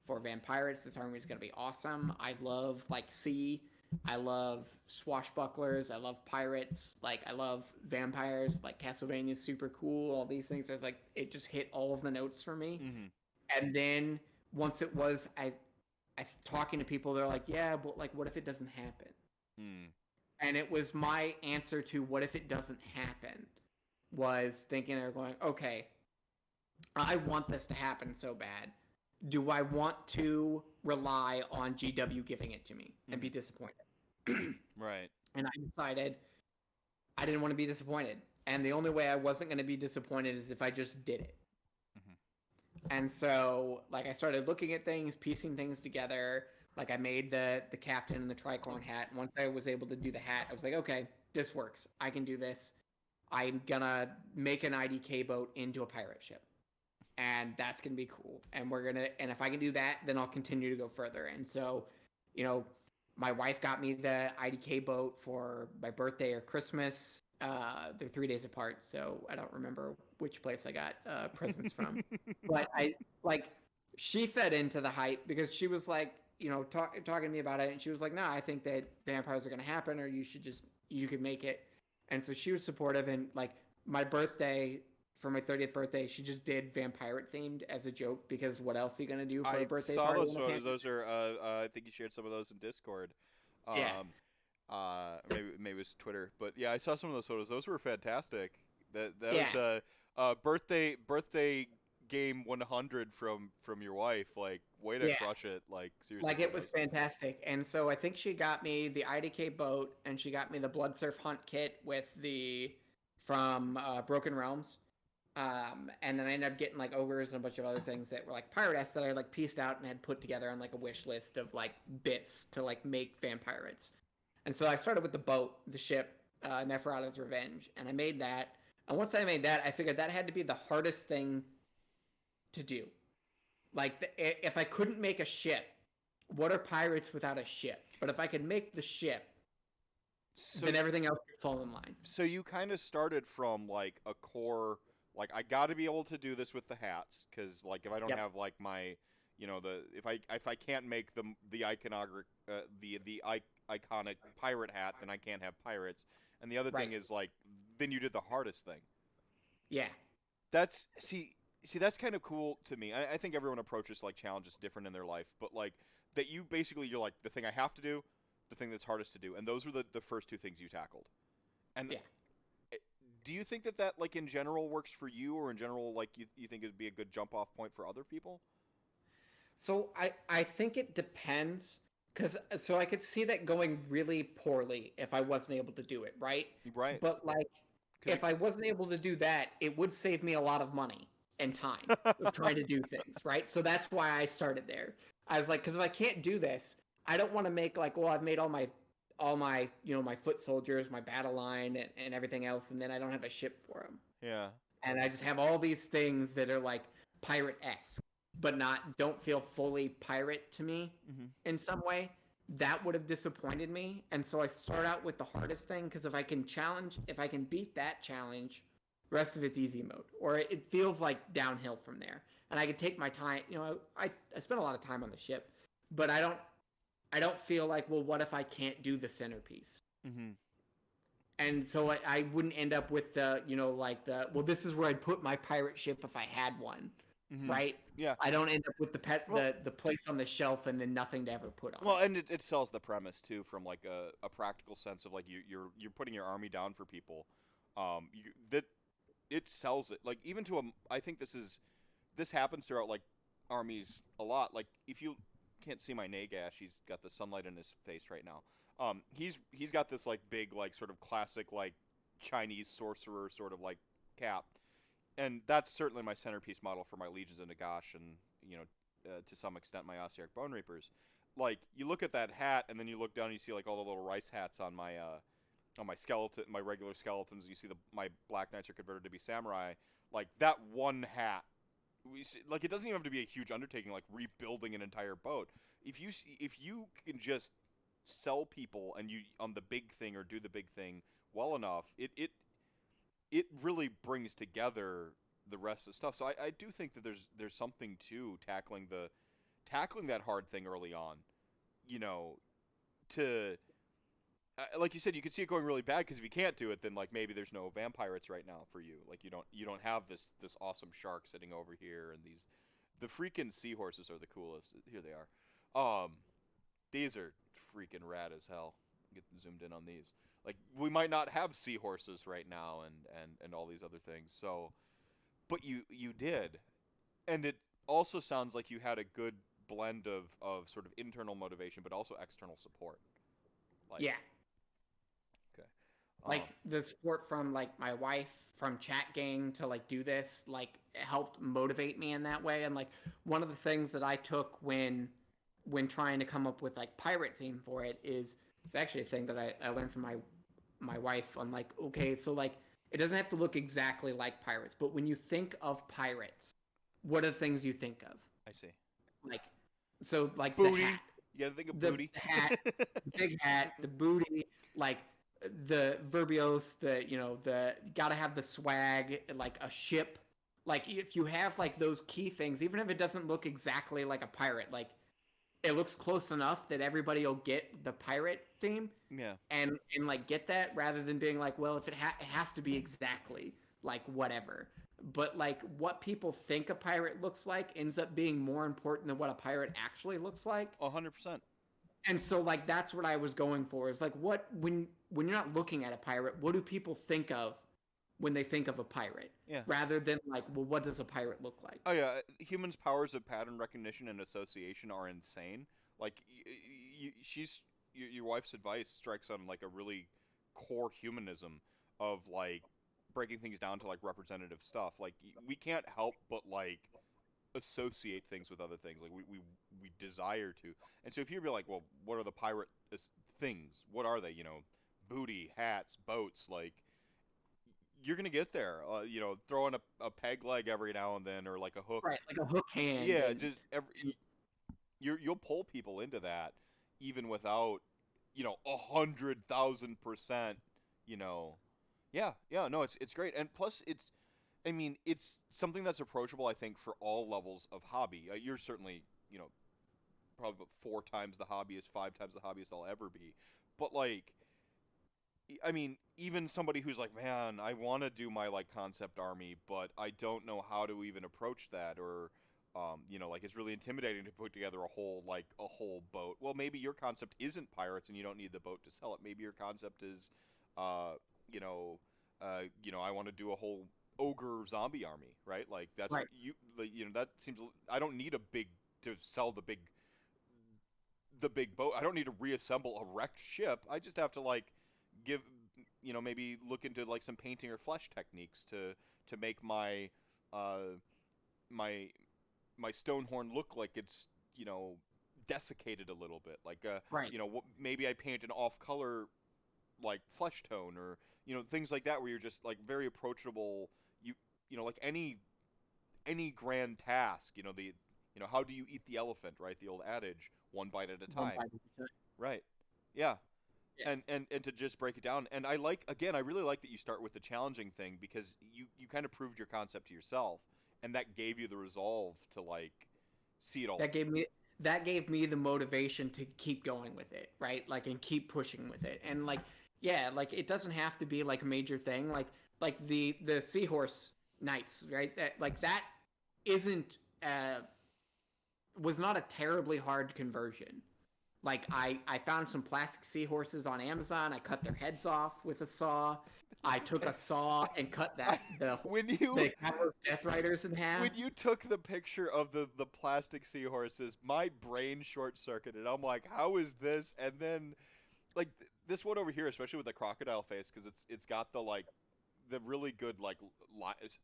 for Vampirates. This army is going to be awesome. I love, sea. I love swashbucklers. I love pirates. I love vampires. Castlevania is super cool. All these things. I was like, it just hit all of the notes for me. Mm-hmm. And then once it was, I talking to people, they're like, yeah, but what if it doesn't happen? And it was my answer to what if it doesn't happen, was thinking, they're going, okay, I want this to happen so bad. Do I want to rely on GW giving it to me and be disappointed? Right. And I decided I didn't want to be disappointed. And the only way I wasn't going to be disappointed is if I just did it. And so, I started looking at things, piecing things together. I made the captain and the tricorn hat. And once I was able to do the hat, I was like, okay, this works. I can do this. I'm gonna make an IDK boat into a pirate ship. And that's gonna be cool. And and if I can do that, then I'll continue to go further. And so, my wife got me the IDK boat for my birthday or Christmas. They're 3 days apart, so I don't remember which place I got presents from. But she fed into the hype, because she was talking to me about it, and she was like, no, I think that vampires are going to happen, or you could make it. And so she was supportive, and my birthday, for my 30th birthday, she just did Vampirate themed as a joke, because what else are you going to do for a birthday party? I saw those photos. Those are, I think you shared some of those in Discord. Yeah. Maybe it was Twitter, but yeah, I saw some of those photos. Those were fantastic. That yeah. was a birthday game 100 from your wife. Way to crush it. Seriously. It was fantastic. And so I think she got me the IDK boat, and she got me the Blood Surf Hunt kit with from Broken Realms. And then I ended up getting ogres and a bunch of other things that were Pirate-esque that I pieced out and had put together on a wish list of bits to make Vampirates. And so I started with the boat, the ship, Neferata's Revenge, and I made that. And once I made that, I figured that had to be the hardest thing to do. If I couldn't make a ship, what are pirates without a ship? But if I could make the ship, then everything else could fall in line. So you kind of started from a core, I got to be able to do this with the hats, because if I don't have my, if I can't make the iconography, the iconic pirate hat, then I can't have pirates. And the other thing is then you did the hardest thing. Yeah. That's that's kind of cool to me. I think everyone approaches challenges different in their life, but that you're the thing I have to do, the thing that's hardest to do, and those were the first two things you tackled. And do you think that in general works for you, or in general you think it'd be a good jump off point for other people? So I think it depends. So I could see that going really poorly if I wasn't able to do it, right? Right. But if I wasn't able to do that, it would save me a lot of money and time of trying to do things, right? So that's why I started there. I was because if I can't do this, I don't want to make I've made all my all my, my foot soldiers, my battle line, and everything else, and then I don't have a ship for them. Yeah. And I just have all these things that are like pirate-esque, but don't feel fully pirate to me in some way. That would have disappointed me. And so I start out with the hardest thing, because if I can beat that challenge, the rest of it's easy mode. Or it feels like downhill from there. And I can take my time. I spent a lot of time on the ship, but I don't feel like, well, what if I can't do the centerpiece? And so I wouldn't end up with well, this is where I'd put my pirate ship if I had one, right? Yeah. I don't end up with the place on the shelf and then nothing to ever put on. Well, and it sells the premise too, from like a practical sense of like you're putting your army down for people. It sells it, like, even to I think this happens throughout like armies a lot. Like, if you can't see my Nagash, he's got the sunlight in his face right now. He's got this like big, like, sort of classic like Chinese sorcerer sort of like cap, and that's certainly my centerpiece model for my legions of Nagash, and to some extent my Ossiarch Bone Reapers. Like, you look at that hat, and then you look down and you see like all the little rice hats on my skeleton, my regular skeletons. You see my Black Knights are converted to be samurai. Like, that one hat, like, it doesn't even have to be a huge undertaking, like rebuilding an entire boat. If you can just sell people and you on the big thing, or do the big thing well enough, it really brings together the rest of the stuff. So I do think that there's something to tackling that hard thing early on, to like you said, you could see it going really bad, because if you can't do it, then like maybe there's no Vampirates right now for you. Like, you don't have this awesome shark sitting over here, and the freaking seahorses are the coolest. Here they are. These are freaking rad as hell. Get zoomed in on these. Like, we might not have seahorses right now, and all these other things. So, but you did, and it also sounds like you had a good blend of sort of internal motivation, but also external support. Like, yeah. Okay. Like, the support from like my wife, from chat gang, to like do this, like, helped motivate me in that way. And like, one of the things that I took when trying to come up with like pirate theme for it is, it's actually a thing that I learned from my wife on, like, okay, so like, it doesn't have to look exactly like pirates, but when you think of pirates, what are the things you think of? I see. Like, so like booty. The hat, You gotta think of booty. The hat, the big hat, the booty, like the verbios, the gotta have the swag, like a ship. Like, if you have like those key things, even if it doesn't look exactly like a pirate, like, it looks close enough that everybody will get the pirate theme. Yeah. And like get that, rather than being like, well, if it has to be exactly like whatever. But like, what people think a pirate looks like ends up being more important than what a pirate actually looks like. 100%. And so like, that's what I was going for, is like, what, when you're not looking at a pirate, what do people think of when they think of a pirate? Yeah. Rather than like, well, what does a pirate look like? Oh yeah, humans' powers of pattern recognition and association are insane. Like, your wife's advice strikes on like a really core humanism of like breaking things down to like representative stuff. Like, we can't help but like associate things with other things. Like, we desire to. And so if you're like, well, what are the pirate things? What are they? Booty, hats, boats. Like, you're gonna get there. Throwing a peg leg every now and then, or like a hook. Right, like a hook hand. Yeah, just you'll pull people into that, even without 100,000%. Yeah, no, it's great, and plus it's something that's approachable, I think, for all levels of hobby. You're certainly probably about 4 times the hobbyist, 5 times the hobbyist I'll ever be, but like, even somebody who's like, man, I want to do my like concept army, but I don't know how to even approach that, or like, it's really intimidating to put together a whole boat. Well, maybe your concept isn't pirates and you don't need the boat to sell it. Maybe your concept is I want to do a whole ogre zombie army, right? Like, that's right. That seems, I don't need to sell the big boat. I don't need to reassemble a wrecked ship. I just have to like give, maybe look into like some painting or flesh techniques to make my my Stonehorn look like it's desiccated a little bit. Like, right. you know, maybe I paint an off-color, like, flesh tone, or, you know, things like that, where you're just, like, very approachable. You know, like any grand task, you know, how do you eat the elephant, right? The old adage, one bite at a time. One bite at a time. Right. Yeah. Yeah. And to just break it down. And I really like that you start with the challenging thing, because you kind of proved your concept to yourself, and that gave you the resolve to, like, see it all. That gave me the motivation to keep going with it, right? Like, and keep pushing with it. And like, yeah, like it doesn't have to be like a major thing. Like the seahorse knights, right? That isn't was not a terribly hard conversion. Like, I found some plastic seahorses on Amazon. I cut their heads off with a saw. I took a saw and cut the Death Riders in half. When you took the picture of the plastic seahorses, my brain short-circuited. I'm like, how is this? And then, like, this one over here, especially with the crocodile face, because it's got the really good, like, lines,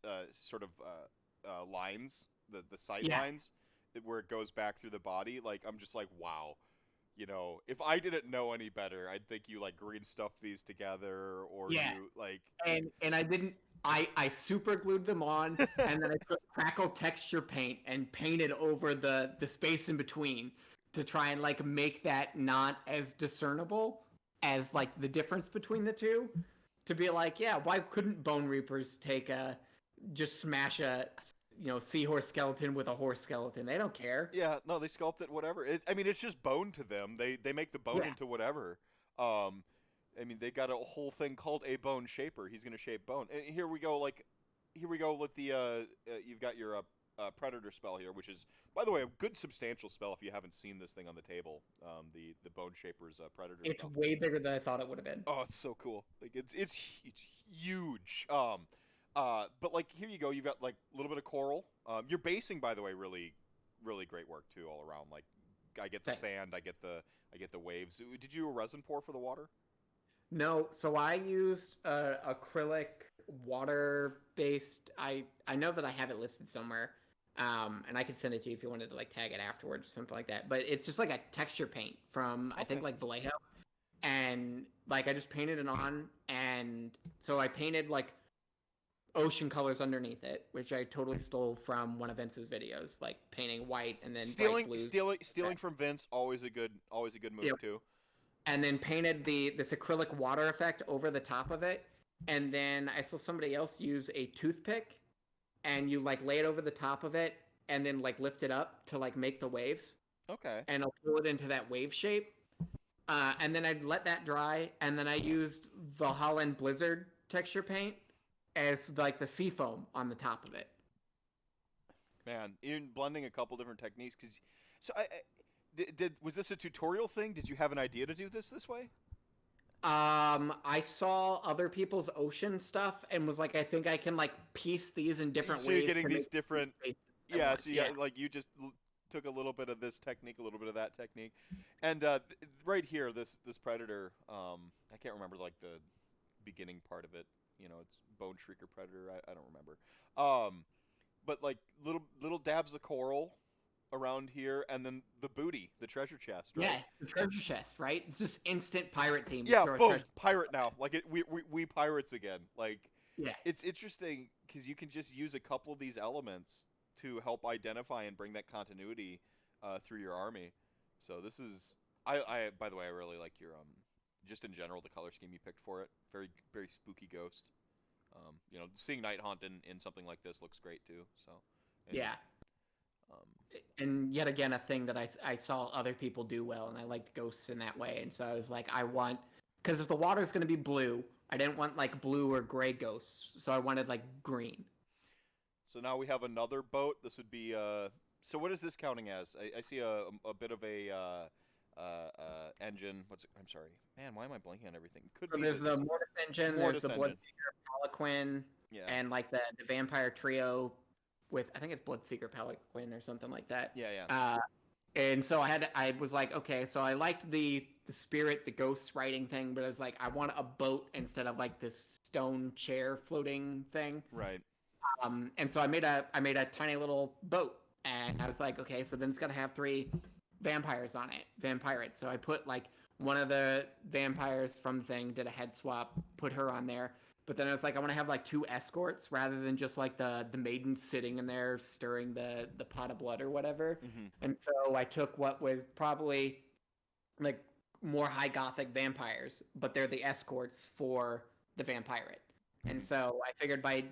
the sight lines, where it goes back through the body. Like, I'm just like, wow. You know, if I didn't know any better, I'd think you, like, green stuff these together, or you, like... And I didn't... I super glued them on, and then I put crackle texture paint and painted over the space in between to try and, like, make that not as discernible as, like, the difference between the two. To be like, yeah, why couldn't Bone Reapers just smash a... seahorse skeleton with a horse skeleton? They don't care. Yeah, no, they sculpt it whatever. It's just bone to them. They make the bone into whatever. They got a whole thing called a bone shaper. He's going to shape bone. And here we go with the you've got your predator spell here, which is, by the way, a good substantial spell if you haven't seen this thing on the table. The bone shaper's predator it's spell. Way bigger than I thought it would have been. Oh, it's so cool. Like, it's huge. But, like, here you go. You've got, like, a little bit of coral. Your basing, by the way, really, really great work too, all around. Like, I get the sand, I get the waves. Did you do a resin pour for the water? No, so I used acrylic water-based. I know that I have it listed somewhere, and I could send it to you if you wanted to, like, tag it afterwards or something like that. But it's just like a texture paint from I think, like, Vallejo, and, like, I just painted it on, and so I painted, like, ocean colors underneath it, which I totally stole from one of Vince's videos, like painting white and then bright blues. Stealing from Vince, always a good move too. And then painted this acrylic water effect over the top of it, and then I saw somebody else use a toothpick, and you, like, lay it over the top of it, and then, like, lift it up to, like, make the waves. Okay. And I'll pull it into that wave shape, and then I'd let that dry, and then I used the Holland Blizzard texture paint as, like, the sea foam on the top of it. Man, even blending a couple different techniques, because was this a tutorial thing? Did you have an idea to do this way? I saw other people's ocean stuff and was like, I think I can, like, piece these in different ways. So you're getting these different, so got, like, you just took a little bit of this technique, a little bit of that technique, and right here, this predator, I can't remember, like, the beginning part of it. You know, it's Bone Shrieker Predator. I don't remember. But, like, little dabs of coral around here, and then the booty, the treasure chest, right? Yeah, the treasure chest, right? It's just instant pirate theme. Yeah, boom, pirate now. Like, we pirates again. Like, yeah, it's interesting because you can just use a couple of these elements to help identify and bring that continuity through your army. So this is, I by the way, I really like your just in general the color scheme you picked for it. Very, very spooky ghost. Seeing Nighthaunt in something like this looks great too. So anyway. Yeah. And yet again, a thing that I saw other people do well, and I liked ghosts in that way. And so I was like, because if the water's going to be blue, I didn't want, like, blue or gray ghosts. So I wanted, like, green. So now we have another boat. This would be, so what is this counting as? I see a bit of a engine. I'm sorry. Man, why am I blanking on everything? There's the Mortis engine, there's the Bloodseeker Palanquin, and, like, the Vampire Trio with, I think it's Bloodseeker Palanquin or something like that. Yeah. And so I was like, okay, so I liked the spirit, the ghost riding thing, but I was like, I want a boat instead of, like, this stone chair floating thing. Right. And so I made a tiny little boat, and I was like, okay, so then it's got to have 3 vampires on it, Vampirates. So I put like one of the vampires from the thing, did a head swap, put her on there. But then I was like, I want to have like 2 escorts rather than just like the maiden sitting in there stirring the pot of blood or whatever. Mm-hmm. And so I took what was probably like more high gothic vampires, but they're the escorts for the Vampirate. And so I figured by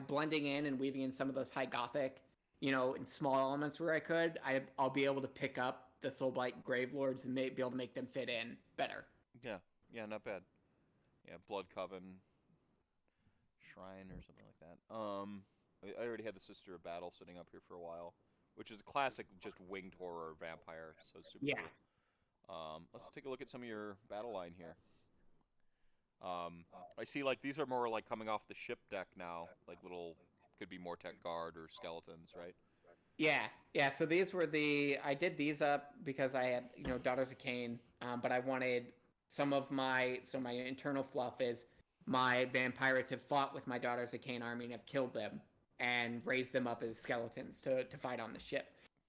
blending in and weaving in some of those high gothic, you know, in small elements where I could, I'll be able to pick up the Soulblight Gravelords and be able to make them fit in better. Yeah, not bad. Yeah, Blood Coven, Shrine or something like that. I already had the Sister of Battle sitting up here for a while, which is a classic, just winged horror vampire. So it's super cool. Let's take a look at some of your battle line here. I see like these are more like coming off the ship deck now, like little could be Mortek Guard or skeletons, right? Yeah. So these were I did these up because I had, you know, Daughters of Cain, but I wanted some of my internal fluff is my Vampirates have fought with my Daughters of Cain army and have killed them and raised them up as skeletons to fight on the ship.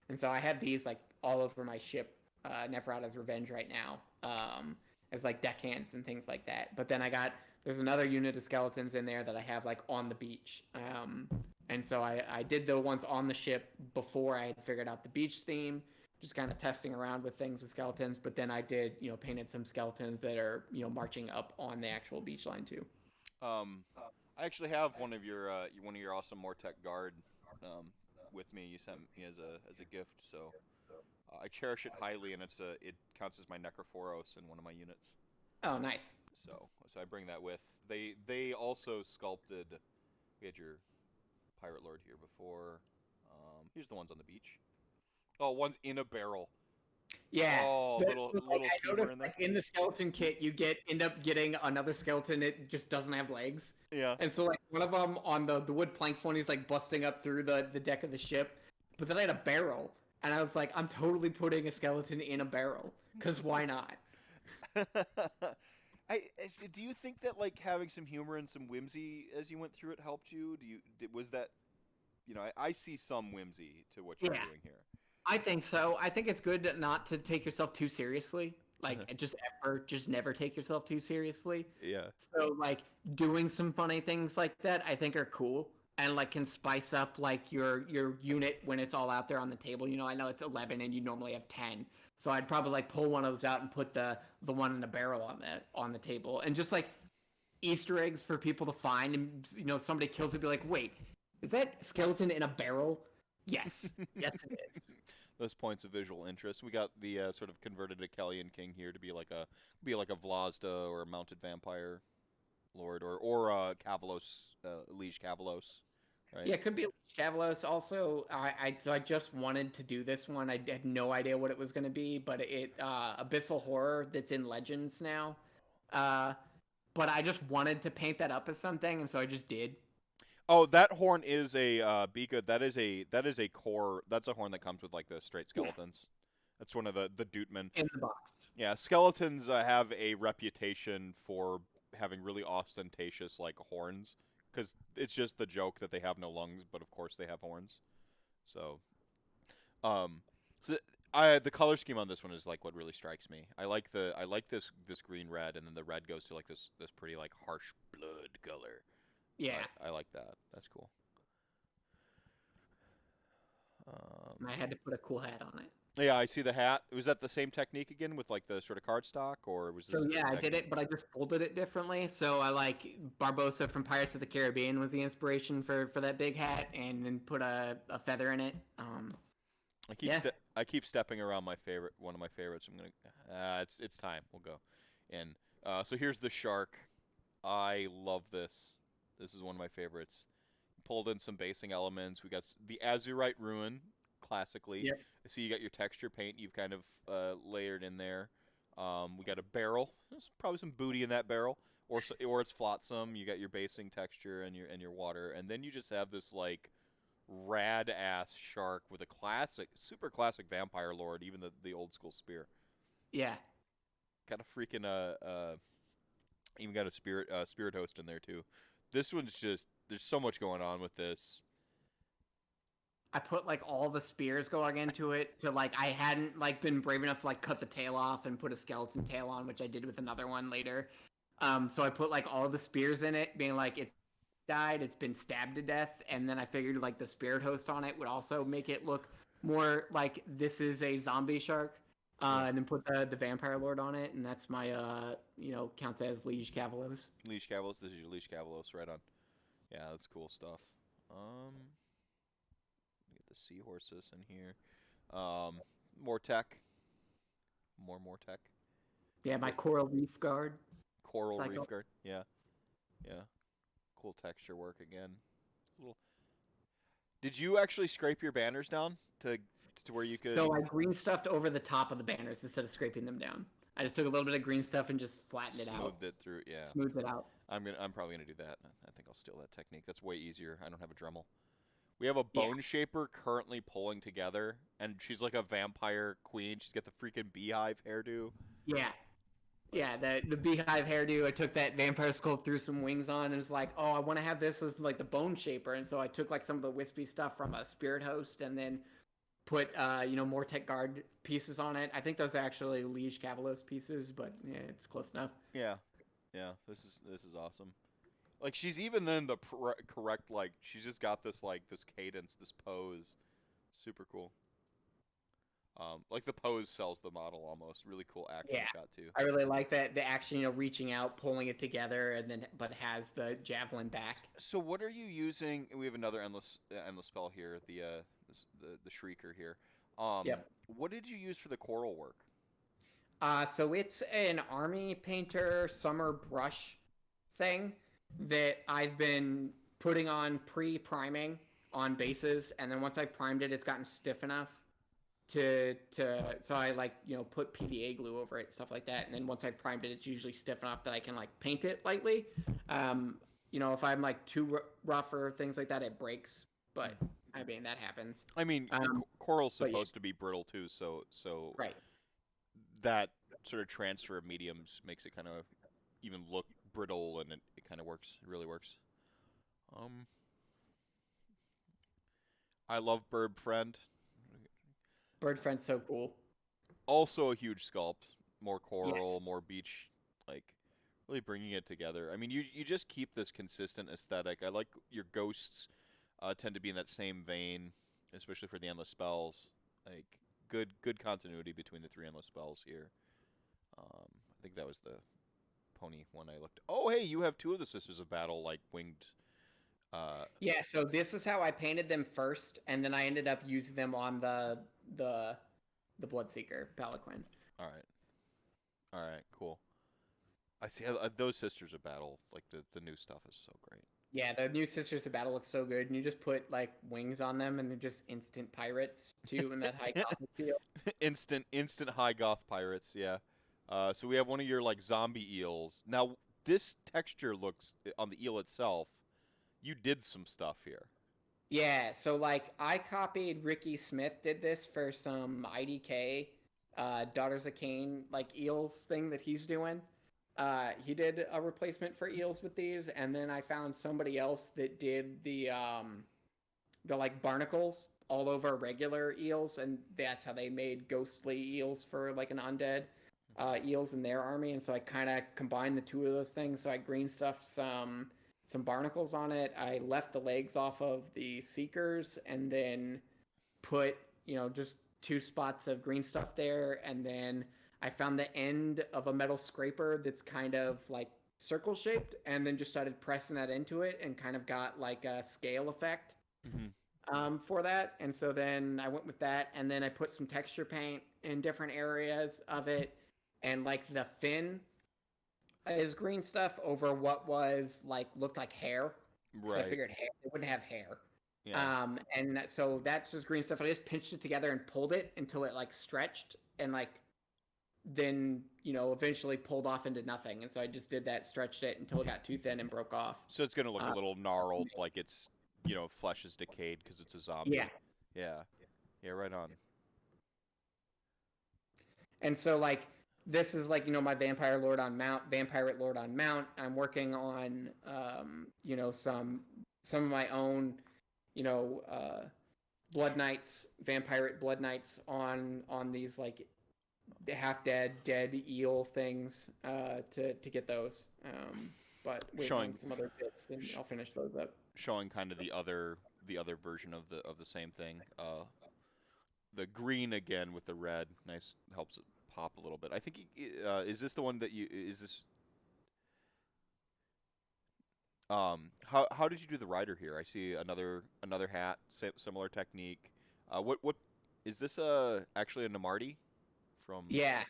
And so I have these like all over my ship, Neferata's Revenge right now, as like deckhands and things like that. But then there's another unit of skeletons in there that I have like on the beach. And so I did the ones on the ship before I had figured out the beach theme, just kind of testing around with things with skeletons. But then I did, you know, painted some skeletons that are, you know, marching up on the actual beach line too. I actually have one of your awesome Mortek Guard with me. You sent me as a gift, so I cherish it highly, and it counts as my Necrophoros in one of my units. Oh, nice. So I bring that with. They also sculpted. We had your Pirate Lord here before. Here's the ones on the beach. Oh, one's in a barrel. Yeah. Oh, little I noticed, in there. like, in the skeleton kit, you end up getting another skeleton. It just doesn't have legs. Yeah. And so like one of them on the wood planks one, he's like busting up through the deck of the ship, but then I had a barrel, and I was like, I'm totally putting a skeleton in a barrel because why not? Do you think that like having some humor and some whimsy as you went through it helped you? Was that, you know, I see some whimsy to what you're doing here. I think so. I think it's good not to take yourself too seriously. Like just never take yourself too seriously. Yeah. So like doing some funny things like that, I think are cool and like can spice up like your unit when it's all out there on the table. You know, I know it's 11 and you normally have 10. So I'd probably like pull one of those out and put the one in the barrel on the table, and just like Easter eggs for people to find. And you know, somebody kills it, be like, wait, is that skeleton in a barrel? Yes, yes it is. Those points of visual interest. We got the sort of converted Akelian King here to be like a Vlazda or a mounted vampire lord or Kavalos, Liege Kavalos. Right? Yeah, it could be Chavalos. Also, I just wanted to do this one. I had no idea what it was going to be, but Abyssal Horror that's in Legends now. But I just wanted to paint that up as something, and so I just did. Oh, that horn is a Bika. That is a core. That's a horn that comes with like the straight skeletons. Yeah. That's one of the Dootman. In the box. Yeah, skeletons have a reputation for having really ostentatious like horns. Because it's just the joke that they have no lungs, but of course they have horns. So, the color scheme on this one is like what really strikes me. I like this green red, and then the red goes to like this pretty like harsh blood color. Yeah, I like that. That's cool. I had to put a cool hat on it. Yeah, I see the hat. Was that the same technique again with like the sort of cardstock, or was this? So yeah, I did it, but I just folded it differently. So I like Barbossa from Pirates of the Caribbean was the inspiration for that big hat, and then put a feather in it. I keep stepping around one of my favorites. I'm gonna. It's time. We'll go. And so here's the shark. I love this. This is one of my favorites. Pulled in some basing elements. We got the Azurite Ruin, classically. Yep. So you got your texture paint you've kind of layered in there. We got a barrel. There's probably some booty in that barrel, or it's flotsam. You got your basing texture and your water, and then you just have this like rad ass shark with a super classic vampire lord, even the old school spear. Yeah. Got a freaking even got a spirit host in there too. This one's just, there's so much going on with this. I put like all the spears going into it to like I hadn't like been brave enough to like cut the tail off and put a skeleton tail on, which I did with another one later. So I put like all the spears in it, being like it's died, it's been stabbed to death, and then I figured like the spirit host on it would also make it look more like this is a zombie shark. And then put the vampire lord on it, and that's my counts as Liege Cavalos. Liege Cavalos, this is your Liege Cavalos, right on. Yeah, that's cool stuff. Get the seahorses in here. More tech. More tech. Yeah, my coral reef guard. Coral reef guard. Yeah. Cool texture work again. Did you actually scrape your banners down to where you could? So I green stuffed over the top of the banners instead of scraping them down. I just took a little bit of green stuff and just flattened it out. Smoothed it through, yeah. Smoothed it out. I'm probably gonna do that. I think I'll steal that technique. That's way easier. I don't have a Dremel. We have a bone shaper currently pulling together, and she's like a vampire queen. She's got the freaking beehive hairdo. Yeah, the beehive hairdo. I took that vampire sculpt, threw some wings on, and was like, oh, I want to have this as like the bone shaper. And so I took like some of the wispy stuff from a spirit host, and then put more tech guard pieces on it. I think those are actually Liege Cavalos pieces, but yeah, it's close enough. Yeah. This is awesome. Like she's even then the correct like she's just got this like this cadence, this pose, super cool. Like the pose sells the model almost. Really cool action shot too. I really like that the action, reaching out, pulling it together, and then but has the javelin back. So what are you using? We have another endless spell here. The shrieker here. What did you use for the coral work? So it's an army painter summer brush thing that I've been putting on pre-priming on bases, and then once I've primed it, it's gotten stiff enough so I put PVA glue over it, stuff like that, and then once I've primed it, it's usually stiff enough that I can like paint it lightly. If I'm like too rough or things like that, it breaks, but I mean that happens. I mean, coral's supposed to be brittle too, so right. That sort of transfer of mediums makes it kind of even look brittle, and it kind of works. It really works. I love Bird Friend. Bird Friend's so cool. Also a huge sculpt. More coral, more beach, like really bringing it together. I mean, you just keep this consistent aesthetic. I like your ghosts tend to be in that same vein, especially for the endless spells. Like good continuity between the 3 endless spells here. I think that was the pony one I looked. Oh, hey, you have 2 of the Sisters of Battle like winged. Yeah, so this is how I painted them first, and then I ended up using them on the Bloodseeker Palanquin. All right, cool. I see those Sisters of Battle, like the new stuff is so great. Yeah, the new Sisters of Battle looks so good, and you just put like wings on them, and they're just instant pirates too in that high goth feel. Instant high goth pirates, yeah. So we have one of your like zombie eels. Now this texture looks on the eel itself. You did some stuff here. Yeah, so like I copied Ricky Smith did this for some IDK Daughters of Cain like eels thing that he's doing. He did a replacement for eels with these, and then I found somebody else that did the like barnacles all over regular eels, and that's how they made ghostly eels for like an undead eels in their army. And so I kind of combined the 2 of those things. So I green stuffed some barnacles on it. I left the legs off of the Seekers, and then put just 2 spots of green stuff there, and then I found the end of a metal scraper that's kind of like circle shaped, and then just started pressing that into it and kind of got like a scale effect for that. And so then I went with that, and then I put some texture paint in different areas of it, and like the fin is green stuff over what was like looked like hair. Right. So I figured it wouldn't have hair. Yeah. And so that's just green stuff. I just pinched it together and pulled it until it like stretched, and like then eventually pulled off into nothing. And so I just did that, stretched it until it got too thin and broke off. So it's gonna look a little gnarled, like it's flesh is decayed because it's a zombie. Yeah, right on. And so like this is like my Vampirate Lord on mount. I'm working on some of my own Blood Knights, Vampirate Blood Knights on these like half dead eel things to get those. But waiting on some other bits, and I'll finish those up. Showing kind of the other version of the same thing. The green again with the red, nice, helps it pop a little bit. I think is this the one that you is this? How did you do the rider here? I see another hat, similar technique. What is this? Actually a Namarti from? Yeah.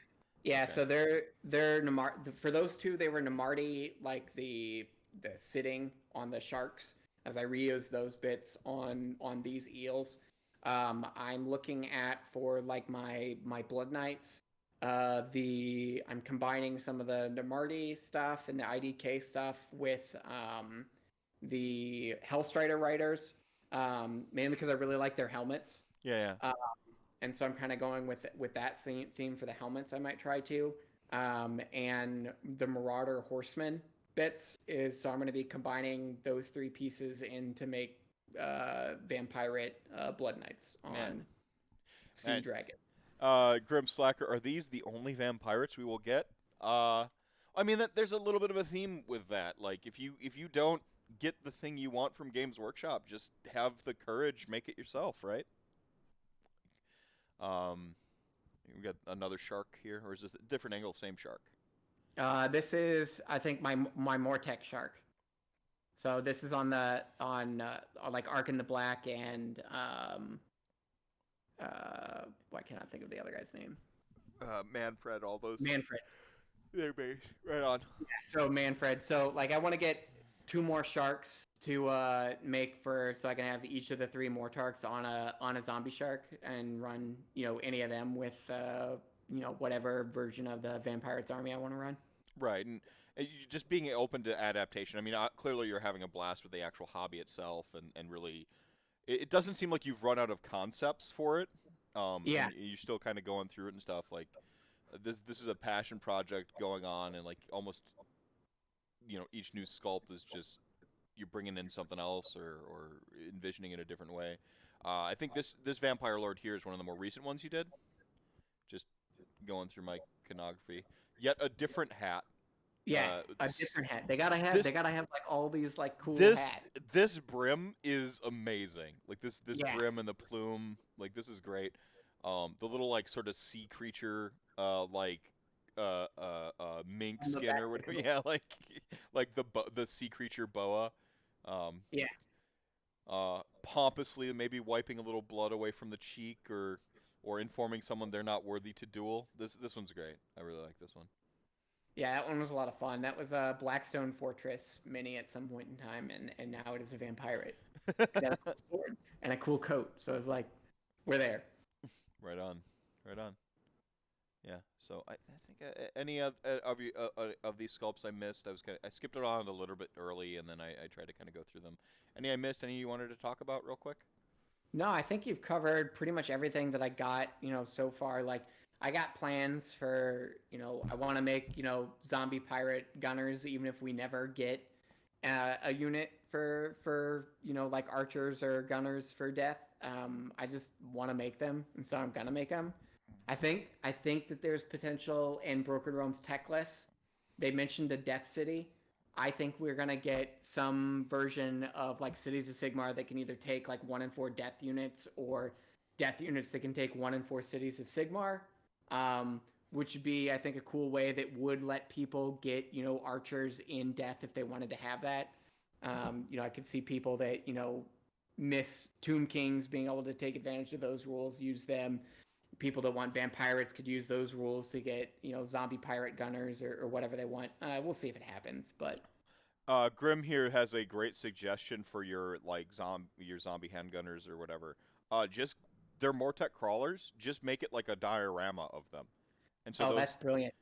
Okay. So they're Namarti. For those two, they were Namarti, like the sitting on the sharks. As I reuse those bits on these eels, I'm looking at for like my Blood Knights. I'm combining some of the Namarti stuff and the IDK stuff with the Hellstrider riders, mainly because I really like their helmets. Yeah. And so I'm kind of going with that theme for the helmets. I might try to, and the Marauder Horseman bits is so I'm going to be combining those three pieces in to make Vampirate Blood Knights on Sea Dragon. Grim Slacker, are these the only Vampirates we will get? I mean, there's a little bit of a theme with that. Like, if you don't get the thing you want from Games Workshop, just have the courage, make it yourself, right? We got another shark here, or is this a different angle, same shark? This is, I think, my Mortek shark. So this is on like Ark in the Black and why can't I think of the other guy's name? Manfred, all those. Manfred. They're based right on. Yeah, so Manfred. So like I want to get 2 more sharks to make so I can have each of the 3 Mortarks on a zombie shark and run any of them with whatever version of the Vampirates army I want to run. Right, and just being open to adaptation. I mean, clearly you're having a blast with the actual hobby itself, and really, it doesn't seem like you've run out of concepts for it. Yeah, you're still kind of going through it and stuff. Like this is a passion project going on, and like almost, each new sculpt is just you're bringing in something else or envisioning it a different way. I think this Vampire Lord here is one of the more recent ones you did. Just going through my iconography. Yet a different hat. Yeah, a different hat. They gotta have like all these like cool hats. This brim is amazing. Like this brim and the plume. Like this is great. The little like sort of sea creature mink skin or whatever. Yeah, like the sea creature boa. Pompously maybe wiping a little blood away from the cheek or informing someone they're not worthy to duel. This one's great. I really like this one. Yeah, that one was a lot of fun. That was a Blackstone Fortress mini at some point in time, and now it is a Vampirate. It had a cool sword and a cool coat, so it's like, we're there. Right on. Yeah. So I think any of these sculpts I missed. I skipped it on a little bit early, and then I tried to kind of go through them. Any I missed? Any you wanted to talk about real quick? No, I think you've covered pretty much everything that I got, so far. Like, I got plans for, I want to make, zombie pirate gunners, even if we never get a unit for like archers or gunners for death. I just want to make them, and so I'm gonna make them. I think that there's potential in Broken Realm's tech list. They mentioned a Death City. I think we're gonna get some version of like Cities of Sigmar that can either take like 1 in 4 death units or death units that can take 1 in 4 Cities of Sigmar, which would be, I think, a cool way that would let people get archers in death if they wanted to have that. I could see people that miss Tomb Kings being able to take advantage of those rules, use them. People that want Vampirates could use those rules to get, zombie pirate gunners or whatever they want. We'll see if it happens, but... Grim here has a great suggestion for your zombie handgunners or whatever. They're Mortek crawlers. Just make it like a diorama of them. And so that's brilliant.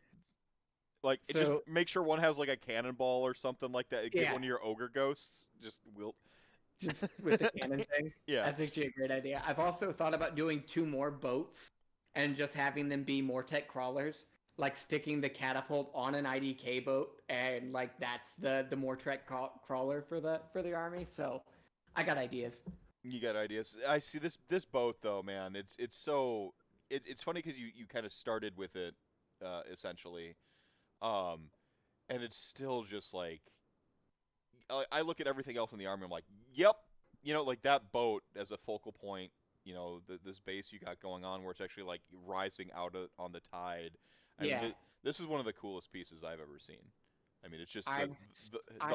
Like, just make sure one has like a cannonball or something like that. Get one of your ogre ghosts. Just with the cannon thing. Yeah, that's actually a great idea. I've also thought about doing 2 more boats and just having them be Mortek crawlers, like sticking the catapult on an IDK boat, and like that's the Mortek crawler for the army. So I got ideas. You got ideas. I see this boat though, man. It's so it's funny because you kind of started with it essentially, um, and it's still just like I look at everything else in the army. I'm like, yep, like that boat as a focal point. This base you got going on where it's actually like rising on the tide. I mean, this is one of the coolest pieces I've ever seen. I mean, it's just I'm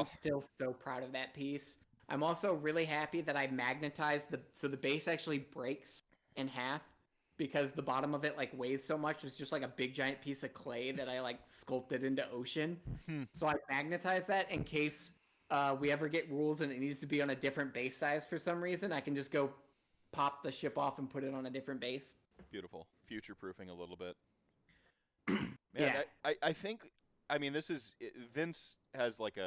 still so proud of that piece. I'm also really happy that I magnetized so the base actually breaks in half because the bottom of it like weighs so much. It's just like a big giant piece of clay that I like sculpted into ocean. So I magnetized that in case we ever get rules and it needs to be on a different base size for some reason. I can just go pop the ship off and put it on a different base. Beautiful. Future proofing a little bit. Man, yeah. I think, I mean, this is, Vince has like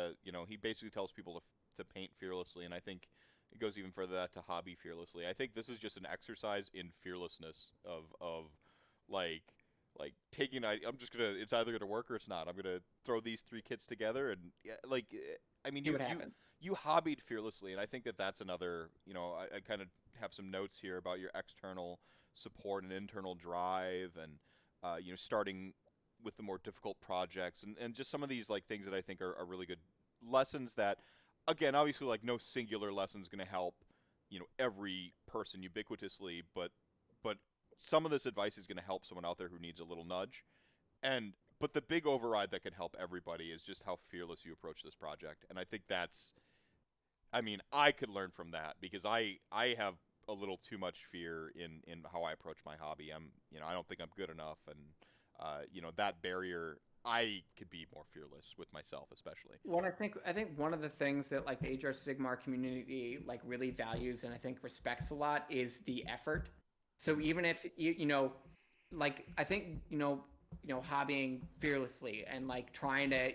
he basically tells people to paint fearlessly, and I think it goes even further that to hobby fearlessly. I think this is just an exercise in fearlessness of like taking, I'm just going to, it's either going to work or it's not. I'm going to throw these 3 kits together and like, I mean, you hobbied fearlessly, and I think that's another, I kind of have some notes here about your external support and internal drive and, starting with the more difficult projects and just some of these like things that I think are really good lessons that, again, obviously like no singular lesson is going to help, every person ubiquitously, but some of this advice is going to help someone out there who needs a little nudge. But the big override that can help everybody is just how fearless you approach this project. And I think I could learn from that because I have a little too much fear in how I approach my hobby. I don't think I'm good enough, and that barrier, I could be more fearless with myself, especially. Well, I think one of the things that like the HR Sigmar community like really values and I think respects a lot is the effort. So even if like I think hobbying fearlessly and like trying to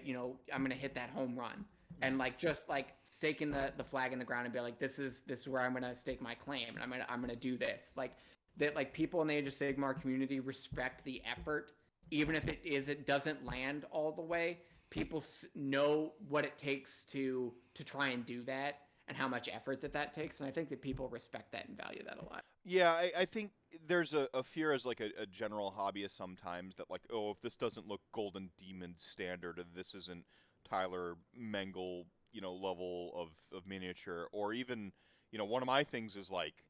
I'm gonna hit that home run and like just like staking the flag in the ground and be like this is where I'm gonna stake my claim and I'm gonna do this, like that, like people in the Age of Sigmar community respect the effort. Even if it doesn't land all the way, people know what it takes to try and do that and how much effort that takes. And I think that people respect that and value that a lot. Yeah, I think there's a fear as like a general hobbyist sometimes that like, oh, if this doesn't look Golden Demon standard or this isn't Tyler Mengel, level of miniature, or even, one of my things is like,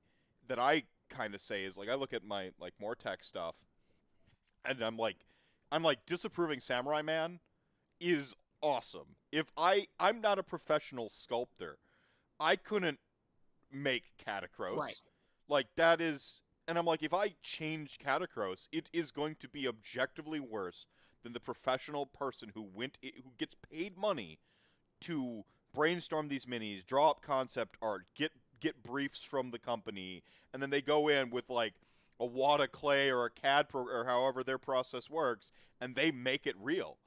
that I kind of say is like, I look at my like Mortec stuff and I'm like disapproving Samurai Man is awesome. If I'm not a professional sculptor, I couldn't make Catacross. Right. Like that is, and I'm like, if I change Catacross, it is going to be objectively worse than the professional person who gets paid money to brainstorm these minis, draw up concept art, get briefs from the company, and then they go in with like a wad of clay or a CAD or however their process works, and they make it real.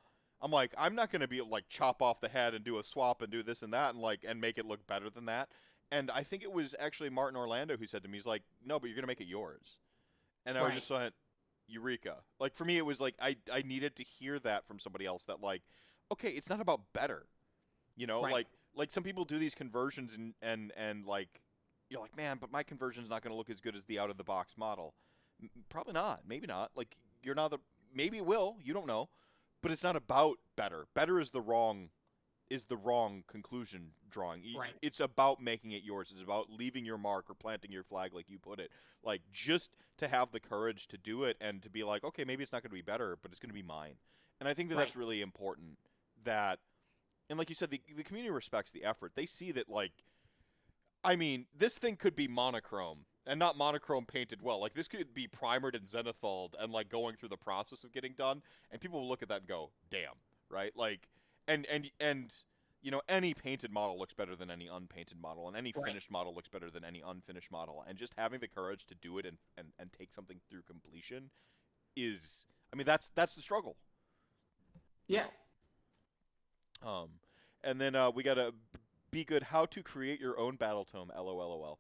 I'm like, I'm not going to be like chop off the head and do a swap and do this and that and make it look better than that. And I think it was actually Martin Orlando who said to me, he's like, no, but you're going to make it yours. And I was just like, eureka. Like for me, it was like I needed to hear that from somebody else that like, okay, it's not about better. Like some people do these conversions and like, you're like, man, but my conversion's not going to look as good as the out-of-the-box model. Probably not. Maybe not. Like, you're not maybe it will. You don't know. But it's not about better. Better is the wrong conclusion drawing. Right. It's about making it yours. It's about leaving your mark or planting your flag, like you put it. Like, just to have the courage to do it and to be like, okay, maybe it's not going to be better, but it's going to be mine. And I think that's really important. And like you said, the community respects the effort. They see that, like, I mean, this thing could be monochrome and not monochrome painted well. Like, this could be primered and zenithalled and, like, going through the process of getting done. And people will look at that and go, damn, right? Like, and any painted model looks better than any unpainted model. And any finished model looks better than any unfinished model. And just having the courage to do it and take something through completion is, I mean, that's the struggle. Yeah. And then we got a Be Good How to Create Your Own Battle Tome, LOLOL.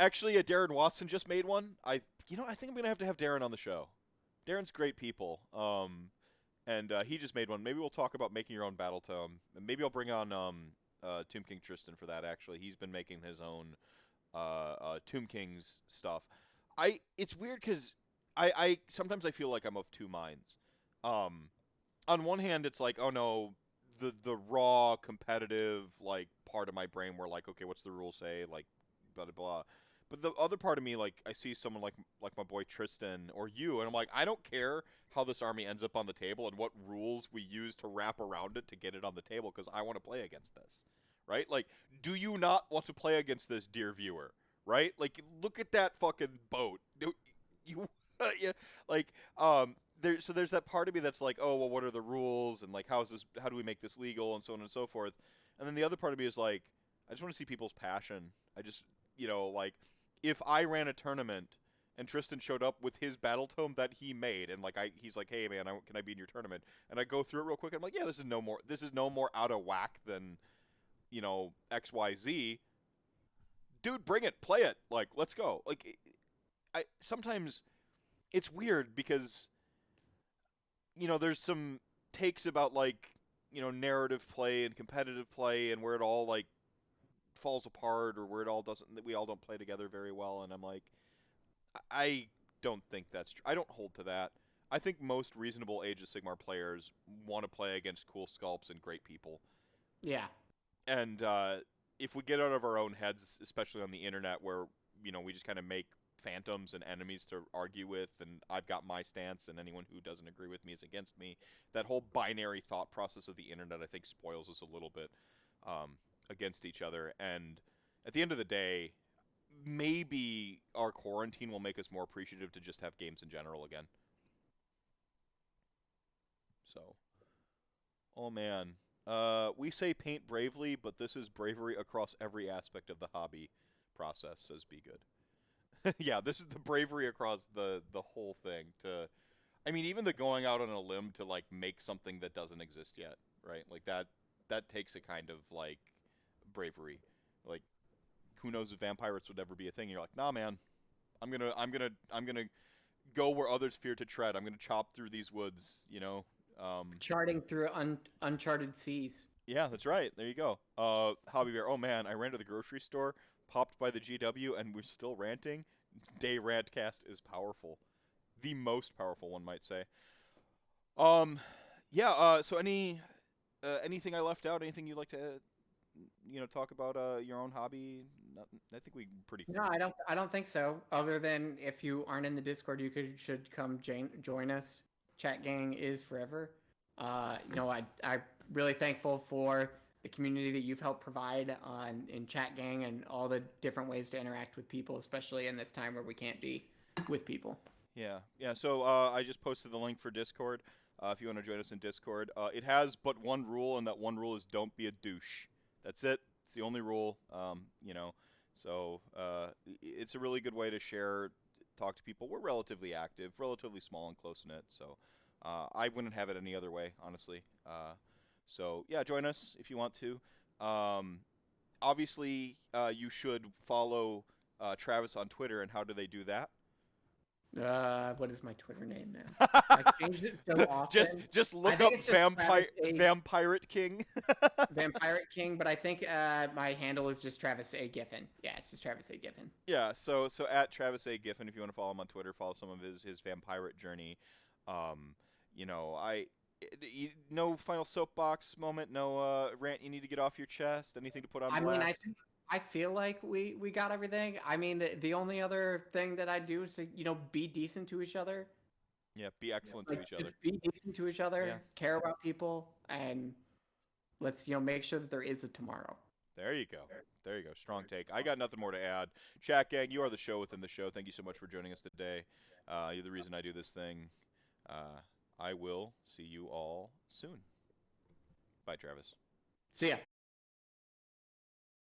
Actually, Darren Watson just made one. I think I'm going to have Darren on the show. Darren's great people. And he just made one. Maybe we'll talk about making your own battle tome. And maybe I'll bring on Tomb King Tristan for that, actually. He's been making his own Tomb King's stuff. It's weird because I sometimes I feel like I'm of two minds. On one hand, it's like, oh no, the raw competitive like part of my brain where like, okay, what's the rule say, like blah blah blah. But the other part of me, like I see someone like my boy Tristan or you, and I'm like, I don't care how this army ends up on the table and what rules we use to wrap around it to get it on the table, because I want to play against this, right? Like, do you not want to play against this, dear viewer? Right? Like, look at that fucking boat. You, yeah, like, there's that part of me that's like, oh, well, what are the rules, and like, how do we make this legal, and so on and so forth. And then the other part of me is like, I just want to see people's passion. I just, like, if I ran a tournament and Tristan showed up with his battle tome that he made, and like he's like, hey man, can I be in your tournament? And I go through it real quick, and I'm like, yeah, this is no more out of whack than, XYZ. Dude, bring it, play it, like, let's go. Like, I sometimes it's weird because, there's some takes about like, narrative play and competitive play and where it all like falls apart, or where it all doesn't, we all don't play together very well, and I'm like, I don't think that's true. I don't hold to that. I think most reasonable Age of Sigmar players want to play against cool sculpts and great people. Yeah. And if we get out of our own heads, especially on the internet, where we just kind of make phantoms and enemies to argue with, and I've got my stance, and anyone who doesn't agree with me is against me, that whole binary thought process of the internet, I think, spoils us a little bit against each other. And at the end of the day, maybe our quarantine will make us more appreciative to just have games in general again. So, oh man. We say paint bravely, but this is bravery across every aspect of the hobby process, says Be Good. Yeah, this is the bravery across the whole thing. Even the going out on a limb to like make something that doesn't exist yet, right? Like that takes a kind of like bravery. Like, who knows if Vampirates would ever be a thing? You're like, nah, man, I'm gonna go where others fear to tread. I'm gonna chop through these woods, Charting through uncharted seas. Yeah, that's right. There you go. Hobby Bear. Oh man, I ran to the grocery store, popped by the GW, and we're still ranting. Day RantCast is powerful, the most powerful, one might say. Yeah. So anything I left out? Anything you'd like to, talk about your own hobby? I think we pretty. No, I don't think so. Other than if you aren't in the Discord, you should come join us. Chat gang is forever. I'm really thankful for the community that you've helped provide in chat gang and all the different ways to interact with people, especially in this time where we can't be with people. Yeah. So I just posted the link for Discord. If you want to join us in Discord, it has but one rule, and that one rule is don't be a douche. That's it. It's the only rule. So it's a really good way to share, talk to people. We're relatively active, relatively small and close-knit, so I wouldn't have it any other way, honestly. So yeah, join us if you want to. Obviously, you should follow Travis on Twitter, and how do they do that? What is my Twitter name now? I changed it so often. Just look up Vampirate King. Vampirate King, but I think my handle is just Travis A. Giffin. Yeah, it's just Travis A. Giffin. Yeah, so at Travis A. Giffin, if you want to follow him on Twitter, follow some of his Vampirate journey. No final soapbox moment, no rant you need to get off your chest, anything to put on blast? I feel like we got everything. I mean, the only other thing that I do is to, be decent to each other. Yeah, be excellent to each other. Be decent to each other, care about people, and let's, make sure that there is a tomorrow. There you go. Strong take. I got nothing more to add. Chat gang, you are the show within the show. Thank you so much for joining us today. You're the reason I do this thing. I will see you all soon. Bye, Travis. See ya.